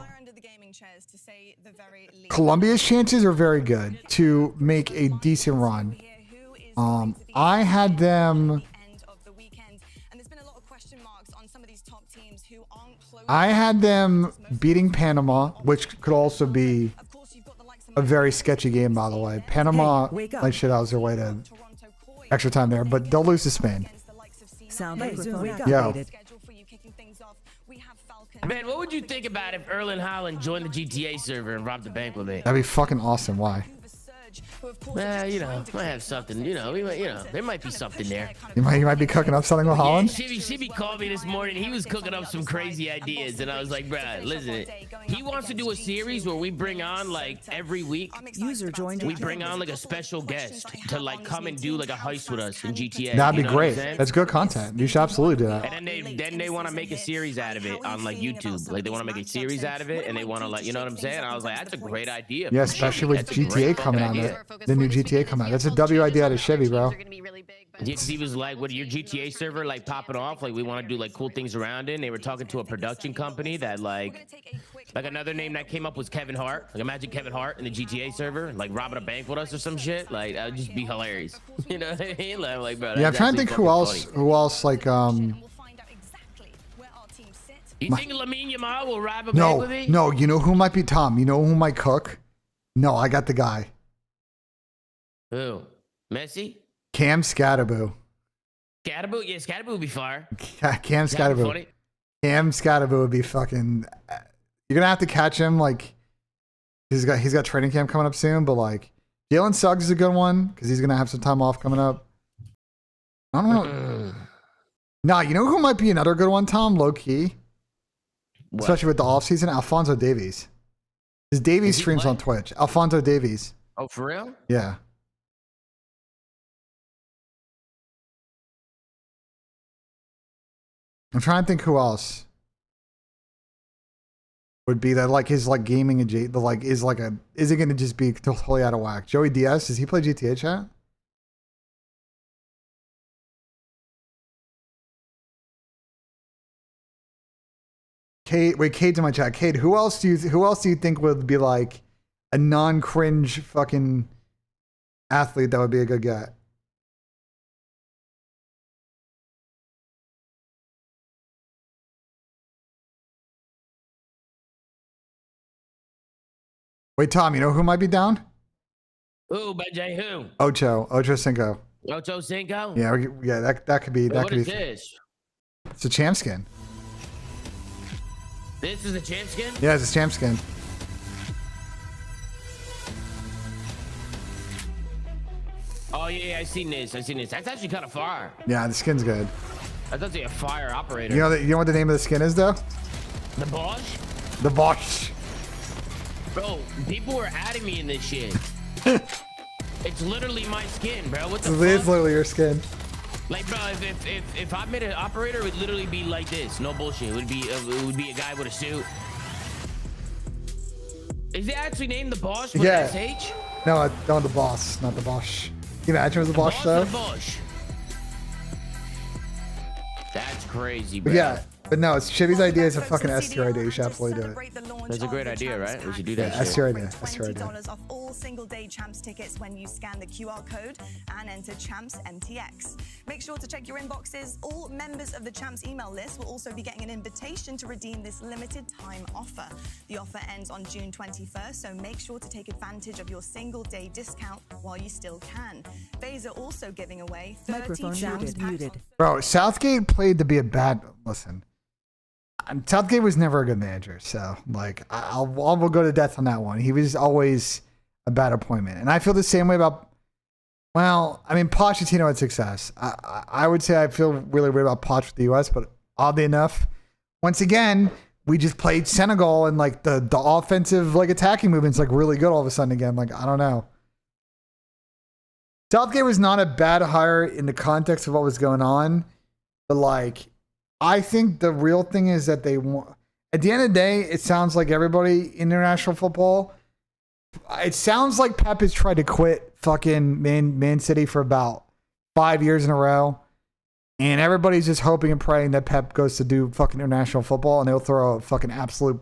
Colombia's chances are very good to make a decent run. I had them. I had them beating Panama, which could also be a very sketchy game, by the way. Panama might shit out their way to extra time there, but they'll lose to Spain. Yo. Man, what would you think about if Erling Haaland joined the GTA server and robbed the bank with it? That'd be fucking awesome. Why? Well, you know, might have something. You know, there might be something there. You might be cooking up something with Holland. Shibby called me this morning. He was cooking up some crazy ideas, and I was like, bruh, listen. He wants to do a series where we bring on like every week. User joined. We bring on like a special guest to like come and do like a heist with us in GTA. That'd be great. That's good content. You should absolutely do that. And then they want to make a series out of it on like YouTube. Like they want to make a series out of it, and they want to like, you know what I'm saying? I was like, that's a great idea. Yeah, especially with GTA coming on it. The new GTA coming out. That's a W idea out of Chevy, bro. He was like, what, your GTA server like popping off? Like we want to do like cool things around it. And they were talking to a production company that like another name that came up was Kevin Hart. Like imagine Kevin Hart in the GTA server, like robbing a bank with us or some shit. Like that would just be hilarious. You know what I mean? Like bro. Yeah, I'm trying to think who else like You think Lamine Yamal will rob a bank with me? No, you know who might be Tom? You know who might cook? No, I got the guy. Who? Messi? Cam Scatterboo. Scatterboo? Yeah, Scatterboo would be fire. Cam Scatterboo. Cam Scatterboo would be fucking. You're gonna have to catch him. Like he's got training camp coming up soon, but like Jalen Suggs is a good one because he's gonna have some time off coming up. I don't know. Nah, you know who might be another good one, Tom? Low key, especially with the off season. Alphonso Davies. His Davies streams on Twitch. Alphonso Davies. Oh, for real? Yeah. I'm trying to think who else would be that like his like gaming and is it gonna just be totally out of whack? Joey Diaz, does he play GTA chat? Kate, wait, Kate's in my chat. Kate, who else do you think would be like a non-cringe fucking athlete that would be a good guy? Wait, Tom, you know who might be down? Who, BENJ, who? Ocho Cinco. Ocho Cinco? Yeah, that could be. That What could is be. this? It's a champ skin. This is a champ skin? Yeah, it's a champ skin. Oh yeah, I seen this. That's actually kind of fire. Yeah, the skin's good. That's actually a fire operator. You know what the name of the skin is though? The Bosch? The Bosch. Bro, people were adding me in this shit. It's literally my skin, bro. What the fuck? It's literally your skin. Like, bro, if I made an operator, it would literally be like this. No bullshit. It would be a guy with a suit. Is it actually named the Bosch with SH? No, the boss, not the Bosch. Can you imagine it was the Bosch though? The Bosch. That's crazy, bro. But yeah, but no, it's Chivy's idea is a fucking S tier idea. You should absolutely do it. That's a great idea, right? We should do that. Yeah, S tier idea. S tier idea. $20 off all single-day Champs tickets when you scan the QR code and enter Champs MTX. Make sure to check your inboxes. All members of the Champs email list will also be getting an invitation to redeem this limited time offer. The offer ends on June 21st, so make sure to take advantage of your single-day discount while you still can. FaZe are also giving away 30 Champs packs. Bro, Southgate played to be a bad. Listen, Southgate was never a good manager, so like I'll go to death on that one. He was always a bad appointment, and I feel the same way about. Well, I mean, Pochettino had success. I would say I feel really weird about Poch with the U.S., but oddly enough, once again, we just played Senegal and like the offensive like attacking movement's like really good all of a sudden again. Like I don't know. Southgate was not a bad hire in the context of what was going on, but like I think the real thing is that they want. At the end of the day, it sounds like everybody in international football. It sounds like Pep has tried to quit fucking Man City for about 5 years in a row. And everybody's just hoping and praying that Pep goes to do fucking international football and they'll throw a fucking absolute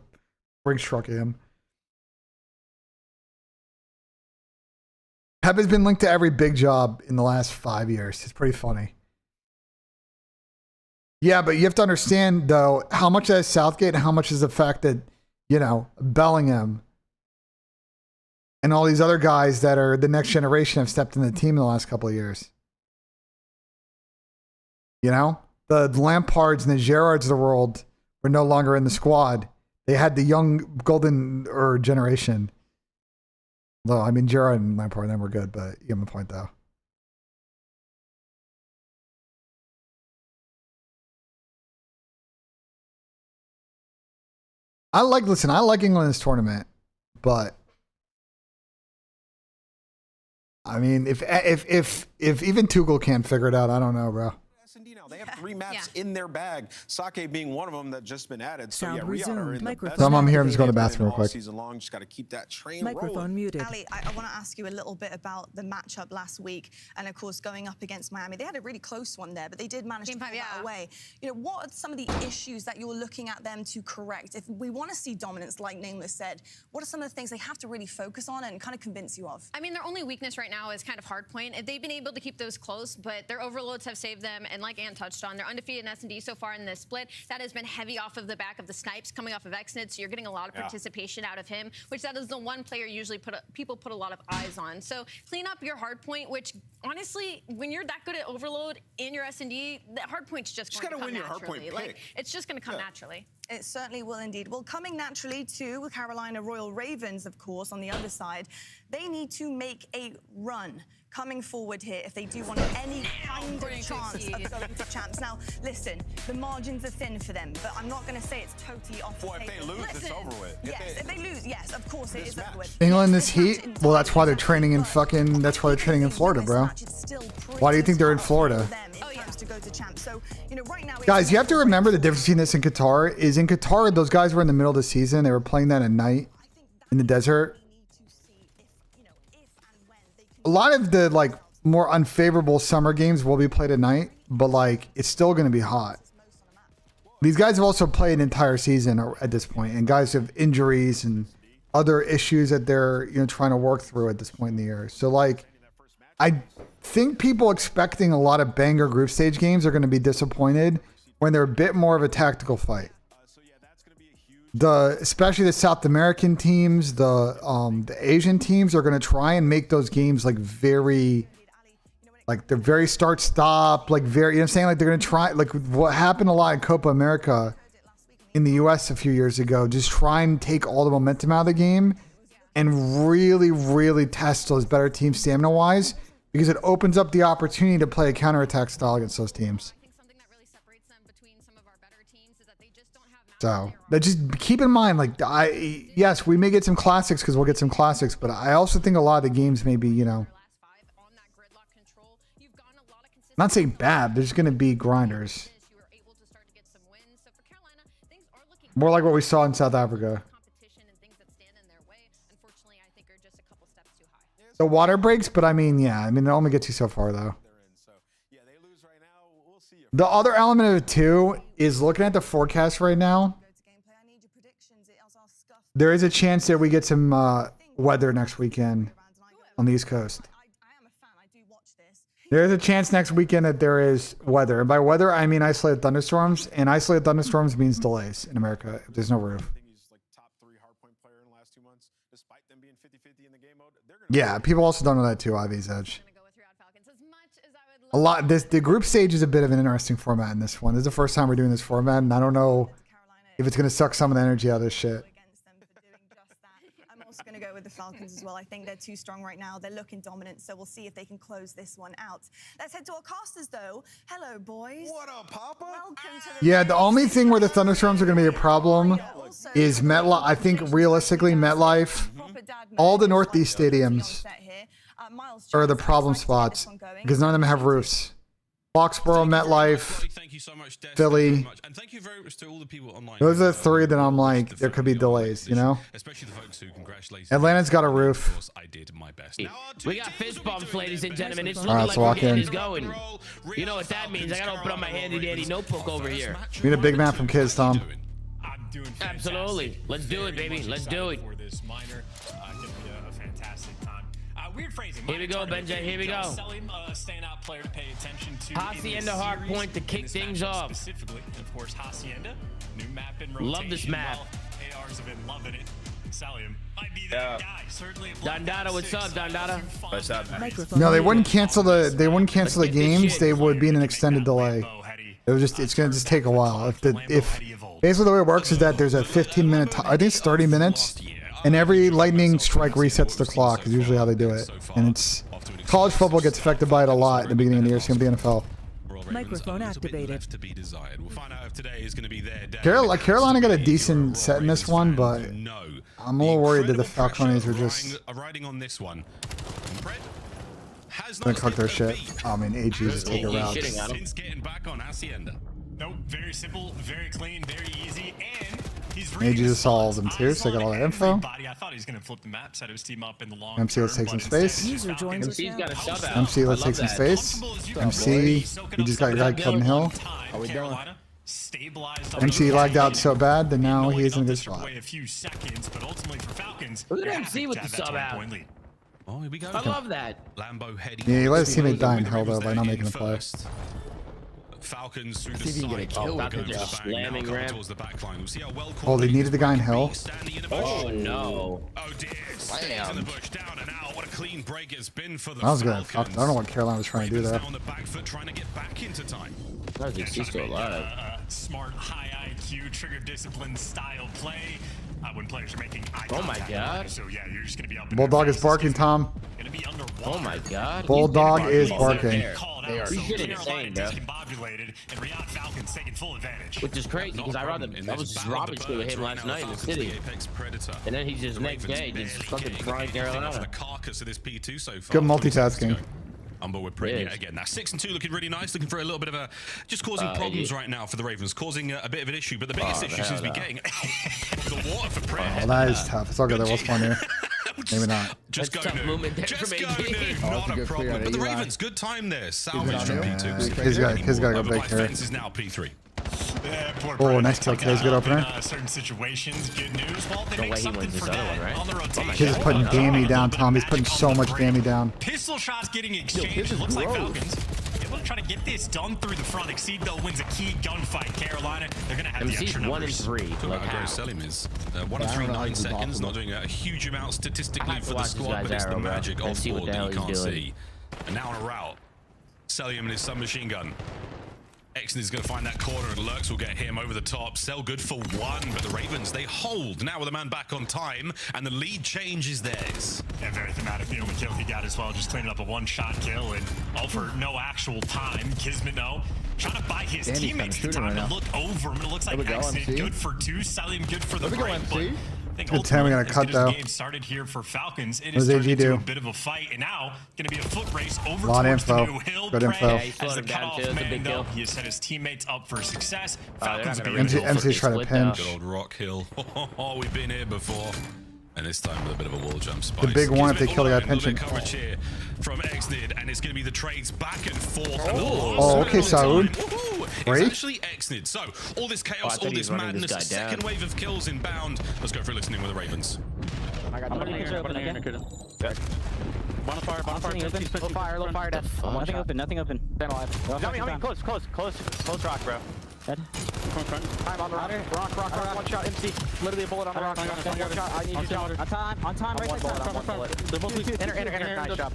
Brinks truck at him. Pep has been linked to every big job in the last 5 years. It's pretty funny. Yeah, but you have to understand, though, how much of that is Southgate and how much is the fact that, you know, Bellingham and all these other guys that are the next generation have stepped in the team in the last couple of years. You know, the Lampards and the Gerrards of the world were no longer in the squad. They had the young golden generation. Though, I mean, Gerrard and Lampard and them were good, but you have a point, though. I like England in this tournament, but I mean, if even Tuchel can't figure it out, I don't know, bro. They have 3 maps in their bag. Sake being one of them that just been added. So Sound yeah, Riyadh are resumed. in Microphone the best I'm here. I'm just going to the they've bathroom been real quick. Season long, just got to keep that train Microphone rolling. muted. Ali, I want to ask you a little bit about the matchup last week, and of course going up against Miami. They had a really close one there, but they did manage to pull that away. You know, what are some of the issues that you're looking at them to correct? If we want to see dominance, like Nameless said, what are some of the things they have to really focus on and kind of convince you of? I mean, their only weakness right now is kind of hardpoint. They've been able to keep those close, but their overloads have saved them. And like Ant touched on, they're undefeated in S&D so far in this split. That has been heavy off of the back of the snipes coming off of Xnit, so you're getting a lot of participation out of him, which that is the one player usually people put a lot of eyes on. So clean up your hardpoint, which honestly, when you're that good at overload in your S&D, that hardpoint's just going to come naturally. Like, it's just going to come naturally. It certainly will indeed. Well, coming naturally to Carolina Royal Ravens, of course, on the other side, they need to make a run coming forward here if they do want any kind of chance of going to champs. Now, listen, the margins are thin for them, but I'm not going to say it's totally off the table. If they lose, it's over with. Yes, if they lose, yes, of course it is over with. England this heat? Well, that's why they're training in that's why they're training in Florida, bro. Why do you think they're in Florida? Guys, you have to remember the difference between this and Qatar is in Qatar, those guys were in the middle of the season. They were playing that at night in the desert. A lot of the like more unfavorable summer games will be played at night, but like it's still going to be hot. These guys have also played an entire season at this point, and guys have injuries and other issues that they're trying to work through at this point in the year. So like, I think people expecting a lot of banger group stage games are going to be disappointed when they're a bit more of a tactical fight. Especially the South American teams, the Asian teams are going to try and make those games like they're very start stop, like very, you know what I'm saying? Like they're going to try, like what happened a lot in Copa America in the US a few years ago, just try and take all the momentum out of the game and really, really test those better teams stamina wise, because it opens up the opportunity to play a counterattack style against those teams. So that just keep in mind, like yes, we may get some classics because we'll get some classics, but I also think a lot of the games may be, not saying bad. There's going to be grinders. More like what we saw in South Africa. The water breaks, but I mean, yeah, I mean, it only gets you so far though. The other element of it too is looking at the forecast right now. There is a chance that we get some weather next weekend on the East Coast. There is a chance next weekend that there is weather. And by weather, I mean isolated thunderstorms. And isolated thunderstorms means delays in America if there's no roof. Yeah, people also don't know that too, Ivy's Edge. The group stage is a bit of an interesting format in this one. This is the first time we're doing this format, and I don't know if it's going to suck some of the energy out of this shit. I'm also going to go with the Falcons as well. I think they're too strong right now. They're looking dominant, so we'll see if they can close this one out. Let's head to our casters, though. Hello, boys. What up, Papa? Welcome to the Yeah, the only thing where the thunderstorms are going to be a problem is MetLife. I think realistically, MetLife, all the Northeast stadiums are the problem spots because none of them have roofs. Foxborough, MetLife, Thank you so much, Des. Philly. Thank you very much. And thank you very much to all the people online. Those are the three that I'm like, there could be delays, you know? Especially the folks who congratulated. Atlanta's got a Of roof. course, I did my best. We got fist bumps, ladies and gentlemen. It's All looking right, like so walk we're getting in. this going. You know what that means? I gotta open up my handy dandy notebook over here. Need a big man from Kids, Tom. I'm doing fantastic. Absolutely. Let's do it, baby. Let's do it. For this minor, gonna be a fantastic time. Weird phrasing. Here we go, BENJ. Here we go. Selling standout player to pay attention to. Hacienda hard point to kick things off. Specifically, and of course, Hacienda, new map in rotation. Love this map. Well, ARs have been loving it. Salium might be that guy. Certainly. Dondada, what's up, Dondada? What's up, man? Microphone No, they muted. wouldn't cancel the games. They would be in an extended delay. It was just, it's gonna just take a while. If basically the way it works is that there's a 15-minute, I think it's 30 minutes, and every lightning strike resets the clock. Is usually how they do it. And it's college football gets affected by it a lot at the beginning of the year. Same with the NFL. Microphone activated. To be desired. We'll find out if today is going to be their day. Carolina got a decent set in this one, but I'm a little worried that the Falcons are just riding on this one. gonna cook their shit. I mean, AG just take a route. Since getting back on Hacienda. Nope, very simple, very clean, very easy, and he's AG just saw all of them too, so I got all that info. I thought he was gonna flip the map, set his team up in the long MC, let's take some space. User joins us MC's got a now. sub out. MC, let's take some space. MC, you just got your guy killed in Hill. Are we doing? MC lagged out so bad that now he is in a good spot. A few seconds, but ultimately for Falcons, Look at MC with the sub out. Oh, here we go. I love that. Lambo heading. Yeah, he let his teammate die in Hell though by not making a play. Falcons through the See if you can get a side. kill Going with to it. the Just bang, now slamming coming ramp. towards the back line. We'll see how well Oh, they needed the guy in Hell. Standing in the Oh bush. no. Oh dear. Stays in the bush, down and out. What a clean break it's been for the That was good. Falcons. I don't know what Carolina was trying to do Ravens there. now on the back foot, trying to get back into time. I think he's still alive. Smart, high IQ, trigger discipline style play. When players are making eye Oh my contact. God. So yeah, you're just gonna be up in Bulldog their is barking, faces. Tom. Gonna be underwater. Oh my God. Bulldog is He's barking. there. Called They out, are. so He's getting Carolina insane, bro. discombobulated, and Riyadh Falcons taking full advantage. Which is crazy because I rather I was just robbing shit with him last night in the city, and then he's just next day just fucking frying The Carolina. carcass of this P2 so far. Good multitasking. We're pretty Yes. again. Now 6-2, looking really nice. Looking for a little bit of a just causing problems right now for the Ravens, causing a bit of an issue. But the biggest issue seems to be getting the water for prayer. Oh, that is tough. It's all good. There was fun here. Maybe not. Just go That's a tough new. movement there Just from go AG. new. Not a good problem. clear But the out of Ravens, good time there. Salvage on from you? P2. Kid's gotta go big here. Fence is now P3. Oh, nice kill. Today's good opener. Certain situations, good news. Well, they No make way he something wins this for other that one, right? on the rotation. Kid's putting Dammy down, Tom. He's putting so much Dammy down. Pistol shots getting exchanged. It looks like Falcons. Able to try to get this done through the front. Exceed though wins a key gunfight. Carolina, they're gonna have the MC's extra 1 and numbers. 3. Talk Like about how how? great Selim is. 1 I and 3, don't know how 9 it's seconds. possible. Not doing a huge amount statistically I have to for the watch this squad, but guy's it's the arrow, bro, magic and off see what board the that hell you he's can't doing. see. And now on a route. Selim and his submachine gun. Exton is going to find that corner, and Lurks will get him over the top. Sell good for 1, but the Ravens, they hold. Now with a man back on time, and the lead change is theirs. And very thematic. The only kill he got as well, just cleaning up a one-shot kill, and all for no actual time. Kismet, no. Trying to buy his Danny's teammates the kinda time shooting to right look over him. It looks like There we go, Exit MC. good for 2, Salim good for the There we go, break. MC. But I think Good time we got a ultimately, cut, as good as though. the game started here for Falcons, it What is does AG turning into do? a bit of a fight, and now going to be a foot race over Lot of towards the info. new hill. Good Prey info. Yeah, he as slowed the him down, cutoff too. That's a man, big though. kill. He has set his teammates up for success. they're Falcons not will be gonna ready really MC go trying to for this split, pinch. Good old Rock Hill. Oh, we've been here before. And this time with a bit of a wall jump spice. The big one if they Kismet kill the guy all alone, a little pinching. bit coverage here from Exnid, and it's going to be the trades back and forth. And the Oh, last okay, man on Saud. time, woohoo, Great. It's actually Exnid. So all this Oh, I chaos, thought all he this was running madness, this guy second down. wave of kills inbound. Let's go for listening with the Ravens. I got One fire, low fire, low fire, death. Nothing open, nothing open. Stand alive. Close rock, bro. Dead. Time on the rock. Rock. One shot, MC. Literally a bullet on the rock. One shot, I need you, John. On time, right there. They're both weak. Enter. Nice job.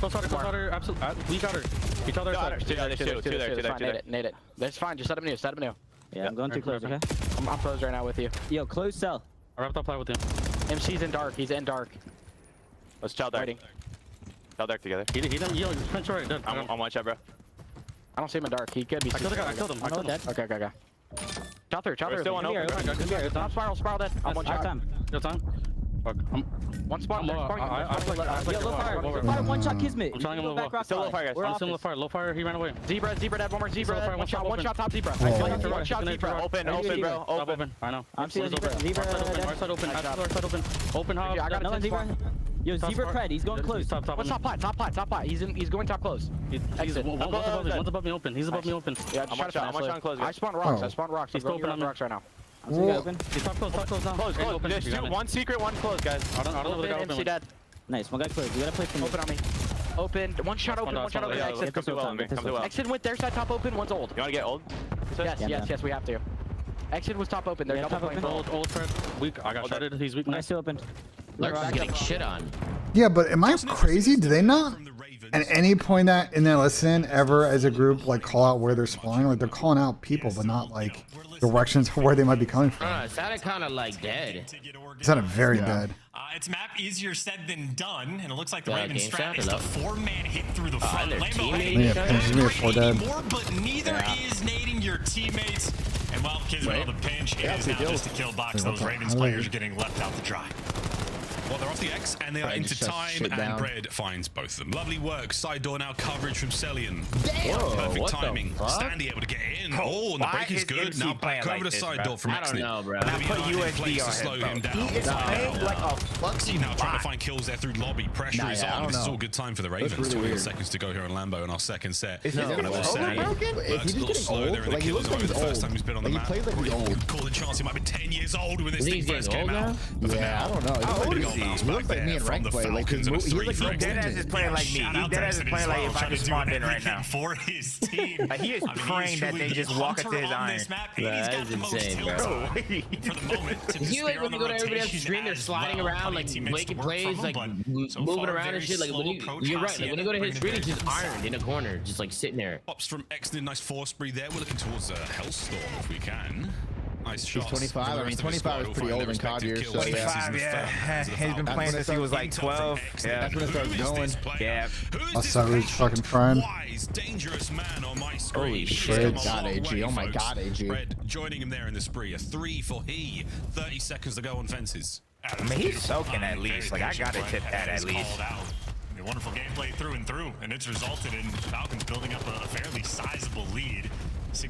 Close water, absolutely. We got her. Each other side. Two there. Nade it. That's fine, just set up new. Yeah, I'm going too close, okay? I'm close right now with you. Yo, close cell. I wrapped up play with him. MC's in dark, he's in dark. Let's chill dark. Chill dark together. He done, yo, pinch right. Dead. I'm on one shot, bro. I don't see him in dark, he could be. I killed him. Dead. Okay. Shot through. Still one open. Spiral dead. I'm one shot. Yo, time. Fuck. One spawn. I'm low. Fire, one shot Kismet. I'm telling him low. Still low fire, guys. I'm still low fire. Low fire. He ran away. Zebra dead. One more Zebra. Fire, One shot top Zebra. One shot Zebra. Open, bro. Open. I know. I'm seeing Zebra. Right side open. Right side open. Open hop. I got another Zebra. Yo, Top Zebra spot. pred. He's going close. Top. What's top pot? He's going top close. One's above me open. He's above me open. Yeah, I'm shot close. I spawned rocks. He's still open on me. rocks right now. Whoa. Open. He's top close now. Close. There's two. One secret, one close, guys. I don't know the guy open. MC dead. Nice. One guy close. We gotta play from open on me. Open. One shot open. Exit. Come to well. Exit with their side top open. One's old. You want to get old? Yes. We have to. Exit was top open. They're double playing. Old Fred. Weak. I got shotted. He's weak. Nice to open. Lurks is getting shit on. Yeah, but am I crazy? Do they not at any point that in their listen ever as a group like call out where they're spawning? Like they're calling out people, but not like directions for where they might be coming from. It sounded kind of like dead. It sounded very dead. It's map easier said than done, and it looks like the Yeah, Ravens' game strat start, is the hello. 4-man hit through the front. their Lambo teammate. Yeah, Pinch is gonna be 4 dead. more, but neither is nading your teammates. And well, Kismet, the pinch is now just a kill box. Those Ravens players are getting left out to dry. Well, they're off the X, and they are into time, and Bread finds both of them. Lovely work. Side door now coverage from Celian. Perfect timing. Standy able to get in. Oh, and the break is good. Now back over the side door from I don't Exney. know, bro. Now put USD to slow him down. like a Foxy now trying to find kills there through lobby. Pressure is on. This is all good time for the Ravens. 21 seconds to go here on Lambo in our second set. Is he And I will say, Lurk's a little slow there in the kills. Might be the first time he's been on the map. He played like he's old. Call the chance he might be 10 years old when this Think thing he's first getting came old out. now? But for Yeah, I now, don't know. how old is he? He looks like me in rank play. Like his Falcons he and a looks like 3 he's for Exney. Dead ass is playing like me. He dead ass is playing like if I just spawned in right now. For his team. He is praying that they just walk into his iron. That is insane, bro. For the moment, to You like spare when on you the go to everybody else's rotation stream, they're as sliding well. around, How like many teammates making to work plays, from like him, but so moving far, around and very shit. Like when slow you, approach. you're right. Hacienda Like when you go to his stream, he's bringing just the base ironed in a corner, just like sitting there. Pops from Exton, nice force spree there. We're looking towards a Hellstorm if we can. Nice He's shots. 25. I mean, 25 is pretty old in CoD years. So 25, yeah. He's been playing since he was like 12. Yeah. That's when it starts going. Yeah. That's Savage fucking friend. Wise, dangerous man on my screen. Holy He's shit. come a God, long AG. way, Oh my folks. God, AG. Red joining him there in the spree. A 3 for he. 30 seconds to go on fences. I mean, he's soaking at least. Like, I gotta tip that at least. Wonderful gameplay through and through, and it's resulted in Falcons building up a fairly sizable lead.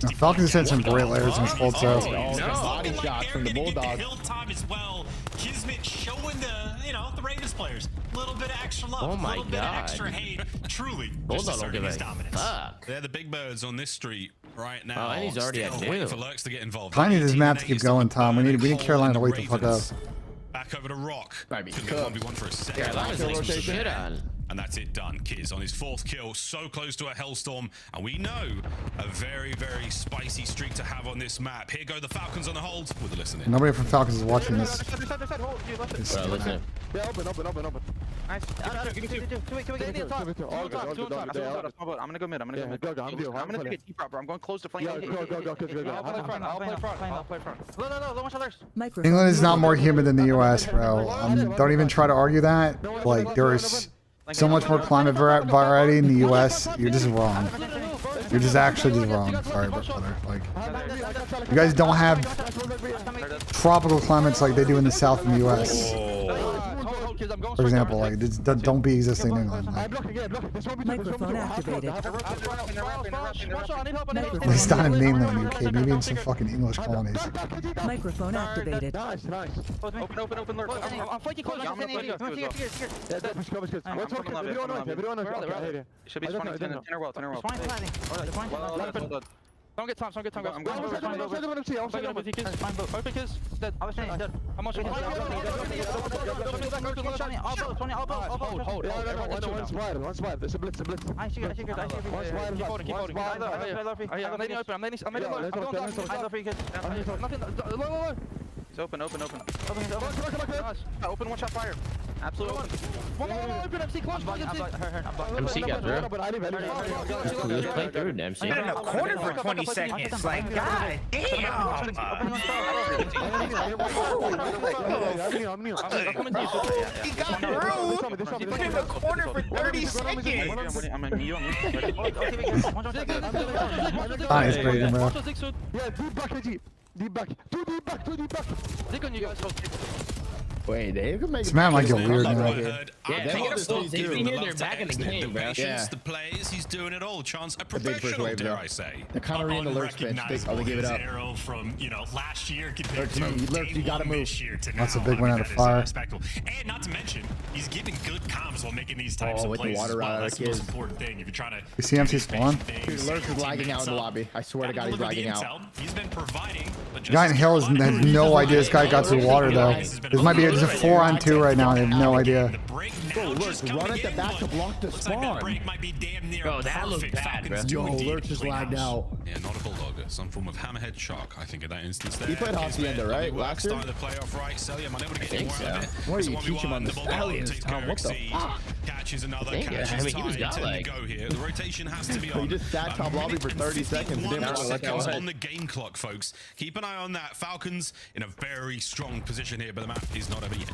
Now, Falcons had some great layers in Spoiled South. Body shots from the Bulldog. Hilltop as well. Kismet showing the Ravens players a little bit of extra love, Oh a my little bit of God. extra hate. Truly, Bulldog just don't asserting give his a dominance. fuck. They're the big birds on this street right now. Oh, and he's already Still at waiting 2. for Lurks to get involved. Kind of this 18 map to and keep 8 going, Tom. We need Burning Carolina to hole wait in the fuck up. Ravens. Back over to Rock. Might be Could cooked. 1v1 for a second. Carolina's getting shit on. And that's it done. Kiz on his 4th kill, so close to a Hellstorm. And we know a very, very spicy streak to have on this map. Here go the Falcons on the hold with a listening. Nobody from Falcons is watching this. Bro, listen. Yeah, open. Nice. I'm gonna go mid. I'm gonna get deep proper. I'm going close to flame. Go. I'll play front. No, one shot there. England is not more human than the U.S., bro. Don't even try to argue that. Like, there is so much more climate variety in the U.S. You're just wrong. You're just actually just wrong. Sorry, brother. Like, you guys don't have tropical climates like they do in the South in the U.S. For example, like, don't be existing in England. Like, Microphone activated. at least not in mainland UK, maybe in some fucking English colonies. Microphone activated. Open, lurk. I'm flanking close. I'm gonna should be spawning 10 or well. Don't get time. I'm going over. Open kiss. Dead. I'm on One spot. There's a blitz. I see good. Keep holding. I'm letting open. Nothing. It's open. Open, one shot fire. Absolutely open. Open, MC, close. MC got through. Let's play through it, MC. Been in a corner for 20 seconds. Like, god damn. He got through. He's been in the corner for 30 seconds. I'm in you. Nice, Brayden, bro. Yeah, deep back. Two deep back. Dig on you guys. Wait, they could make This man might get weird now. Yeah, they get a full safety here. They're back in the game, bro. Yeah. The plays, he's doing it all. Chance a professional, dare I say. They're kind of reading the lurch bench. Oh, they gave it up. Arrow from last year. Lurch, you gotta move. That's a big one out of fire. And not to mention, he's getting good comms while making these types of with plays. the water out of That's the the most kids. important thing. If you're trying to. You see MC spawn? Dude, Lurch is lagging out in the lobby. I swear to God, he's lagging out. He's been providing. Guy in Hill has no idea this guy got to the water though. This might be just a 4-on-2 right now. I have no idea. Bro, Lurch, run at the back to block the spawn. Bro, that looks bad, bro. Yo, Lurch is lagged out. Yeah, not a bulldog. Some form of hammerhead shark, I think, in that instance there. He played Hacienda, right? Last year? Started the playoff right. Celia unable to get think more so. out of it. What do you teach him on the Stallions? What the fuck? Catches another, He catches was tied, 10 godlike. to go here. The rotation has to be on. He just sat top lobby for 30 seconds. Didn't One matter what that seconds was. on the game clock, folks. Keep an eye on that. Falcons in a very strong position here, but the map is not over yet.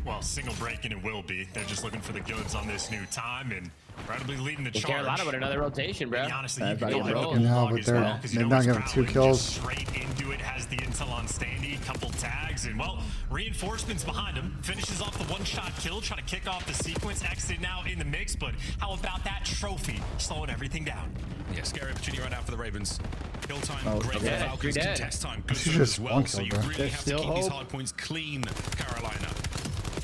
Well, single breaking it will be. They're just looking for the goods on this new time and probably leading the charge. Carolina with another rotation, bro. Honestly, Yeah, you about can to go roll. with the No, log but as they're- well, 'cause you they're know not he's getting 2 prowling kills. just straight into it, has the intel on Standy, couple tags, and well, reinforcements behind him. Finishes off the one-shot kill, trying to kick off the sequence. Exit now in the mix, but how about that trophy slowing everything down? Yeah, scary opportunity right now for the Ravens. Kill time, Oh, great for okay. the Falcons. Good. Contest time, good This for is them just as well. one So kill, you bro. really There's have to still keep these hope. hard points clean, Carolina.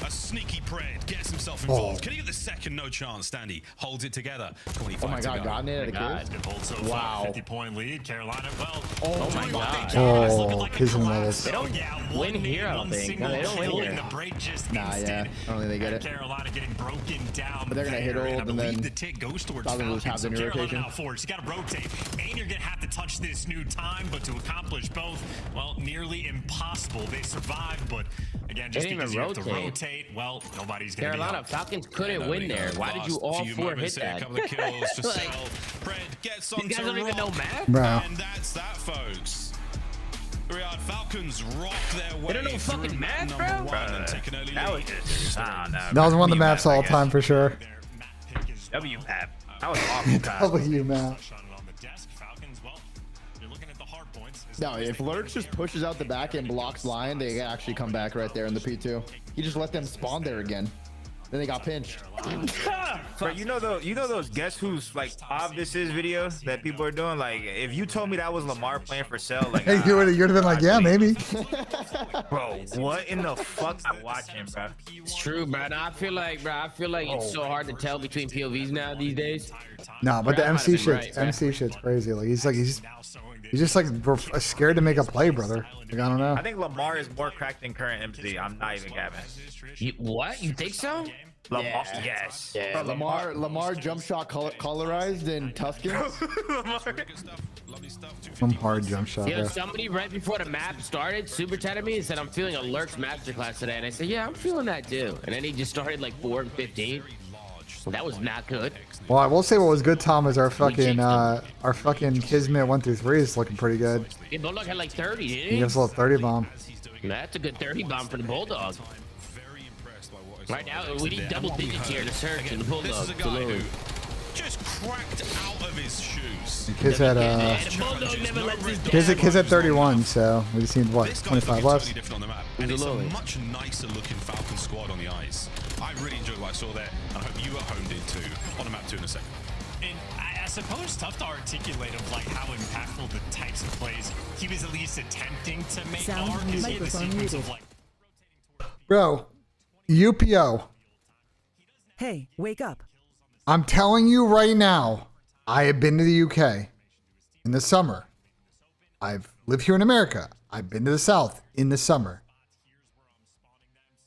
A sneaky Pred gets himself involved. Can he get the second? No chance. Standy holds it together. 25 Oh my to God, go. gotten it at a God. kid. Good hold so Wow. far, 50-point lead. Carolina, well, Oh my doing what they God. do. It's looking Oh, like a Kids and collapse. Levels. They don't Yeah, win one here, I man, don't one think. single No, they don't win kill, here. and the break just Nah, instant. yeah. I don't think they get it. Carolina getting broken down. But they're gonna hit there, old I and believe then the tick goes towards probably lose half Falcons. the new Carolina rotation. now forward. You got to rotate, and you're gonna have to touch this new time. But to accomplish both, well, nearly impossible. They survived, but again, just They didn't because you even have to rotate. rotate, well, nobody's gonna Carolina be Falcons couldn't win there. Why did you all Few 4 hit moments there, that? A couple of kills to Like, sell. Pred gets these on guys to don't even know rock. math. Bro. And that's that, folks. Riyadh Falcons rock their way They don't know through fucking map math, number bro. 1 and take an early That was lead. just, I don't know. That was one of the W maps all I time for sure. W map. That was awful. W map. No, if Lurch just pushes out the back and blocks Lion, they actually come back right there in the P2. He just let them spawn there again. Then they got pinched. Bro, you know those guess who's like this is videos that people are doing. Like, if you told me that was Lamar playing for Cell, like Hey, you would have been like, yeah, maybe. bro, what in the fuck am I watching, bro? It's true, bro. I feel like it's so hard to tell between POVs now these days. No, but the Brad might MC have been shit, right, MC shit's crazy. Like he's just like scared to make a play, brother. Like I don't know. I think Lamar is more cracked than current MC. I'm not even gabbing. What? You think so? Lamar, yes. Yeah, Lamar jump shot colorized in Tuscan. Some hard jump shot Yo, there. somebody right before the map started super chatted me and said, I'm feeling a Lurks masterclass today. And I said, yeah, I'm feeling that too. And then he just started like 4 and 15. Well, that was not good. Well, I will say what was good, Tom, is our fucking Kismet 1 through 3 is looking pretty good. Yeah, Bulldog had like 30, didn't He he? gives a little 30 bomb. That's a good 30 bomb for the Bulldog. Right now, we need double digits here to search in the Bulldog. This is a guy who just cracked out of his shoes. Kids had kids at 31, so we just need what, 25 left. And it's a much nicer looking Falcon squad on the ice. I really enjoyed what I saw there, and I hope you at home did too. On the map 2 in a second. And I suppose tough to articulate of like how impactful the types of plays he was at least attempting to make Sound are, 'cause he had the microphone sequence muted. of like Bro, UPO. Hey, wake up. I'm telling you right now, I have been to the UK in the summer. I've lived here in America. I've been to the South in the summer.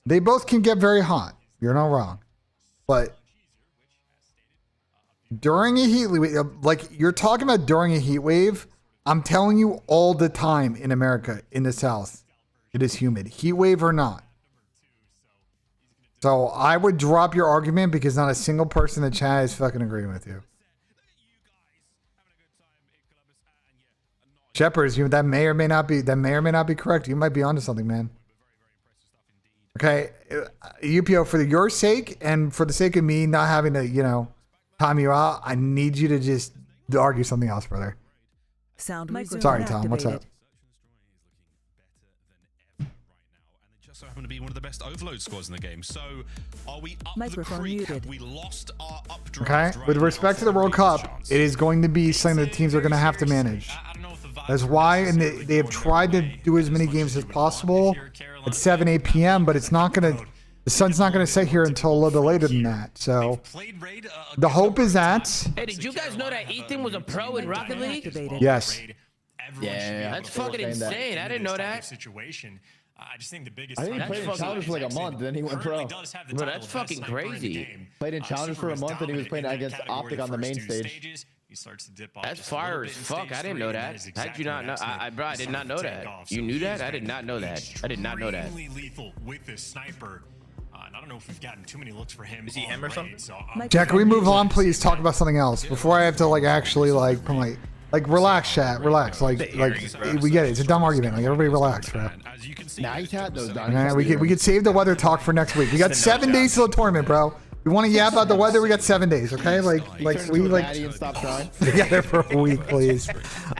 They both can get very hot. You're not wrong. But during a heat wave, like you're talking about during a heat wave, I'm telling you all the time in America, in the South, it is humid. Heat wave or not. So I would drop your argument because not a single person in the chat is fucking agreeing with you. Shepherds, that may or may not be correct. You might be onto something, man. Okay, UPO, for your sake and for the sake of me not having to, time you out, I need you to just argue something else, brother. Sound microphone Sorry, Tom. What's up? activated. so happen to be one of the best overload squads in the game. So are we up Microphone the creek? muted. Have we lost our updraft? Okay, with respect to the World Cup, it is going to be something that teams are going to have to manage. That's why, and they have tried to do as many games as possible at 7, 8 p.m., but it's not going to, the sun's not going to set here until a little bit later than that. So the hope is that. Hey, did you guys know that Ethan was a pro in Rocket League? Yes. Yeah, that's fucking insane. I didn't know that. I just think the biggest. I think he played in Challengers for like a month, then he went pro. Bro, that's fucking crazy. Played in Challengers for a month, and he was playing against Optic on the main stage. He starts to dip off. That's fire as fuck. I didn't know that. How'd you not know? Bro, I did not know that. You knew that? I did not know that. I did not know that. Lethal with this sniper. I don't know if we've gotten too many looks for him. Is he him or something? Jack, can we move on, please? Talk about something else before I have to like actually like promote. Like relax, chat. Relax. Like we get it. It's a dumb argument. Like everybody relax, bro. Nah, he's had those done. All right, we could save the weather talk for next week. We got 7 days till the tournament, bro. We want to yap about the weather. We got 7 days, okay? Like we like together for a week, please.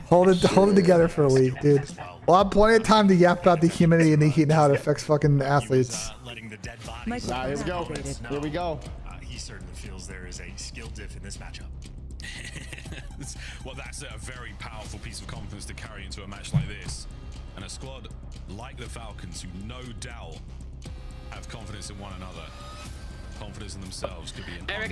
Hold it together for a week, dude. We'll have plenty of time to yap about the humidity and the heat and how it affects fucking athletes. Nah, here we go. Here we go. He certainly feels there is a skill diff in this matchup. Well, that's a very powerful piece of confidence to carry into a match like this. And a squad like the Falcons, who no doubt have confidence in one another, confidence in themselves, could be an Eric,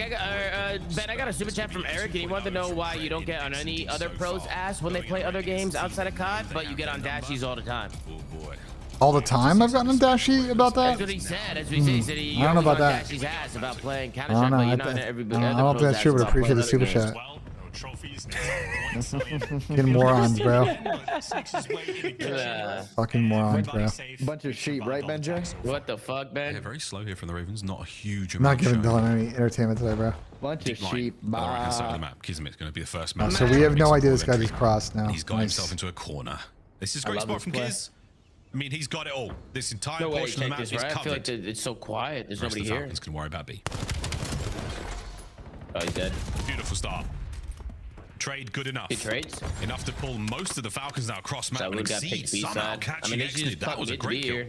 Ben, I got a super chat from Eric, and he wanted to know why you don't get on any other pros' ass when they play other games outside of CoD, but you get on dashies all the time. Oh boy. All the time I've gotten a Dashi about that? That's what he said. That's what he said. He I don't know about that. Dashies ass about playing I don't know. I don't think that's true, but appreciate the super chat. Fucking morons, bro. Fucking morons, bro. Bunch of sheep, right, BENJ? What the fuck, Ben? Yeah, very slow here from the Ravens. Not a huge I'm not amount. giving Dylan any entertainment today, bro. Bunch of sheep. On the right-hand side of the map. Kismet's going to be the first man. So we have no idea this guy just crossed now. He's got himself into a corner. This is a great spot from Kiz. I mean, he's got it all. This entire portion of the map is covered. I feel like it's so quiet. There's nobody here. Falcons can worry about B. Oh, he's dead. Beautiful start. Trade good enough. He trades enough to pull most of the Falcons now across map. So we got Picks B side. I mean, that was a great kill.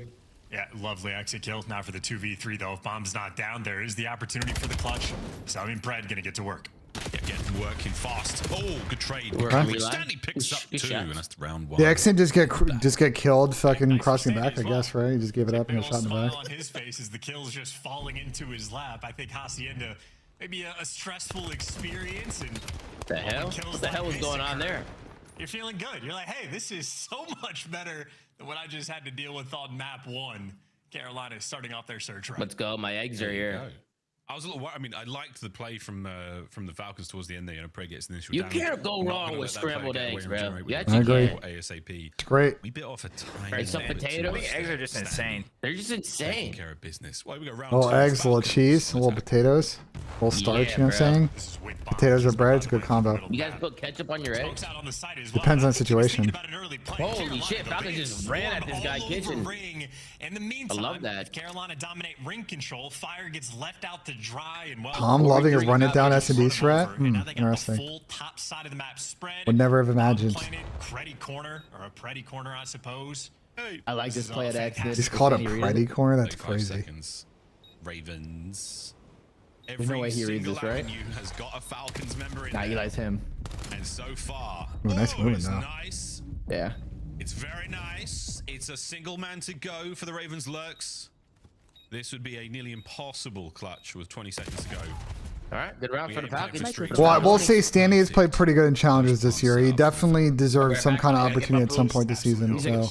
Yeah, lovely exit kill. Now for the 2v3 though, if bomb's not down, there is the opportunity for the clutch. So I mean, Pred gonna get to work. Yeah, getting working fast. Oh, good trade. Stanley picks up 2, and that's round 1. The accent just get killed fucking crossing back, I guess, right? He just gave it up and got shot in the back. On his face as the kill's just falling into his lap. I think Hacienda maybe a stressful experience and the hell? What the hell was going on there? You're feeling good. You're like, hey, this is so much better than what I just had to deal with on map 1. Carolina is starting off their search run. Let's go. My eggs are here. I was a little worried. I mean, I liked the play from the Falcons towards the end there. You know, Prey gets the initial You down. can't go wrong with scrambled eggs, bro. Yeah, I agree. ASAP. It's great. We bit off a tiny some potatoes. I think eggs are just insane. They're just insane. Taking care of business. Well, we got round Little 2. eggs, a little cheese, a little potatoes, a little starch, you know what I'm saying? Potatoes or bread, it's a good combo. You guys put ketchup on your eggs? Depends on the situation. Holy shit, Falcons just ran at this guy kitchen. In the meantime, I love that. Carolina dominate ring control. Fire gets left out to dry, and Tom loving a run it down S&D strat? Interesting. Full top side of the map spread. Would never have imagined. Pretty corner, or a pretty corner, I suppose. I like this play at accident. He's called a pretty corner? That's crazy. Seconds. Ravens. There's no way he reads this, right? Has got a Falcons member in Nah, Eli's him. And so far, ooh, nice movement though. Nice. Yeah. It's very nice. It's a single man to go for the Ravens lurks. This would be a nearly impossible clutch with 20 seconds to go. All right, good round for the Falcons. Well, I will say Stanley has played pretty good in challenges this year. He definitely deserves some kind of opportunity at some point this season. So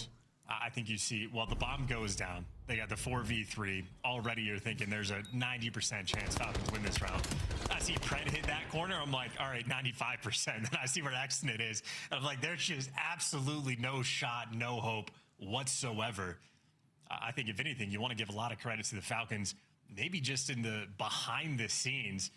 I think you see, well, the bomb goes down. They got the 4v3. Already you're thinking there's a 90% chance Falcons win this round. I see Pred hit that corner. I'm like, all right, 95%. Then I see where Exnet is. I'm like, there's just absolutely no shot, no hope whatsoever. I think if anything, you want to give a lot of credit to the Falcons, maybe just in the behind the scenes.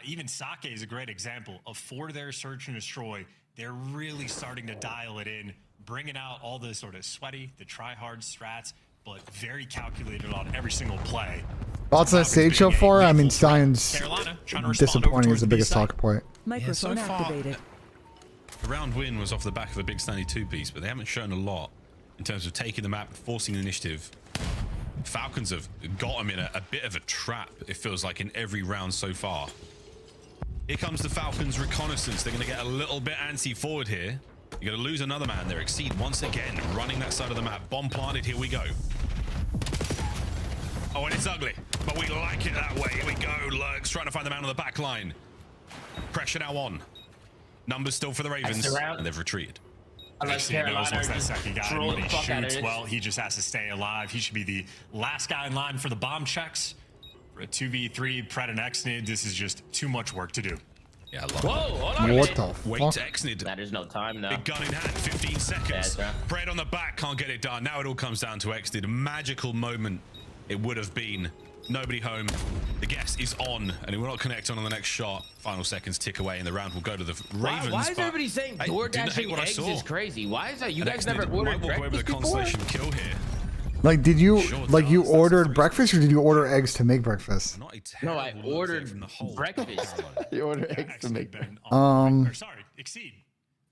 Even Sake is a great example of for their search and destroy. They're really starting to dial it in, bringing out all the sort of sweaty, the try-hard strats, but very calculated on every single play. Thoughts on the stage so far? I mean, Stein's disappointing is the biggest talk point. Microphone activated. The round win was off the back of a big Stanley 2 piece, but they haven't shown a lot in terms of taking the map, forcing the initiative. Falcons have got him in a bit of a trap, it feels like, in every round so far. Here comes the Falcons reconnaissance. They're going to get a little bit anti-forward here. You're going to lose another man there. Exceed once again, running that side of the map. Bomb planted. Here we go. Oh, and it's ugly, but we like it that way. Here we go. Lurks trying to find the man on the back line. Pressure now on. Numbers still for the Ravens, and they've retreated. Unless he knows what's that second guy, and when he shoots, well, he just has to stay alive. He should be the last guy in line for the bomb checks. For a 2v3, Pred and Exnid, this is just too much work to do. Yeah, whoa, hold on. What the Wait, fuck? Exnid. There's no time now. Big gun in hand, 15 seconds. Yeah, Pred on the back, can't get it done. Now it all comes down to Exnid. A magical moment it would have been. Nobody home. The guess is on, and it will not connect on the next shot. Final seconds tick away, and the round will go to the Ravens. Why is everybody saying door dashing eggs is crazy? Why is that? You guys never ordered might walk away with a consolation kill here. Like, did you you ordered breakfast, or did you order eggs to make breakfast? No, I ordered breakfast. You order eggs to make. Sorry, Exceed.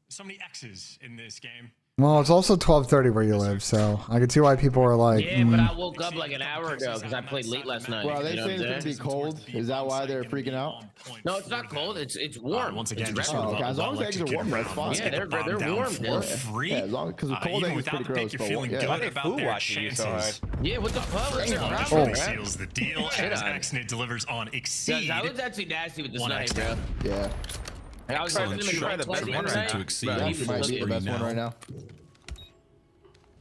So many X's in this game. Well, it's also 12:30 where you live, so I can see why people are like. Yeah, but I woke up like an hour ago because I played late last night. Well, are they saying it's going to be cold? Is that why they're freaking out? No, it's not cold. It's warm. Once again, it's okay. As long as the eggs are warm, that's fine. Yeah, they're warm. For free. Yeah, as long because the cold egg is pretty gross. But feeling good about their chances. Yeah, what the fuck? Seals the deal as Exnid delivers on Exceed. I was actually nasty with the snipe, bro. Yeah. I was Excellent shot. the best one to Exceed. That might be the best one right now.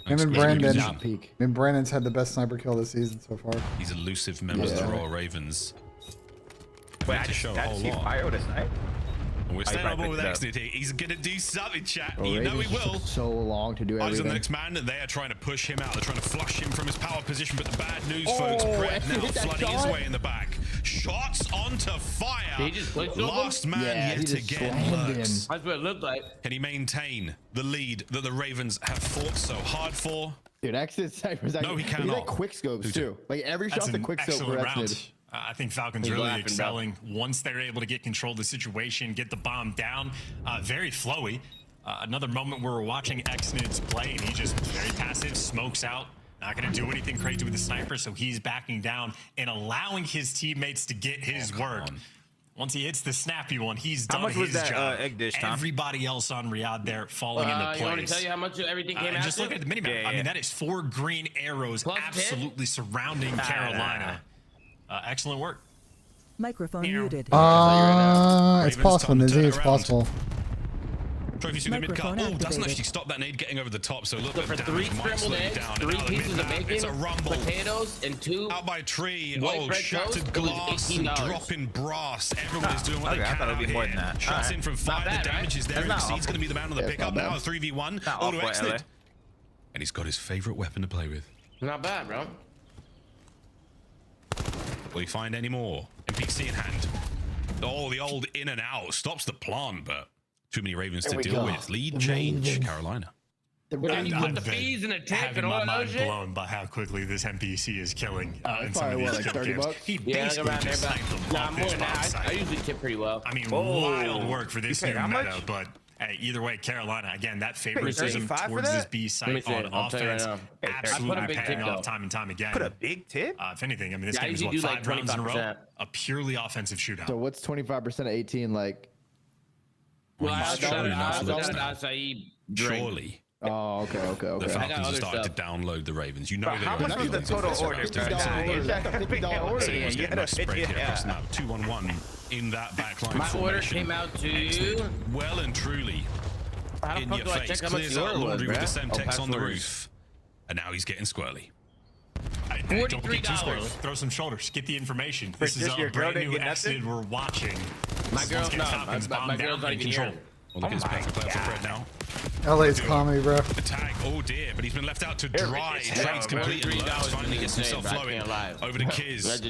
Him and Brandon's had the best sniper kill this season so far. These elusive members of the Royal Ravens. Wait, I show a whole lot. Fire with a snipe. We're standing up with Exnid here. He's gonna do something, chat. You know he will. So long to do Eyes everything. on the next man, and they are trying to push him out. They're trying to flush him from his power position. But the bad news, folks, Pred now flooding his way in the back. Shots onto fire. He just Last man yet again lurks. That's what it looked like. Can he maintain the lead that the Ravens have fought so hard for? Dude, Exnid snipers. No, he cannot. He like quick scopes too. Like every shot's a quick scope for Exnid. I think Falcons really excelling once they're able to get control of the situation, get the bomb down. Very flowy. Another moment where we're watching Exnid's play, and he just very passive, smokes out. Not going to do anything crazy with the sniper, so he's backing down and allowing his teammates to get his work. Once he hits the snappy one, he's done his job. Egg dish, Tom? Everybody else on Riyadh there falling into place. You want to tell you how much everything came out? Just look at the minimap. I mean, that is 4 green arrows absolutely surrounding Carolina. Excellent work. Microphone muted. It's possible, Nizzy. It's possible. Trophy to the mid cut. Oh, doesn't actually stop that nade getting over the top. So look at for 3 scrambled eggs, 3 pieces of bacon, it's a rumble. potatoes, and 2 out by tree. white bread Shattered toast, glass and dropping brass. Everybody's doing what they can. I thought it would be more than that. Shots in from 5. The damage is there. Exceed's going to be the man on the pickup now. 3v1. Auto exit. And he's got his favorite weapon to play with. Not bad, bro. Will he find any more? NPC in hand. Oh, the old in and out stops the plant, but too many Ravens to deal with. Lead change, Carolina. You put the fees in the tip and all that shit. Blown by how quickly this NPC is killing in some of probably these like kill 30 games. bucks? He Yeah, basically around just there, sniped them but off more this than bomb that. site. I usually tip pretty well. I mean, wild work for You this paid new how meta, much? but hey, either way, Carolina, again, that favoritism 35 for towards this that? B site on I'll tell you offense, right now. absolutely I put a big paying tip, off though. time and time again. Put a big tip? If anything, I mean, this Yeah, I game is usually what, do like 5 rounds in a row? 25%. A purely offensive shootout. So what's 25% of 18 like? Well, I $5 acai drink. Surely. Oh, okay. The Falcons have started to download the Ravens. You know they're how much was the total order? $50 order. So he was getting nice break here across the map. 2-on-1 in that backline My order formation. came out to... Well and truly How the in fuck your do I face. check how much Clears the out order was, laundry with the bruh? Semtex on the passwords. roof. And now he's getting squirrely. Don't get too $43. squirrely. Throw some shoulders. Get the information. Chris, This is this a your girl brand new didn't get nothing? Exit we're watching. My girl, Let's get Falcons my bomb girl's down not in even control. here. Well, look at his perfect play for Pred now. LA's comedy, bro. The tag, oh dear, but he's been left out to dry. Trade's completely lost. Finally gets himself flowing over to Kiz.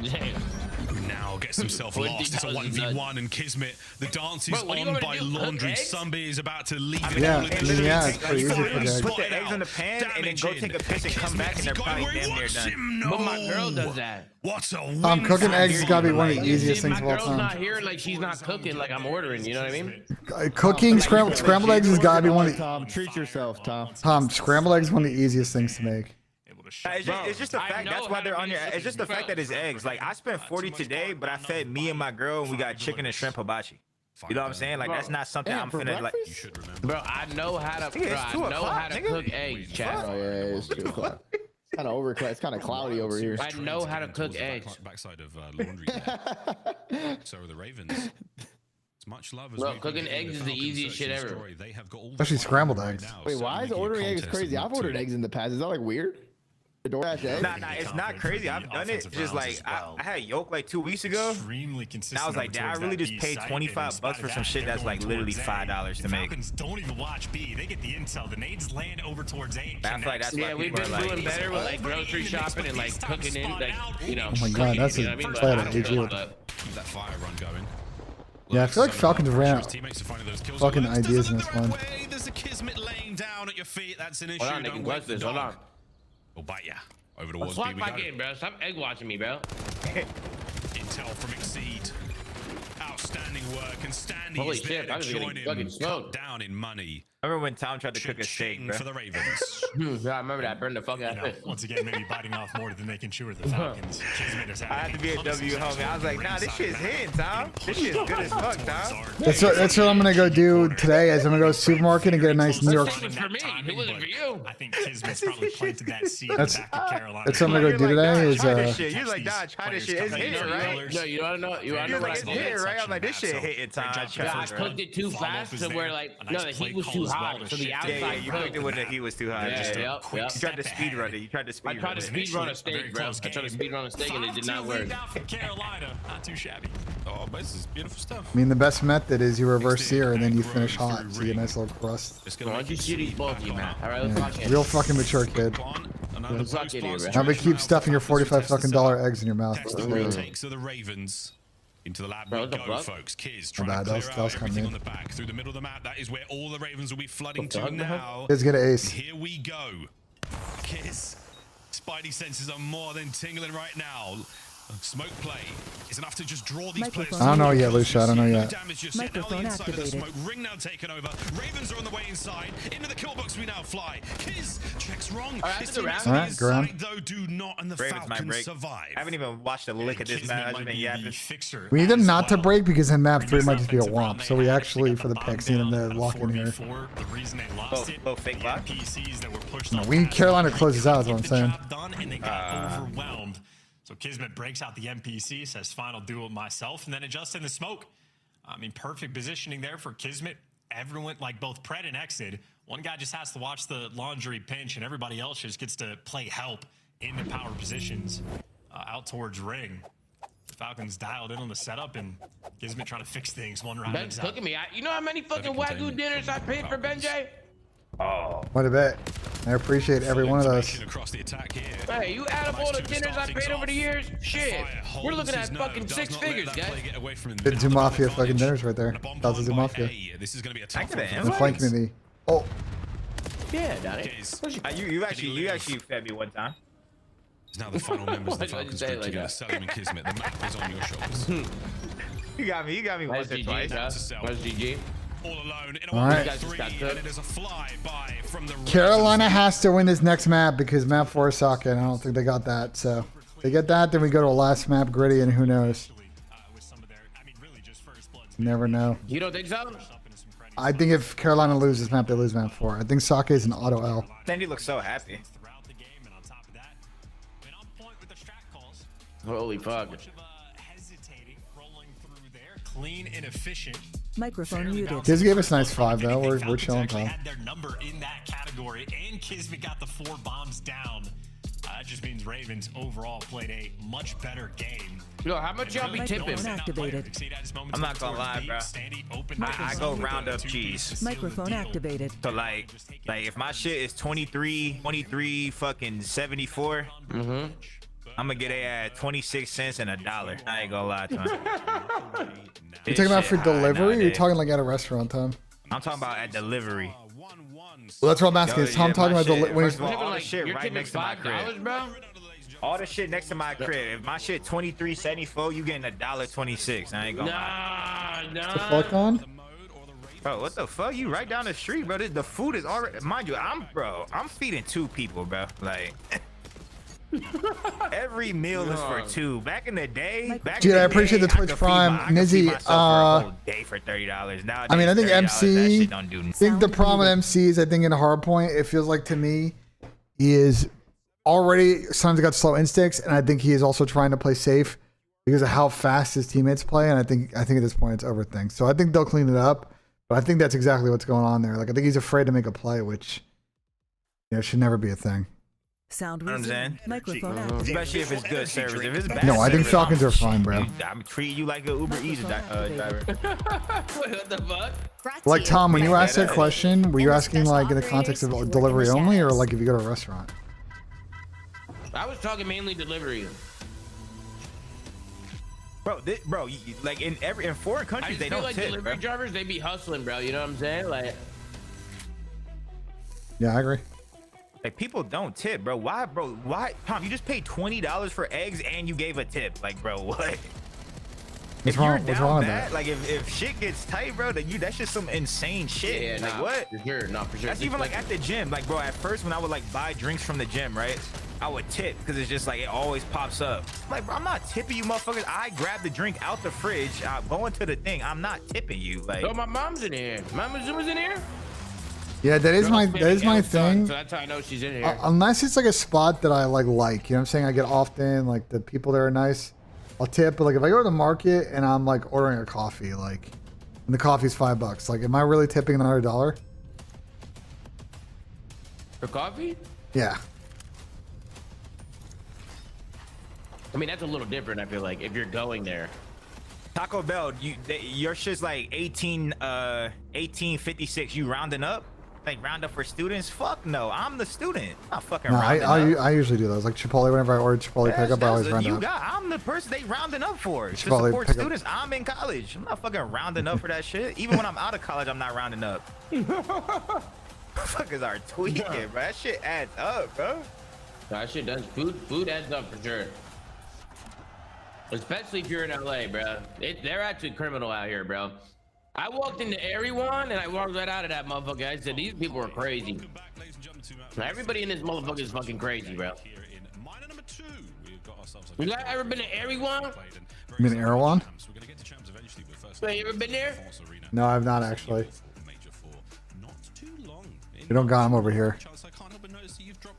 Now gets himself lost. It's a 1v1 and Kismet. The dance is on by laundry. Somebody is about to leave it all in the Yeah, sheets. it's pretty easy for Jack. Put the eggs in the pan and then go take a piss and come back and they're probably damn near done. But my girl does that. What a win. Cooking eggs has got to be one of the easiest If things my of all girl's time. not here, like she's not cooking, like I'm ordering. You know what I mean? Cooking scrambled eggs has got to be one of the... Tom, treat yourself, Tom. Tom, scrambled eggs is one of the easiest things to make. It's just the fact that's why they're on your. It's just the fact that it's eggs. Like I spent 40 today, but I fed me and my girl, and we got chicken and shrimp hibachi. You know what I'm saying? Like that's not something I'm finna like. You should remember. Bro, I know how to. Cook eggs, chat. Oh yeah, it's 2 o'clock. It's kind of overcast. It's kind of cloudy over here. I know how to cook eggs. Backside of laundry. So are the Ravens. It's much love. Bro, cooking eggs is the easiest shit ever. They have got all Especially scrambled eggs. Wait, why is ordering eggs crazy? I've ordered eggs in the past. Is that like weird? Nah, it's not crazy. I've done it. Just like I had yolk like 2 weeks ago. Extremely consistent. And I was like, damn, I really just paid $25 for some shit that's like literally $5 to make. Falcons don't even watch B. They get the intel. The nades land over towards A. That's yeah, we've been doing better with like grocery shopping and like cooking in, like, you know. Oh my god, that's a play at AG. Keep that fire run going. Yeah, I feel like Falcons ran out fucking ideas in this one. There's a Kismet laying down at your feet. That's an issue. Hold on, Don't wait this. Hold on. We'll bite ya. Over towards Swap B we back go. in, bro. Stop egg watching me, bro. Intel from Exceed. Outstanding work, and Standy Holy is there shit, to I was join getting fucking him. smoked. Cut down in money. I remember when Tom tried to cook a steak, bro. For the Ravens. Yeah, I remember that. Burned the fuck out of it. Once again, maybe biting off more than they can chew with the Falcons. I had to be a W homie. I was like, nah, this shit's hitting, Tom. This shit's good as fuck, Tom. That's what I'm gonna go do today. Is I'm gonna go to the supermarket and get a nice New York. It was for me. It wasn't for you. I think Kismet's probably planted that seed in the back of Carolina. That's what I'm gonna go do today. Is You're like, nah, try this shit. It's hitting, right? No, you wanna know? You wanna know what I It's hitting, right? I'm like, this shit hitting, Tom. Yeah, I cooked it too fast to where like no, the heat was too hot, so the outside. Yeah, you cooked it when the heat was too hot. Yeah. You tried to speed run it. You tried to speed run it. I tried to speed run a steak, bro. I tried to speed run a steak and it did not work. Carolina, not too shabby. Oh, but this is beautiful stuff. I mean, the best method is you reverse sear and then you finish hot, so you get a nice little crust. Why don't you shoot these both of you, man? All right, let's lock in. Real fucking mature kid. Let's lock in here, bro. Now, but keep stuffing your $45 fucking eggs in your mouth. That's the retakes of the Ravens. Into the lab we go, folks. Kids trying to clear out everything on the back. Through the middle of the map, that is where all the Ravens will be flooding to now. Kids get an ace. Here we go. Kids. Spidey senses are more than tingling right now. Smoke play is enough to just draw these players. I don't know yet, Lucia. I don't know yet. Microphone activated. Ring now taken over. Ravens are on the way inside. Into the kill box we now fly. Kiz checks wrong. All right, ground. Though do not, and the Falcons survive. I haven't even watched a lick of this match. I've just been yapping. We need them not to break because in map 3 might just be a womp. So we actually, for the picks, need them to lock in here. The reason they lost it, fake lock. PCs that were pushed No, we need Carolina to close this out, is what I'm saying. done, and they got overwhelmed. So Kismet breaks out the NPC, says final duel myself, and then adjusts in the smoke. I mean, perfect positioning there for Kismet. Everyone, like both Pred and Exid, one guy just has to watch the laundry pinch, and everybody else just gets to play help in the power positions out towards ring. The Falcons dialed in on the setup, and Kismet trying to fix things one round. Ben's cooking me. You know how many fucking Wagyu dinners I paid for BENJ? Oh. What a bet. I appreciate every one of those. Hey, you add up all the dinners I paid over the years? Shit. We're looking at fucking 6 figures, guys. Good Zoo Mafia fucking dinners right there. That's a Zoo Mafia. This is going to be a tough The flank community. Oh. Yeah, Daddy. You actually fed me one time. Now the final members of the Falcons group together, Salim and Kismet. The map is on your shoulders. You got me once or twice. Where's GG? All alone in a All right. 1v3, and it is a flyby from the Carolina has to win this next map because map 4 is Saka, and I don't think they got that. So if they get that, then we go to a last map, gritty, and who knows? Never know. You don't think so? I think if Carolina loses this map, they lose map 4. I think Saka is an auto L. Sandy looks so happy. Holy fuck. Clean and efficient. Microphone muted. Kids gave us a nice 5 though. We're chilling, pal. Had their number in that category, and Kismet got the 4 bombs down. That just means Ravens overall played a much better game. Yo, how much y'all be tipping? Activated. I'm not gonna lie, bro. I go round up cheese. Microphone activated. So like if my shit is 23 fucking 74, I'm gonna get it at 26 cents and $1. I ain't gonna lie to him. You talking about for delivery, or you're talking like at a restaurant, Tom? I'm talking about at delivery. Well, that's what I'm asking. Is Tom talking about when he's all the shit right next to my crib? Bro? All the shit next to my crib. If my shit 23.74, you getting $1.26. I ain't gonna lie. the fuck on? Bro, what the fuck? You right down the street, bro. The food is already, mind you, I'm feeding 2 people, bro. Like, Every meal is for two. Back in the day, Dude, I appreciate the Twitch Prime. Nizzy, day for $30. Now I mean, I think MC. Don't do I think the problem with MC is, I think in Hardpoint, it feels like to me, he is already sometimes got slow instincts, and I think he is also trying to play safe because of how fast his teammates play. And I think at this point it's overthink. So I think they'll clean it up, but I think that's exactly what's going on there. Like I think he's afraid to make a play, which should never be a thing. Sound resumed. Microphone Especially if it's good service. If it's bad No, I think service, Falcons are fine, bro. I'm treating you like an Uber Eats driver. What the fuck? Like Tom, when you asked that question, were you asking like in the context of delivery only, or like if you go to a restaurant? I was talking mainly delivery. Bro, like in foreign countries they don't like tip, delivery bro. drivers, they be hustling, bro. You know what I'm saying? Like, Yeah, I agree. Like people don't tip, bro. Why, bro? Why, Tom? You just paid $20 for eggs and you gave a tip. Like, bro, what? What's wrong with that? that? Like, if shit gets tight, bro, then that's just some insane shit. yeah, like, nah, what? For sure, not for sure. That's even like at the gym. Like, bro, at first when I would like buy drinks from the gym, right? I would tip because it's just like it always pops up. Like, bro, I'm not tipping you, motherfuckers. I grab the drink out the fridge, go into the thing. I'm not tipping you. Like, oh, my mom's in here. Mama Zuma's in here. Yeah, that is my thing. So that's how I know she's in here. Unless it's like a spot that I like, you know what I'm saying? I get often, like the people there are nice. I'll tip, but like if I go to the market and I'm like ordering a coffee, like, and the coffee's $5, like, am I really tipping another $1? For coffee? Yeah. I mean, that's a little different. I feel like if you're going there. Taco Bell, your shit's like 1856. You rounding up? Like round up for students? Fuck no, I'm the student. I'm not fucking No, rounding up. I usually do those. Like Chipotle, whenever I order Chipotle pickup, I always round up. I'm the person they rounding up for. To Chipotle support pickup. students. I'm in college. I'm not fucking rounding up for that shit. Even when I'm out of college, I'm not rounding up. Fuckers are tweaking, bro. That shit adds up, bro. That shit does. Food adds up for sure. Especially if you're in LA, bro. They're actually criminal out here, bro. I walked into everyone and I walked right out of that motherfucker. I said, these people are crazy. Now, everybody in this motherfucker is fucking crazy, bro. You guys ever been to everyone? You mean Erewhon? Wait, you ever been there? No, I've not actually. You don't got him over here.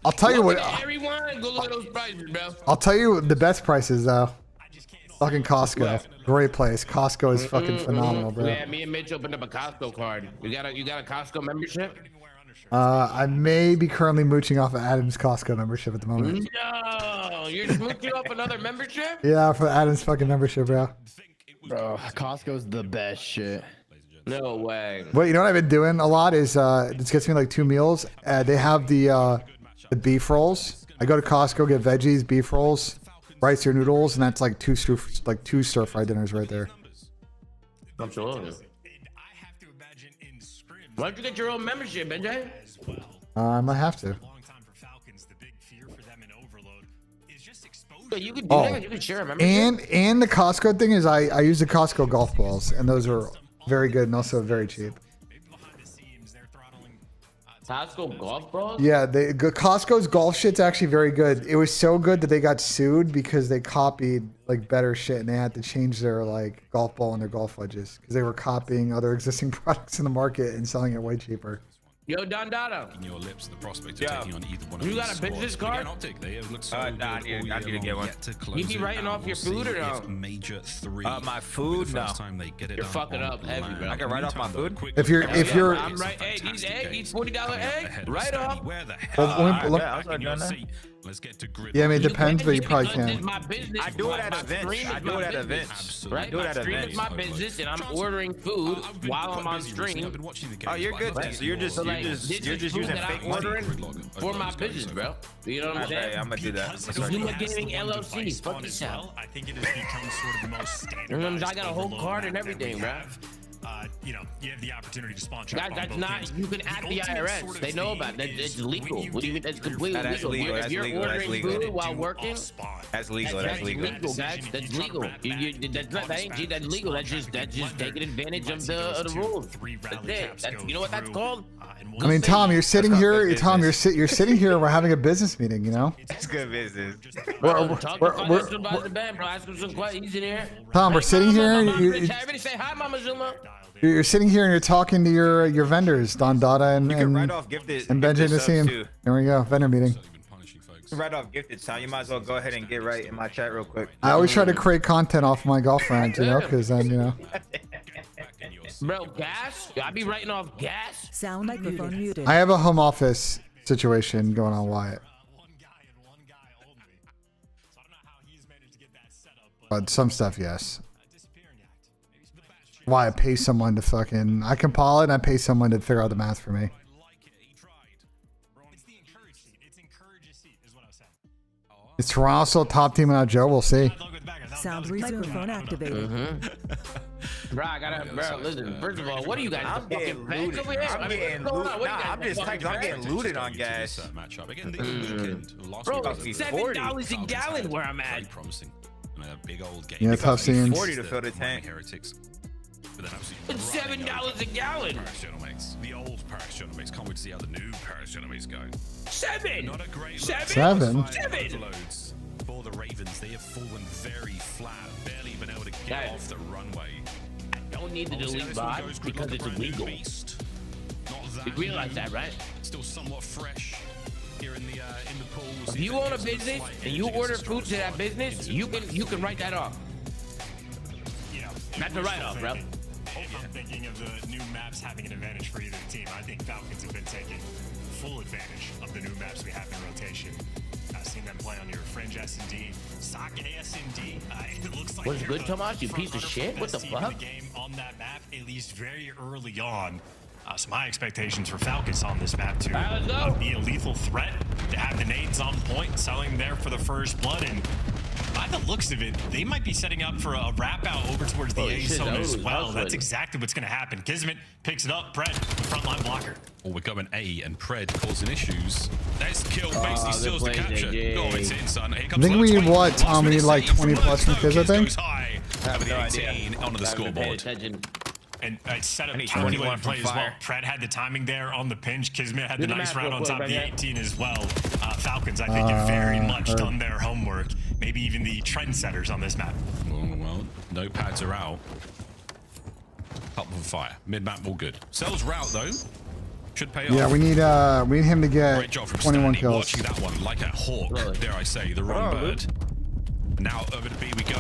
I'll tell you what. Everyone, go look at those prices, bro. I'll tell you the best prices though. Fucking Costco. Great place. Costco is fucking phenomenal, bro. Yeah, me and Mitch opened up a Costco card. You got a Costco membership? I may be currently mooching off of Adam's Costco membership at the moment. No, you're smooching off another membership? Yeah, for Adam's fucking membership, bro. Bro, Costco's the best shit. No way. But you know what I've been doing a lot is this gets me like 2 meals. They have the beef rolls. I go to Costco, get veggies, beef rolls, rice or noodles, and that's like two stir fry dinners right there. Absolutely. Why don't you get your own membership, BENJ? I might have to. Yeah, you could do that. You could share a membership. And the Costco thing is I use the Costco golf balls, and those are very good and also very cheap. Costco golf balls? Yeah, Costco's golf shit's actually very good. It was so good that they got sued because they copied like better shit and they had to change their like golf ball and their golf wedges because they were copying other existing products in the market and selling it way cheaper. Yo, Don Dada. In your lips, the prospect of taking on either one of You got these a business squads. card? Again, optic, they have looked so Nah, good I need to get one. You be writing off your food or no? Major three. My food, no. You're fucking up heavy, bro. I can write off my food. If you're I'm right. Hey, these $40 egg, right off. Where the Well, Let's get to grip. Yeah, I mean, it depends, but you probably can. I do it at events. I do it at events. Right? do it at Stream events. is my business, and I'm ordering food while I'm on stream. Oh, you're good then. So you're just using that fake I'm money. ordering for my business, bro. You know what I'm saying? Okay, I'm gonna do that. Zuma Gaming LLC. Fuck yourself. I think it has become sort of the most standard. I got a whole card and everything, bro. you know, you have the opportunity to spawn Guys, trap on that's both not. teams. You can ask the ultimate IRS. sort of They know thing about that. It's is legal. when you What do you mean? That's completely That's legal. legal. If That's you're legal. That's ordering legal. food while working, That's legal. that's That's legal. legal, guys. That's legal. That's ain't G. That's legal. That's just taking advantage of the rules. That's it. You know what that's called? I mean, Tom, you're sitting here. Tom, you're sitting here. We're having a business meeting. You know. It's good business. Talk to financial advisor Ben, bro. Ask him some questions in here. Tom, we're sitting here. Everybody say hi, Mama Zuma. You're sitting here and you're talking to your vendors, Don Dada and right off gifted and BENJ subs Nissim. too. There we go, vendor meeting. Right off gifted, Tom. You might as well go ahead and get right in my chat real quick. I always try to create content off my girlfriend, you know, because then you know. Bro, gas? I be writing off gas. Sound microphone muted. I have a home office situation going on, Wyatt. But some stuff, yes. Why I pay someone to fucking... I compile it and I pay someone to figure out the math for me. Is Toronto still top team without Joe? We'll see. Sound microphone activated. Bro, I gotta, bro, listen, first of all, what are you guys, I'm the getting fucking bank looted. over here? I'm getting looted. Nah, I'm just typing. I'm getting looted on gas. Matchup again. The weekend. Last Bro, week, $7 a gallon where I'm at. Promising. A big old game. Yeah, tough scenes. 40 to fill the tank. Heretics. It's $7 a gallon. The old Paris Genomics. Can't wait to see how the new Paris Genomics go. Seven. Not a great Seven. Overloads for the Ravens. They have fallen very flat, barely been able to get off the runway. I don't need to delete bot because it's illegal. You realize that, right? Still somewhat fresh here in the pools. If you own a business and you order food to that business, you can write that off. That's a write-off, bro. If I'm thinking of the new maps having an advantage for either team, I think Falcons have been taking full advantage of the new maps we have in rotation. I've seen them play on your Fringe S&D, Sake S&D. It looks like What's good, Tomas? You piece of shit? What the fuck? The game on that map, at least very early on. So my expectations for Falcons on this map to be a lethal threat, to have the nades on point, selling there for the first blood, and by the looks of it, they might be setting up for a wrap out over towards the A zone as well. That's exactly what's going to happen. Kismet picks it up. Pred, the frontline blocker. Oh, we're going A and Pred causing issues. That's kill, basically steals the capture. Oh, it's in, son. Here I comes think we need what, Tom? We need like 20 plus from Kiz, I think. Have no idea. Onto the scoreboard. And set up calculated play as well. Pred had the timing there on the pinch. Kismet had the nice round on top of the 18 as well. Falcons, I think, have very much done their homework. Maybe even the trendsetters on this map. Well, no pads are out. Up for fire. Mid-map all good. Sells route though. Should pay off. Yeah, we need him to get Great job from 21 Stanley, kills. watching that one like a hawk, dare I say, the wrong bird. Now over to B we go.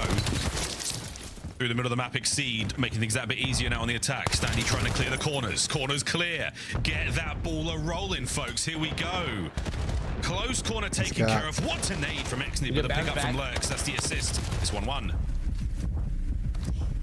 Through the middle of the map, Exceed, making things that bit easier now on the attack. Standy trying to clear the corners. Corners clear. Get that baller rolling, folks. Here we go. Close corner taken care of. What a nade from Exney with a pick up from Lurks. That's the assist. It's 1-1.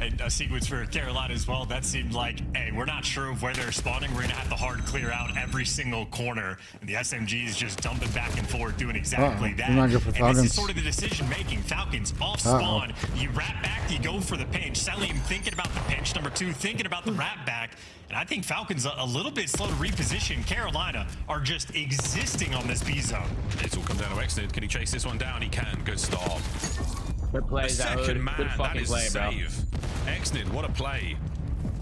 And a sequence for Carolina as well. That seemed like, hey, we're not sure of where they're spawning. We're going to have to hard clear out every single corner. And the SMGs just dumping back and forth, doing exactly that. Not good for and this is Falcons. sort of the decision making. Falcons off spawn. You wrap back, you go for the pinch. Selim thinking about the pinch. Number 2, thinking about the wrap back. And I think Falcons a little bit slow to reposition. Carolina are just existing on this B zone. It's all come down to Exney. Can he chase this one down? He can. Good stop. Good play, The second man, Good that fucking is play, a bro. save. Exnid, what a play.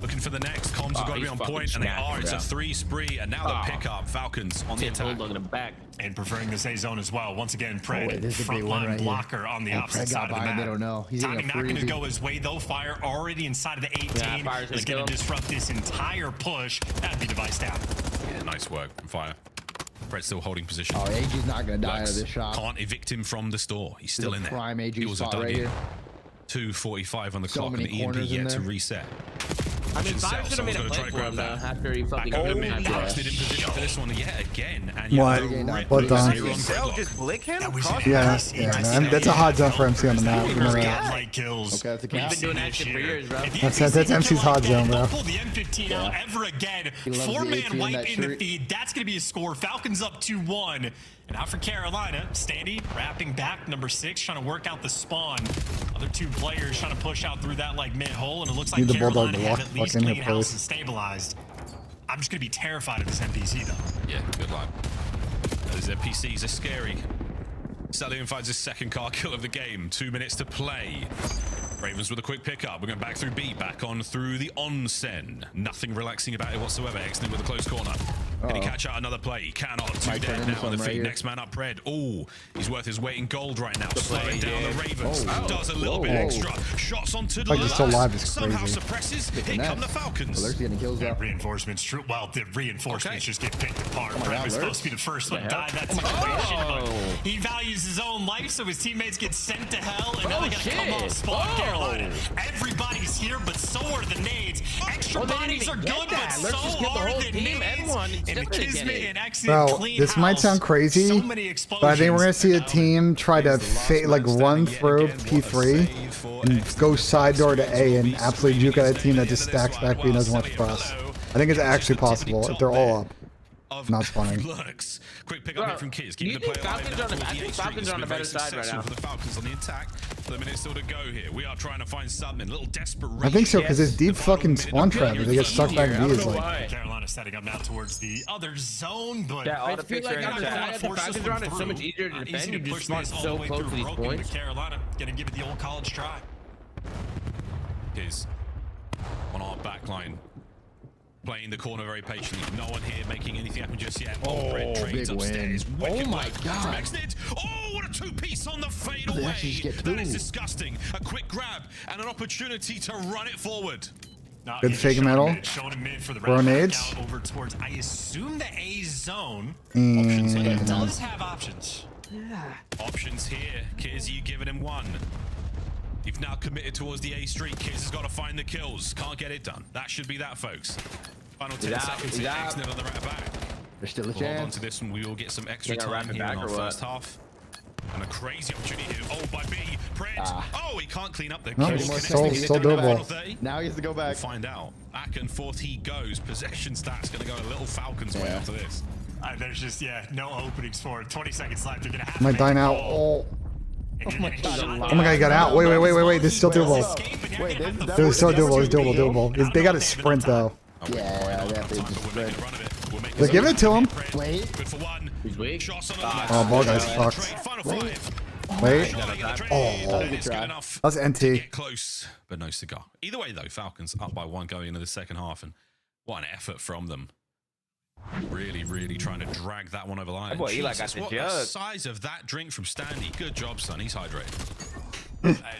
Looking for the next. Comms have got to be on point, and they are. It's a 3 spree, and now the pickup. Falcons on the attack. Looking back. And preferring this A zone as well. Once again, Pred, this is a big one frontline right blocker on the opposite Pred side got of the by, map. they don't know. He's Timing not going to freebie. go his way, though. Fire already inside of the 18 is going to disrupt this entire push. That'd be device down. Yeah, nice work from Fire. Pred's still holding position. Oh, AG's not going to die out of this shot. Can't evict him from the store. He's still in there. Prime AG He was a spot dug right in. here. 2:45 on the So clock, and many the EMP corners in yet to there. reset. I mean, Fire should have made a play for him, though, after he fucking Oh, threw him out there. Exnid in position for this one yet again. And What? What done? Just blick him? Yeah, that's a hot zone for MC on the map. You know that. Light kills. Okay, that's a We've cap. been doing that shit for years, bro. That's MC's hot zone, bro. Pull the M15 out ever again. He loves the 4-man AP in wipe that in the shirt. feed. That's going to be a score. Falcons up 2-1. And out for Carolina, Standy wrapping back, number 6, trying to work out the spawn. Other 2 players trying to push out through that like mid hole, and it looks like Need the Carolina Bulldog have block at least fucking clean hit house first. and stabilized. I'm just gonna be terrified of this NPC though. Yeah, good luck. Those NPCs are scary. Stallion finds his second car kill of the game. 2 minutes to play. Ravens with a quick pickup. We're going back through B, back on through the onsen. Nothing relaxing about it whatsoever. Exton with a close corner. Can he catch out another play? He cannot. 2 dead now on the feet. Next man up, Pred. Oh, he's worth his weight in gold right now. Slowing down the Ravens. Does a little bit extra. Shots onto the Like, still alive is somehow crazy. suppresses. Here come the Falcons. Alert's getting kills up. Reinforcements, true. Well, the reinforcements just get picked apart. Oh my Pred God, was Lurk. supposed to be the first one to die in that situation, but he values his own life, so his teammates get sent to hell, and now they gotta come off spawn Carolina. Everybody's here, but so are the nades. Extra bodies are good, but so are the nades. And the Kismet and Exit Bro, clean this might house. sound crazy, So many but I think we're gonna see a team try to like run through P3 and go side door to A and absolutely juke at a team that just stacks back B and doesn't watch for us. I think it's actually possible if they're all up. Not spawning. Lurks. Quick pick up from Kiz. Keeping the play alive. I think Falcons are on a better side right now. For the Falcons on the attack. For the minute still to go here. We are trying to find something. A little desperation. I think so, because it's deep fucking spawn trap. They get stuck back in B. Is like, Carolina setting up now towards the other zone, but Yeah, all I the feel picks are in like the chat. the Falcons are on, it's so much easier to defend. You just spawn so close to these points. Carolina gonna give it the old college try. Kiz on our back line. Playing the corner very patiently. No one here making anything happen just yet. Oh, Red trades big upstairs. win. Wicked Oh my work God. from Exnid. Oh, what a two-piece on the fadeaway. That is disgusting. A quick grab and an opportunity to run it forward. good fake metal. Throw nades. Over towards, I assume, the A zone. And It does have options. Options here. Kiz, you giving him one. You've now committed towards the A street. Kiz has got to find the kills. Can't get it done. That should be that, folks. Final 10 seconds here. Exnid on the right back. There's still a Hold on chance. to this one. We will get some extra They got time rapid here in back our or what? first half. And a crazy opportunity here. Oh, by B. Pred. Oh, he can't clean up the No, kills. still Connecting doable. final 30. Now he has to go back. We'll find out. Back and forth he goes. Possession stats going to go a little Falcons way after this. There's just, no openings for it. 20 seconds left. They're going to have might to die make a now. call. Oh. And you're getting shot. Oh my god, he got out. Wait. This is still doable. Wait, It was so doable. It's doable. They got to sprint though. Yeah, that thing just spread. They're giving it to him. Wait. Good for one. He's weak. Oh, ball guy's fucked. Wait. Oh, That is good enough. that's NT. Get close, but no cigar. Either way, though, Falcons up by 1 going into the second half, and what an effort from them. Really trying to drag that one over the line. That boy Eli got Jesus, the what jug. the size of that drink from Standy. Good job, son. He's hydrated.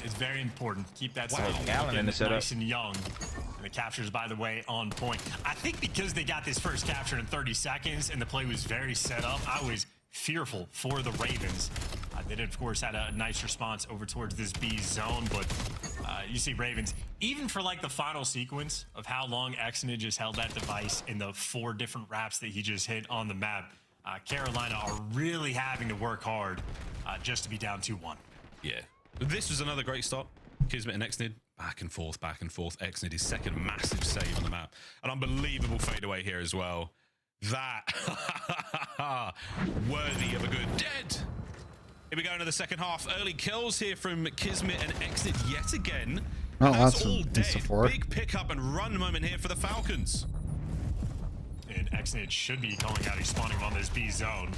It's very important. Keep that Wow. side Allen in the setup. nice and young. And the captures, by the way, on point. I think because they got this first capture in 30 seconds and the play was very set up, I was fearful for the Ravens. They did, of course, had a nice response over towards this B zone, but you see Ravens, even for like the final sequence of how long Exnid just held that device in the 4 different wraps that he just hit on the map, Carolina are really having to work hard just to be down 2-1. Yeah. This was another great stop. Kismet and Exnid. Back and forth. Exnid, his second massive save on the map. An unbelievable fadeaway here as well. That worthy of a good dead. Here we go into the second half. Early kills here from Kismet and Exit yet again. Oh, And that's all a dead. support. Big pickup and run moment here for the Falcons. And Exnid should be calling out. He's spawning on this B zone.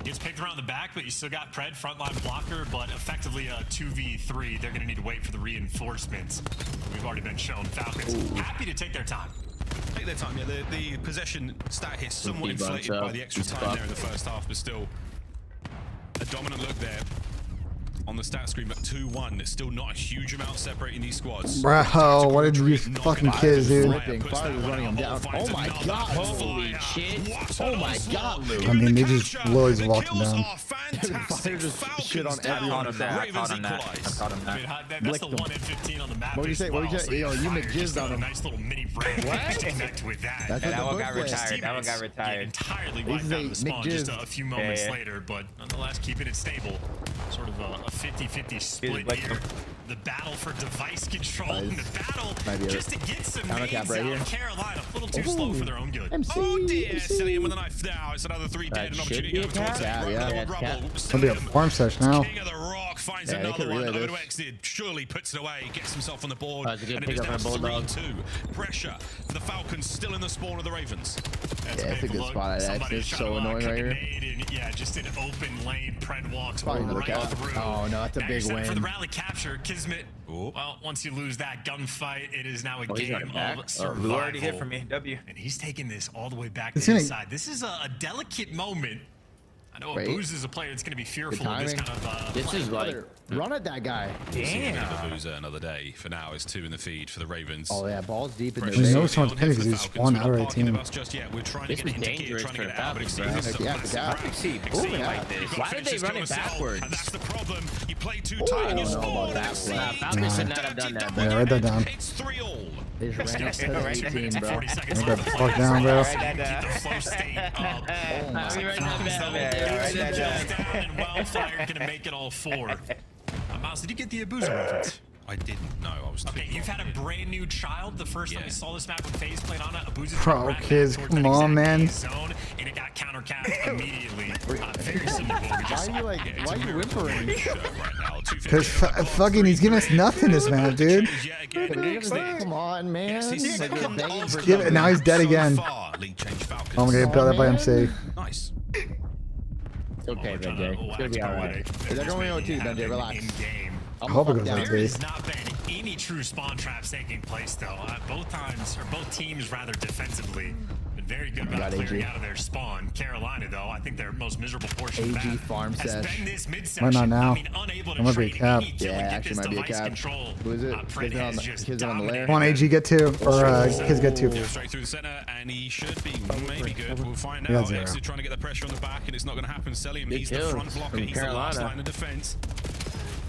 Gets picked around the back, but you still got Pred, frontline blocker, but effectively a 2v3. They're going to need to wait for the reinforcements. We've already been shown Falcons happy to take their time. Take their time. Yeah, the possession stat here somewhat inflated by the extra time there in the first half, but still a dominant look there on the stat screen. But 2-1. It's still not a huge amount separating these squads. Bro, what did you fucking kids, dude? Fire was running him down. Oh my god. Holy shit. Oh my god, Luke. I mean, they just literally walked him down. Fire just shit on everyone. I caught him that. I mean, that's the 1 in 15 on the map. What do you say? What do you say? Yo, you McJizzed on him. A nice little mini break. Connect with that. That's And that what one the got book says. retired. That one got Yeah, retired. entirely This wiped is out a of the spawn just McJizz. a few moments Yeah. later, but nonetheless keeping it stable. Sort of a 50-50 split like here. The battle for device control and the battle Might be a just to get some counter names cap right out here. of Carolina. Carolina, a little too slow for their own good. Oh dear, Cillian with a knife now. It's another 3 dead, an opportunity over towards It'll be a farm session now. King of the Rock finds another one. Over to exit, surely puts it away, gets himself on the board, and it is now 3-2. Pressure for the Falcons, still in the spawn of the Ravens. That's a good spot at X. It's so annoying right here. Yeah, just an open lane. Pred walks Probably another right cap. through. Oh no, that's a big For the win. rally capture, Kismet. Well, once you lose that gunfight, it is now a he's game running back. of survival. Who already hit for me? W. And he's taking this all the way back It's to gonna- his side. This is a delicate moment. I know Wait. Abuz is a player that's going to be fearful of this kind of This is like Run at that guy. Damn. Loser another day. For now, it's 2 in the feed for the Ravens. Oh yeah, balls deep in the There's no base. so much panic because he's one out of a team. Just yet. We're trying to This get is into gear, dangerous trying to for get it out, but Falcons, Exceed bro. is a Yeah, massive Exceed round. moving Exceed like this. Why You've got to did finish they this run going it south, backwards? and that's the problem. You play too tight and you I don't know spawn. about that Exceed. play. Falcons should not have done that, bro. Yeah, write that down. It's 3-all. They just ran up to the 18, bro. 40 seconds Write left that to fuck play. down, bro. Keep the flow state up. And Wildfire going to make it all 4. Miles, did you get the Abuza reference? I didn't know. I was too Okay, you've had a brand new child. The first time we saw this map with FaZe played on it, Abuza's Bro, kids, come on, man. zone, and it got counter-capped immediately. Very similar to what we just Why are you like? Why are you whimpering? Because fucking he's giving us nothing this man, dude. Come on, man. Like you're begging for Give it, now he's dead again. Lead change Falcons. I'm gonna get bailed out by MC. Nice. It's okay, BenJ. It's gonna be alright. They're going OT, BenJ. Relax. In-game. I hope it goes down. on There T. has not been any true spawn traps taking place, though. Both teams, rather defensively, been very good about clearing AG. out of their spawn. Carolina, though, I think their most miserable portion of AG that farm has sesh. been this mid Why not now? I mean, unable to That might be a trade cap. any kill Yeah, and get actually this might be a device cap. control. Who is it? Pred Kids on has the- just kids on the lair. Come on, AG, get 2. Or kids get 2. Straight through the center, and he should be maybe good. We'll find Yeah, out. 0. Exit trying to get the pressure on the back, and it's not going to happen. Selim, Big he's the kills front blocker. from He's the last Carolina. line of defense.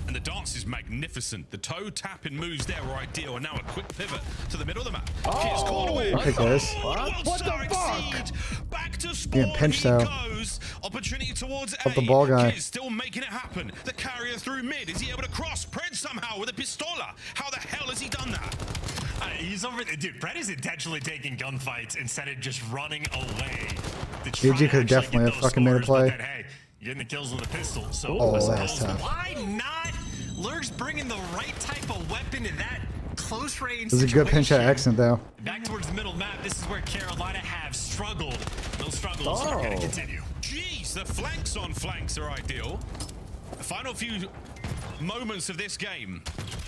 And the dance is magnificent. The toe tapping moves there were ideal, and now a quick pivot to the middle of the map. Kids caught away. I'll take this. What the fuck? Back to spawn. Getting pinched he out. goes. Opportunity towards Up A. the ball guy. Kids still making it happen. The carrier through mid. Is he able to cross? Pred somehow with a pistola. How the hell has he done that? He's over there. Dude, Pred is intentionally taking gunfights instead of just running away. AG could definitely have fucking made a play. Hey, you're getting the kills with a pistol, so Oh, that's tough. why not? Lurk's bringing the right type of weapon in that close range. This is a good pinch at accent, though. Back towards the middle map, this is where Carolina have struggled. Those struggles are going to continue. Jeez, the flanks on flanks are ideal. The final few moments of this game,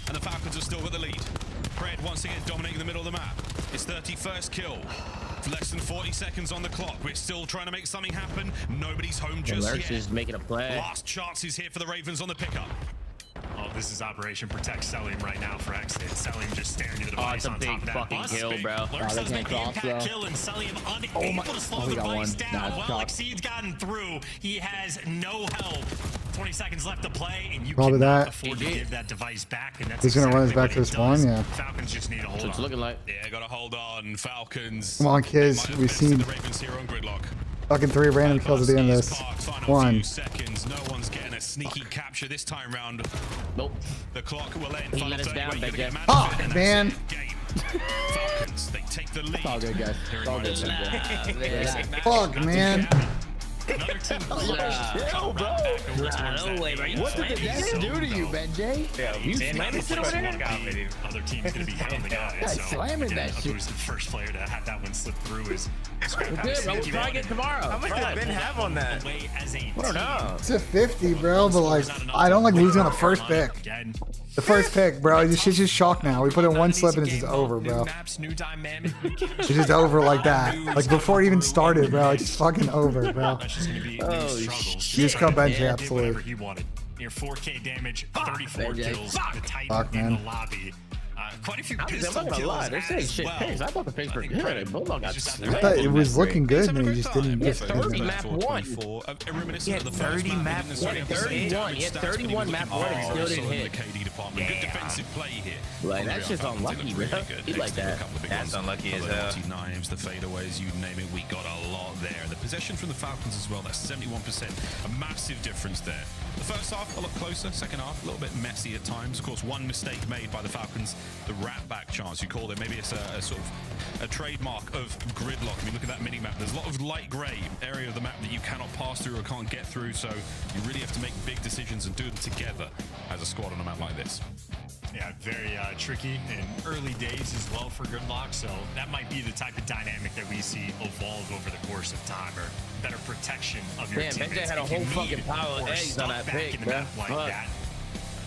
and the Falcons have still got the lead. Pred once again dominating the middle of the map. His 31st kill. Less than 40 seconds on the clock. We're still trying to make something happen. Nobody's home just Lurch yet. is making a play. Last chances here for the Ravens on the pickup. Oh, this is Operation Protect Selim right now for exit. Selim just staring at the device it's a on big top of that fucking bus. kill, bro. Lurk they does can't make the cross, impact though. kill, and Selim unable to slow Oh, the he got device one. down. Nah, it's Well, chalk. Exceed's gotten through. He has no help. 20 seconds left to play, and you Probably cannot that. afford to give that device back, and that's He's gonna run us exactly back to what his it does. spawn, yeah. Falcons just need to hold So it's on. looking like Yeah, gotta hold on. Falcons. Come on, kids. They might have We've bested seen the Ravens here on Gridlock. fucking 3 random kills at the end of this. Final 1. few seconds. No one's getting a sneaky capture this time round. nope. The clock will end. He Final let us 30. down, Wait, you Big gotta Jeff. get Fuck, Madden, and man. that's it. Game. Falcons, they take the lead. It's all good, guys. It's all good, BenJ. Fuck, man. Another team Chill, bro. No way, bro. You What did the slamming desk do to you, BenJ? Yeah, You slamming shit over there? Other team's going to be hounding on it. Yeah, So slamming again, that shit. Abu's the first player to have that one slip through is We're good, bro. We'll try again tomorrow. How much did Ben have on that? away as a I don't know. It's a 50, bro, but like, I don't like losing on the first pick. Again. The first pick, bro. This shit's just shocked now. We put in one slip and it's just over, New bro. maps, new dynamic. It's just over like that. Like before it even started, bro. It's just fucking over, bro. That's just going to be new struggles. You just call BENJ, Did whatever absolutely. he wanted. Near 4K damage, 34 BENJ. kills, the Titan Fuck, in man. the lobby. Quite a few I'm pistol not gonna lie. kills They're saying as shit well. picks. I thought the picks were I think good. Pred Bulldog got was just out I there. thought it was looking good, and Having then a he good just time. didn't Yeah, get 30 it. map one. Reminiscent He of had the first 30 map in the one. series. 31. He had 31 map one and still didn't in hit. the KD department. Good defensive play here. Like, On the that's real just Falcons, unlucky, they look bro. really good. He's like They took a that. couple of big That's ones. unlucky as Couple of hell. empty knives, the fadeaways, you name it. We got a lot there. The possession from the Falcons as well. That's 71%. A massive difference there. The first half a lot closer. Second half a little bit messy at times. Of course, one mistake made by the Falcons the rat back chance you call it. Maybe it's a sort of a trademark of gridlock. I mean, look at that mini map. There's a lot of light gray area of the map that you cannot pass through or can't get through. So you really have to make big decisions and do them together as a squad on a map like this. Yeah, very tricky in early days as well for Gridlock, so that might be the type of dynamic that we see evolve over the course of time, or better protection of your teammates. BENJ had a whole fucking pile of eggs on that pick, bro. Like that.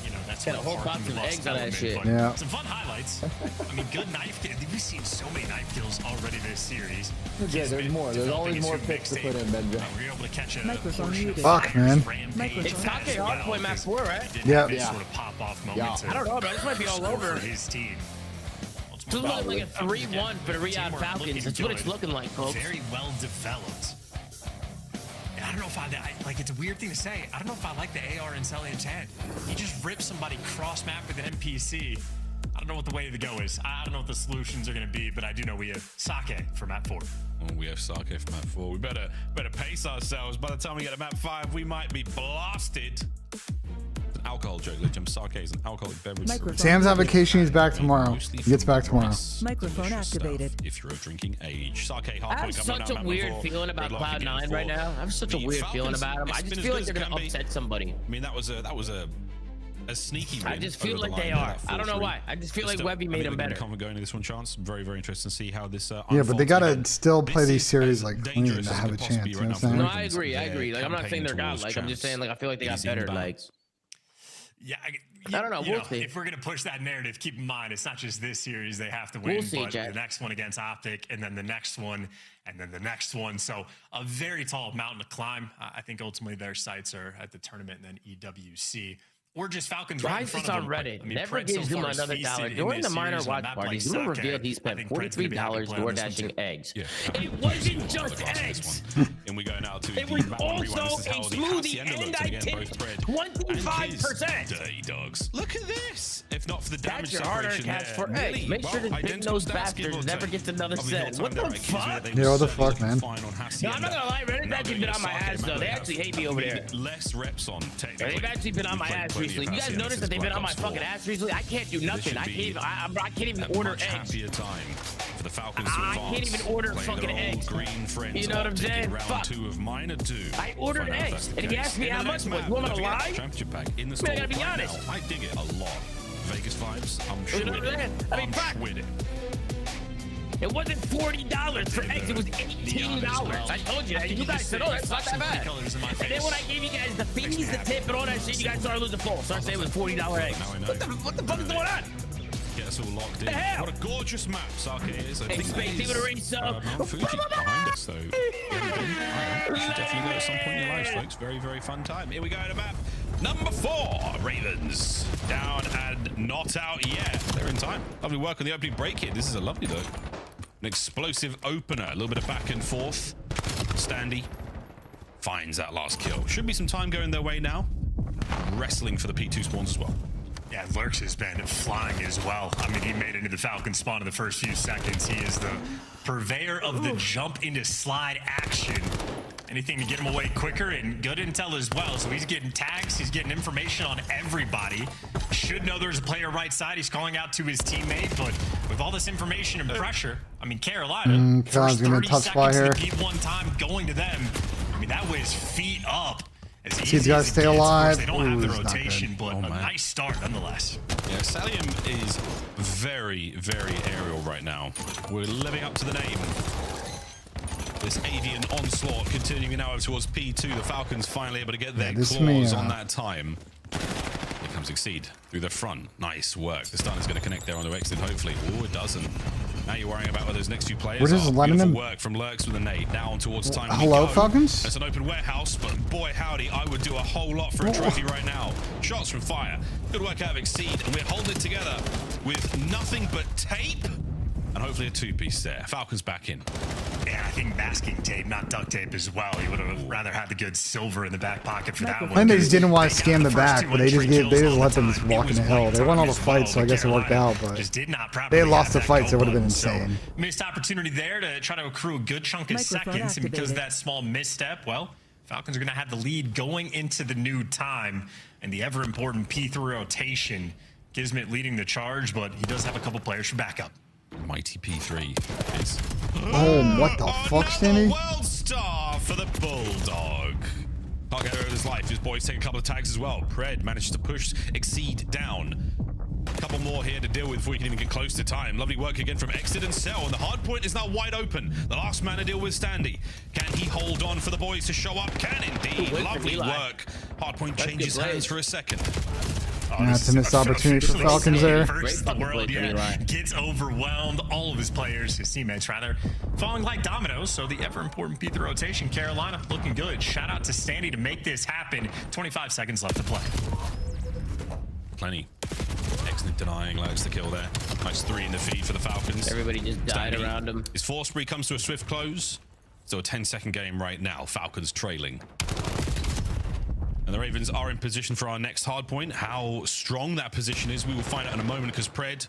You know, that's had a whole box of eggs on that shit. Yeah. Some fun highlights. I mean, good knife kills. We've seen so many knife kills already this series. Yeah, there's more. There's always more picks to put in, BENJ. We're able to catch a Microphone muted. Fuck, man. It's Sake hardpoint map 4, right? Yeah. Sort of pop off moment. I don't know, but this might be all over. His team. This is like a 3-1 for the Riyadh Falcons. That's what it's looking like, folks. Very well developed. And I don't know if I like. It's a weird thing to say. I don't know if I like the AR in Celium's head. He just rips somebody cross map with an NPC. I don't know what the way to go is. I don't know what the solutions are going to be, but I do know we have Sake for map 4. Oh, we have Sake for map 4. We better pace ourselves. By the time we get to map 5, we might be blasted. It's an alcohol joke. Sake is an alcoholic beverage. Sam's on vacation. He's back tomorrow. He gets back tomorrow. Microphone activated. If you're of drinking age. Sake I have such a weird feeling about Cloud9 right now. I have such a weird feeling about him. I just feel like they're going to upset somebody. I mean, that was a sneaky win. I just feel like they are. I don't know why. I just feel like Webby made them better. Going into this one, chance. Very, very interesting to see how this. Yeah, but they gotta still play these series like clean to have a chance. You know what I'm saying? No, I agree. Like, I'm not saying they're god. Like, I'm just saying, like, I feel like they got better. Like, yeah, I don't know. We'll see. If we're gonna push that narrative, keep in mind it's not just this series they have to win, we'll see, but Jack. the next one against Optic, and then the next one, and then the next one. So a very tall mountain to climb. I think ultimately their sights are at the tournament and then EWC. Or just Falcons right in Rise front is of on them. Reddit. I mean, Never Prince gives so him far has another feasted dollar. in During this the minor series on a watch map parties, like you Sake. revealed he spent I think Prince could be happy $43 playing door this one dashing too. eggs. Yeah. It wasn't just eggs. And we go now to It the was map 1 rewind. also This is a how the smoothie, Hacienda and looks. I Again, tipped both bread 25%. dirty dogs. Look at this. If not for the damage That's your hard-earned separation cash there. for eggs. Make sure the big nose bastard never gets another cent. What the fuck? Yeah, what the fuck, man? No, I'm not gonna lie, Reddit's actually been on my ass though. They actually hate me over there. Less reps on technically. They've actually been on my ass recently. You guys notice that they've been on my fucking ass recently? I can't do nothing. I can't even order eggs. Happier time for the Falcons to I advance. can't even order Playing fucking their old eggs. Green friends You know what I'm taking saying? Round Fuck. 2 of minor 2. I ordered Find out if eggs, that's the and he case. asked me In how the much next was. map, You want me to don't forget, lie? Championship pack in the I store gotta be right honest. now. I dig it a lot. Vegas vibes, I'm sure You know what I'm saying? I mean, fuck. with it. It wasn't $40 for eggs. It was $18. I told you that. You guys said, oh, that's not that bad. And then when I gave you guys the fees, the tip, and all that shit, you guys started losing full. Started saying it was $40 eggs. What the fuck is going on? Get us all locked in. The hell? What a gorgeous map Sake is. I Hey, think Space, that give it a race up. Mount Fuji behind us, though. You should definitely go at some point in your lives, folks. Very, very fun time. Here we go to map number 4. Ravens down and not out yet. They're in time. Lovely work on the opening break here. This is a lovely look. An explosive opener. A little bit of back and forth. Standy finds that last kill. Should be some time going their way now. Wrestling for the P2 spawns as well. Yeah, Lurks has been flying as well. I mean, he made it into the Falcon spawn in the first few seconds. He is the purveyor of the jump into slide action. Anything to get him away quicker, and good intel as well. So he's getting tags, he's getting information on everybody. Should know there's a player right side. He's calling out to his teammate, but with all this information and pressure, I mean, Carolina, first 30 seconds in the P1 time going to them. I mean, that was feet up. These guys stay alive. They don't have the rotation, but a nice start nonetheless. Yeah, Salium is very, very aerial right now. We're living up to the name. This avian onslaught continuing now over towards P2. The Falcons finally able to get their claws on that time. Here comes Exceed through the front. Nice work. The stun is going to connect there on the exit, hopefully. Oh, it doesn't. Now you're worrying about where those next few players We're just are. letting Beautiful them... work from Lurks with a nade. Down towards time. Hello, Falcons? It's an open warehouse, but boy howdy, I would do a whole lot for a trophy right now. Shots from fire. Good work out of Exceed, and we're holding it together with nothing but tape. And hopefully a 2-piece there. Falcons back in. Yeah, I think masking tape, not duct tape as well. You would have rather had the good silver in the back pocket for that one. I think they just didn't want to scan the back, but they just let them just walk in the hill. They won all the fights, so I guess it worked out, but they had lost the fights, it would have been insane. Missed opportunity there to try to accrue a good chunk of seconds, and because of that small misstep, well, Falcons are going to have the lead going into the new time, and the ever-important P3 rotation Kismet leading the charge, but he does have a couple players for backup. Mighty P3 is. Oh, what the fuck, Stanley? World star for the Bulldog. Can't get over his life. His boys take a couple of tags as well. Pred manages to push Exceed down. A couple more here to deal with before we can even get close to time. Lovely work again from Exit and Cell, and the hard point is now wide open. The last man to deal with Standy. Can he hold on for the boys to show up? Can indeed. Lovely work. Hard point changes hands for a second. That's a missed opportunity for Falcons there. First the world, gets overwhelmed. All of his players, his teammates rather, falling like dominoes. So the ever important P3 rotation. Carolina looking good. Shout out to Standy to make this happen. 25 seconds left to play. Plenty. Excellent denying, likes the kill there. Nice 3 in the feed for the Falcons. Everybody just died Standy. around him. His force spree comes to a swift close. Still a 10-second game right now. Falcons trailing. And the Ravens are in position for our next hard point. How strong that position is, we will find out in a moment, because Pred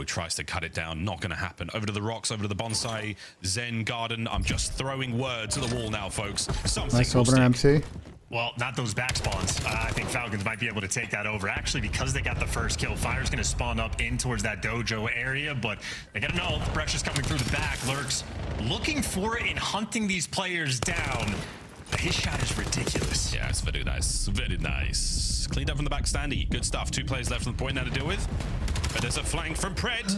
tries to cut it down. Not going to happen. Over to the rocks, over to the bonsai, Zen Garden. I'm just throwing words at the wall now, folks. Something Nice will opener, stick. MC. Well, not those back spawns. I think Falcons might be able to take that over. Actually, because they got the first kill, Fire's going to spawn up in towards that dojo area, but they got to know the pressure's coming through the back. Lurks looking for it and hunting these players down. His shot is ridiculous. Yeah, it's very nice. Very nice. Cleaned up from the back, Standy. Good stuff. 2 players left on the point now to deal with. But there's a flank from Pred.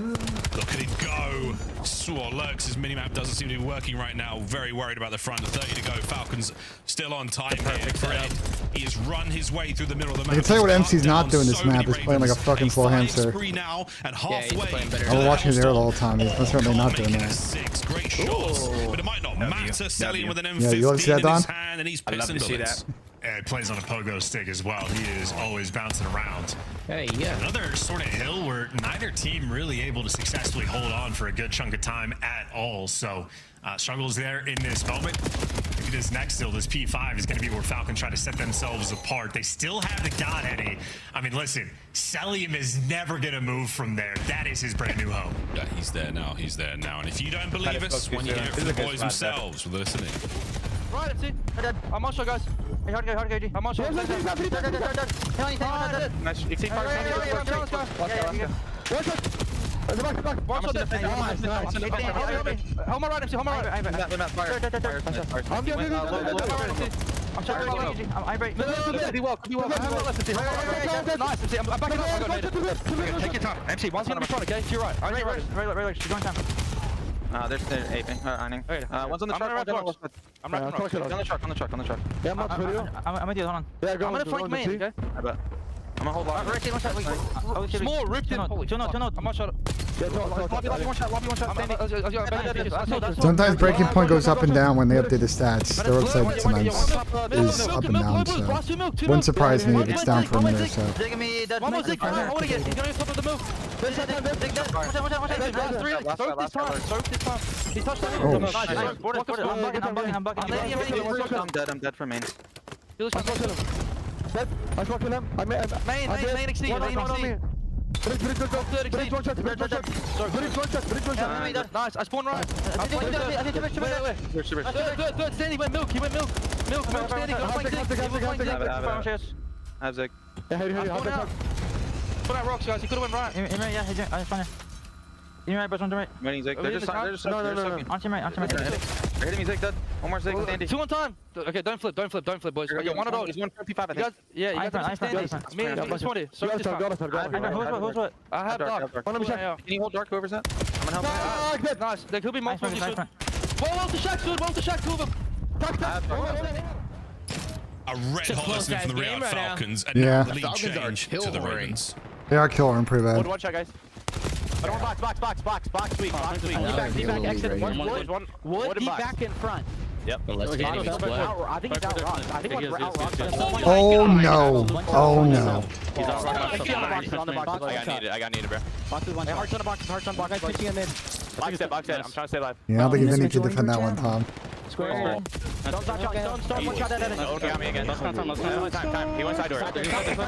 Look at it go. Lurks' minimap doesn't seem to be working right now. Very worried about the front. 30 to go. Falcons still on time here. Pred, he has run his way through the middle of the map. I can tell you what He's MC's not down doing this so map. many He's playing like a Ravens. fucking slow hamster. Now and halfway. I was watching his air the whole time. He's certainly not doing that. 6 great shots, but it might not matter. Selling with an M15 Yeah, you love to see that, in Don? his hand, and he's I love pissing to see bullets. that. And plays on a pogo stick as well. He is always bouncing around. Hey, yeah. Another sort of hill where neither team really able to successfully hold on for a good chunk of time at all. So struggles there in this moment. Maybe this next hill, this P5, is going to be where Falcons try to set themselves apart. They still have the Godhead. I mean, listen, Celium is never going to move from there. That is his brand new home. Yeah, he's there now. He's there now. And if you don't believe us, when you hear it from the boys themselves, we're listening. Right, MC. I'm on shot, guys. Hey, hard KG. I'm on shot. Nice. Exceed fire. One shot. Hold my right, MC. Hold my right. I'm trying to I'm right. Could be well. Nice, MC. I'm backing up. Take your time. MC, one's gonna be front, okay? To your right. Right. She's going down. There's aping, ironing. One's on the truck. I'm right. On the truck. Yeah, I'm with you. Hold on. Yeah, I'm gonna flank main, okay? I bet. I'm gonna hold on. Small ripped in. Turn out. I'm on shot. Lobby one shot. Sometimes breaking point goes up and down when they update the stats. Their website sometimes is up and down, so wouldn't surprise me if it's down for a minute or so. One more zig. I want to get. He's going to top of the move. He touched that. I'm dead for main. I shot him. Main exceed. Nice. I spawned right. Good. Standy went milk. He went milk. Standy. I have Zig. Put out rocks, guys. He could have went right. Yeah. I found it. You right, bros, on the right. Running Zig. They're just No. On team right. They're hitting me Zig, dead. One more Zig, Standy. 2 on time. Okay, don't flip, boys. Okay, one of those. He's 155, I think. Yeah, you guys have Standy. Me and 20. So this time. Who's what? I have dark. Can you hold dark, whoever's that? I'm gonna help. Nice. There could be multiple. Well to Shack, dude. Well to Shack, two of them. A red hot listening from the Real Falcons, and Yeah. now the lead change to the Ravens. They are killer pretty bad. One shot, guys. Box, weak. Feedback, exit. Wood, back in front. Yep. I think he's out rock. I think one's out rock. Oh no. Oh no. He's out rock. On the box. I got needed, bro. Hearts on the box. Guys pitching him in. Box head. I'm trying to stay alive. Yeah, I don't think even need to defend that one, Tom. Square. Don't start one shot at it. Okay, got me again. Time. He went side door.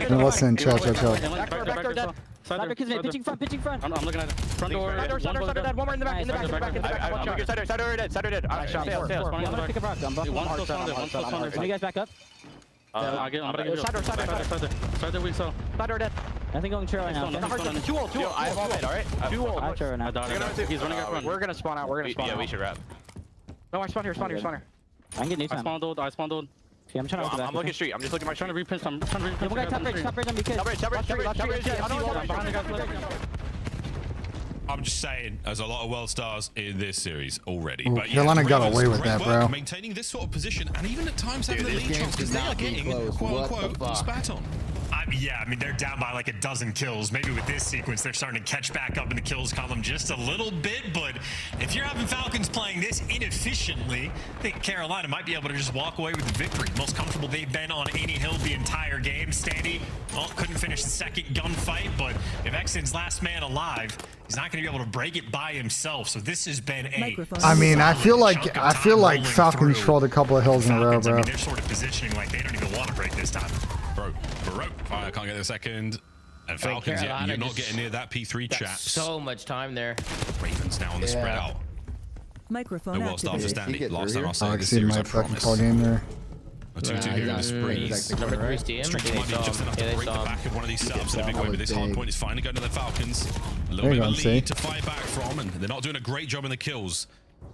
No, listen, chill. Back door dead. Pitching front. I'm looking at it. Front door. Side door dead. One more in the back. Side door dead. I'm gonna pick a rock. I'm buffing hard. One still Can you guys back up? I'm gonna get Side door weak, so. Side door dead. Nothing going trail right now. Two ult. I have all mid, alright? Two ult. I'm trail right now. He's running out. We're gonna spawn out. We're gonna spawn out. Yeah, we should wrap. No, I spawn here. I can get new time. I spawned old. Okay, I'm trying to. I'm looking street. I'm just looking. I'm trying to repinch. I'm trying to repinch. We're gonna top bridge on BK. Top bridge. I'm just saying, there's a lot of world stars in this series already. Ooh, but yeah, Carolina got Ravens, away with great that, work bro. Maintaining this sort of position and even at times having the lead chance because they are getting quote unquote spat on. Yeah, I mean, they're down by like a dozen kills. Maybe with this sequence, they're starting to catch back up in the kills column just a little bit. But if you're having Falcons playing this inefficiently, I think Carolina might be able to just walk away with the victory. Most comfortable they've been on any hill the entire game. Standy, well, couldn't finish the second gunfight, but if Exton's last man alive, he's not going to be able to break it by himself. So this has been a. I mean, I feel like Falcons trolled a couple of hills in a row, bro. I mean, they're sort of positioning like they don't even want to break this time. Bro, I can't get the second. And Falcons, yeah, you're not getting near that P3 chat. So much time there. Ravens now on the spread out. Microphone The world starts to stand it. Last time I I saw can this see series, my I fucking promise. call game there. A 2-2 here in the spree. Number 3 team. Streak money just enough to break the back of one of these setups in a big way, but this hard point is finally going to the Falcons. A little bit of a lead to fight back from, and they're not doing a great job in the kills.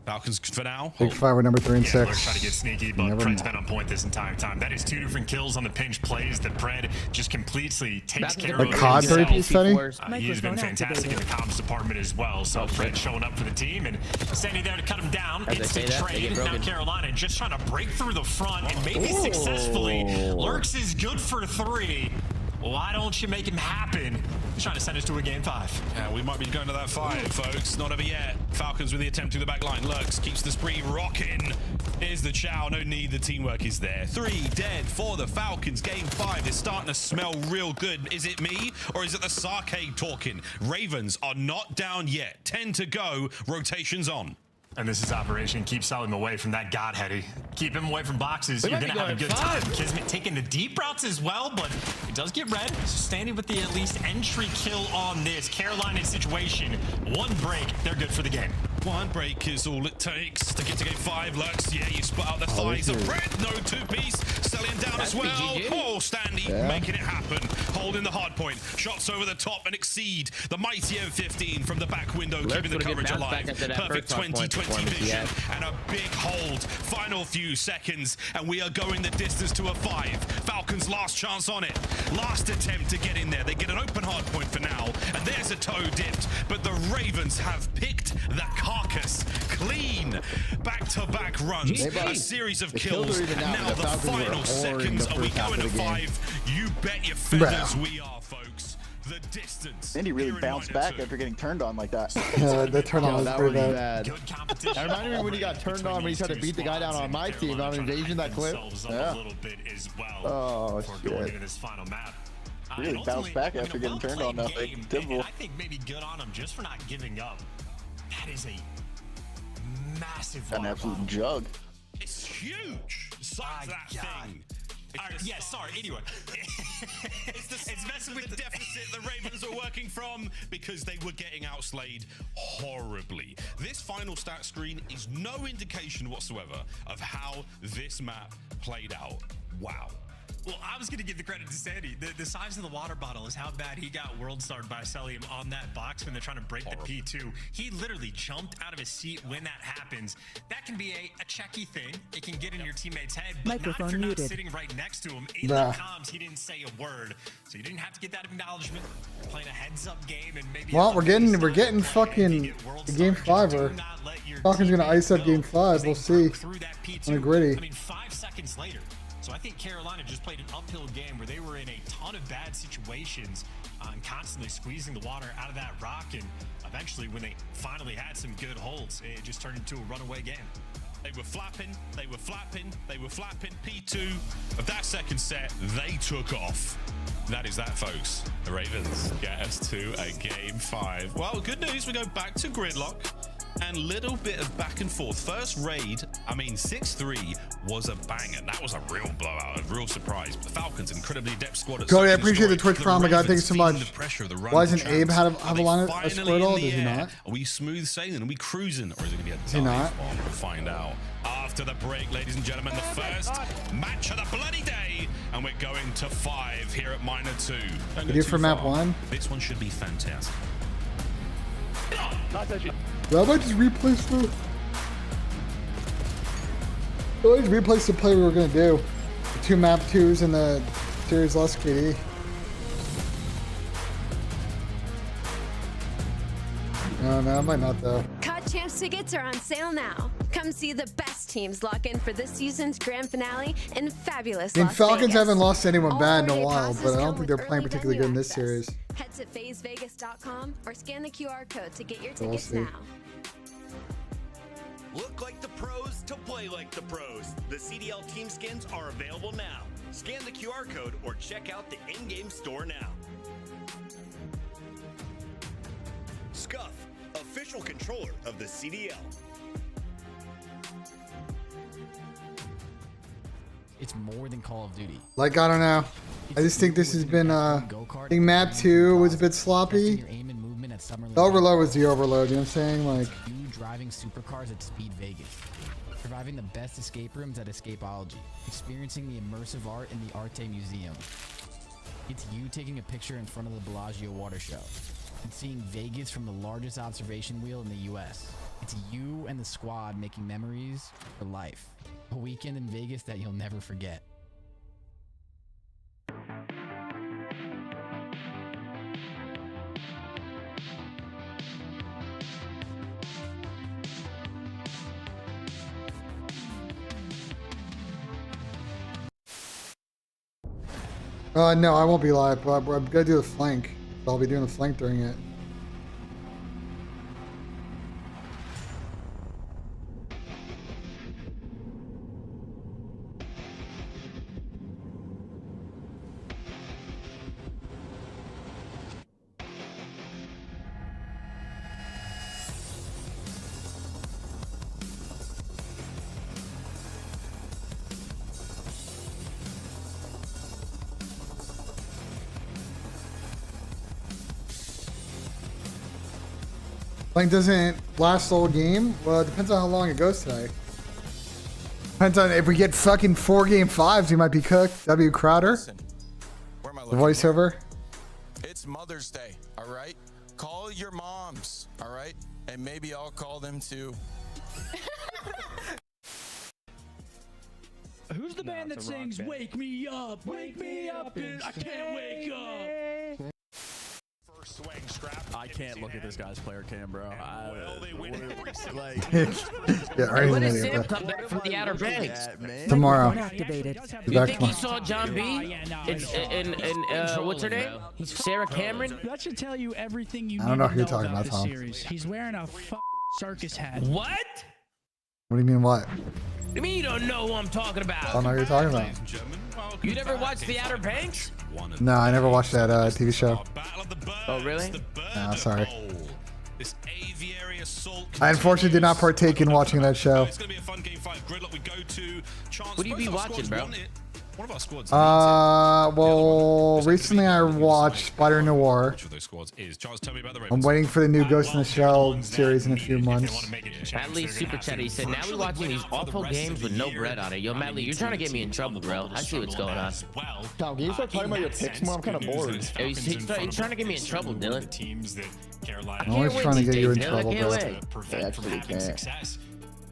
Falcons for now. Big 5 with number 3 and 6. Let's try to get sneaky, but Pred's been on point this entire time. That is 2 different kills on the pinch plays that Pred just completely takes care of. The CoD 3-piece study? He's been fantastic in the comms department as well. So Pred showing up for the team and standing there to cut him down. Instant trade. Now Carolina just trying to break through the front and maybe successfully. Lurks is good for 3. Why don't you make him happen? He's trying to send us to a game 5. Yeah, we might be going to that 5, folks. Not over yet. Falcons with the attempt to the back line. Lurks keeps the spree rocking. Here's the chow. No need. The teamwork is there. 3 dead for the Falcons. Game 5 is starting to smell real good. Is it me or is it the Sarcade talking? Ravens are not down yet. 10 to go. Rotations on. And this is Operation Keep Salim away from that godheady. Keep him away from boxes. You're going to have a good time. Kismet taking the deep routes as well, but it does get red. So standing with the at least entry kill on this Carolina situation. 1 break, they're good for the game. 1 break is all it takes to get to game 5. Lurks, yeah, you spot out the thighs of Red. No 2-piece. Selling down as well. Oh, Standy making it happen. Holding the hard point. Shots over the top and exceed the mighty M15 from the back window, keeping the coverage alive. Perfect 20-20 vision and a big hold. Final few seconds, and we are going the distance to a 5. Falcons last chance on it. Last attempt to get in there. They get an open hard point for now, and there's a toe dipped, but the Ravens have picked the carcass clean. Back-to-back runs, a series of kills, and now the final seconds. Are we going to 5? You bet your feathers we are, folks. The distance. And he really bounced back after getting turned on like that. The turn on was pretty bad. That reminded me when he got turned on when he tried to beat the guy down on my team on Invasion, that clip. Yeah. Oh, shit. Really bounced back after getting turned on that thing. I think maybe good on him just for not giving up. That is a massive an absolute jug. It's huge. The size of that thing. Yeah, sorry. Anyway, it's messing with the deficit the Ravens are working from because they were getting outslayed horribly. This final stat screen is no indication whatsoever of how this map played out. Wow. Well, I was going to give the credit to Sandy. The size of the water bottle is how bad he got world starred by Celium on that box when they're trying to break the P2. He literally jumped out of his seat when that happens. That can be a checky thing. It can get in your teammate's head, but not if you're not sitting right next to him. In the comms, he didn't say a word. So you didn't have to get that acknowledgement. Playing a heads-up game and maybe... Well, we're getting fucking game 5. Or Falcons gonna ice up game 5. We'll see. On a gritty. I mean, 5 seconds later. So I think Carolina just played an uphill game where they were in a ton of bad situations and constantly squeezing the water out of that rock. And eventually, when they finally had some good holds, it just turned into a runaway game. They were flapping, they were flapping, they were flapping. P2 of that second set, they took off. That is that, folks. The Ravens get us to a game 5. Well, good news, we go back to gridlock. And little bit of back and forth. First raid, I mean 6-3 was a banger. That was a real blowout, a real surprise. But the Falcons, incredibly adept squad. Cody, I appreciate the Twitch Prime. I got thank you so much. Why doesn't Abe have a line of squirtle? Does he not? Are we smooth sailing? Are we cruising? Or is it going to be a dive? Is he not? We'll find out. After the break, ladies and gentlemen, the first match of the bloody day and we're going to 5 here at minor 2. You do for map 1? This one should be fantastic. Well, I might just replace the. I might just replace the play we were gonna do. The 2 map 2s and the series loss KD. No, I might not though. CoD Champs tickets are on sale now. Come see the best teams lock in for this season's grand finale in fabulous I mean, Las Falcons Vegas. haven't lost anyone All bad in a 4-day while, passes but I don't come think they're with playing early particularly good in venue this access. series. Head to phasevegas.com or scan the QR code to get your We'll tickets see. now. Look like the pros to play like the pros. The CDL team skins are available now. Scan the QR code or check out the in-game store now. Scuff, official controller of the CDL. It's more than Call of Duty. Like, I don't know. I just think this has been, I think map 2 was a bit sloppy. The overload was the overload, you know what I'm saying? Like, You driving supercars at Speed Vegas. Surviving the best escape rooms at Escapology. Experiencing the immersive art in the Arte Museum. It's you taking a picture in front of the Bellagio water show. And seeing Vegas from the largest observation wheel in the US. It's you and the squad making memories for life. A weekend in Vegas that you'll never forget. no, I won't be live, but I'm gonna do the flank. I'll be doing the flank during it. Flank doesn't last the whole game. Well, it depends on how long it goes today. Depends on if we get fucking 4 game 5s, we might be cooked. W Crowder. The voiceover. It's Mother's Day, all right? Call your moms, all right? And maybe I'll call them too. Who's the band that sings "Wake Me Up, Wake Me Up"? I can't wake up. I can't look at this guy's player cam, bro. Yeah, Arnie's When an does idiot, Sam bro. come back from the Outer Banks? Tomorrow. Activated. He's You back think he tomorrow. saw John B? What's her name? Sarah Cameron? That should tell you everything you I need don't know to who you're know talking about about, this Tom. series. He's wearing a circus hat. What? What do you mean what? What do you mean you don't know who I'm talking about? I don't know what you're talking about. You never watched The Outer Banks? No, I never watched that TV show. Oh, really? No, sorry. I unfortunately did not partake in watching that show. What do you be watching, bro? Well, recently I watched Spider Noir. I'm waiting for the new Ghost in the Shell series in a few months. At least Super Chat, he said, now we're watching these awful games with no bread on it. Yo, Matt Lee, you're trying to get me in trouble, bro. I see what's going on. Tom, can you start talking about your picks more? I'm kind of bored. Yo, he's trying to get me in trouble, Dylan. I'm always trying to get you in trouble, bro. I actually can't.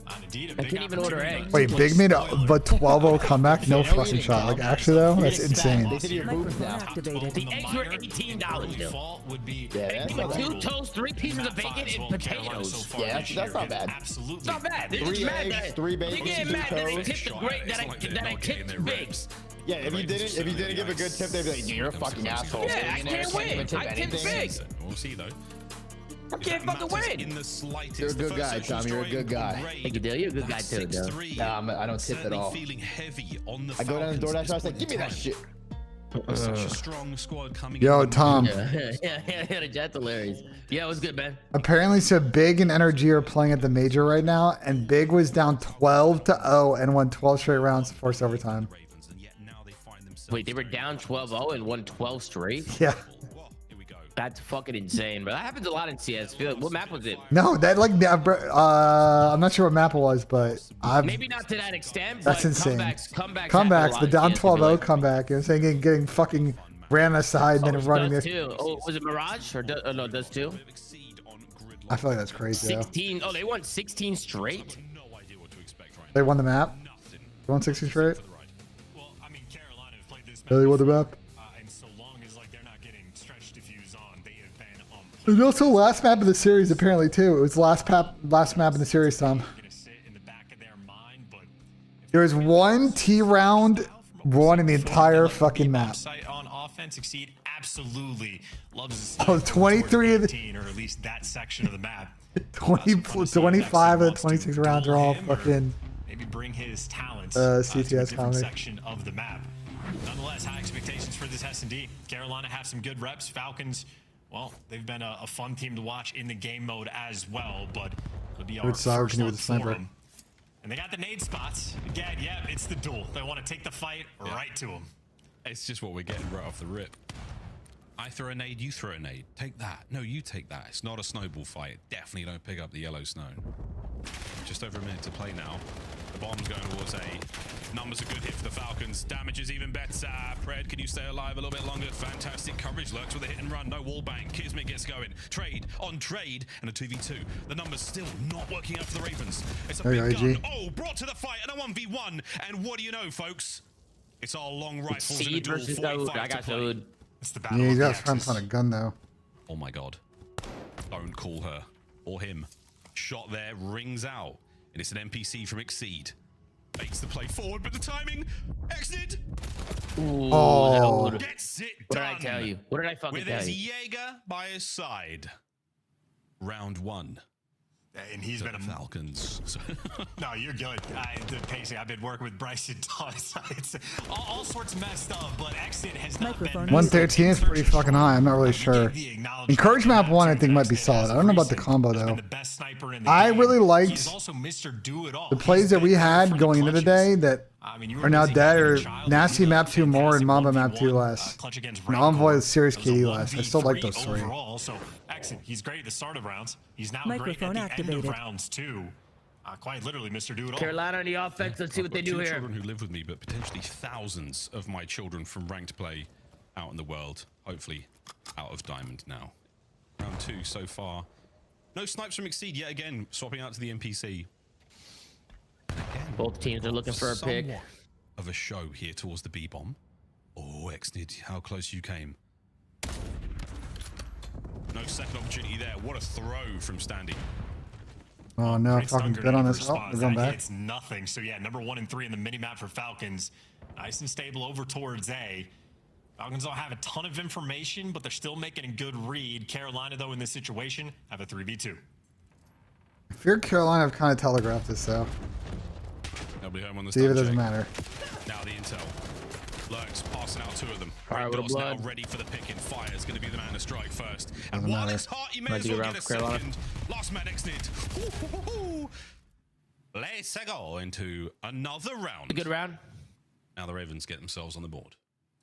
I can't even order eggs. Wait, Big made a 12-0 comeback? No fucking shot. Like, actually, though? That's insane. Microphone activated. The eggs were $18, Dylan. Yeah, Eggs with 2 toasts, 3 pieces of bacon, and potatoes. Yeah, that's not bad. It's not bad. They're 3 just mad eggs, that 3 bacon, they get 2 mad that I toast. tipped the great that I tipped Biggs. Yeah, if you didn't give a good tip, they'd be like, you're a fucking asshole. Yeah, I can't win. I tipped Biggs. We'll see though. I can't fucking win. You're a good guy, Tom. You're a good guy. Thank you, Dale. You're a good guy too, Dale. Nah, I don't tip at all. I go down the DoorDash and I was like, give me that shit. Such a strong squad coming Yo, in. Tom. Yeah, that's hilarious. Yeah, it was good, man. Apparently, so Big and NRG are playing at the major right now, and Big was down 12-0 and won 12 straight rounds, forced overtime. Wait, they were down 12-0 and won 12 straight? Yeah. That's fucking insane, bro. That happens a lot in CS. What map was it? No, that like I'm not sure what map it was, but maybe not to that extent. That's but insane. Comebacks. The down 12-0 comeback. You know what I'm saying? Getting fucking ran aside and then running Does this. too. Oh, was it Mirage or no? Does too. I feel like that's crazy. 16. Oh, they won 16 straight. They won the map. They won 16 straight. They won the map. It was also last map of the series apparently too. It was the last map in the series, Tom. There was one T round won in the entire fucking map. On offense, Exceed absolutely loves 23 of the, or at least that section of the map. 25 of the 26 rounds are all fucking maybe bring his talents CTS to a different section of the map. Nonetheless, high expectations for this S&D. Carolina have some good reps. Falcons, well, they've been a fun team to watch in the game mode as well, but it'll be our first look for them. And they got the nade spots. Again, yeah, it's the duel. They want to take the fight right to them. It's just what we're getting right off the rip. I throw a nade, you throw a nade. Take that. No, you take that. It's not a snowball fight. Definitely don't pick up the yellow snow. Just over a minute to play now. The bomb's going towards A. Numbers are good hit for the Falcons. Damage is even better. Pred, can you stay alive a little bit longer? Fantastic coverage. Lurks with a hit and run. No wall bang. Kismet gets going. Trade on trade and a 2v2. The numbers still not working out for the Ravens. It's a big gun. Oh, brought to the fight and a 1v1. And what do you know, folks? It's our long rifles in a duel. 45 I got to play. It's the yeah, he's got friends on a gun though. Oh my god. Don't call her or him. Shot there rings out. And it's an NPC from Exceed. Makes the play forward, but the timing exit. Oh, gets it what done. Did I tell you? What did I fucking with tell his you? Jaeger by his side. Round one. And he's been a Falcons. No, you're good. The pacing. I've been working with Bryson Thomas. It's all sorts messed up, but Exit has not been. 113 is pretty fucking high. I'm not really sure. Encourage map 1 I think might be solid. I don't know about the combo though. I really liked the plays that we had going into the day that are now dead, or Nasty map 2 more and Mamba map 2 less. And Envoy is Serious KD less. I still like those three. So Exit, he's great at the start of rounds. He's now great at the end of rounds too. Quite literally, Mr. Do It All. Carolina on the offense. Let's see what they do here. Children who live with me, but potentially thousands of my children from ranked play out in the world. Hopefully, out of Diamond now. Round 2 so far. No snipes from Exceed yet again. Swapping out to the NPC. Again, both teams are looking for a pick. Of a show here towards the B bomb. Oh, Exnid, how close you came. No second opportunity there. What a throw from Standy. Oh no, fucking good on this. Oh, we're going back. It's nothing. So yeah, number 1 and 3 in the mini map for Falcons. Nice and stable over towards A. Falcons don't have a ton of information, but they're still making a good read. Carolina, though, in this situation, have a 3v2. I fear Carolina have kind of telegraphed this though. Nobody home on the See if it doesn't matter. Now the intel. Lurks passing out 2 of them. Fire with now ready for the pick, and Fire is going to be the man to strike first. And Doesn't while matter. it's hot, you may as well get a second. Last man Exnid. Let's go into another round. A good round. Now the Ravens get themselves on the board.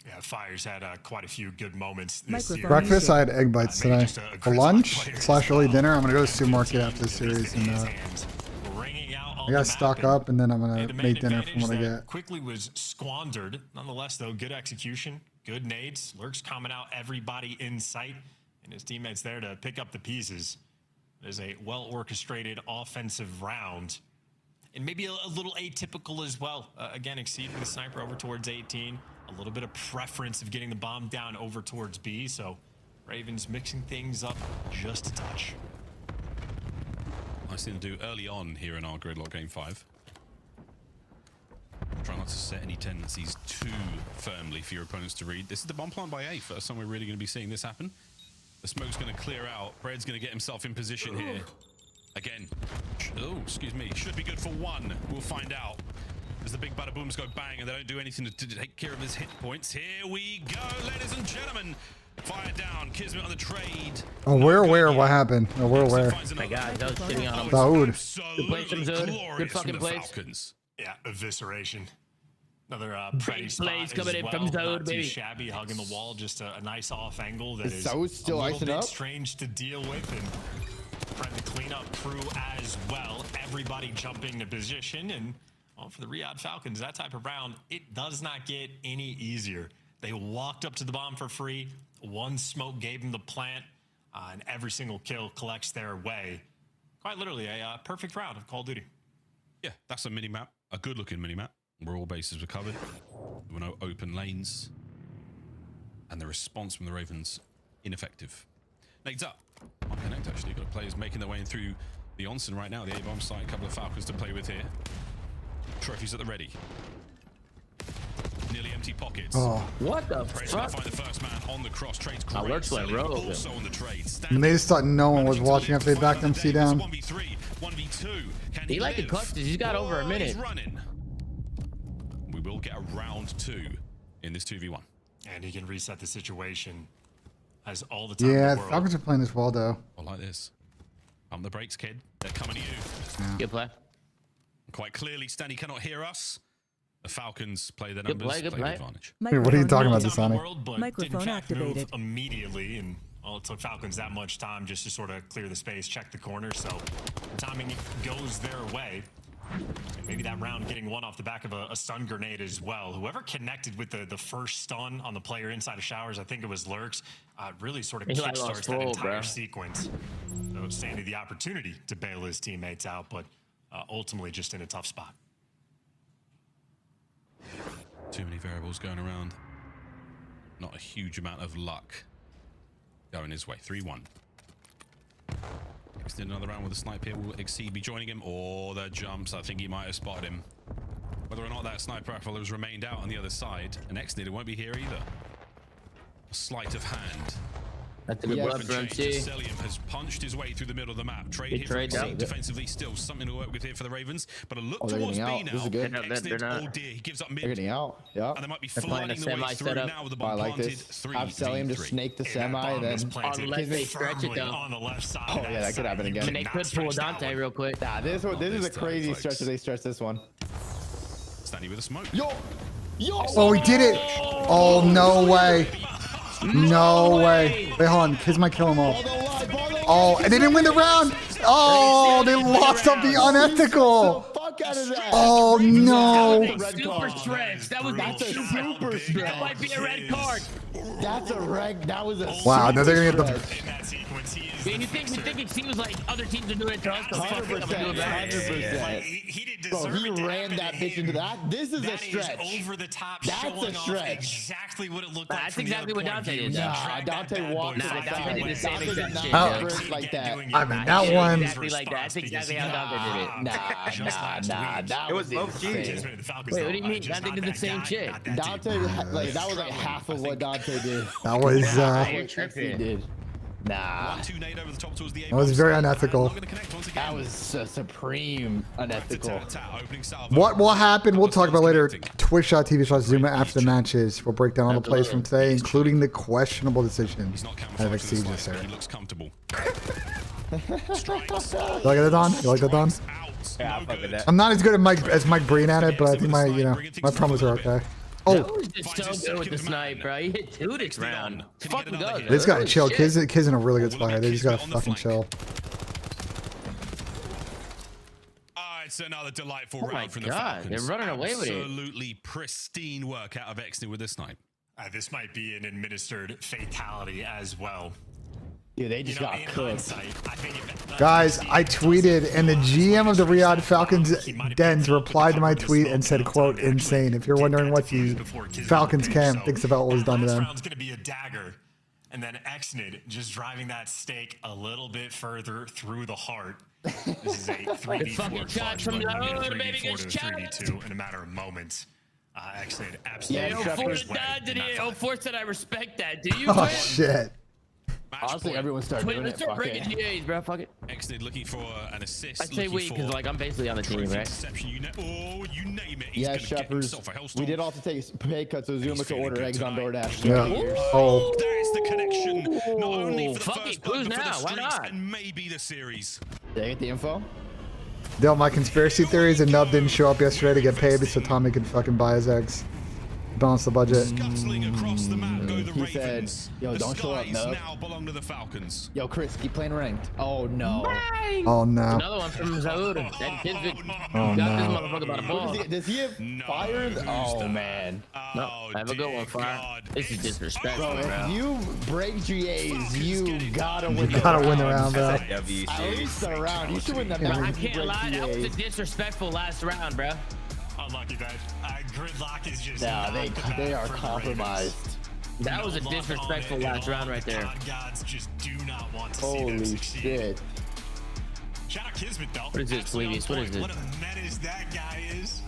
Yeah, Fire's had quite a few good moments this year. Breakfast, I had egg bites today. For lunch / early dinner, I'm gonna go to the supermarket after the series, and I gotta stock up, and then I'm gonna make dinner from what I get. Quickly was squandered. Nonetheless, though, good execution, good nades. Lurks coming out, everybody in sight, and his teammates there to pick up the pieces. It is a well-orchestrated offensive round, and maybe a little atypical as well. Again, exceeding the sniper over towards 18. A little bit of preference of getting the bomb down over towards B. So Ravens mixing things up just a touch. Nice thing to do early on here in our gridlock game 5. Try not to set any tendencies too firmly for your opponents to read. This is the bomb plant by A. First time we're really going to be seeing this happen. The smoke's going to clear out. Bred's going to get himself in position here. Again. Oh, excuse me. Should be good for 1. We'll find out. As the big bada booms go bang and they don't do anything to take care of his hit points. Here we go, ladies and gentlemen. Fire down. Kismet on the trade. Oh, we're aware of what happened. Oh, we're aware. Oh my god, that was shitting on him. Daoud. Good play from Zod. Good fucking plays. Yeah, evisceration. Another pretty spot coming in from Zone, not baby. too shabby, hugging the wall. Just a nice off angle that is Zone's still a little icing bit up? strange to deal with. And trying to clean up crew as well. Everybody jumping to position. And for the Riyadh Falcons, that type of round, it does not get any easier. They walked up to the bomb for free. One smoke gave them the plant. And every single kill collects their way. Quite literally a perfect round of Call of Duty. Yeah, that's a mini-map. A good-looking mini-map. Where all bases were covered. There were no open lanes. And the response from the Ravens, ineffective. Next up, on Connect actually, got players making their way in through the onsen right now. The A-bomb site, a couple of Falcons to play with here. Trophies at the ready. Nearly empty pockets. Oh. What the Pressure to find the first man on the cross. Trades great. Alerts like rogue. Also on the trades. And they just thought no one was watching after they backed MC down. 1v3, 1v2. Can He like the clutches. He's got over a minute. He's running. We will get a round 2 in this 2v1. And he can reset the situation. Has all the time Yeah, in the the world. Falcons are playing this well, though. I like this. Pump the brakes, kid. They're coming to you. Yeah. Good play. Quite clearly, Stanny cannot hear us. The Falcons play their numbers. Good play. the advantage. Wait, what are you talking about, Dasani? Microphone activated. Immediately, and it took Falcons that much time just to sort of clear the space, check the corner. So timing goes their way. And maybe that round getting one off the back of a stun grenade as well. Whoever connected with the first stun on the player inside of Showers, I think it was Lurks, really sort of kickstarts that entire sequence. So Sandy the opportunity to bail his teammates out, but ultimately just in a tough spot. Too many variables going around. Not a huge amount of luck going his way. 3-1. Next in another round with a snipe here. Will Exceed be joining him? Or the jumps. I think he might have spotted him. Whether or not that sniper rifle has remained out on the other side. And Exnid won't be here either. A sleight of hand. That's a good blood for MC. Celium has punched his way through the middle of the map. Trade here trade from down. defensively, still something to work with here for the Ravens. But a look Oh, they're towards getting B out. now. This is good. They're not. Oh dear, he gives up mid. They're getting out. Yeah. And they might be They're playing a flooding the way semi through setup. now with the I bomb like planted. this. Have Celium just snake the semi, then Unless they stretch it down. On the left side. Oh yeah, that could happen again. I mean, they could pull Dante real quick. Nah, this is a crazy stretch that they stretch this one. Stanley with a smoke. Yo! Oh, he did it! Oh, no way. No way. Wait, hold on. Kids might kill him all. Oh, and they didn't win the round. Oh, they lost on the unethical. Oh, no. Super stretch. That was That's a super stretch. That might be a red card. That's a red. That was a Wow, now they're going to get stretch. In that sequence, he is Man, you think it seems like other teams are doing it to us? So fuck it, I'm gonna do it back. 100%. he didn't Bro, deserve he it to ran happen that to bitch him. into that. This is a That stretch. is over the top, That's showing a off stretch. exactly what it looked like. That's from the exactly other what point of Dante view. did. He Nah, dragged Dante that bad walked boy to the back. Dante did the same Dante did exact not shit, get yeah. first like that. I mean, that one. Exactly like that. That's exactly how Dante did it. Nah. That It was low key. insane. Wait, what do you mean? Dante did the same shit. Dante, like that was like half of what Dante did. That was, You're He tripping. did. Nah, 1-2 nade over the top towards the that was very unethical. that was supreme unethical. What happened? We'll talk about later. Twitch.tv/Zuma after the matches. We'll break down all the plays from today, including the questionable decision of Exceed this He looks comfortable. You like that, Don? You like that, Don? Yeah, I fuck with that. I'm not as good as Mike Breen at it, but I think my promos are okay. That Oh, was just so good with the snipe, bro. He hit 2 this round. Fucking go. they just gotta Holy chill. shit. Kids in a really good spot here. They just gotta fucking chill. It's another delightful Oh my round from the God, Falcons. they're running away with it. Absolutely pristine work out of Exney with this snipe. This might be an administered fatality as well. Dude, they just got in cooked. hindsight, I think Guys, I tweeted, and the GM of the Riyadh Falcons Dens replied to my tweet and said, quote, insane. If you're wondering what the Falcons camp thinks about what was done to them. round's gonna be a dagger, and then Exnid just driving that stake a little bit further through the heart. This is a 3v4 fucking shot from the hood, baby, 3v4 gets to shot. 3v2 in a matter of moments. Exnid absolutely. Yeah, force died today. Oh, force that I respect that. Do you? Oh, Twin? shit. Honestly, everyone started Twin, doing let's it. start Fuck breaking it. GAs, bro. Fuck it. Exney looking for an assist. I'd say we, because like I'm basically on the team, right? Interception, you name it. He's Yeah, gonna get Shepherds. himself a hellstorm. We did all have to take pay cuts so Zuma could order eggs on DoorDash. Yeah. Oh. That is the connection, not only for the Fuck first it, blood, who's but for the now? Why streaks not? and maybe the series. Did I get the info? Dale, my conspiracy theory is a nub didn't show up yesterday to get paid so Tommy could fucking buy his eggs. Balance the budget. He said, yo, don't show up, Nub. Now belong to the Falcons. Yo, Chris, keep playing ranked. Oh, no. Oh, no. Another one from Zaud. That kid's Oh, got this no. motherfucker by the ball. Does he have fired? Oh, man. No, have a good one, Fire. This is disrespectful, Bro, bro. if you break GAs, you gotta win You gotta win the round, bro. At least the round. You should win the match. I if you can't break lie. That was a GAs. disrespectful last round, bro. Unlucky, Ben. Gridlock is just. Nah, they are compromised. That was a disrespectful last round right there. Gods just do not want to see them Holy succeed. shit. Shout out Kismet, though. What is this, Fleavius? What is this? What a menace that guy is.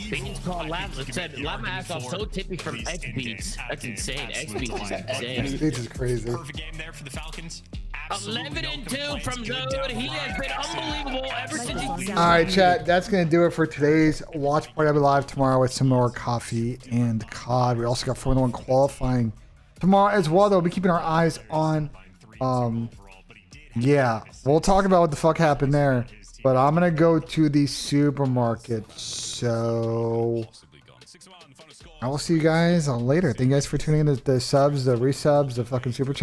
Beans called said, laugh my ass off so tippy from X Beats. That's insane. X Beats is insane. This is crazy. Perfect game there for the Falcons. 11-2 from Zod. He has been unbelievable ever since he. All right, chat. That's going to do it for today's watch party. I'll be live tomorrow with some more coffee and COD. We also got Formula 1 qualifying tomorrow as well, though. We'll be keeping our eyes on. Yeah, we'll talk about what the fuck happened there. But I'm going to go to the supermarket. So I will see you guys later. Thank you guys for tuning in to the subs, the resubs, the fucking super chat.